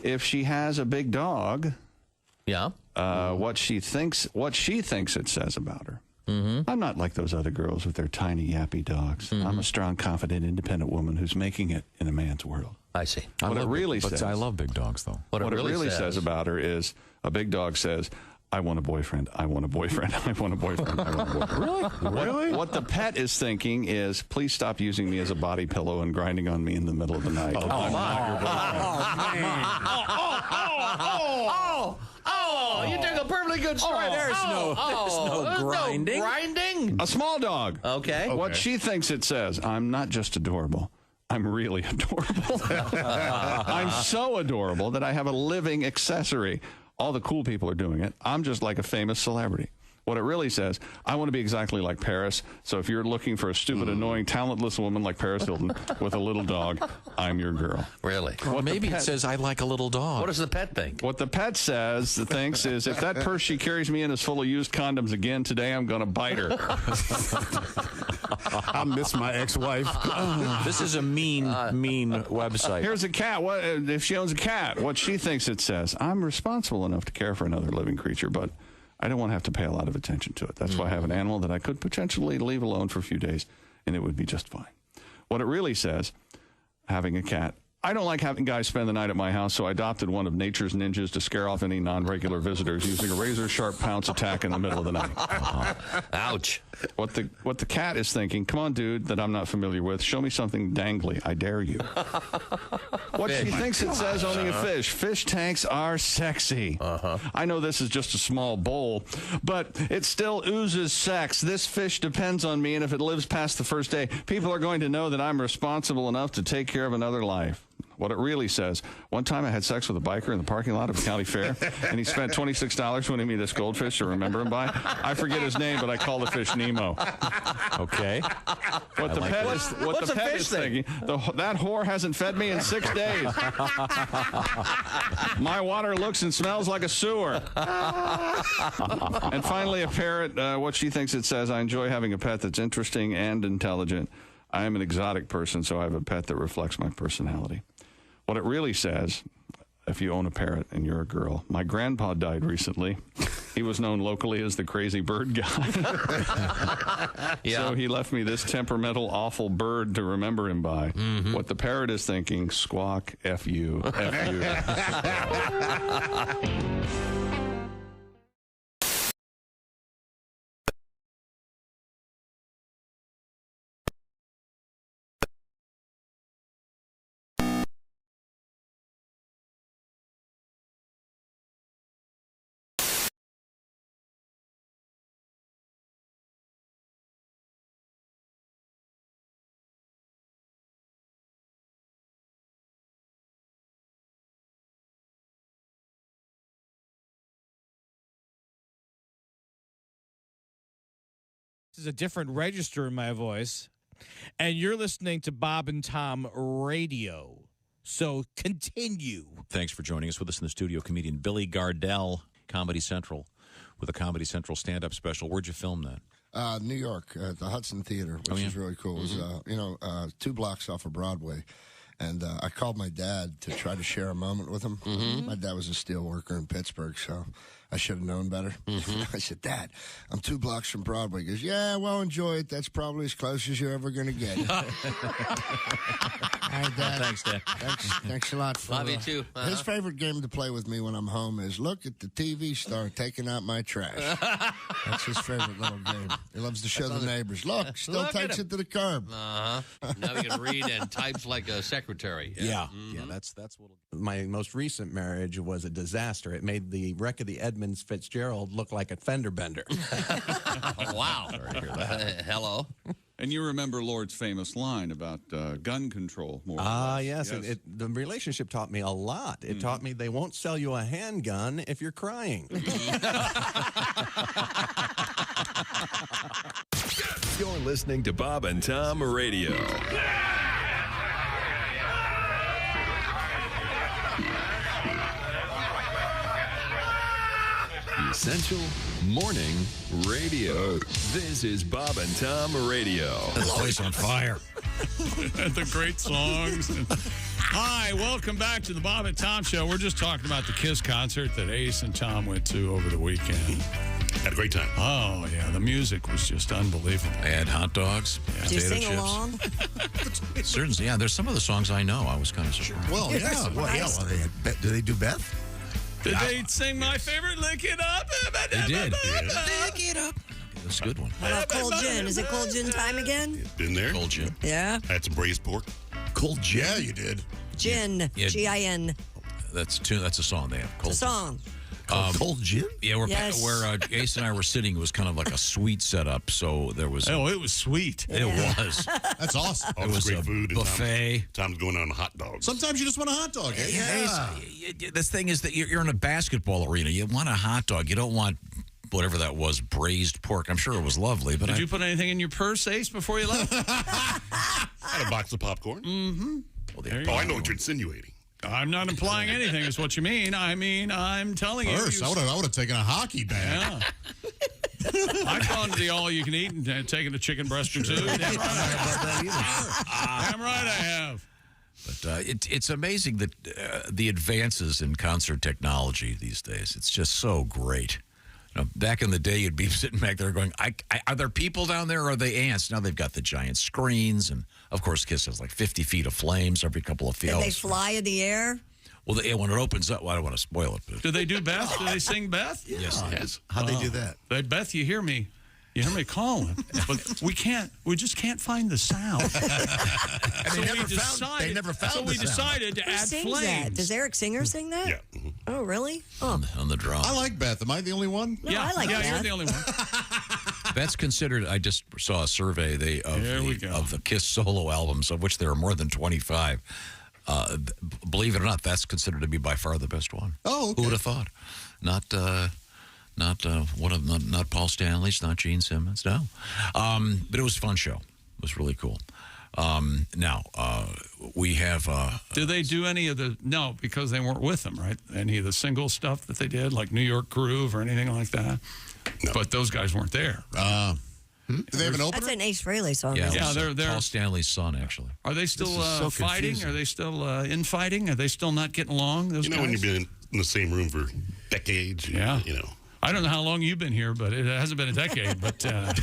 Speaker 5: If she has a big dog, what she thinks it says about her.
Speaker 15: Mm-hmm.
Speaker 5: I'm not like those other girls with their tiny yappy dogs. I'm a strong, confident, independent woman who's making it in a man's world.
Speaker 15: I see.
Speaker 5: What it really
Speaker 10: says,
Speaker 5: says,
Speaker 10: I love big dogs, though.
Speaker 5: What it really says about her is a big dog says, I want a boyfriend. I want a boyfriend. I want a boyfriend. I want a boyfriend.
Speaker 10: Really?
Speaker 5: What the pet is thinking is, please stop using me as a body pillow and grinding on me in the middle of the night.
Speaker 15: You took a perfectly good story.
Speaker 10: There's no grinding.
Speaker 15: No grinding?
Speaker 5: A small dog.
Speaker 15: Okay.
Speaker 5: What she thinks it says, I'm not just adorable. I'm really adorable. I'm so adorable that I have a living accessory. All the cool people are doing it. I'm just like a famous celebrity. What it really says, I want to be exactly like Paris. So if you're looking for a stupid, annoying, talentless woman like Paris Hilton with a little dog, I'm your girl.
Speaker 15: Really?
Speaker 10: Well, maybe it says, I like a little dog.
Speaker 15: What does the pet think?
Speaker 5: What the pet thinks is, if that purse she carries me in is full of used condoms again today, I'm going to bite her.
Speaker 16: I miss my ex-wife.
Speaker 10: This is a mean website.
Speaker 5: Here's a cat. What if she owns a cat? What she thinks it says, I'm responsible enough to care for another living creature, but I don't want to have to pay a lot of attention to it. That's why I have an animal that I could potentially leave alone for a few days, and it would be just fine. What it really says, having a cat, I don't like having guys spend the night at my house, so I adopted one of nature's ninjas to scare off any non-regular visitors using a razor-sharp pounce attack in the middle of the night.
Speaker 15: Ouch.
Speaker 5: What the cat is thinking, come on, dude, that I'm not familiar with, show me something dangly. I dare you. What she thinks it says, owning a fish. Fish tanks are sexy. I know this is just a small bowl, but it still oozes sex. This fish depends on me, and if it lives past the first day, people are going to know that I'm responsible enough to take care of another life. What it really says, one time I had sex with a biker in the parking lot of a county fair, and he spent $26 winning me this goldfish to remember him by. I forget his name, but I call the fish Nemo.
Speaker 10: Okay.
Speaker 5: What the pet is thinking, that whore hasn't fed me in 6 days. My water looks and smells like a sewer. And finally, a parrot, what she thinks it says, I enjoy having a pet that's interesting and intelligent. I am an exotic person, so I have a pet that reflects my personality. What it really says, if you own a parrot and you're a girl, my grandpa died recently. He was known locally as the crazy bird guy. So he left me this temperamental, awful bird to remember him by. What the parrot is thinking, squawk, F you, F you.
Speaker 8: This is a different register in my voice. And you're listening to Bob and Tom Radio. So continue.
Speaker 10: Thanks for joining us. With us in the studio, comedian Billy Gardell, Comedy Central, with a Comedy Central stand-up special. Where'd you film that?
Speaker 9: New York, at the Hudson Theater, which is really cool. It was, 2 blocks off of Broadway. And I called my dad to try to share a moment with him. My dad was a steel worker in Pittsburgh, so I should have known better. I said, Dad, I'm 2 blocks from Broadway. He goes, yeah, well, enjoy it. That's probably as close as you're ever going to get. All right, Dad.
Speaker 10: Thanks, Dad.
Speaker 9: Thanks a lot. For,
Speaker 19: Love you, too.
Speaker 9: His favorite game to play with me when I'm home is look at the TV star taking out my trash. That's his favorite little game. He loves to show the neighbors. Look, still takes it to the curb.
Speaker 19: Now he can read and types like a secretary.
Speaker 16: Yeah, that's what. My most recent marriage was a disaster. It made the wreck of the Edmunds Fitzgerald look like a fender bender.
Speaker 19: Wow. Sorry to hear that. Hello.
Speaker 27: And you remember Lord's famous line about gun control, more or less.
Speaker 16: Yes. The relationship taught me a lot. It taught me they won't sell you a handgun if you're crying.
Speaker 11: You're listening to Bob and Tom Radio. Essential Morning Radio. This is Bob and Tom Radio.
Speaker 2: The place on fire.
Speaker 5: The great songs. Hi, welcome back to the Bob and Tom Show. We're just talking about the KISS concert that Ace and Tom went to over the weekend.
Speaker 14: Had a great time.
Speaker 5: Oh, yeah. The music was just unbelievable.
Speaker 2: They had hot dogs,
Speaker 6: Did you
Speaker 2: potato
Speaker 6: sing
Speaker 2: chips.
Speaker 6: along?
Speaker 2: Certainly, yeah. There's some of the songs I know. I was kind of surprised.
Speaker 7: Well, yeah. Well, do they do Beth?
Speaker 5: Did they sing my favorite Lick It Up?
Speaker 2: They did.
Speaker 5: Lick It Up.
Speaker 2: That's a good one.
Speaker 6: What about cold gin? Is it cold gin time again?
Speaker 14: Been there.
Speaker 2: Cold gin.
Speaker 6: Yeah.
Speaker 14: Had some braised pork.
Speaker 7: Cold gin?
Speaker 14: Yeah, you did.
Speaker 6: Gin.
Speaker 2: Yeah.
Speaker 6: G-I-N.
Speaker 2: That's a song they have.
Speaker 6: It's a song.
Speaker 7: Cold gin?
Speaker 2: Yeah, where
Speaker 6: Yes.
Speaker 2: Ace and I were sitting, it was kind of like a suite setup. So there was.
Speaker 5: Oh, it was sweet.
Speaker 2: It was.
Speaker 1: That's awesome.
Speaker 2: It was
Speaker 14: great
Speaker 2: a
Speaker 14: food.
Speaker 2: buffet.
Speaker 14: Tom's going on hot dogs.
Speaker 1: Sometimes you just want a hot dog. Eh?
Speaker 2: Yeah. The thing is that you're in a basketball arena. You want a hot dog. You don't want whatever that was, braised pork. I'm sure it was lovely. But
Speaker 5: Did you put anything in your purse, Ace, before you left?
Speaker 14: Had a box of popcorn.
Speaker 5: Mm-hmm.
Speaker 14: Well, I know what you're insinuating.
Speaker 5: I'm not implying anything, is what you mean. I mean, I'm telling you.
Speaker 1: First, I would have taken a hockey bag.
Speaker 5: Yeah. I've gone to the all-you-can-eat and taken a chicken breast or two. Damn right I have.
Speaker 2: But it's amazing that the advances in concert technology these days. It's just so great. You know, back in the day, you'd be sitting back there going, are there people down there or are they ants? Now they've got the giant screens. And, of course, KISS has like 50 feet of flames every couple of feet.
Speaker 6: Did they fly in the air?
Speaker 2: Well, when it opens up, well, I don't want to spoil it. But
Speaker 5: Do they do Beth? Do they sing Beth?
Speaker 2: Yes, they do.
Speaker 7: How'd they do that?
Speaker 5: Beth, you hear me? You hear me calling, but we just can't find the sound.
Speaker 7: They never found
Speaker 5: So we decided to
Speaker 6: Who
Speaker 5: add
Speaker 6: sings
Speaker 5: flames.
Speaker 6: that? Does Eric Singer sing that?
Speaker 14: Yeah.
Speaker 6: Oh, really? Oh.
Speaker 2: On the drum.
Speaker 1: I like Beth. Am I the only one?
Speaker 6: No, I like
Speaker 5: yeah,
Speaker 6: that.
Speaker 5: you're the only one.
Speaker 2: That's considered, I just saw a survey of the KISS solo albums, of which there are more than 25. Believe it or not, that's considered to be by far the best one.
Speaker 1: Oh, okay.
Speaker 2: Who would have thought? Not Paul Stanley's, not Gene Simmons, no. But it was a fun show. It was really cool. Now, we have...
Speaker 5: Do they do any of the... No, because they weren't with them, right? Any of the single stuff that they did, like New York Groove or anything like that? No. But those guys weren't there.
Speaker 1: Do they have an opener?
Speaker 6: That's an Ace Frehley song.
Speaker 2: Yeah,
Speaker 5: they're
Speaker 2: Paul Stanley's son, actually.
Speaker 5: Are they still
Speaker 14: so
Speaker 5: fighting?
Speaker 14: confusing.
Speaker 5: Are they still infighting? Are they still not getting along? Those
Speaker 14: You know,
Speaker 5: guys?
Speaker 14: when you've been in the same room for decades,
Speaker 5: Yeah.
Speaker 14: you know.
Speaker 5: I don't know how long you've been here, but it hasn't been a decade. But yeah,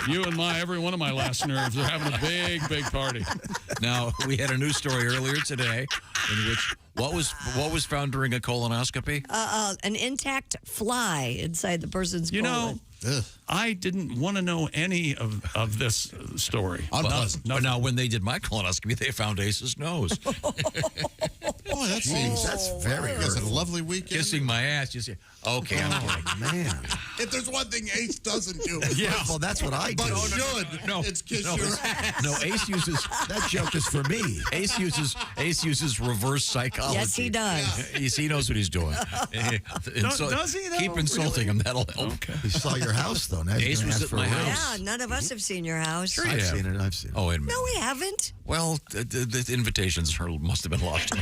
Speaker 5: you and every one of my last nerves are having a big party.
Speaker 2: Now, we had a news story earlier today in which what was found during a colonoscopy?
Speaker 6: An intact fly inside the person's colon.
Speaker 5: I didn't want to know any of this story.
Speaker 2: But now, when they did my colonoscopy, they found Ace's nose.
Speaker 1: Oh, that's
Speaker 7: very
Speaker 1: You guys had a
Speaker 7: hurtful.
Speaker 1: lovely weekend.
Speaker 2: Kissing my ass. You say, okay, I'm kidding.
Speaker 7: Man.
Speaker 1: If there's one thing Ace doesn't do,
Speaker 7: Well, that's what I do.
Speaker 1: but should, it's kiss your ass.
Speaker 2: No, Ace uses
Speaker 7: That joke is for me.
Speaker 2: Ace uses reverse psychology.
Speaker 6: Yes, he does.
Speaker 2: He knows what he's doing.
Speaker 5: Does he, though?
Speaker 2: Keep insulting him. That'll help.
Speaker 7: He saw your house, though. Now
Speaker 2: Ace
Speaker 7: he's
Speaker 2: was
Speaker 7: ask
Speaker 2: at
Speaker 7: for
Speaker 2: my
Speaker 7: a raise.
Speaker 2: house.
Speaker 6: Yeah, none of us have seen your house.
Speaker 2: Sure you
Speaker 7: I've
Speaker 2: have.
Speaker 7: seen it. I've seen it.
Speaker 2: Oh, wait a minute.
Speaker 6: No, we haven't.
Speaker 2: Well, the invitations must have been lost.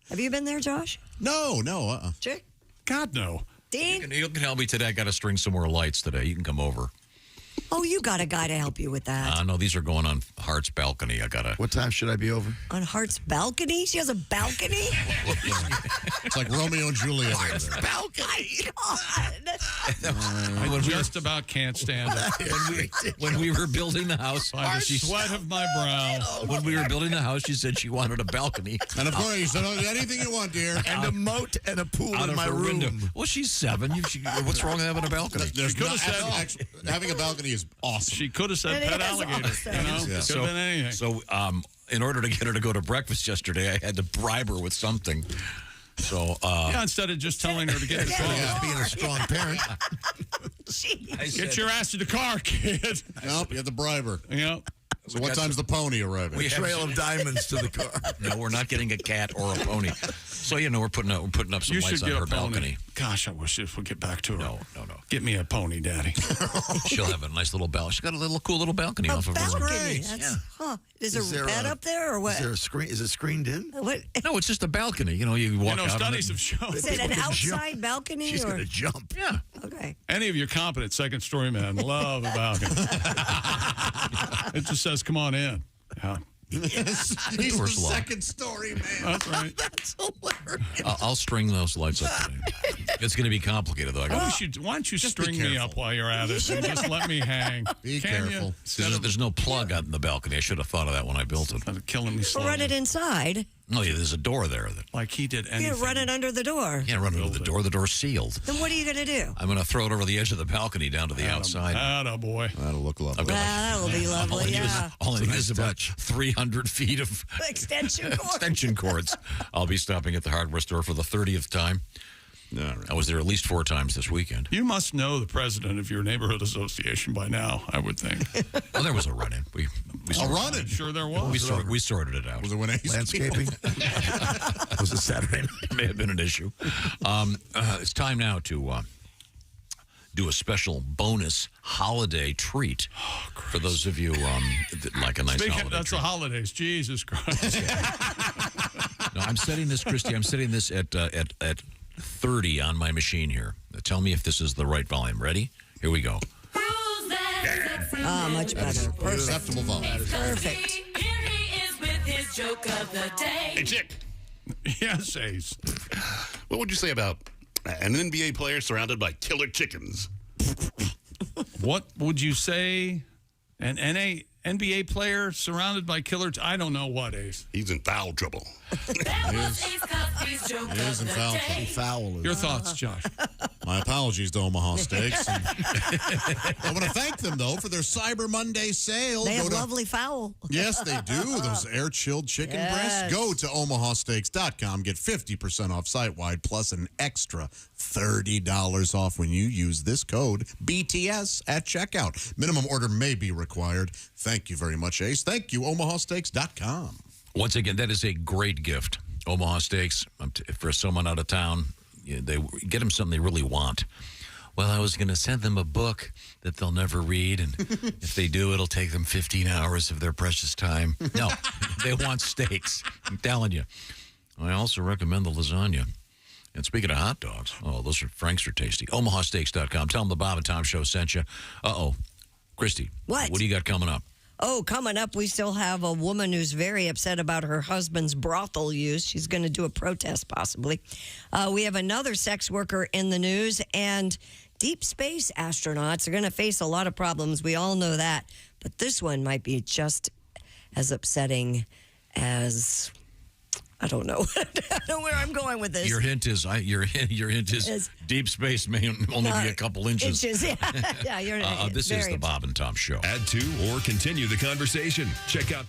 Speaker 6: Have you been there, Josh?
Speaker 1: No.
Speaker 6: Chick?
Speaker 5: God, no.
Speaker 6: Dean?
Speaker 2: You can help me today. I got to string some more lights today. You can come over.
Speaker 6: Oh, you got a guy to help you with that.
Speaker 2: No, these are going on Hart's balcony. I got to.
Speaker 7: What time should I be over?
Speaker 6: On Hart's balcony? She has a balcony?
Speaker 1: It's like Romeo and Juliet.
Speaker 6: Hart's balcony.
Speaker 5: I just about can't stand it.
Speaker 2: When we were building the house,
Speaker 5: Sweat of my brow.
Speaker 2: when we were building the house, she said she wanted a balcony.
Speaker 1: And of course, you said, anything you want, dear.
Speaker 7: And a moat and a pool
Speaker 2: Out
Speaker 7: in
Speaker 2: of
Speaker 7: my
Speaker 2: her
Speaker 7: room.
Speaker 2: window. Well, she's 7. What's wrong with having a balcony?
Speaker 1: There's
Speaker 5: could
Speaker 1: no,
Speaker 5: have said-
Speaker 1: having a balcony is awesome.
Speaker 5: She could have said
Speaker 6: It
Speaker 5: pet
Speaker 6: is
Speaker 5: alligator.
Speaker 6: awesome.
Speaker 5: You know?
Speaker 1: Yeah.
Speaker 5: Could have been anything.
Speaker 2: So, in order to get her to go to breakfast yesterday, I had to bribe her with something. So,
Speaker 5: Yeah, instead of just telling her to get in the car.
Speaker 7: Being a strong parent.
Speaker 5: Get your ass to the car, kid.
Speaker 1: Nope, you have to bribe her.
Speaker 5: Yep.
Speaker 1: So what time's the pony arriving?
Speaker 2: We have-
Speaker 7: Trail of diamonds to the car.
Speaker 2: No, we're not getting a cat or a pony. So, we're putting up some
Speaker 5: You
Speaker 2: lights
Speaker 5: should
Speaker 2: on
Speaker 5: get
Speaker 2: her
Speaker 5: a pony.
Speaker 2: balcony.
Speaker 5: Gosh, I wish this would get back to her.
Speaker 2: No.
Speaker 5: Get me a pony, Daddy.
Speaker 2: She'll have a nice little balcony. She's got a cool little balcony off of her room.
Speaker 6: Balcony. That's, Is there a bed up there or what?
Speaker 7: Is there a screen? Is it screened in?
Speaker 6: What?
Speaker 2: No, it's just a balcony. You walk out.
Speaker 5: Studies have shown.
Speaker 6: Is it an outside balcony?
Speaker 7: She's
Speaker 6: or?
Speaker 7: going to jump.
Speaker 2: Yeah.
Speaker 6: Okay.
Speaker 5: Any of your competent second story men love a balcony. It just says, come on in. Yeah.
Speaker 1: He's the
Speaker 2: door's locked.
Speaker 1: second story, man.
Speaker 5: That's right.
Speaker 7: That's hilarious.
Speaker 2: I'll string those lights up today. It's going to be complicated, though.
Speaker 5: Why don't you
Speaker 1: Just be
Speaker 5: string me
Speaker 1: careful.
Speaker 5: up while you're at it and just let me hang?
Speaker 1: Be
Speaker 5: Can
Speaker 1: careful.
Speaker 5: You?
Speaker 2: There's no plug out in the balcony. I should have thought of that when I built it.
Speaker 5: Killing me
Speaker 6: Well,
Speaker 5: slowly.
Speaker 6: run it inside.
Speaker 2: Oh, yeah, there's a door there.
Speaker 5: Like he did anything.
Speaker 6: You run it under the door.
Speaker 2: Can't run into the door. The door's sealed.
Speaker 6: Then what are you going to do?
Speaker 2: I'm going to throw it over the edge of the balcony down to the outside.
Speaker 5: Attaboy.
Speaker 1: That'll look lovely.
Speaker 2: I've got
Speaker 6: That'll be lovely, yeah.
Speaker 2: all I need is about 300 feet of
Speaker 6: Extension cord.
Speaker 2: extension cords. I'll be stopping at the hardware store for the 30th time.
Speaker 1: All right.
Speaker 2: I was there at least 4 times this weekend.
Speaker 5: You must know the president of your neighborhood association by now, I would think.
Speaker 2: Well, there was a run-in. We
Speaker 1: run-in?
Speaker 5: Sure there was.
Speaker 2: We sorted it out.
Speaker 1: Was it when Ace
Speaker 7: Landscaping? Was it Saturday?
Speaker 2: It may have been an issue. It's time now to do a special bonus holiday treat for those of you that like a nice holiday
Speaker 5: That's
Speaker 2: treat.
Speaker 5: the holidays. Jesus Christ.
Speaker 2: No, I'm setting this, Christy. I'm setting this at 30 on my machine here. Tell me if this is the right volume. Ready? Here we go.
Speaker 6: Much better. Perfect.
Speaker 1: Acceptable volume.
Speaker 6: Perfect.
Speaker 12: Here he is with his joke of the day.
Speaker 14: Hey, Chick,
Speaker 5: Yes, Ace.
Speaker 14: what would you say about an NBA player surrounded by killer chickens?
Speaker 5: What would you say? An NBA player surrounded by killers? I don't know what, Ace.
Speaker 14: He's in foul trouble.
Speaker 12: That was Ace Cuffy's joke
Speaker 1: He is
Speaker 12: of
Speaker 1: in
Speaker 12: the
Speaker 1: foul
Speaker 12: day.
Speaker 1: trouble.
Speaker 5: Your thoughts, Josh?
Speaker 1: My apologies to Omaha Steaks. And I want to thank them, though, for their Cyber Monday sale.
Speaker 6: They have
Speaker 1: Go to-
Speaker 6: lovely fowl.
Speaker 1: Yes, they do. Those air-chilled chicken breasts. Go to omahasteaks.com. Get 50% off site-wide plus an extra $30 off when you use this code BTS at checkout. Minimum order may be required. Thank you very much, Ace. Thank you, omahasteaks.com.
Speaker 2: Once again, that is a great gift. Omaha Steaks, for someone out of town, they get them something they really want. Well, I was going to send them a book that they'll never read, and if they do, it'll take them 15 hours of their precious time. No, they want steaks. I'm telling you. I also recommend the lasagna. And speaking of hot dogs, Frank's are tasty. omahasteaks.com. Tell them the Bob and Tom Show sent you. Christy.
Speaker 6: What?
Speaker 2: What do you got coming up?
Speaker 6: Oh, coming up, we still have a woman who's very upset about her husband's brothel use. She's going to do a protest, possibly. We have another sex worker in the news, and deep space astronauts are going to face a lot of problems. We all know that. But this one might be just as upsetting as... I don't know. I don't know where I'm going with this.
Speaker 2: Your hint is deep space may only be a couple inches.
Speaker 6: Yeah, you're
Speaker 2: this is the Bob and Tom Show.
Speaker 11: Add to or continue the conversation. Check out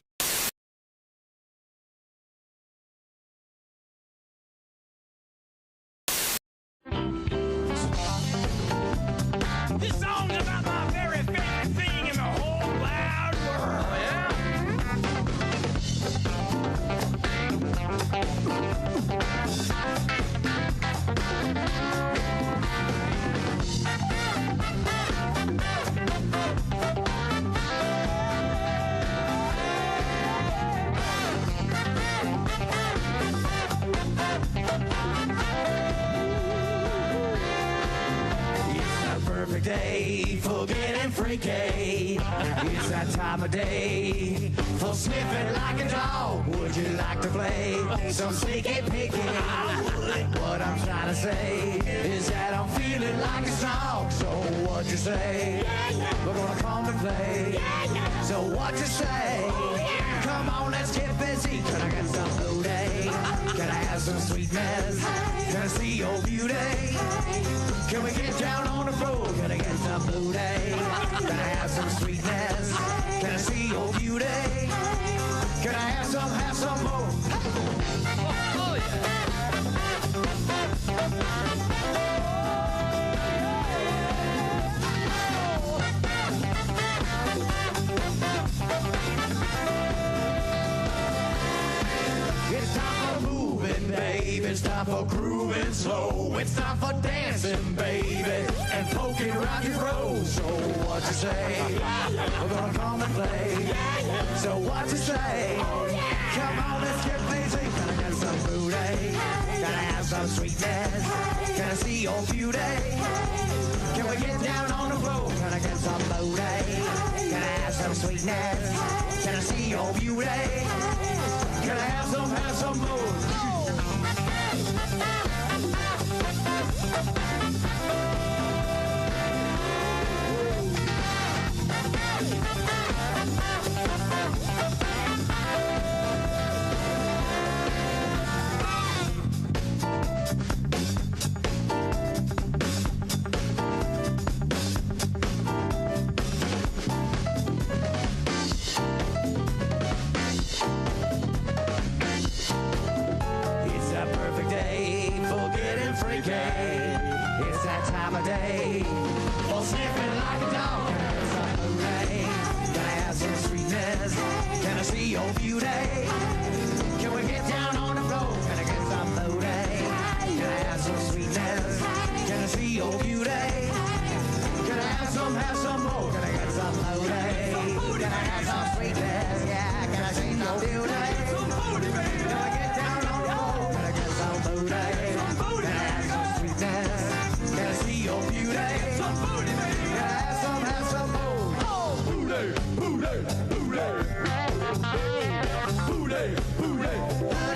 Speaker 23: Perfect day for getting freaky. It's that time of day for sniffing like a dog. Would you like to play some sneaky peeky? What I'm trying to say is that I'm feeling like a song. So what you say? We're gonna come and play. So what you say? Come on, let's get busy. Can I get some booty? Can I have some sweetness? Can I see your beauty? Can we get down on the floor? Can I get some booty? Can I have some sweetness? Can I see your beauty? Can I have some more? Oh, It's time for moving, babe. It's time for grooving slow. It's time for dancing, baby, and poking around your fro. So what you say? We're gonna come and play. So what you say? Come on, let's get busy. Can I get some booty? Can I have some sweetness? Can I see your beauty? Can we get down on the floor? Can I get some booty? Can I have some sweetness? Can I see your beauty? Can I have some more? It's that time of day for sniffing like a dog. Can I have some booty? Can I have some sweetness? Can I see your beauty? Can we get down on the floor? Can I get some booty? Can I have some sweetness? Can I see your beauty? Can I have some more? Can I get some booty? Can I have some sweetness? Yeah, can I see your beauty? Can I get down on the floor? Can I get some booty? Can I see your beauty? Some booty, baby. Can I have some more? Oh, booty, booty, booty. Booty, booty, booty.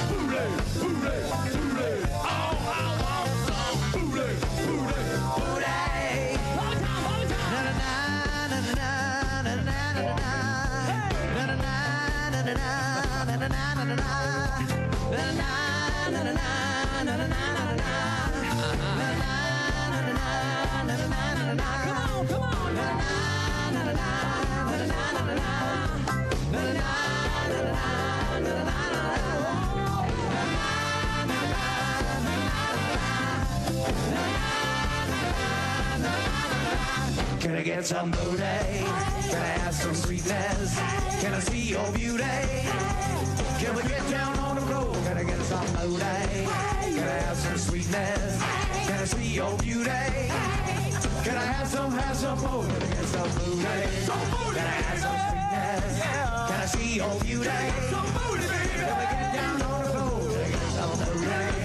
Speaker 23: Booty, booty, booty. Oh, I want some booty, booty, booty. Na na na na na na na na na na na na na na na na na na. Can I get some booty? Can I have some sweetness? Can I see your beauty? Can we get down on the floor? Can I get some booty? Can I have some sweetness? Can I see your beauty? Can I have some more? Can I get some booty? Can I have some sweetness? Can I see your beauty? Can we get down on the floor? Can I get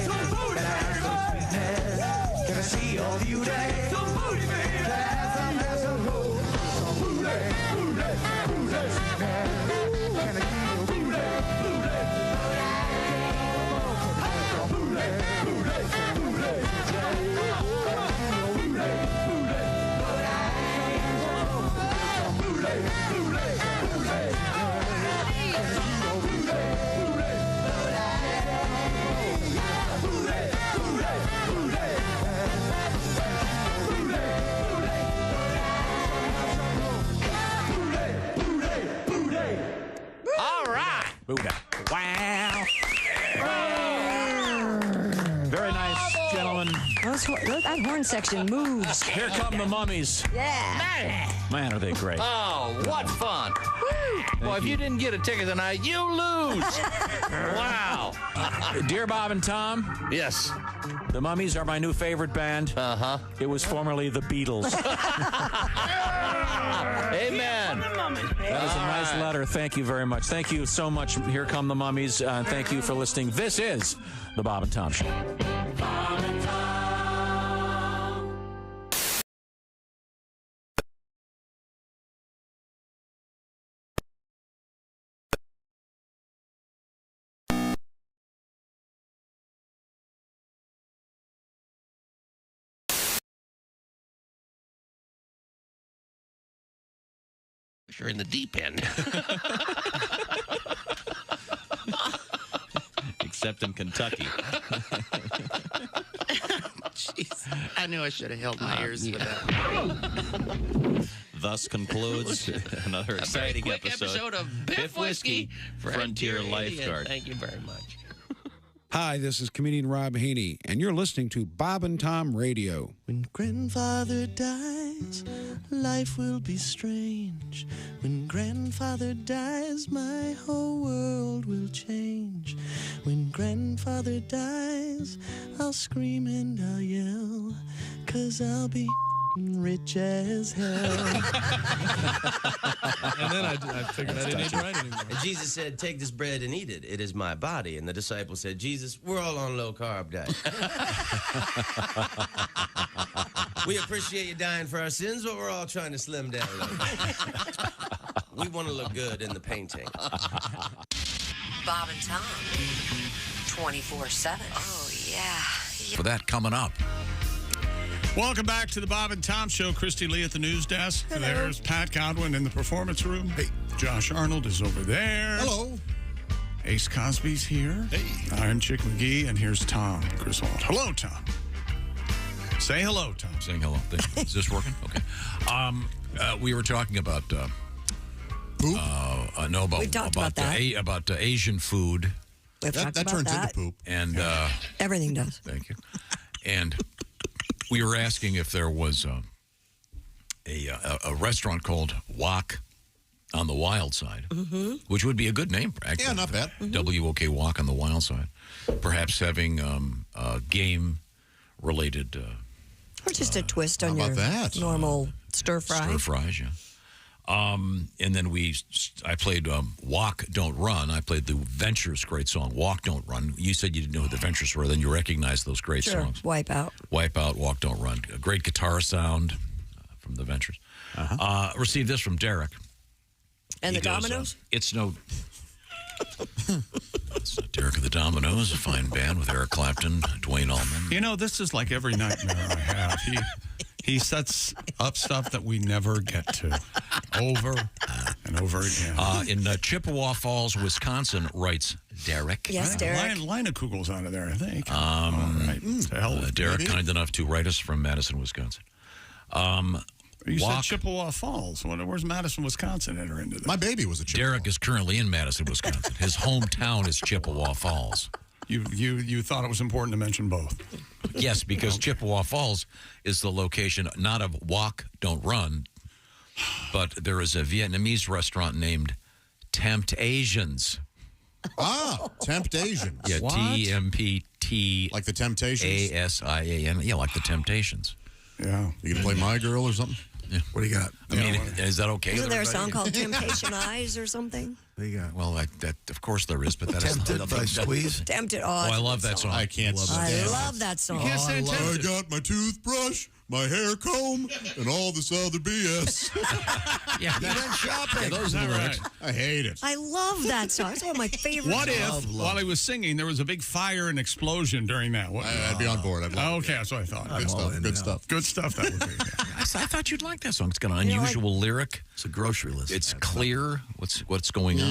Speaker 23: some booty? Can I have some sweetness? Can I see your beauty? Can I have some more?
Speaker 8: Buddha. Wow. Very nice, gentlemen.
Speaker 6: That horn section moves.
Speaker 8: Here come the mummies.
Speaker 6: Yeah.
Speaker 8: Man, are they great.
Speaker 15: Oh, what fun.
Speaker 6: Woo.
Speaker 15: Well, if you didn't get a ticket tonight, you lose. Wow.
Speaker 10: Dear Bob and Tom.
Speaker 15: Yes.
Speaker 10: The Mummies are my new favorite band.
Speaker 15: Uh-huh.
Speaker 10: It was formerly the Beatles.
Speaker 15: Amen.
Speaker 10: That is a nice letter. Thank you very much. Thank you so much. Here come the Mummies. Thank you for listening. This is the Bob and Tom Show.
Speaker 12: Bob and Tom.
Speaker 15: You're in the deep end.
Speaker 10: Except in Kentucky.
Speaker 15: Jeez. I knew I should have held my ears for that.
Speaker 10: Thus concludes another exciting
Speaker 15: quick episode of Biff Whiskey,
Speaker 10: Frontier
Speaker 15: Idiot.
Speaker 10: Lifeguard.
Speaker 15: Thank you very much.
Speaker 13: Hi, this is comedian Rob Haney, and you're listening to Bob and Tom Radio.
Speaker 17: When grandfather dies, life will be strange. When grandfather dies, my whole world will change. When grandfather dies, I'll scream and I'll yell, 'cause I'll be rich as hell.
Speaker 18: And then I figured I didn't need to write anymore.
Speaker 20: And Jesus said, take this bread and eat it. It is my body. And the disciples said, Jesus, we're all on low-carb diet. We appreciate you dying for our sins, but we're all trying to slim down a little bit. We want to look good in the painting.
Speaker 24: Bob and Tom, 24/7. Oh, yeah.
Speaker 2: For that coming up.
Speaker 5: Welcome back to the Bob and Tom Show. Christy Lee at the news desk.
Speaker 6: Hello.
Speaker 5: There's Pat Godwin in the performance room. Hey. Josh Arnold is over there.
Speaker 1: Hello.
Speaker 5: Ace Cosby's here. Hey. I'm Chick McGee, and here's Tom Griswold. Hello, Tom. Say hello, Tom.
Speaker 2: Saying hello. Is this working? Okay. We were talking about
Speaker 1: poop.
Speaker 2: No, about
Speaker 6: We've talked about that.
Speaker 2: About Asian food.
Speaker 6: We've talked
Speaker 1: that
Speaker 6: about
Speaker 1: turns
Speaker 6: that.
Speaker 1: into poop.
Speaker 2: And
Speaker 6: Everything does.
Speaker 2: Thank you. And we were asking if there was a restaurant called Wok on the Wild Side, which would be a good name. Actually.
Speaker 1: Yeah, not bad.
Speaker 2: WOK Wok on the Wild Side. Perhaps having game-related...
Speaker 6: Or just a twist on your normal stir fry.
Speaker 2: Stir fries, yeah. And then I played Walk, Don't Run. I played the Ventures' great song, Walk, Don't Run. You said you didn't know who the Ventures were, then you recognized those great songs.
Speaker 6: Wipe Out.
Speaker 2: Wipe Out, Walk, Don't Run. A great guitar sound from the Ventures. Received this from Derek.
Speaker 6: And
Speaker 2: He
Speaker 6: the
Speaker 2: goes,
Speaker 6: Dominoes?
Speaker 2: It's not Derek of the Dominoes, a fine band with Eric Clapton, Dwayne Allman.
Speaker 5: You know, this is like every nightmare I have. He sets up stuff that we never get to over and over again.
Speaker 2: In Chippewa Falls, Wisconsin, writes Derek.
Speaker 6: Yes, Derek.
Speaker 5: Line of Kugel's out of there, I think. All right. To hell with
Speaker 2: Derek,
Speaker 5: maybe.
Speaker 2: kind enough to write us from Madison, Wisconsin.
Speaker 5: You said Chippewa Falls. Where's Madison, Wisconsin enter into this?
Speaker 1: My baby was a Chippewa.
Speaker 2: Derek is currently in Madison, Wisconsin. His hometown is Chippewa Falls.
Speaker 5: You thought it was important to mention both.
Speaker 2: Yes, because Chippewa Falls is the location not of Walk, Don't Run, but there is a Vietnamese restaurant named Tempt Asians.
Speaker 1: Tempt Asians.
Speaker 2: Yeah,
Speaker 1: What?
Speaker 2: TMPT.
Speaker 1: Like the Temptations?
Speaker 2: ASIAN. Yeah, like the Temptations.
Speaker 5: Yeah.
Speaker 1: You gonna play My Girl or something?
Speaker 2: Yeah.
Speaker 1: What do you got?
Speaker 2: I mean, is that okay?
Speaker 6: Isn't there a song called Temptation Eyes or something?
Speaker 1: What do you got?
Speaker 2: Well, that of course there is, but that is
Speaker 1: Tempted by Squeeze?
Speaker 6: Tempted.
Speaker 2: Oh, I love that song.
Speaker 1: I can't stand
Speaker 6: I
Speaker 1: it.
Speaker 6: love that song.
Speaker 1: I got my toothbrush, my hair comb, and all this other BS.
Speaker 2: Yeah,
Speaker 1: he went shopping.
Speaker 2: Yeah, those are the lyrics.
Speaker 1: I hate it.
Speaker 6: I love that song. It's one of my favorite
Speaker 5: What
Speaker 6: songs.
Speaker 5: if, while he was singing, there was a big fire and explosion during that?
Speaker 1: I'd be on board. I'd love
Speaker 5: okay, that's what I thought.
Speaker 1: Good stuff. Good stuff.
Speaker 5: Good stuff, that would be.
Speaker 2: I thought you'd like that song. It's got an unusual lyric.
Speaker 7: It's a grocery list.
Speaker 2: It's clear what's going on.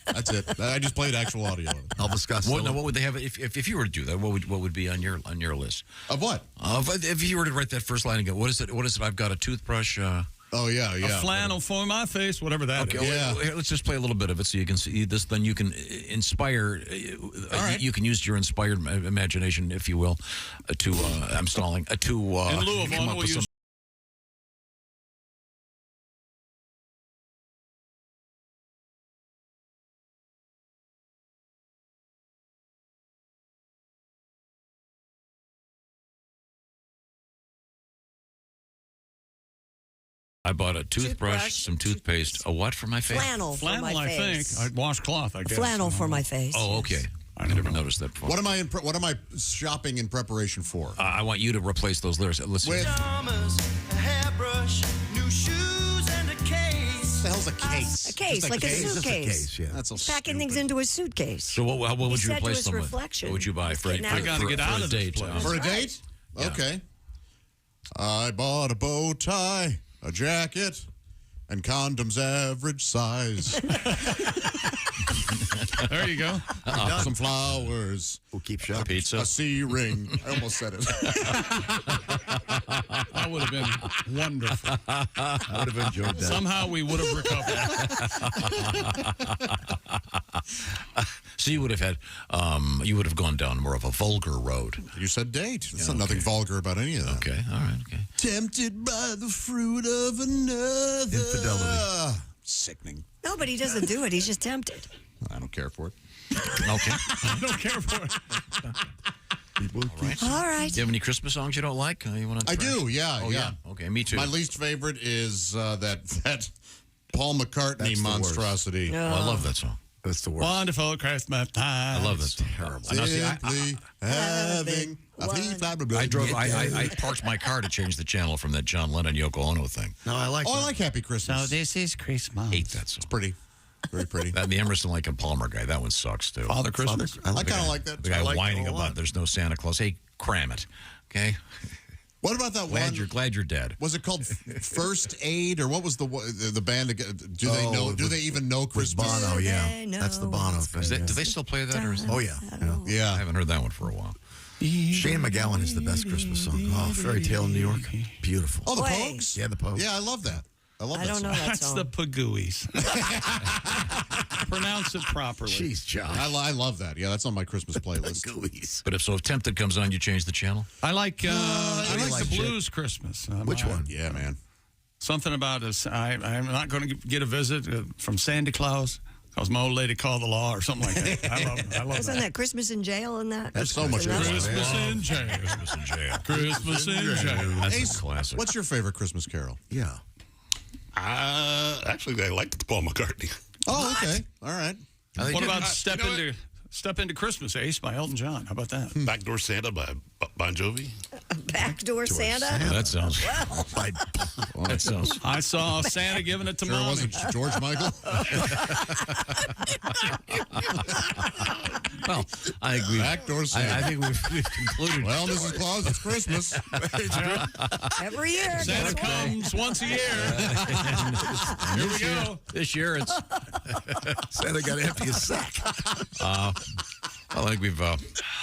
Speaker 1: That's it. I just played actual audio.
Speaker 7: Elvis Costello.
Speaker 2: What would they have if you were to do that? What would be on your list?
Speaker 1: Of what?
Speaker 2: If you were to write that first line and go, what is it? I've got a toothbrush.
Speaker 1: Oh yeah.
Speaker 5: A flannel for my face, whatever that is.
Speaker 2: Yeah. Let's just play a little bit of it so you can see this. Then you can inspire. You can use your inspired imagination, if you will, to. I'm stalling. To
Speaker 5: in lieu of
Speaker 2: come
Speaker 5: one,
Speaker 2: up
Speaker 5: we'll
Speaker 2: with
Speaker 5: use
Speaker 2: some I bought a toothbrush, some toothpaste, a what for my face?
Speaker 6: Flannel for my
Speaker 5: I
Speaker 6: face.
Speaker 5: think. I'd wash cloth, I guess.
Speaker 6: Flannel for my face.
Speaker 2: Oh, okay. I never noticed that before.
Speaker 1: What am I shopping in preparation for?
Speaker 2: I want you to replace those lyrics. Listen.
Speaker 23: Pajamas, a hairbrush, new shoes, and a case.
Speaker 1: What the hell's a case?
Speaker 6: A case,
Speaker 1: Just
Speaker 6: like a
Speaker 1: case.
Speaker 6: suitcase.
Speaker 1: Just a case, yeah. That's so
Speaker 6: Packing things into a suitcase.
Speaker 2: So what would you
Speaker 6: said to
Speaker 2: replace
Speaker 6: his
Speaker 2: them with?
Speaker 6: reflection.
Speaker 2: What would you buy for a date?
Speaker 1: For a date? Okay. I bought a bow tie, a jacket, and condoms average size.
Speaker 5: There you go.
Speaker 1: Some flowers.
Speaker 7: We'll keep shop.
Speaker 2: Pizza.
Speaker 1: A C ring. I almost said it.
Speaker 5: That would have been wonderful.
Speaker 7: I would have enjoyed that.
Speaker 5: Somehow we would have recovered.
Speaker 2: So you would have had, you would have gone down more of a vulgar road.
Speaker 1: You said date. There's nothing vulgar about any of that.
Speaker 2: Okay, all right, okay.
Speaker 1: Tempted by the fruit of another.
Speaker 7: Infidelity.
Speaker 1: Sickening.
Speaker 6: No, but he doesn't do it. He's just tempted.
Speaker 1: I don't care for it.
Speaker 2: Okay.
Speaker 5: I don't care for it.
Speaker 6: All right.
Speaker 2: Do you have any Christmas songs you don't like? You want to?
Speaker 1: I do, yeah.
Speaker 2: Oh, yeah. Okay, me too.
Speaker 1: My least favorite is that Paul McCartney monstrosity.
Speaker 2: Oh, I love that song.
Speaker 7: That's the worst.
Speaker 5: Wonderful Christmas time.
Speaker 2: I love that song. Terrible.
Speaker 1: Simply having a
Speaker 2: I parked my car to change the channel from that John Lennon Yoko Ono thing.
Speaker 7: No, I like
Speaker 1: I
Speaker 7: that.
Speaker 1: like Happy Christmas.
Speaker 5: So this is Christmas.
Speaker 2: Hate that song.
Speaker 1: It's pretty. Very pretty.
Speaker 2: That the Emerson Lake and Palmer guy, that one sucks too.
Speaker 5: Father Christmas.
Speaker 1: I kind of like that.
Speaker 2: The guy
Speaker 1: I like
Speaker 2: whining
Speaker 1: it a lot.
Speaker 2: about there's no Santa Claus. Hey, cram it. Okay?
Speaker 1: What about that one?
Speaker 2: Glad you're dead.
Speaker 1: Was it called First Aid, or what was the band? Do they know? Do they even know Christmas?
Speaker 7: Bono, yeah. That's the Bono thing.
Speaker 2: Do they still play that? Or is
Speaker 7: Oh, yeah.
Speaker 1: Yeah.
Speaker 2: I haven't heard that one for a while.
Speaker 7: Shane McGowan is the best Christmas song. Oh, Fairy Tale in New York. Beautiful.
Speaker 1: Oh, the
Speaker 6: Wait.
Speaker 1: Pogues?
Speaker 7: Yeah, the Pogues.
Speaker 1: Yeah, I love that. I love
Speaker 6: I
Speaker 1: that
Speaker 6: don't
Speaker 1: song.
Speaker 6: know that
Speaker 5: That's
Speaker 6: song.
Speaker 5: the Pagooies. Pronounce it properly.
Speaker 7: Jeez, Josh.
Speaker 1: I love that. Yeah, that's on my Christmas playlist.
Speaker 7: Gooeyes.
Speaker 2: But if Tempted comes on, you change the channel?
Speaker 5: I like I like
Speaker 7: like
Speaker 5: the blues Christmas.
Speaker 7: Which one?
Speaker 1: Yeah, man.
Speaker 5: Something about us. I'm not going to get a visit from Santa Claus because my old lady called the law or something like that. I love
Speaker 6: Wasn't
Speaker 5: that.
Speaker 6: that Christmas in jail and that?
Speaker 1: That's so much
Speaker 5: Christmas
Speaker 1: Christmas.
Speaker 5: in jail.
Speaker 2: Christmas in jail.
Speaker 5: Christmas in jail.
Speaker 2: That's
Speaker 1: Ace,
Speaker 2: a classic.
Speaker 1: what's your favorite Christmas carol?
Speaker 7: Yeah.
Speaker 14: Actually, I liked Paul McCartney.
Speaker 1: Oh, okay. All right.
Speaker 5: What about Step into Christmas, Ace by Elton John? How about that?
Speaker 14: Backdoor Santa by Bon Jovi.
Speaker 6: Backdoor Santa?
Speaker 2: Yeah, that sounds. That sounds.
Speaker 5: I saw Santa giving it to
Speaker 1: Sure it
Speaker 5: Mommy.
Speaker 1: wasn't George Michael?
Speaker 2: Well, I agree.
Speaker 1: Backdoor Santa.
Speaker 2: I think we've concluded.
Speaker 1: Well, Mrs. Claus, it's Christmas.
Speaker 6: Every year.
Speaker 5: Santa
Speaker 6: guess what?
Speaker 5: comes once a year. Here we go.
Speaker 2: This year it's.
Speaker 7: Santa got to empty his sack.
Speaker 2: I think we've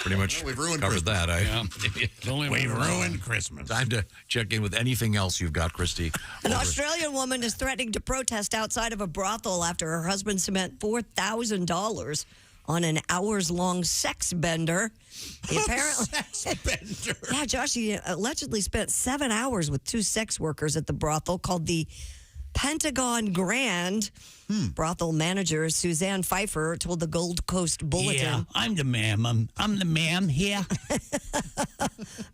Speaker 2: pretty much
Speaker 1: We've ruined
Speaker 2: covered
Speaker 1: Christmas.
Speaker 2: that.
Speaker 1: We've ruined Christmas.
Speaker 2: Time to check in with anything else you've got, Christy.
Speaker 6: An Australian woman is threatening to protest outside of a brothel after her husband spent $4,000 on an hours-long sex bender. He apparently,
Speaker 1: Sex bender.
Speaker 6: yeah, Josh, he allegedly spent 7 hours with two sex workers at the brothel called the Pentagon Grand. Brothel manager Suzanne Pfeiffer told the Gold Coast Bulletin
Speaker 5: I'm the ma'am. I'm the ma'am here.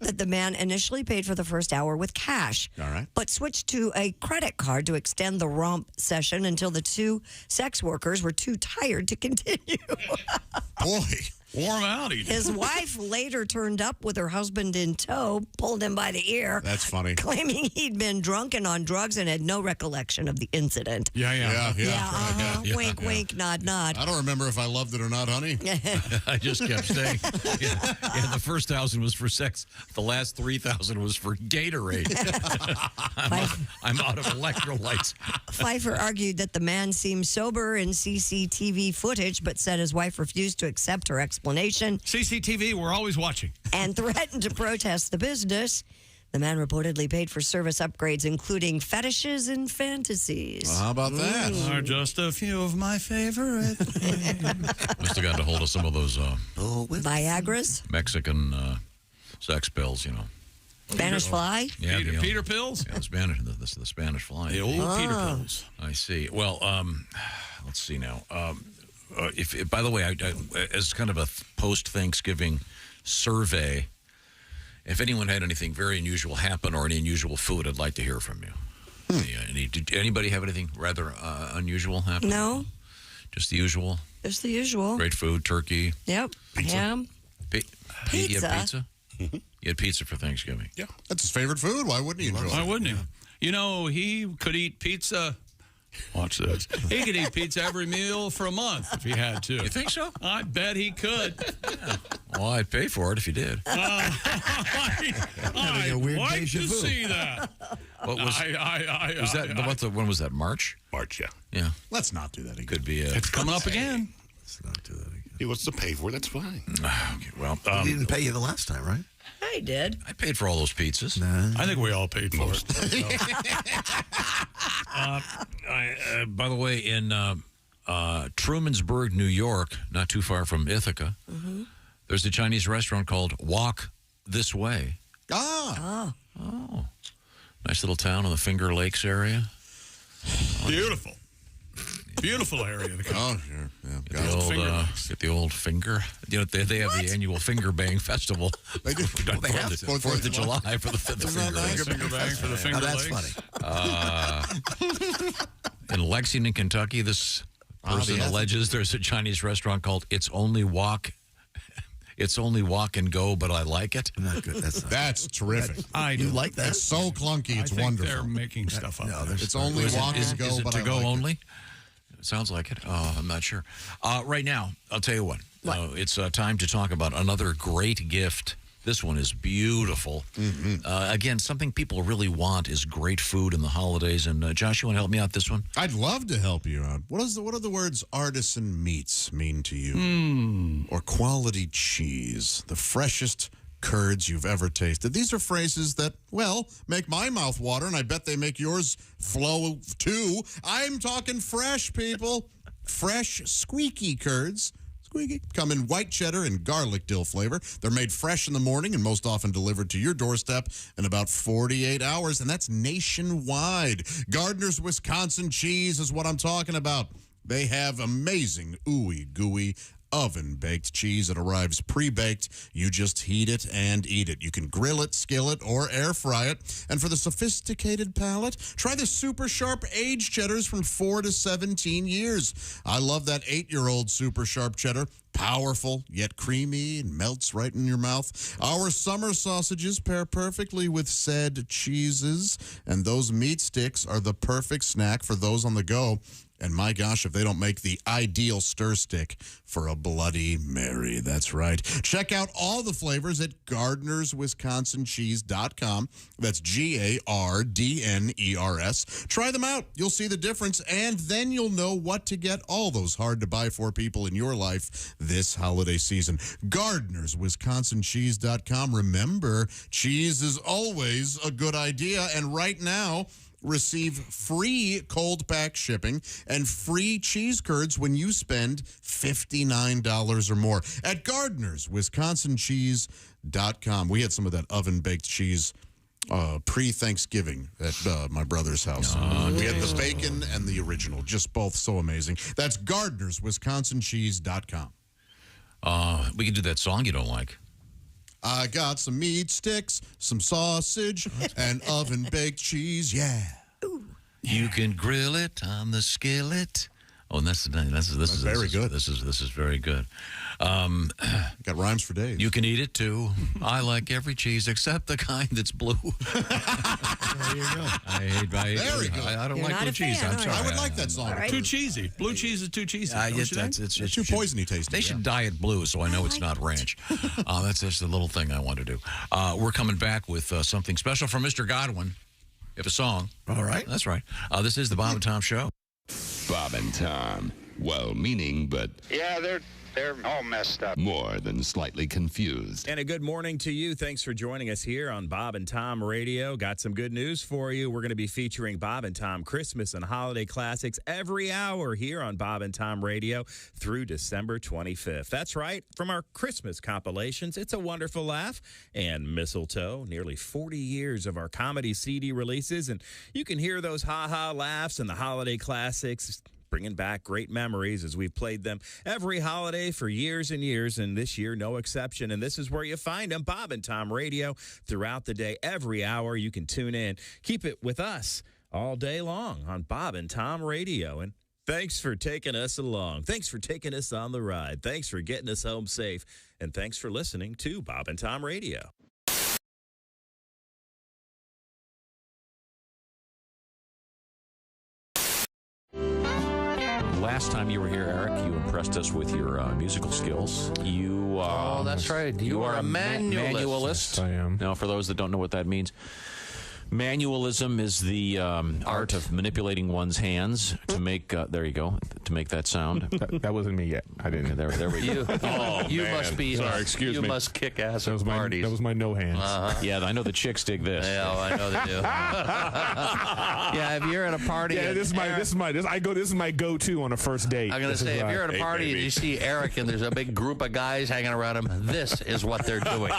Speaker 6: that the man initially paid for the first hour with cash,
Speaker 1: All right.
Speaker 6: but switched to a credit card to extend the romp session until the two sex workers were too tired to continue.
Speaker 1: Boy.
Speaker 5: Warm out.
Speaker 6: His wife later turned up with her husband in tow, pulled him by the ear,
Speaker 1: That's funny.
Speaker 6: claiming he'd been drunk and on drugs and had no recollection of the incident.
Speaker 5: Yeah.
Speaker 6: Wink, wink, nod, nod.
Speaker 1: I don't remember if I loved it or not, honey.
Speaker 2: I just kept saying. Yeah, the first 1,000 was for sex. The last 3,000 was for Gatorade. I'm out of electrolytes.
Speaker 6: Pfeiffer argued that the man seemed sober in CCTV footage, but said his wife refused to accept her explanation
Speaker 5: CCTV, we're always watching.
Speaker 6: and threatened to protest the business. The man reportedly paid for service upgrades, including fetishes and fantasies.
Speaker 1: Well, how about that?
Speaker 5: Are just a few of my favorite.
Speaker 2: Must have gotten a hold of some of those
Speaker 6: Viagra's?
Speaker 2: Mexican sex pills, you know.
Speaker 6: Spanish fly?
Speaker 2: Yeah,
Speaker 5: Peter pills?
Speaker 2: Yeah, the Spanish fly.
Speaker 5: The old Peter pills.
Speaker 2: I see. Well, let's see now. If by the way, as kind of a post-Thanksgiving survey, if anyone had anything very unusual happen or any unusual food, I'd like to hear from you. Yeah, did anybody have anything rather unusual happen?
Speaker 6: No.
Speaker 2: Just the usual?
Speaker 6: Just the usual.
Speaker 2: Great food, turkey.
Speaker 6: Yep.
Speaker 2: Pizza.
Speaker 6: Ham.
Speaker 2: You had pizza? You had pizza for Thanksgiving.
Speaker 14: Yeah.
Speaker 1: That's his favorite food. Why wouldn't he enjoy it?
Speaker 5: Why wouldn't he? You know, he could eat pizza. Watch this. He could eat pizza every meal for a month if he had to.
Speaker 2: You think so?
Speaker 5: I bet he could.
Speaker 2: Yeah. Well, I'd pay for it if you did.
Speaker 5: I'd like to see that.
Speaker 2: What was when was that? March?
Speaker 14: March, yeah.
Speaker 2: Yeah.
Speaker 1: Let's not do that again.
Speaker 2: Could be.
Speaker 5: It's coming up again.
Speaker 1: Let's not do that again.
Speaker 14: He wants to pay for it. That's fine.
Speaker 2: Okay, well.
Speaker 7: He didn't pay you the last time, right?
Speaker 6: I did.
Speaker 2: I paid for all those pizzas.
Speaker 5: I think we all paid for it.
Speaker 2: By the way, in Trumansburg, New York, not too far from Ithaca, there's a Chinese restaurant called Walk This Way.
Speaker 1: Ah.
Speaker 2: Oh. Nice little town in the Finger Lakes area.
Speaker 5: Beautiful. Beautiful area.
Speaker 1: Oh, sure. Yeah.
Speaker 2: Get the old finger. You know, they have the annual Finger Bang Festival.
Speaker 1: They do.
Speaker 2: They have
Speaker 1: to.
Speaker 2: 4th of July for the Finger Lakes.
Speaker 5: Finger Bang for the Finger
Speaker 7: That's
Speaker 5: Lakes.
Speaker 7: funny.
Speaker 2: In Lexington, Kentucky, this person alleges there's a Chinese restaurant called It's Only Walk and Go, but I like it.
Speaker 7: Not good.
Speaker 1: That's terrific.
Speaker 5: I do
Speaker 7: like that.
Speaker 1: It's so clunky. It's wonderful.
Speaker 5: They're making stuff up.
Speaker 7: No,
Speaker 1: It's only walk and go,
Speaker 2: Is it
Speaker 1: but
Speaker 2: to
Speaker 1: I
Speaker 2: go
Speaker 1: like
Speaker 2: only? It sounds like it. Oh, I'm not sure. Right now, I'll tell you what. It's time to talk about another great gift. This one is beautiful. Again, something people really want is great food in the holidays. And Josh, you want to help me out this one?
Speaker 1: I'd love to help you out. What do the words artisan meats mean to you? Or quality cheese, the freshest curds you've ever tasted. These are phrases that, well, make my mouth water, and I bet they make yours flow too. I'm talking fresh, people. Fresh, squeaky curds. Squeaky. Come in white cheddar and garlic dill flavor. They're made fresh in the morning and most often delivered to your doorstep in about 48 hours, and that's nationwide. Gardner's Wisconsin cheese is what I'm talking about. They have amazing, ooey gooey, oven-baked cheese. It arrives pre-baked. You just heat it and eat it. You can grill it, skillet, or air fry it. And for the sophisticated palate, try the super sharp aged cheddars from 4 to 17 years. I love that 8-year-old super sharp cheddar. Powerful, yet creamy, and melts right in your mouth. Our summer sausages pair perfectly with said cheeses, and those meat sticks are the perfect snack for those on the go. And my gosh, if they don't make the ideal stir stick for a Bloody Mary. That's right. Check out all the flavors at GardnersWisconsinCheese.com. That's GARDNERS. Try them out. You'll see the difference, and then you'll know what to get all those hard-to-buy-for people in your life this holiday season. GardnersWisconsinCheese.com. Remember, cheese is always a good idea, and right now, receive free cold pack shipping and free cheese curds when you spend $59 or more at GardnersWisconsinCheese.com. We had some of that oven-baked cheese pre-Thanksgiving at my brother's house. We had the bacon and the original, just both so amazing. That's GardnersWisconsinCheese.com.
Speaker 2: We can do that song you don't like.
Speaker 1: I got some meat sticks, some sausage, and oven-baked cheese, yeah.
Speaker 2: You can grill it on the skillet. Oh, and this is very good. This is very good.
Speaker 1: Got rhymes for days.
Speaker 2: You can eat it too. I like every cheese except the kind that's blue.
Speaker 1: There you go. Very good.
Speaker 2: I don't like blue cheese. I'm sorry.
Speaker 1: I would like that song.
Speaker 5: Right. Too cheesy. Blue cheese is too cheesy.
Speaker 2: It's
Speaker 1: too poisony tasting.
Speaker 2: They should dye it blue so I know it's not ranch. That's just the little thing I want to do. We're coming back with something special from Mr. Godwin. You have a song.
Speaker 7: All right.
Speaker 2: That's right. This is the Bob and Tom Show.
Speaker 3: Bob and Tom, well-meaning, but
Speaker 4: yeah, they're all messed up.
Speaker 3: More than slightly confused.
Speaker 8: And a good morning to you. Thanks for joining us here on Bob and Tom Radio. Got some good news for you. We're going to be featuring Bob and Tom Christmas and holiday classics every hour here on Bob and Tom Radio through December 25th. That's right. From our Christmas compilations, It's a Wonderful Laugh and Mistletoe, nearly 40 years of our comedy CD releases. And you can hear those ha-ha laughs and the holiday classics, bringing back great memories as we've played them every holiday for years and years, and this year no exception. And this is where you find them, Bob and Tom Radio, throughout the day, every hour. You can tune in. Keep it with us all day long on Bob and Tom Radio. And thanks for taking us along. Thanks for taking us on the ride. Thanks for getting us home safe. And thanks for listening to Bob and Tom Radio.
Speaker 10: Last time you were here, Eric, you impressed us with your musical skills. You,
Speaker 15: oh, that's right. You are a manualist.
Speaker 10: Yes, I am. Now, for those that don't know what that means, manualism is the art of manipulating one's hands to make. There you go. To make that sound.
Speaker 9: That wasn't me yet. I didn't.
Speaker 10: There we go.
Speaker 15: You must be.
Speaker 9: Sorry, excuse me.
Speaker 15: You must kick ass at
Speaker 9: That
Speaker 15: parties.
Speaker 9: was my no hands.
Speaker 10: Yeah, I know the chicks dig this.
Speaker 15: Yeah, I know they do. Yeah, if you're at a party,
Speaker 9: Yeah, this is my go-to on a first date.
Speaker 15: I'm gonna say, if you're at a party and you see Eric and there's a big group of guys hanging around him, this is what they're doing.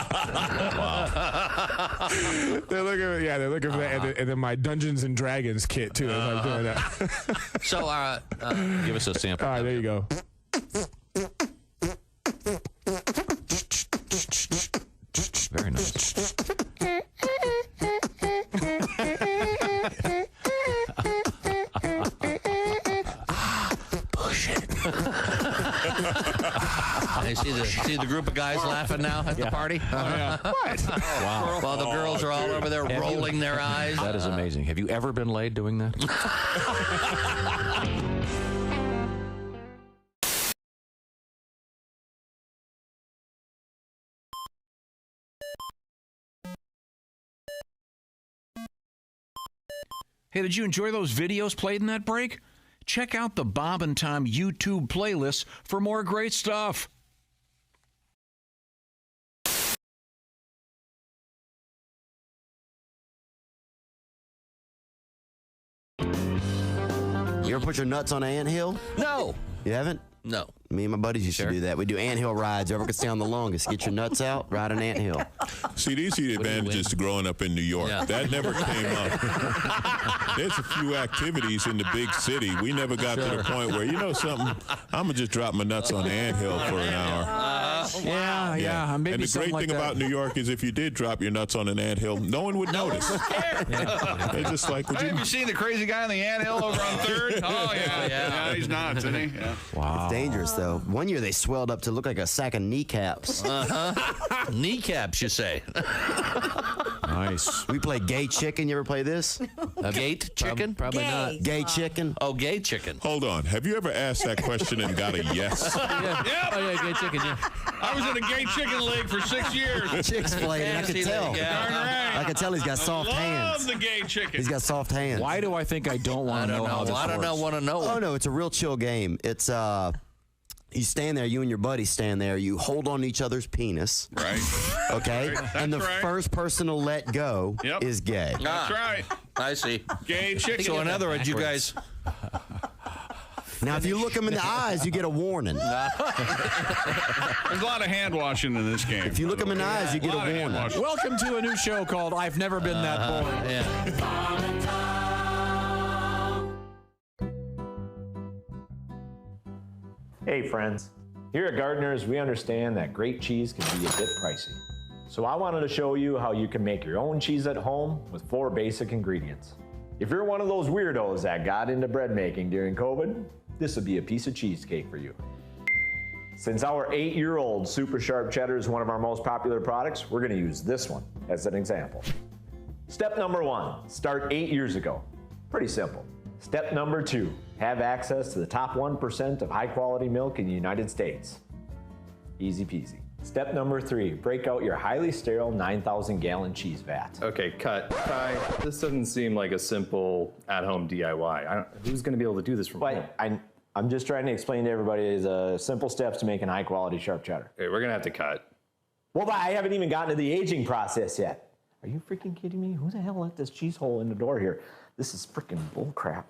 Speaker 9: They're looking for that, and then my Dungeons and Dragons kit too. I'm doing that.
Speaker 15: So,
Speaker 10: give us a sample.
Speaker 9: All right, there you go.
Speaker 10: Very nice.
Speaker 15: Push it. I see the group of guys laughing now at the party.
Speaker 10: What? Wow.
Speaker 15: While the girls are all over there rolling their eyes.
Speaker 10: That is amazing. Have you ever been laid doing that? Hey, did you enjoy those videos played in that break? Check out the Bob and Tom YouTube playlist for more great stuff.
Speaker 19: You ever put your nuts on an anthill?
Speaker 15: No.
Speaker 19: You haven't?
Speaker 15: No.
Speaker 19: Me and my buddies used to do that. We do anthill rides. Whoever could stay on the longest. Get your nuts out, ride an anthill.
Speaker 21: See, these are the advantages to growing up in New York.
Speaker 15: Yeah.
Speaker 21: That never came up. There's a few activities in the big city. We never got to the point where, you know something, I'm going to just drop my nuts on the anthill for an hour.
Speaker 10: Yeah. Maybe
Speaker 21: and the great thing about New York is if you did drop your nuts on an anthill, no one would notice. They're just like, would
Speaker 5: Have you seen the crazy guy on the anthill over on 3rd? Oh, yeah, he's not, isn't he? Yeah.
Speaker 19: Wow. It's dangerous, though. One year they swelled up to look like a sack of kneecaps.
Speaker 15: Kneecaps, you say?
Speaker 19: Nice. We play gay chicken. You ever play this?
Speaker 15: Gate chicken?
Speaker 19: Probably not. Gay chicken.
Speaker 15: Oh, gay chicken.
Speaker 21: Hold on. Have you ever asked that question and got a yes?
Speaker 5: Yeah.
Speaker 15: Oh, yeah, gay chicken, yeah.
Speaker 5: I was in a gay chicken league for 6 years.
Speaker 19: Chicks played it. I could tell.
Speaker 5: Darn right.
Speaker 19: I could tell he's got soft hands.
Speaker 5: Love the gay chicken.
Speaker 19: He's got soft hands.
Speaker 10: Why do I think I don't want to know how this works?
Speaker 15: I don't want to know.
Speaker 19: Oh, no. It's a real chill game. It's, you stand there, you and your buddy stand there, you hold on to each other's penis.
Speaker 5: Right.
Speaker 19: Okay? And the first person to let go is gay.
Speaker 5: That's right.
Speaker 15: I see.
Speaker 5: Gay chicken.
Speaker 15: So in other words, you guys...
Speaker 19: Now, if you look them in the eyes, you get a warning.
Speaker 5: There's a lot of hand washing in this game.
Speaker 19: If you look them in the eyes, you get a warning.
Speaker 10: Welcome to a new show called I've Never Been That Bored.
Speaker 15: Yeah.
Speaker 22: Hey friends, here at Gardeners we understand that great cheese can be a bit pricey. So I wanted to show you how you can make your own cheese at home with 4 basic ingredients. If you're one of those weirdos that got into bread making during COVID, this would be a piece of cheesecake for you. Since our 8-year-old super sharp cheddar is one of our most popular products, we're going to use this one as an example. Step number 1, start 8 years ago. Pretty simple. Step number 2, have access to the top 1% of high quality milk in the United States. Easy peasy. Step number 3, break out your highly sterile 9,000 gallon cheese vat.
Speaker 18: Okay, cut. Ty, this doesn't seem like a simple at-home DIY. Who's going to be able to do this from home?
Speaker 22: I'm just trying to explain to everybody the simple steps to making high quality sharp cheddar.
Speaker 18: Okay, we're going to have to cut.
Speaker 22: Well, I haven't even gotten to the aging process yet. Are you freaking kidding me? Who the hell let this cheese hole in the door here? This is freaking bull crap.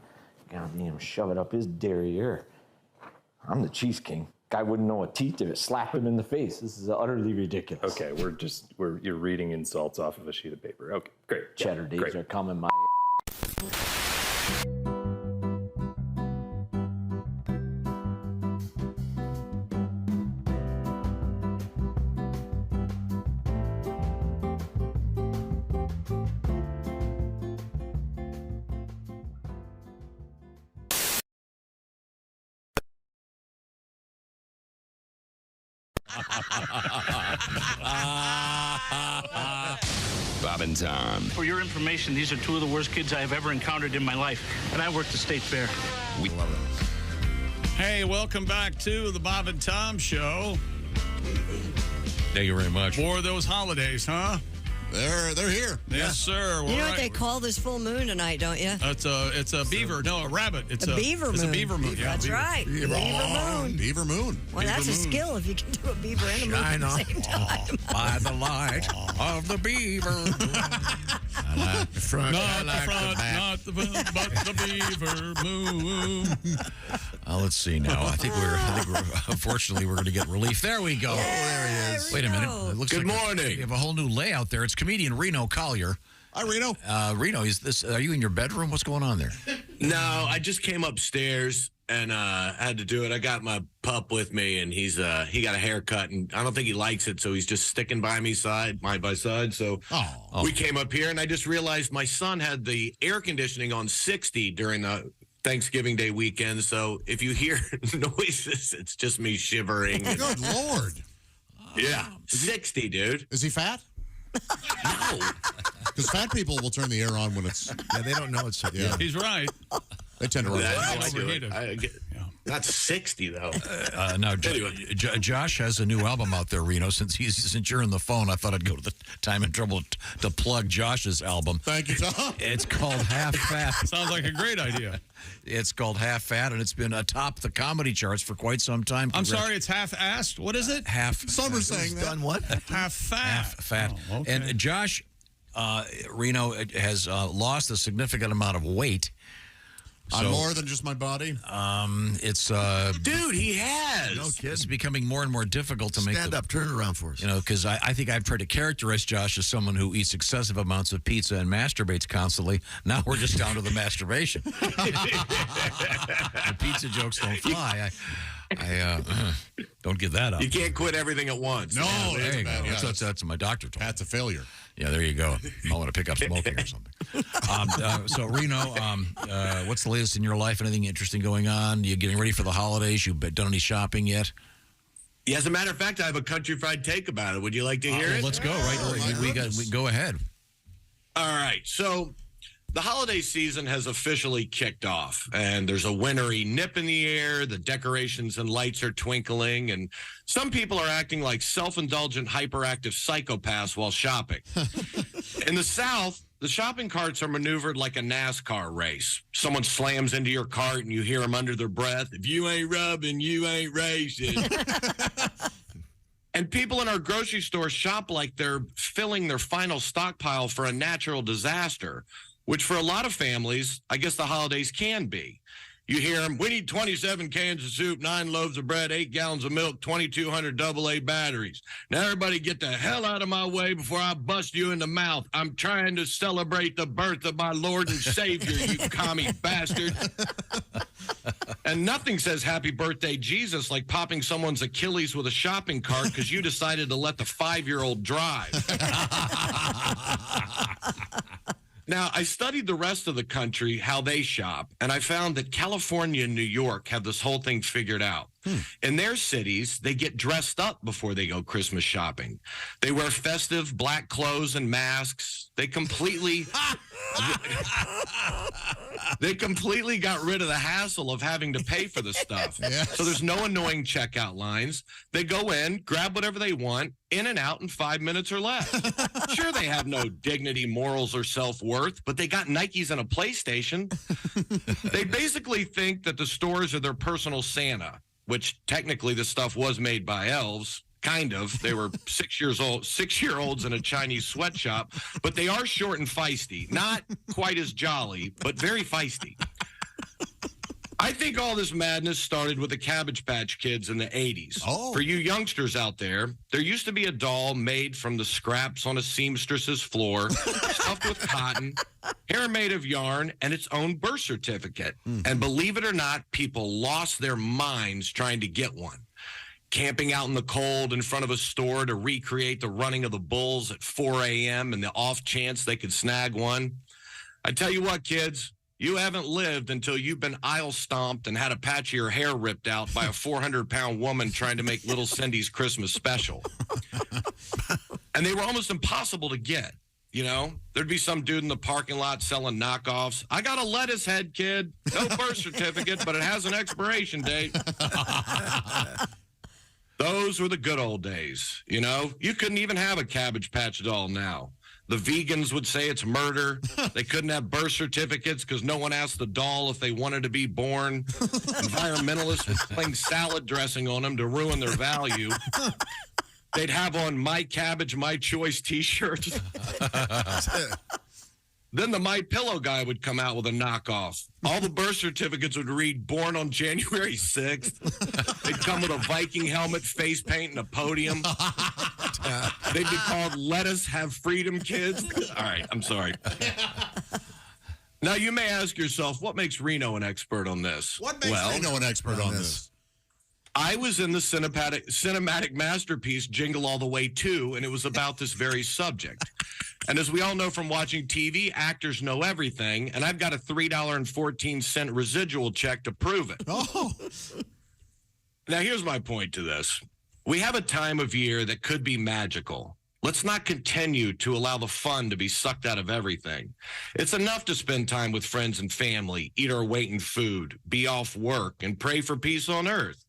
Speaker 22: Goddamn, shove it up his derriere. I'm the cheese king. Guy wouldn't know a teeth if it slapped him in the face. This is utterly ridiculous.
Speaker 18: Okay, you're reading insults off of a sheet of paper. Okay, great.
Speaker 22: Cheddar days are coming, my
Speaker 3: Bob and Tom.
Speaker 11: For your information, these are two of the worst kids I have ever encountered in my life, and I work the state fair.
Speaker 3: We love it.
Speaker 5: Hey, welcome back to the Bob and Tom Show.
Speaker 2: Thank you very much.
Speaker 5: For those holidays, huh?
Speaker 1: They're here.
Speaker 5: Yes, sir.
Speaker 6: You know what they call this full moon tonight, don't you?
Speaker 5: It's a beaver. No, a rabbit. It's
Speaker 6: a beaver moon.
Speaker 5: It's a beaver moon. Yeah,
Speaker 6: That's right. Beaver moon.
Speaker 1: Beaver moon.
Speaker 6: Well, that's a skill if you can do a beaver and a moon at the same time.
Speaker 2: By the light of the beaver.
Speaker 5: Not the front, not the back, but the beaver moon.
Speaker 2: Let's see now. I think we're unfortunately, we're going to get relief. There we go.
Speaker 6: There he is.
Speaker 2: Wait a minute. It looks
Speaker 14: Good
Speaker 2: like
Speaker 14: morning.
Speaker 2: We have a whole new layout there. It's comedian Reno Collier.
Speaker 1: Hi, Reno.
Speaker 2: Reno, are you in your bedroom? What's going on there?
Speaker 12: No, I just came upstairs and had to do it. I got my pup with me, and he got a haircut, and I don't think he likes it, so he's just sticking by me side by side. So we came up here, and I just realized my son had the air conditioning on 60 during the Thanksgiving Day weekend. So if you hear noises, it's just me shivering.
Speaker 1: Good Lord.
Speaker 12: Yeah, 60, dude.
Speaker 1: Is he fat?
Speaker 12: No.
Speaker 1: Because fat people will turn the air on when it's...
Speaker 2: Yeah, they don't know it's...
Speaker 5: Yeah. He's right.
Speaker 1: They tend to run
Speaker 12: Not 60, though.
Speaker 2: Now,
Speaker 12: Anyway.
Speaker 2: Josh has a new album out there, Reno. Since you're on the phone, I thought I'd go to the time and trouble to plug Josh's album.
Speaker 1: Thank you, Tom.
Speaker 2: It's called Half Fat.
Speaker 5: Sounds like a great idea.
Speaker 2: It's called Half Fat, and it's been atop the comedy charts for quite some time.
Speaker 5: I'm sorry, it's half-assed. What is it?
Speaker 2: Half.
Speaker 1: Some are saying that.
Speaker 7: Done what?
Speaker 5: Half fat.
Speaker 2: Half fat.
Speaker 5: Oh, okay.
Speaker 2: And Josh, Reno has lost a significant amount of weight.
Speaker 1: On more than just my body?
Speaker 2: It's
Speaker 12: Dude, he has.
Speaker 7: No kidding.
Speaker 2: It's becoming more and more difficult to make
Speaker 7: Stand up, turn it around for us.
Speaker 2: You know, because I think I've tried to characterize Josh as someone who eats excessive amounts of pizza and masturbates constantly. Now we're just down to the masturbation. The pizza jokes don't fly. I don't get that up.
Speaker 12: You can't quit everything at once.
Speaker 1: No,
Speaker 2: There you go.
Speaker 1: bad. Yeah,
Speaker 2: That's what my doctor told me.
Speaker 1: That's a failure.
Speaker 2: Yeah, there you go. I want to pick up smoking or something. So, Reno, what's the latest in your life? Anything interesting going on? You getting ready for the holidays? You done any shopping yet?
Speaker 12: Yeah, as a matter of fact, I have a country fried take about it. Would you like to hear it?
Speaker 2: Let's go. We go ahead.
Speaker 12: All right. So the holiday season has officially kicked off, and there's a wintry nip in the air. The decorations and lights are twinkling, and some people are acting like self-indulgent, hyperactive psychopaths while shopping. In the South, the shopping carts are maneuvered like a NASCAR race. Someone slams into your cart, and you hear them under their breath, "If you ain't rubbing, you ain't racing." And people in our grocery store shop like they're filling their final stockpile for a natural disaster, which for a lot of families, I guess the holidays can be. You hear them, "We need 27 cans of soup, 9 loaves of bread, 8 gallons of milk, 2,200 AA batteries. Now everybody get the hell out of my way before I bust you in the mouth. I'm trying to celebrate the birth of my Lord and Savior, you commie bastard." And nothing says happy birthday, Jesus, like popping someone's Achilles with a shopping cart because you decided to let the 5-year-old drive. Now, I studied the rest of the country, how they shop, and I found that California and New York have this whole thing figured out. In their cities, they get dressed up before they go Christmas shopping. They wear festive black clothes and masks. They completely got rid of the hassle of having to pay for the stuff.
Speaker 1: Yes.
Speaker 12: So there's no annoying checkout lines. They go in, grab whatever they want, in and out in 5 minutes or less. Sure, they have no dignity, morals, or self-worth, but they got Nikes and a PlayStation. They basically think that the stores are their personal Santa, which technically the stuff was made by elves. Kind of. They were 6-year-olds in a Chinese sweatshop, but they are short and feisty. Not quite as jolly, but very feisty. I think all this madness started with the Cabbage Patch Kids in the 80s.
Speaker 1: Oh.
Speaker 12: For you youngsters out there used to be a doll made from the scraps on a seamstress's floor, stuffed with cotton, hair made of yarn, and its own birth certificate. And believe it or not, people lost their minds trying to get one. Camping out in the cold in front of a store to recreate the running of the bulls at 4 a.m. and the off chance they could snag one. I tell you what, kids, You haven't lived until you've been aisle stomped and had a patch of your hair ripped out by a 400-pound woman trying to make Little Cindy's Christmas special. And they were almost impossible to get, you know? There'd be some dude in the parking lot selling knockoffs. I got a lettuce head, kid. No birth certificate, but it has an expiration date. Those were the good old days, you know? You couldn't even have a Cabbage Patch doll now. The vegans would say it's murder. They couldn't have birth certificates because no one asked the doll if they wanted to be born. Environmentalists were playing salad dressing on them to ruin their value. They'd have on My Cabbage, My Choice t-shirts. Then the My Pillow guy would come out with a knockoff. All the birth certificates would read born on January 6th. They'd come with a Viking helmet, face paint, and a podium. They'd be called Let Us Have Freedom Kids. All right, I'm sorry. Now, you may ask yourself, what makes Reno an expert on this?
Speaker 1: What makes Reno an expert on this?
Speaker 12: I was in the cinematic masterpiece Jingle All the Way 2, and it was about this very subject. And as we all know from watching TV, actors know everything, and I've got a $3.14 residual check to prove it.
Speaker 1: Oh.
Speaker 12: Now, here's my point to this. We have a time of year that could be magical. Let's not continue to allow the fun to be sucked out of everything. It's enough to spend time with friends and family, eat our weight in food, be off work, and pray for peace on earth.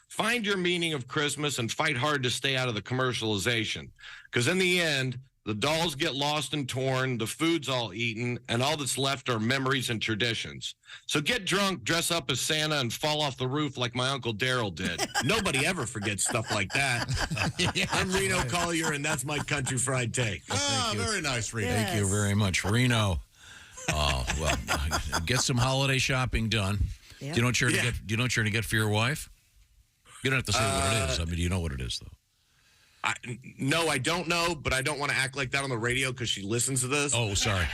Speaker 12: Find your meaning of Christmas and fight hard to stay out of the commercialization. Because in the end, the dolls get lost and torn, the food's all eaten, and all that's left are memories and traditions. So get drunk, dress up as Santa, and fall off the roof like my Uncle Daryl did. Nobody ever forgets stuff like that. I'm Reno Collier, and that's my country fried take.
Speaker 1: Ah, very nice, Reno.
Speaker 2: Thank you very much, Reno. Well, get some holiday shopping done.
Speaker 6: Yeah.
Speaker 2: Do you know what you're gonna get? Do you know what you're gonna get for your wife? You don't have to say what it is. I mean, do you know what it is, though?
Speaker 12: No, I don't know, but I don't want to act like that on the radio because she listens to this.
Speaker 2: Oh, sorry.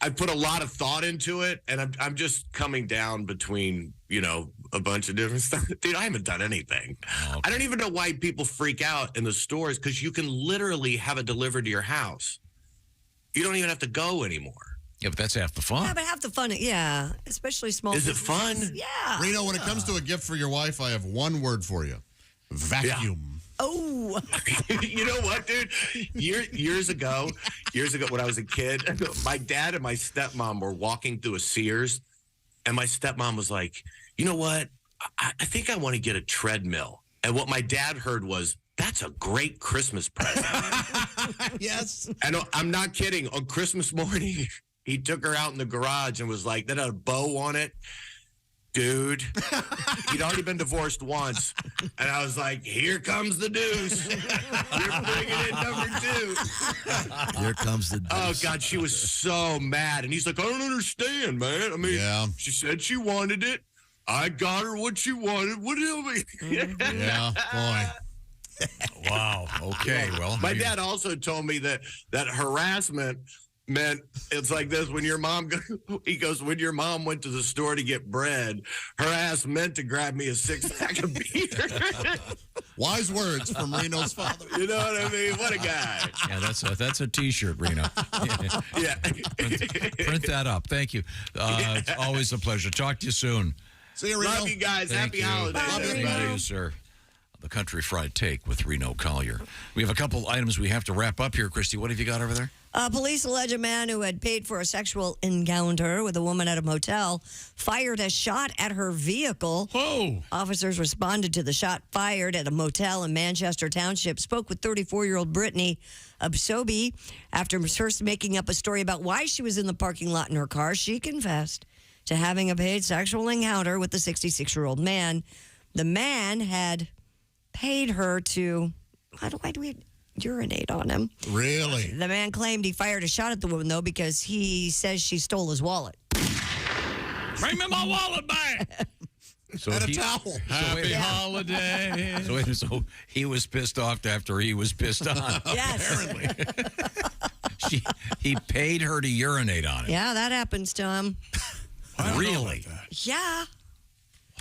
Speaker 12: I put a lot of thought into it, and I'm just coming down between, you know, a bunch of different stuff. Dude, I haven't done anything. Oh, okay. I don't even know why people freak out in the stores because you can literally have it delivered to your house. You don't even have to go anymore.
Speaker 2: Yeah, but that's half the fun.
Speaker 6: Yeah, but half the fun, yeah, especially small.
Speaker 12: Is it fun?
Speaker 6: Yeah.
Speaker 1: Reno, when it comes to a gift for your wife, I have one word for you. Vacuum.
Speaker 12: Yeah.
Speaker 6: Oh.
Speaker 12: You know what, dude? Years ago, when I was a kid, my dad and my stepmom were walking through a Sears, and my stepmom was like, you know what? I think I want to get a treadmill. And what my dad heard was, that's a great Christmas present.
Speaker 1: Yes.
Speaker 12: And I'm not kidding. On Christmas morning, he took her out in the garage and was like, that had a bow on it. Dude, he'd already been divorced once. And I was like, here comes the deuce. You're bringing in number 2.
Speaker 7: Here comes the deuce.
Speaker 12: Oh, God, she was so mad. And he's like, I don't understand, man. I mean, she said she wanted it. I got her what she wanted. What do you mean?
Speaker 1: Yeah, boy.
Speaker 2: Wow. Okay. Well,
Speaker 12: my dad also told me that harassment meant it's like this. When your mom, he goes, when your mom went to the store to get bread, her ass meant to grab me a 6-pack of beer.
Speaker 1: Wise words from Reno's father.
Speaker 12: You know what I mean? What a guy.
Speaker 2: Yeah, that's a T-shirt, Reno.
Speaker 12: Yeah.
Speaker 2: Print that up. Thank you. It's always a pleasure. Talk to you soon.
Speaker 1: See you, Reno.
Speaker 12: Love you guys.
Speaker 2: Thank
Speaker 12: Happy
Speaker 2: you.
Speaker 12: holidays.
Speaker 2: Thank you, sir. The Country Fried Take with Reno Collier. We have a couple items we have to wrap up here, Christy. What have you got over there?
Speaker 6: Police allege a man who had paid for a sexual encounter with a woman at a motel fired a shot at her vehicle.
Speaker 2: Whoa!
Speaker 6: Officers responded to the shot fired at a motel in Manchester Township, spoke with 34-year-old Brittany Absobi. After first making up a story about why she was in the parking lot in her car, she confessed to having a paid sexual encounter with the 66-year-old man. The man had paid her to, why do we urinate on him?
Speaker 1: Really?
Speaker 6: The man claimed he fired a shot at the woman, though, because he says she stole his wallet.
Speaker 2: Bring me my wallet back! So
Speaker 1: and a towel.
Speaker 2: Happy
Speaker 5: holiday.
Speaker 2: So he was pissed off after he was pissed on.
Speaker 6: Yes.
Speaker 2: Apparently. He paid her to urinate on him.
Speaker 6: Yeah, that happens to him.
Speaker 2: Really?
Speaker 6: Yeah.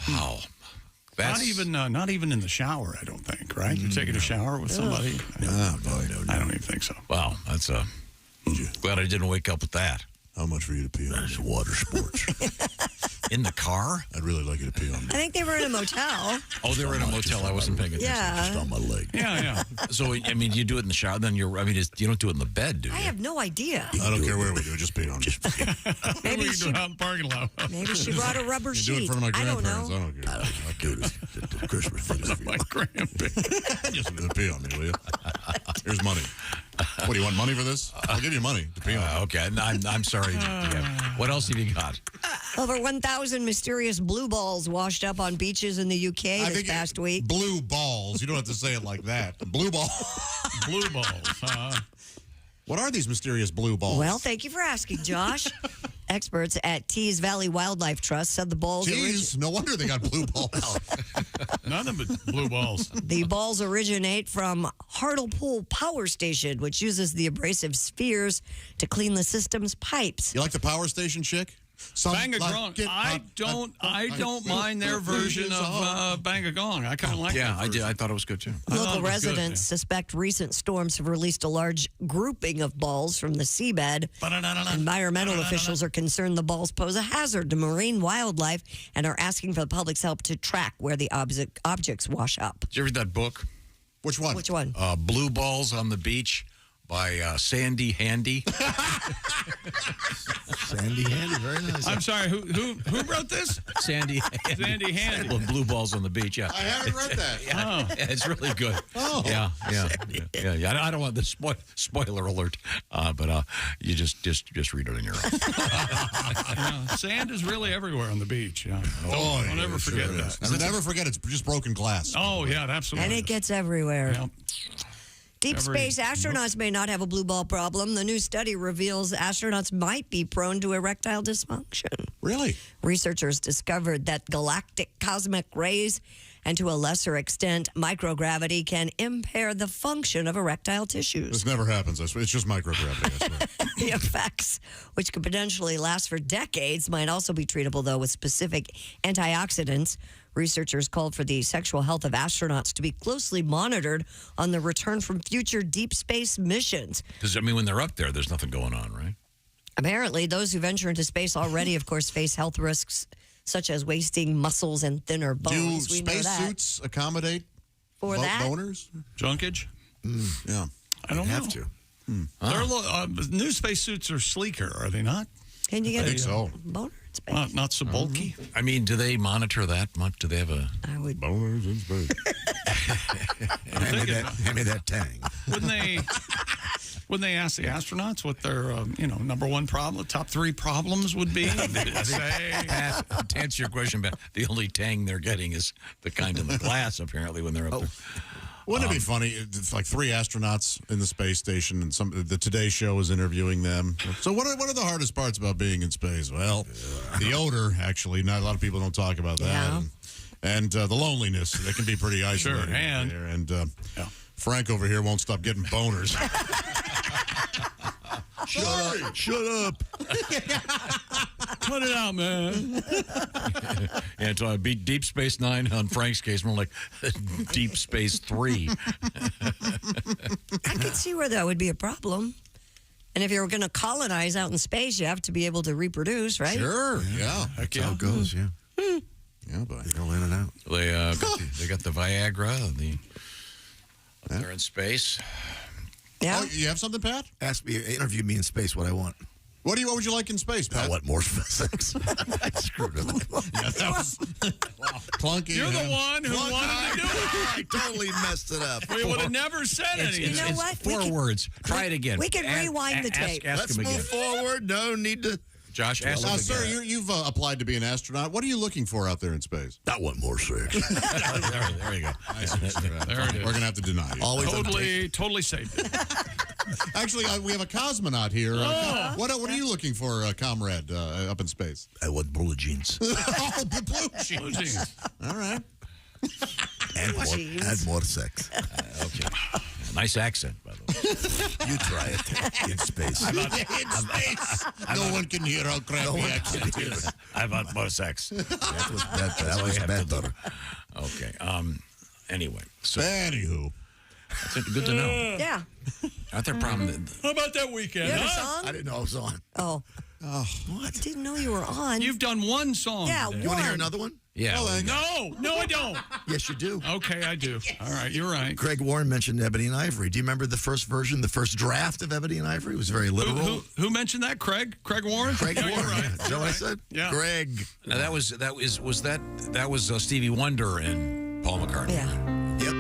Speaker 2: Wow.
Speaker 5: Not even in the shower, I don't think, right? You're taking a shower with somebody?
Speaker 1: No.
Speaker 5: I don't even think so.
Speaker 2: Wow, that's glad I didn't wake up with that.
Speaker 1: How much for you to pee on?
Speaker 7: That's water sports.
Speaker 2: In the car?
Speaker 1: I'd really like you to pee on me.
Speaker 6: I think they were in a motel.
Speaker 2: Oh, they were in a motel. I wasn't paying attention.
Speaker 6: Yeah.
Speaker 7: Just on my leg.
Speaker 5: Yeah.
Speaker 2: So, I mean, you do it in the shower, then you don't do it in the bed, do you?
Speaker 6: I have no idea.
Speaker 1: I don't care where we do it. Just pee on me.
Speaker 6: Maybe
Speaker 5: we
Speaker 6: she,
Speaker 5: do it out in the parking lot.
Speaker 6: maybe she brought a rubber
Speaker 1: You do it in
Speaker 6: sheet.
Speaker 1: front of my
Speaker 6: I don't
Speaker 1: grandparents.
Speaker 6: know.
Speaker 1: I don't care.
Speaker 7: I'll do it at the Christmas dinner.
Speaker 5: My grandparents.
Speaker 1: Just pee on me, will you? Here's money. What, do you want money for this? I'll give you money to pee on me.
Speaker 2: Okay, I'm sorry. Yeah. What else have you got?
Speaker 6: Over 1,000 mysterious blue balls washed up on beaches in the UK this past week.
Speaker 1: Blue balls. You don't have to say it like that. Blue ball.
Speaker 5: Blue balls.
Speaker 1: What are these mysterious blue balls?
Speaker 6: Well, thank you for asking, Josh. Experts at Tees Valley Wildlife Trust said the balls...
Speaker 1: Jeez, no wonder they got blue balls.
Speaker 5: Nothing but blue balls.
Speaker 6: The balls originate from Hartlepool Power Station, which uses the abrasive spheres to clean the system's pipes.
Speaker 1: You like the power station chick?
Speaker 5: Bang a Gong. I don't mind their version of Bang a Gong. I kind of like
Speaker 2: Yeah,
Speaker 5: that
Speaker 2: I did.
Speaker 5: version.
Speaker 2: I thought it was good, too.
Speaker 6: Local residents suspect recent storms have released a large grouping of balls from the seabed. Environmental officials are concerned the balls pose a hazard to marine wildlife and are asking for the public's help to track where the objects wash up.
Speaker 2: Did you read that book?
Speaker 1: Which one?
Speaker 6: Which one?
Speaker 2: Blue Balls on the Beach by Sandy Handy.
Speaker 7: Sandy Handy, very nice.
Speaker 5: I'm sorry, who wrote this?
Speaker 2: Sandy Handy.
Speaker 5: Sandy Handy.
Speaker 2: Blue Balls on the Beach, yeah.
Speaker 1: I haven't read that.
Speaker 2: Yeah, it's really good.
Speaker 1: Oh.
Speaker 2: Yeah. I don't want the spoiler alert, but you just read it on your own.
Speaker 5: Sand is really everywhere on the beach. Yeah.
Speaker 1: Oh,
Speaker 5: Don't ever forget that.
Speaker 1: Never forget it's just broken glass.
Speaker 5: Oh, yeah, absolutely.
Speaker 6: And it gets everywhere.
Speaker 5: Yeah.
Speaker 6: Deep space astronauts may not have a blue ball problem. The new study reveals astronauts might be prone to erectile dysfunction.
Speaker 1: Really?
Speaker 6: Researchers discovered that galactic cosmic rays and to a lesser extent microgravity can impair the function of erectile tissues.
Speaker 1: This never happens. I swear. It's just microgravity, I swear.
Speaker 6: The effects, which could potentially last for decades, might also be treatable, though, with specific antioxidants. Researchers called for the sexual health of astronauts to be closely monitored on the return from future deep space missions.
Speaker 2: Because, I mean, when they're up there, there's nothing going on, right?
Speaker 6: Apparently, those who venture into space already, of course, face health risks such as wasting muscles and thinner bones.
Speaker 1: Do spacesuits accommodate
Speaker 6: for that?
Speaker 1: boners?
Speaker 5: Junkage?
Speaker 1: Yeah.
Speaker 5: I don't
Speaker 7: have
Speaker 5: know.
Speaker 7: to.
Speaker 5: They're new spacesuits are sleeker, are they not?
Speaker 6: Can you get
Speaker 1: I think so.
Speaker 6: boner in space?
Speaker 5: Not so bulky.
Speaker 2: I mean, do they monitor that much? Do they have a...
Speaker 6: I would.
Speaker 1: Boners in space.
Speaker 7: Hand me that tang.
Speaker 5: Wouldn't they ask the astronauts what their number one problem, top three problems would be?
Speaker 2: To answer your question, but the only tang they're getting is the kind in the glass, apparently, when they're up there.
Speaker 1: Wouldn't it be funny? It's like 3 astronauts in the space station, and the Today Show is interviewing them. So, what are the hardest parts about being in space? Well, the odor. Actually, not a lot of people don't talk about that,
Speaker 6: Yeah.
Speaker 1: and the loneliness. That can be pretty isolating.
Speaker 5: Sure, and
Speaker 1: there. And Frank over here won't stop getting boners.
Speaker 7: Shut up.
Speaker 5: cut it out, man.
Speaker 2: Yeah, it's Deep Space Nine on Frank's case, more like Deep Space 3.
Speaker 6: I could see where that would be a problem. And if you're going to colonize out in space, you have to be able to reproduce, right?
Speaker 1: Sure, yeah.
Speaker 7: That's how it goes, yeah.
Speaker 1: Yeah, but
Speaker 7: you go in and out.
Speaker 2: They got the Viagra, up there in space.
Speaker 6: Yeah.
Speaker 1: Oh, you have something, Pat?
Speaker 7: Interview me in space what I want.
Speaker 1: What would you like in space, Pat?
Speaker 7: I want more sex. I screwed it up.
Speaker 1: Yeah, that was clunky.
Speaker 5: You're the one who wanted to do it.
Speaker 7: I totally messed it up.
Speaker 5: We would have never said anything.
Speaker 6: You know what?
Speaker 2: Four words. Try it again.
Speaker 6: We can rewind the tape.
Speaker 7: Let's move forward. No need to.
Speaker 2: Josh, ask him
Speaker 1: sir, you've applied to be an astronaut. What are you looking for out there in space?
Speaker 7: I want more sex.
Speaker 2: there you go.
Speaker 5: There it is.
Speaker 1: We're going to have to deny you.
Speaker 7: Always
Speaker 5: totally safe.
Speaker 1: Actually, we have a cosmonaut here. What are you looking for, comrade, up in space?
Speaker 7: I want blue jeans.
Speaker 1: Oh, blue jeans. All right.
Speaker 7: And more sex.
Speaker 2: Okay. Nice accent, by the way.
Speaker 7: You try it in space.
Speaker 1: No one can hear how crappy accent is.
Speaker 2: I want more sex.
Speaker 7: That was better.
Speaker 2: Okay. Anyway. So,
Speaker 1: anywho.
Speaker 2: That's good to know.
Speaker 6: Yeah.
Speaker 2: Aren't there problems?
Speaker 5: How about that weekend?
Speaker 6: You had a
Speaker 5: huh?
Speaker 6: song?
Speaker 7: I didn't know I was on.
Speaker 6: Oh.
Speaker 1: Oh,
Speaker 6: I didn't know you were on.
Speaker 5: You've done one song.
Speaker 6: Yeah,
Speaker 5: today.
Speaker 7: You want to hear another one?
Speaker 2: Yeah.
Speaker 5: No, I don't.
Speaker 7: Yes, you do.
Speaker 5: Okay, I do. All right, you're right.
Speaker 7: Greg Warren mentioned Ebony and Ivory. Do you remember the first version, the first draft of Ebony and Ivory? It was very literal.
Speaker 5: Who mentioned that? Craig Warren?
Speaker 7: Craig
Speaker 5: Yeah,
Speaker 7: Warren.
Speaker 5: you're right.
Speaker 7: Is that what I said?
Speaker 5: Yeah.
Speaker 7: Greg.
Speaker 2: Now that was Stevie Wonder and Paul McCartney.
Speaker 6: Yeah.
Speaker 7: Yep.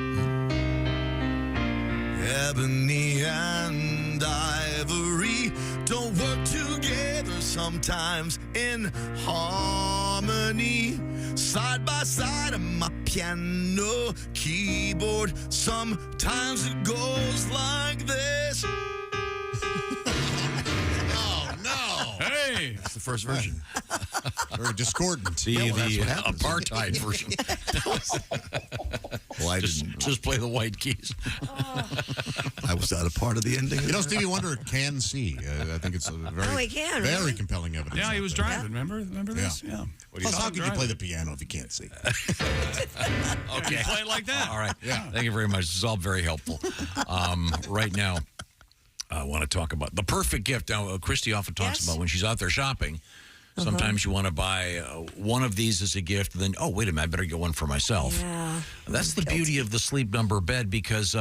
Speaker 7: Ebony and Ivory don't work together sometimes in harmony. Side by side on my piano keyboard. Sometimes it goes like this.
Speaker 1: Oh, no.
Speaker 5: Hey.
Speaker 7: That's the first version.
Speaker 1: Very discordant.
Speaker 2: The apartheid version.
Speaker 7: Well, I
Speaker 2: just play the white keys.
Speaker 7: I was not a part of the ending.
Speaker 1: You know, Stevie Wonder can see. I think it's a very,
Speaker 6: he can,
Speaker 1: very
Speaker 6: really?
Speaker 1: compelling evidence.
Speaker 5: Yeah, he was
Speaker 1: out there.
Speaker 5: driving. Remember this? Yeah.
Speaker 1: Plus, how can you play the piano if you can't see?
Speaker 2: Okay.
Speaker 5: Play it like that.
Speaker 2: All right.
Speaker 1: Yeah.
Speaker 2: Thank you very much. This is all very helpful. Right now, I want to talk about the perfect gift. Now, Christy often talks about when she's out there shopping. Sometimes you want to buy one of these as a gift, and then, oh, wait a minute, I better get one for myself.
Speaker 6: Yeah.
Speaker 2: That's the beauty of the Sleep Number bed, because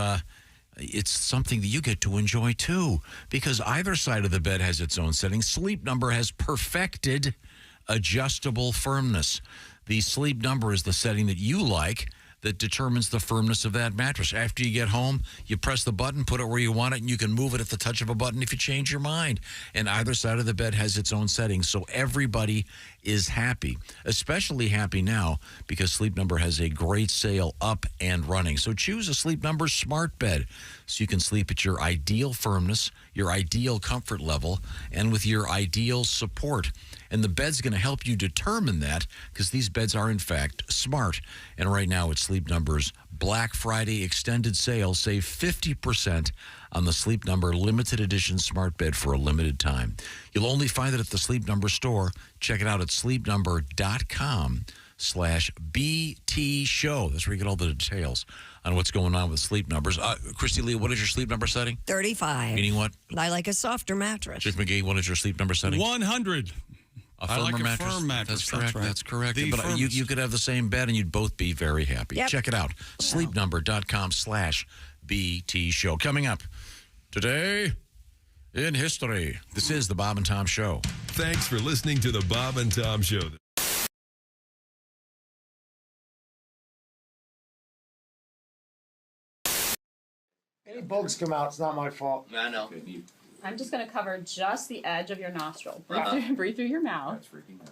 Speaker 2: it's something that you get to enjoy, too. Because either side of the bed has its own setting. Sleep Number has perfected adjustable firmness. The Sleep Number is the setting that you like that determines the firmness of that mattress. After you get home, you press the button, put it where you want it, and you can move it at the touch of a button if you change your mind. And either side of the bed has its own settings, so everybody is happy. Especially happy now because Sleep Number has a great sale up and running. So choose a Sleep Number smart bed so you can sleep at your ideal firmness, your ideal comfort level, and with your ideal support. And the bed's going to help you determine that, because these beds are, in fact, smart. And right now, at Sleep Number's Black Friday extended sale, save 50% on the Sleep Number limited edition smart bed for a limited time. You'll only find it at the Sleep Number store. Check it out at sleepnumber.com/BT show. That's where you get all the details on what's going on with Sleep Numbers. Christy Lee, what is your Sleep Number setting?
Speaker 6: 35.
Speaker 2: Meaning what?
Speaker 6: I like a softer mattress.
Speaker 2: Chick McGee, what is your Sleep Number setting?
Speaker 5: 100.
Speaker 2: A firmer
Speaker 5: I like
Speaker 2: mattress.
Speaker 5: a firm mattress.
Speaker 2: That's correct.
Speaker 5: Right.
Speaker 2: That's correct.
Speaker 5: The
Speaker 2: But you
Speaker 5: firmest.
Speaker 2: could have the same bed and you'd both be very happy.
Speaker 6: Yep.
Speaker 2: Check it out. Sleepnumber.com/BT show. Coming up today in history. This is the Bob and Tom Show.
Speaker 13: Thanks for listening to the Bob and Tom Show.
Speaker 16: Any bugs come out, it's not my fault.
Speaker 17: I know.
Speaker 20: I'm just going to cover just the edge of your nostril. Breathe through your mouth.
Speaker 16: That's freaking out.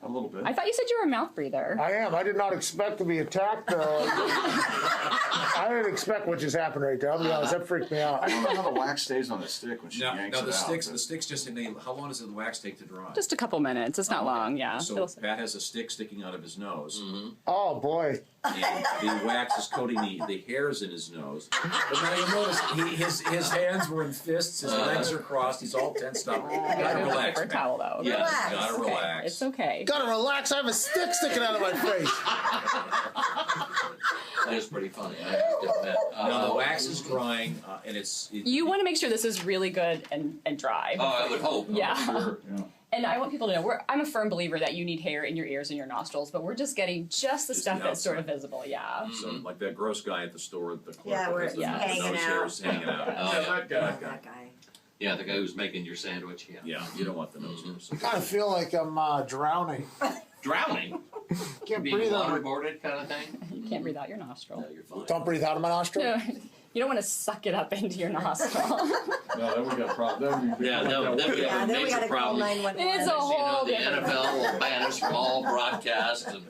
Speaker 16: A little bit.
Speaker 20: I thought you said you were a mouth breather.
Speaker 16: I am. I did not expect to be attacked, though. I didn't expect what just happened right there. I'll be honest, that freaked me out.
Speaker 25: I don't know how the wax stays on the stick when she yanks it
Speaker 26: the
Speaker 25: out.
Speaker 26: the sticks just how long does the wax take to dry?
Speaker 20: Just a couple minutes. It's not long, yeah.
Speaker 26: So Pat has a stick sticking out of his nose.
Speaker 16: Oh, boy.
Speaker 26: And the wax is coating the hairs in his nose. But now you'll notice his hands were in fists, his legs are crossed, he's all tensed up. You gotta relax.
Speaker 20: Paper towel, though.
Speaker 26: Yeah,
Speaker 20: Relax.
Speaker 26: you gotta relax.
Speaker 20: It's okay.
Speaker 16: Gotta relax. I have a stick sticking out of my face.
Speaker 26: That is pretty funny. I have to admit. Now the wax is drying, and
Speaker 20: You want to make sure this is really good and dry.
Speaker 26: Oh, I would hope.
Speaker 20: Yeah.
Speaker 26: Sure.
Speaker 20: And I want people to know, I'm a firm believer that you need hair in your ears and your nostrils, but we're just getting just the stuff that's sort of visible, yeah.
Speaker 26: So like that gross guy at the store at the clerk.
Speaker 20: Yeah, where
Speaker 26: with the
Speaker 20: it's
Speaker 26: nose hairs hanging out.
Speaker 25: That guy.
Speaker 26: Yeah, the guy who's making your sandwich. Yeah, you don't want the nose hairs.
Speaker 16: I kind of feel like I'm drowning.
Speaker 26: Drowning?
Speaker 16: Can't
Speaker 26: Being
Speaker 16: breathe out.
Speaker 26: waterboarded kind of thing?
Speaker 20: You can't breathe out your nostril.
Speaker 26: No, you're fine.
Speaker 16: Don't breathe out of my nostril?
Speaker 20: No, you don't want to suck it up into your nostril.
Speaker 25: No, then we got a problem.
Speaker 26: Then we have a major problem.
Speaker 20: It's a whole
Speaker 26: The
Speaker 20: different
Speaker 26: NFL will ban us from all broadcasts. And,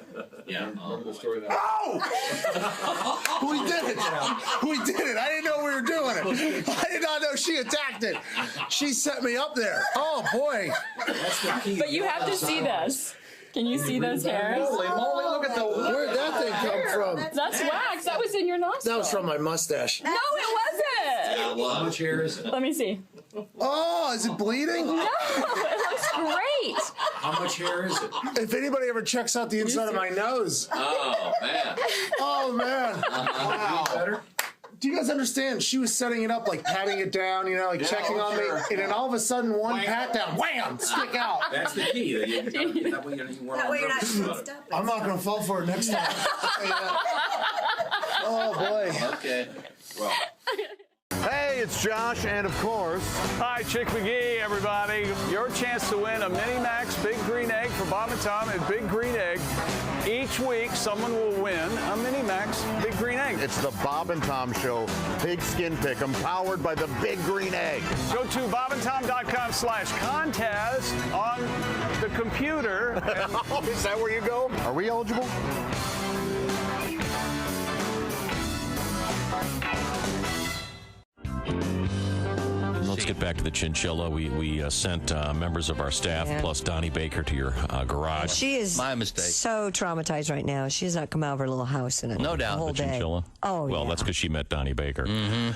Speaker 16: We did it. We did it. I didn't know we were doing it. I did not know she attacked it. She set me up there. Oh, boy.
Speaker 26: That's the key.
Speaker 20: But you have to see this. Can you see those hairs?
Speaker 16: Holy moly, look at where'd that thing come from?
Speaker 20: That's wax. That was in your nostril.
Speaker 16: That was from my mustache.
Speaker 20: No, it wasn't.
Speaker 26: How much hair is it?
Speaker 20: Let me see.
Speaker 16: Oh, is it bleeding?
Speaker 20: No, it looks great.
Speaker 26: How much hair is it?
Speaker 16: If anybody ever checks out the inside of my nose.
Speaker 26: Oh, man.
Speaker 16: Oh, man.
Speaker 26: Wow. Better?
Speaker 16: Do you guys understand? She was setting it up, like patting it down, you know, like checking on me. And then all of a sudden, one pat down, wham, stick out.
Speaker 26: That's the key. That way you're not messed up.
Speaker 16: I'm not going to fall for it next time. Oh, boy.
Speaker 26: Okay. Well.
Speaker 4: Hey, it's Josh, and of course...
Speaker 8: Hi, Chick McGee, everybody. Your chance to win a Mini-Max Big Green Egg for Bob and Tom at Big Green Egg. Each week, someone will win a Mini-Max Big Green Egg.
Speaker 4: It's the Bob and Tom Show, Big Skin Pick'em, powered by the Big Green Egg.
Speaker 8: Go to bobandtom.com/contest on the computer.
Speaker 4: Is that where you go? Are we eligible?
Speaker 10: Let's get back to the Chinchilla. We sent members of our staff plus Donnie Baker to your garage.
Speaker 6: She is
Speaker 15: my mistake.
Speaker 6: So traumatized right now. She has not come out of her little house in
Speaker 15: No doubt.
Speaker 6: a whole
Speaker 10: The
Speaker 6: day.
Speaker 10: Chinchilla?
Speaker 6: Oh,
Speaker 10: well,
Speaker 6: yeah.
Speaker 10: that's because she met Donnie Baker.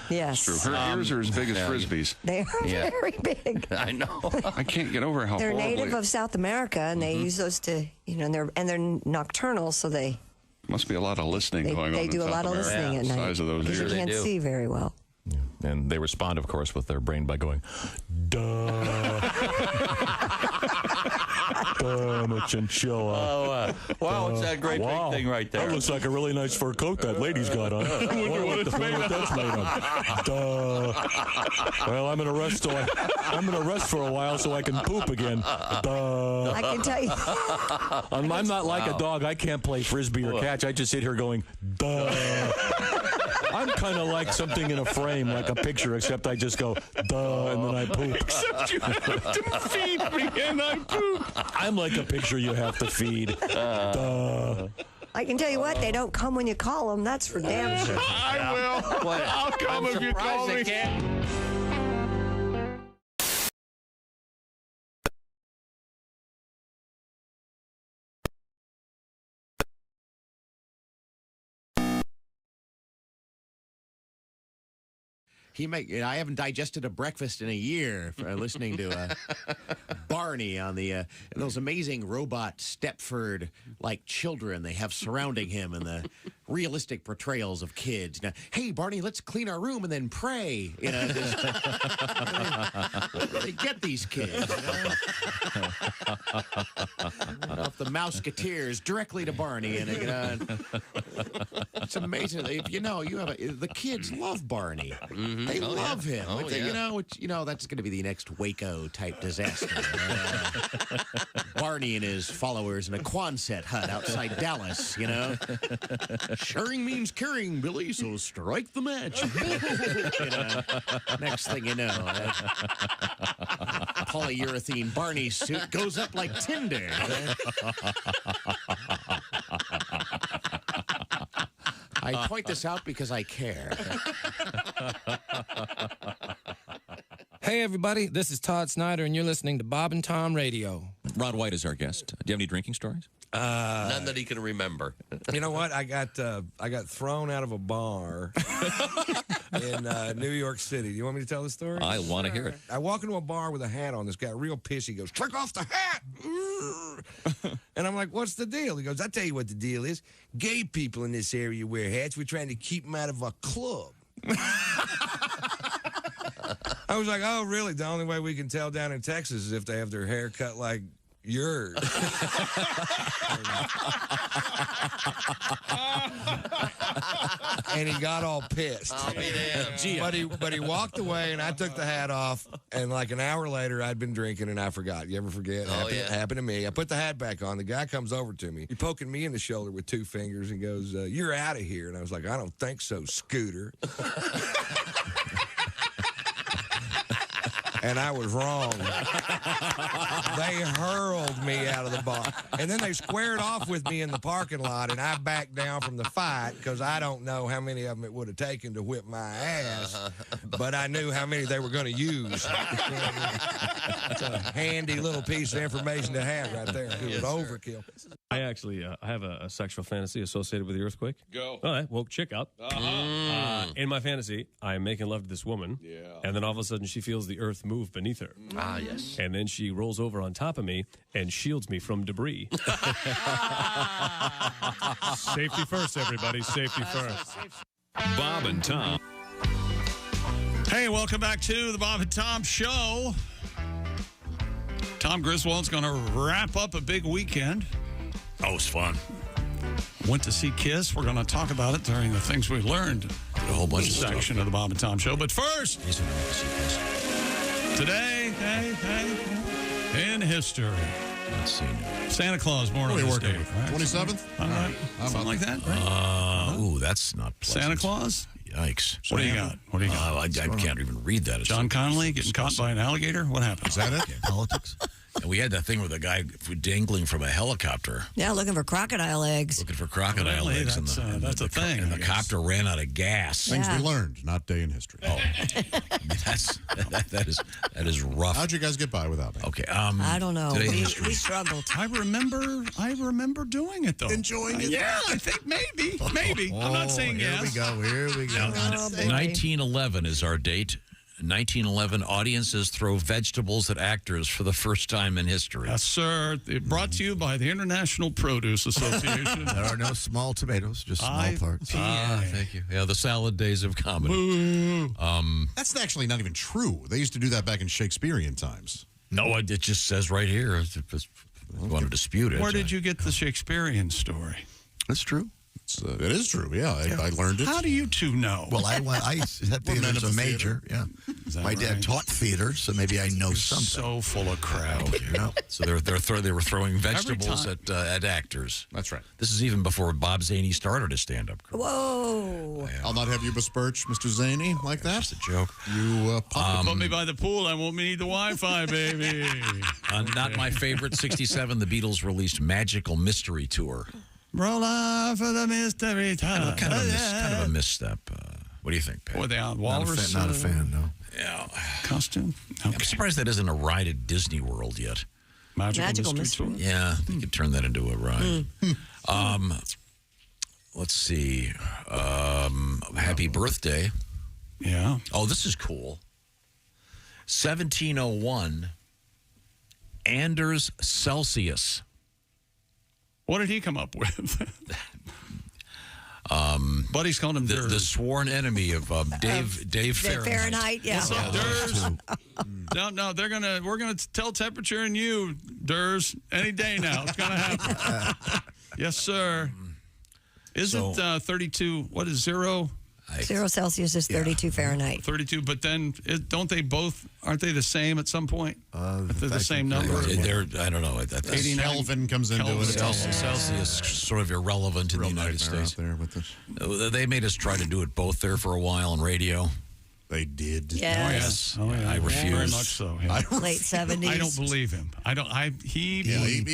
Speaker 6: Yes.
Speaker 9: It's true. Her ears are as big as Frisbees.
Speaker 6: They are very big.
Speaker 15: I know.
Speaker 9: I can't get over how
Speaker 6: They're
Speaker 9: horribly...
Speaker 6: native of South America, and they use those to, you know, and they're nocturnal, so they
Speaker 9: Must be a lot of listening going on.
Speaker 6: They do
Speaker 9: in
Speaker 6: a
Speaker 9: South
Speaker 6: lot of
Speaker 9: America.
Speaker 6: listening at
Speaker 9: The
Speaker 6: night.
Speaker 9: size of those
Speaker 6: because
Speaker 9: ears.
Speaker 6: you can't see very well.
Speaker 10: And they respond, of course, with their brain by going, duh. Duh, I'm a chinchilla.
Speaker 15: Oh, wow, it's that great big thing right there.
Speaker 10: That looks like a really nice fur coat that lady's got on. I wonder what that's made of. Duh. Well, I'm gonna rest for a while so I can poop again. Duh.
Speaker 6: I can tell you.
Speaker 10: I'm not like a dog. I can't play frisbee or catch. I just sit here going, duh. I'm kind of like something in a frame, like a picture, except I just go, duh, and then I poop.
Speaker 9: Except you have to feed me and I poop.
Speaker 10: I'm like a picture you have to feed. Duh.
Speaker 6: I can tell you what, they don't come when you call them. That's for damn sure.
Speaker 9: I will. I'll come if you call me.
Speaker 17: I haven't digested a breakfast in a year for listening to Barney on the those amazing robot Stepford-like children they have surrounding him and the realistic portrayals of kids. Now, hey, Barney, let's clean our room and then pray. You know, where do they get these kids? You know? Off the Mouseketeers directly to Barney, and you know, it's amazing. You know, the kids love Barney. They love him. You know, that's going to be the next Waco type disaster. Barney and his followers in a Quonset hut outside Dallas. You know, sharing means caring, Billy. So strike the match. You know, next thing you know, polyurethane Barney suit goes up like tinder. I point this out because I care.
Speaker 23: Hey, everybody, this is Todd Snyder, and you're listening to Bob and Tom Radio.
Speaker 2: Rod White is our guest. Do you have any drinking stories?
Speaker 15: None that he can remember.
Speaker 23: You know what? I got thrown out of a bar in New York City. Do you want me to tell the story?
Speaker 2: I want to hear it.
Speaker 23: I walk into a bar with a hat on. This guy real pissy goes, "Take off the hat!" And I'm like, "What's the deal?" He goes, "I'll tell you what the deal is. Gay people in this area wear hats. We're trying to keep them out of our club." I was like, "Oh, really? The only way we can tell down in Texas is if they have their hair cut like yours." And he got all pissed.
Speaker 15: I'll be damned.
Speaker 23: But he walked away, and I took the hat off. And like an hour later, I'd been drinking, and I forgot. You ever forget? Happened to me. I put the hat back on. The guy comes over to me. He's poking me in the shoulder with two fingers and goes, "You're out of here." And I was like, "I don't think so, Scooter." And I was wrong. They hurled me out of the bar. And then they squared off with me in the parking lot, and I backed down from the fight because I don't know how many of them it would have taken to whip my ass, but I knew how many they were going to use. It's a handy little piece of information to have right there. It was overkill.
Speaker 24: I actually have a sexual fantasy associated with the earthquake.
Speaker 9: Go.
Speaker 24: All right, woke chick up. In my fantasy, I'm making love to this woman. Yeah. And then all of a sudden, she feels the earth move beneath her.
Speaker 15: Ah, yes.
Speaker 24: And then she rolls over on top of me and shields me from debris. Safety first, everybody. Safety first.
Speaker 13: Bob and Tom
Speaker 5: Hey, welcome back to the Bob and Tom Show. Tom Griswold's going to wrap up a big weekend.
Speaker 14: Oh, it's fun.
Speaker 5: Went to see Kiss. We're going to talk about it during the things we learned.
Speaker 2: A whole bunch of
Speaker 5: section
Speaker 2: stuff.
Speaker 5: of the Bob and Tom Show. But first, today, in history.
Speaker 2: Let's see.
Speaker 5: Santa Claus born on
Speaker 1: What are we
Speaker 5: this
Speaker 1: working
Speaker 5: date,
Speaker 1: with?
Speaker 5: right?
Speaker 1: 27th?
Speaker 5: Something like that, right?
Speaker 2: Ooh, that's not pleasant.
Speaker 5: Santa Claus?
Speaker 2: Yikes.
Speaker 5: What do you got? What do you got?
Speaker 2: I can't even read that. It's
Speaker 5: John Connolly getting caught by an alligator? What happened?
Speaker 1: Is that it?
Speaker 7: Politics?
Speaker 2: And we had that thing with a guy dangling from a helicopter.
Speaker 6: Yeah, looking for crocodile eggs.
Speaker 2: Looking for crocodile
Speaker 5: Really?
Speaker 2: eggs.
Speaker 5: That's a thing,
Speaker 2: And
Speaker 5: I
Speaker 2: the
Speaker 5: guess.
Speaker 2: copter ran out of gas.
Speaker 1: Things
Speaker 6: Yeah.
Speaker 1: we learned, not day in history.
Speaker 2: Oh, that is rough.
Speaker 1: How'd you guys get by without me?
Speaker 2: Okay.
Speaker 6: I don't know.
Speaker 2: Today in
Speaker 6: We
Speaker 2: history.
Speaker 6: struggled.
Speaker 5: I remember doing it, though.
Speaker 1: Enjoying it?
Speaker 5: Yeah, I think maybe. I'm not saying
Speaker 7: Here
Speaker 5: yes.
Speaker 7: we go. Here we go.
Speaker 6: Oh, baby.
Speaker 2: 1911 is our date. 1911, audiences throw vegetables at actors for the first time in history.
Speaker 5: Yes, sir. It brought to you by the International Produce Association.
Speaker 7: There are no small tomatoes, just small parts.
Speaker 2: Thank you. Yeah, the salad days of comedy.
Speaker 5: Boo.
Speaker 1: That's actually not even true. They used to do that back in Shakespearean times.
Speaker 2: No, it just says right here. If you want to dispute it.
Speaker 5: Where did you get the Shakespearean story?
Speaker 7: That's true.
Speaker 1: It is true. Yeah, I learned it.
Speaker 5: How do you two know?
Speaker 7: Well, I had theater
Speaker 1: men
Speaker 7: as
Speaker 1: of
Speaker 7: a
Speaker 1: the
Speaker 7: major. Yeah,
Speaker 5: that
Speaker 7: my dad
Speaker 5: right?
Speaker 7: taught theater, so maybe I know something.
Speaker 5: So full of crap.
Speaker 2: So they were throwing vegetables
Speaker 5: time.
Speaker 2: at actors.
Speaker 1: That's right.
Speaker 2: This is even before Bob Zaney started his stand-up career.
Speaker 6: Whoa.
Speaker 1: I'll not have you besmirch Mr. Zaney like that.
Speaker 2: Just a joke.
Speaker 1: You
Speaker 5: Put me by the pool. I won't need the Wi-Fi, baby.
Speaker 2: Not my favorite. 1967, the Beatles released Magical Mystery Tour.
Speaker 5: Roll on for the mystery time.
Speaker 2: Kind of a misstep. What do you think, Pat?
Speaker 5: Were they on Walrus?
Speaker 7: Not a fan, no.
Speaker 2: Yeah.
Speaker 5: Costume? Okay.
Speaker 2: I'm surprised that isn't a ride at Disney World yet.
Speaker 5: Magical mystery tour?
Speaker 2: Yeah, they could turn that into a ride. Let's see. Happy birthday.
Speaker 5: Yeah.
Speaker 2: Oh, this is cool. 1701, Anders Celsius.
Speaker 5: What did he come up with? Buddy's called him
Speaker 2: the sworn enemy of Dave Fahrenheit.
Speaker 6: Fahrenheit, yeah.
Speaker 5: What's up, Durs? No, we're gonna tell temperature in you, Durs, any day now. It's gonna happen. Yes, sir. Isn't 32? What is 0?
Speaker 6: 0 Celsius is 32 Fahrenheit.
Speaker 5: 32, but then aren't they the same at some point? If they're the same number?
Speaker 2: I don't know.
Speaker 5: 89
Speaker 1: Kelvin comes into it.
Speaker 2: Celsius is sort of irrelevant in the United States.
Speaker 1: There with this.
Speaker 2: They made us try to do it both there for a while on radio.
Speaker 1: They did.
Speaker 6: Yes.
Speaker 5: Oh, yeah.
Speaker 2: I refuse.
Speaker 5: Very much so. Yeah.
Speaker 6: Late 70s.
Speaker 5: I don't believe him.
Speaker 1: He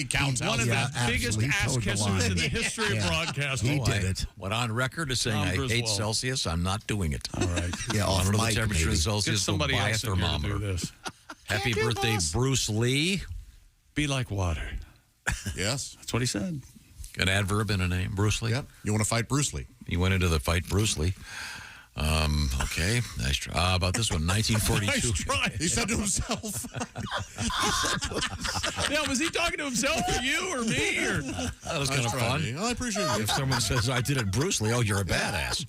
Speaker 1: counts
Speaker 5: one of the biggest ass kissers in the history of broadcasting.
Speaker 7: He did it.
Speaker 2: Went on record as saying,
Speaker 5: Tom
Speaker 2: I hate
Speaker 5: Griswold.
Speaker 2: Celsius. I'm not doing it.
Speaker 5: All right.
Speaker 7: Yeah,
Speaker 2: I want
Speaker 7: off
Speaker 2: to know the
Speaker 7: mic,
Speaker 2: temperature in
Speaker 7: maybe.
Speaker 5: Get
Speaker 2: Celsius. Go
Speaker 5: somebody
Speaker 2: buy a
Speaker 5: else in here to
Speaker 2: thermometer.
Speaker 5: do this.
Speaker 2: Happy birthday, Bruce Lee.
Speaker 5: Be like water.
Speaker 1: Yes.
Speaker 5: That's what he said.
Speaker 2: An adverb in a name, Bruce Lee.
Speaker 1: Yep. You want to fight Bruce Lee?
Speaker 2: He went into the fight, Bruce Lee. Okay, nice try. How about this one? 1942.
Speaker 5: Nice try.
Speaker 1: He said to himself.
Speaker 5: Yeah, was he talking to himself or you or me? Or?
Speaker 2: That was kind of fun.
Speaker 1: I appreciate it.
Speaker 2: If someone says, I did it Bruce Lee, oh, you're a badass.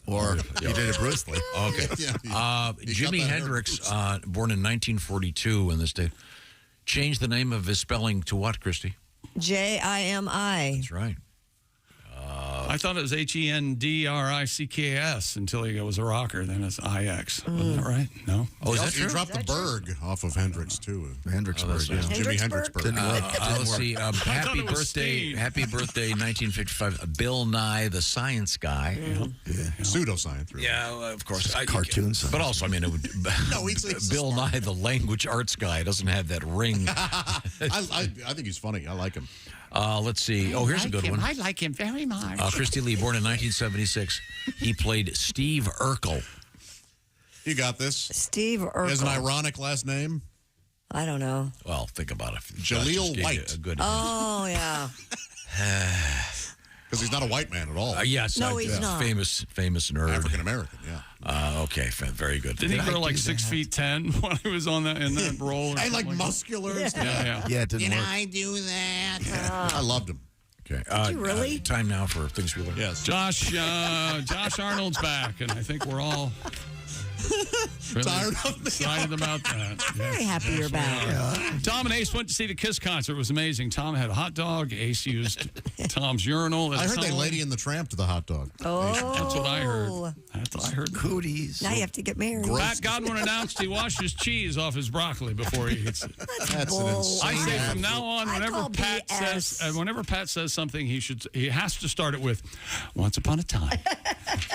Speaker 1: Or
Speaker 7: you did it Bruce Lee.
Speaker 2: Okay. Jimi Hendrix, born in 1942 in this state, changed the name of his spelling to what, Christy?
Speaker 6: J-I-M-I.
Speaker 2: That's right.
Speaker 5: I thought it was Hendricks until he was a rocker. Then it's IX. Wasn't that right? No.
Speaker 2: Oh, is that
Speaker 1: He
Speaker 2: true?
Speaker 1: dropped the Berg off of Hendrix, too.
Speaker 7: Hendricksburg, yeah.
Speaker 1: Jimi Hendrixburg.
Speaker 2: Let's see. Happy birthday, 1955. Bill Nye, the science guy.
Speaker 1: Pseudoscience. Really.
Speaker 2: Yeah, of course.
Speaker 7: Cartoon science.
Speaker 2: But also, I mean, it would,
Speaker 1: No, he's
Speaker 2: Bill Nye, the language arts guy, doesn't have that ring.
Speaker 1: I think he's funny. I like him.
Speaker 2: Let's see. Oh, here's a good one.
Speaker 5: I like him very much.
Speaker 2: Christy Lee, born in 1976. He played Steve Urkel.
Speaker 1: You got this.
Speaker 6: Steve Urkel.
Speaker 1: He has an ironic last name.
Speaker 6: I don't know.
Speaker 2: Well, think about it.
Speaker 1: Jaleel White.
Speaker 2: A good
Speaker 6: Oh, yeah.
Speaker 1: Because he's not a white man at all.
Speaker 2: Yes.
Speaker 6: No, he's not.
Speaker 2: Famous nerd.
Speaker 1: African American, yeah.
Speaker 2: Okay, very good.
Speaker 5: Did he grow like 6'10" when he was on in that role?
Speaker 1: And like muscular.
Speaker 5: Yeah.
Speaker 7: Yeah, it didn't work.
Speaker 1: I do that? I loved him.
Speaker 2: Okay.
Speaker 6: Did you really?
Speaker 2: Time now for things we learned.
Speaker 1: Yes.
Speaker 5: Josh Arnold's back, and I think we're all
Speaker 1: Tired of me.
Speaker 5: Excited about that.
Speaker 6: Very happy you're back.
Speaker 5: Tom and Ace went to see the Kiss concert. It was amazing. Tom had a hot dog. Ace used Tom's urinal.
Speaker 1: I heard they Lady in the Tramp to the hot dog.
Speaker 6: Oh.
Speaker 5: That's what I heard. That's what I heard.
Speaker 7: Cooties.
Speaker 6: Now you have to get married.
Speaker 5: Pat Godwin announced he washes cheese off his broccoli before he eats it.
Speaker 1: That's an insane
Speaker 5: I say from
Speaker 1: habit.
Speaker 5: now on, whenever Pat says something, he has to start it with "Once upon a time."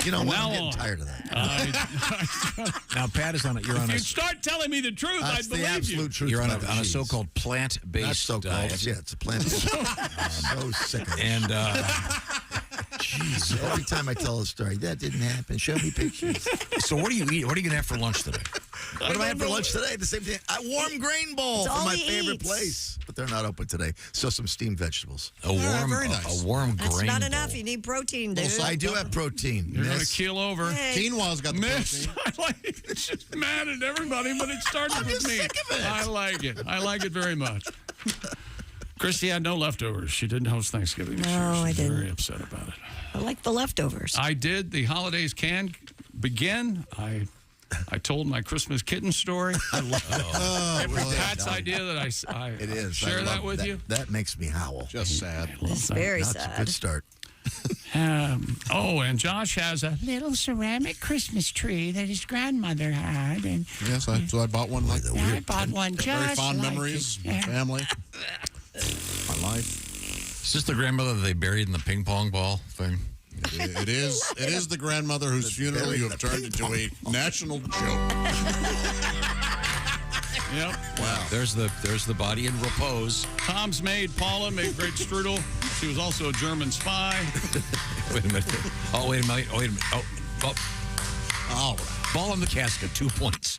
Speaker 7: You know
Speaker 5: From
Speaker 7: what?
Speaker 5: now
Speaker 7: I'm getting
Speaker 5: on.
Speaker 7: tired of that.
Speaker 2: Now, Pat is on it. You're
Speaker 5: If
Speaker 2: on a.
Speaker 5: you start telling me the truth,
Speaker 7: That's
Speaker 5: I'd
Speaker 7: the
Speaker 5: believe
Speaker 7: absolute
Speaker 5: you.
Speaker 7: truth.
Speaker 2: You're on
Speaker 7: about
Speaker 2: a
Speaker 7: cheese.
Speaker 2: so-called plant-based
Speaker 7: That's so-called.
Speaker 2: diet.
Speaker 7: Yeah, it's a plant-based. I'm so sick of it.
Speaker 2: And
Speaker 7: Jeez, every time I tell a story, that didn't happen. Show me pictures.
Speaker 2: so, what do you eat? What are you gonna have for lunch today?
Speaker 7: What do I have for lunch today? The same thing. A warm grain bowl
Speaker 6: It's
Speaker 7: from
Speaker 6: all
Speaker 7: my
Speaker 6: he
Speaker 7: favorite
Speaker 6: eats.
Speaker 7: place, but they're not open today. So some steamed vegetables.
Speaker 2: A warm
Speaker 6: That's
Speaker 2: grain.
Speaker 6: not
Speaker 2: bowl.
Speaker 6: enough. You need protein, dude.
Speaker 7: I do have protein.
Speaker 5: You're going to
Speaker 7: Miss.
Speaker 5: keel over.
Speaker 6: Hey.
Speaker 1: Quinoa's got the
Speaker 5: Miss,
Speaker 1: protein.
Speaker 5: it's just mad at everybody, but it started
Speaker 7: I'm
Speaker 5: with
Speaker 7: just
Speaker 5: me.
Speaker 7: sick of it.
Speaker 5: I like it. I like it very much. Christy had no leftovers. She didn't host Thanksgiving this year.
Speaker 6: No, I
Speaker 5: She's
Speaker 6: didn't.
Speaker 5: very upset about it.
Speaker 6: I like the leftovers.
Speaker 5: I did. The holidays can begin. I told my Christmas kitten story. I love it. It was Pat's idea that I
Speaker 7: It is.
Speaker 5: share
Speaker 7: I
Speaker 5: that
Speaker 7: love
Speaker 5: with you.
Speaker 7: That makes me howl.
Speaker 1: Just sad.
Speaker 6: It's very
Speaker 7: That's a
Speaker 6: sad.
Speaker 7: good start.
Speaker 5: And Josh has a little ceramic Christmas tree that his grandmother had, and
Speaker 1: Yes, so I bought one. Like
Speaker 5: I bought one just
Speaker 1: very fond
Speaker 5: like
Speaker 1: memories.
Speaker 5: it.
Speaker 1: My
Speaker 5: Yeah.
Speaker 1: family, my life.
Speaker 2: Is this the grandmother that they buried in the ping pong ball thing?
Speaker 1: It is the grandmother whose funeral you have turned into a national joke.
Speaker 5: Yep.
Speaker 2: Wow. There's the body in repose.
Speaker 5: Tom's maid, Paula, made great strudel. She was also a German spy.
Speaker 2: Wait a minute. Oh, wait a minute. Oh, wait a minute. Oh.
Speaker 1: All right.
Speaker 2: Ball in the casket. 2 points.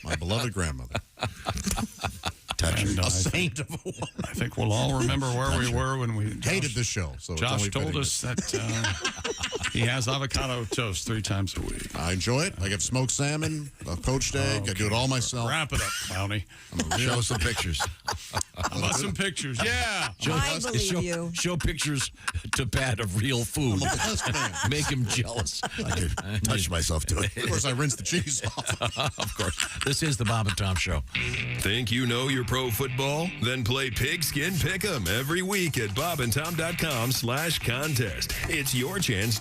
Speaker 1: My beloved grandmother.
Speaker 5: And,
Speaker 1: A saint of a woman.
Speaker 5: I think we'll all remember where we were when we
Speaker 1: Hated this show. So it's
Speaker 5: Josh
Speaker 1: only
Speaker 5: told
Speaker 1: fitting
Speaker 5: us that he has avocado toast 3 times a week.
Speaker 1: I enjoy it. I get smoked salmon, a poached egg. I do it all myself.
Speaker 5: Wrap it up, Bounty.
Speaker 7: Show some pictures.
Speaker 5: How about some pictures? Yeah.
Speaker 6: I believe you.
Speaker 2: Show pictures to Pat of real food.
Speaker 1: I'm a blessed man.
Speaker 2: Make him jealous.
Speaker 7: I could touch myself to it.
Speaker 1: Of course, I rinse the cheese off.
Speaker 2: Of course. This is the Bob and Tom Show.
Speaker 13: Think you know your pro football? Then play Pigskin Pick'em every week at bobandtom.com/contest. It's your chance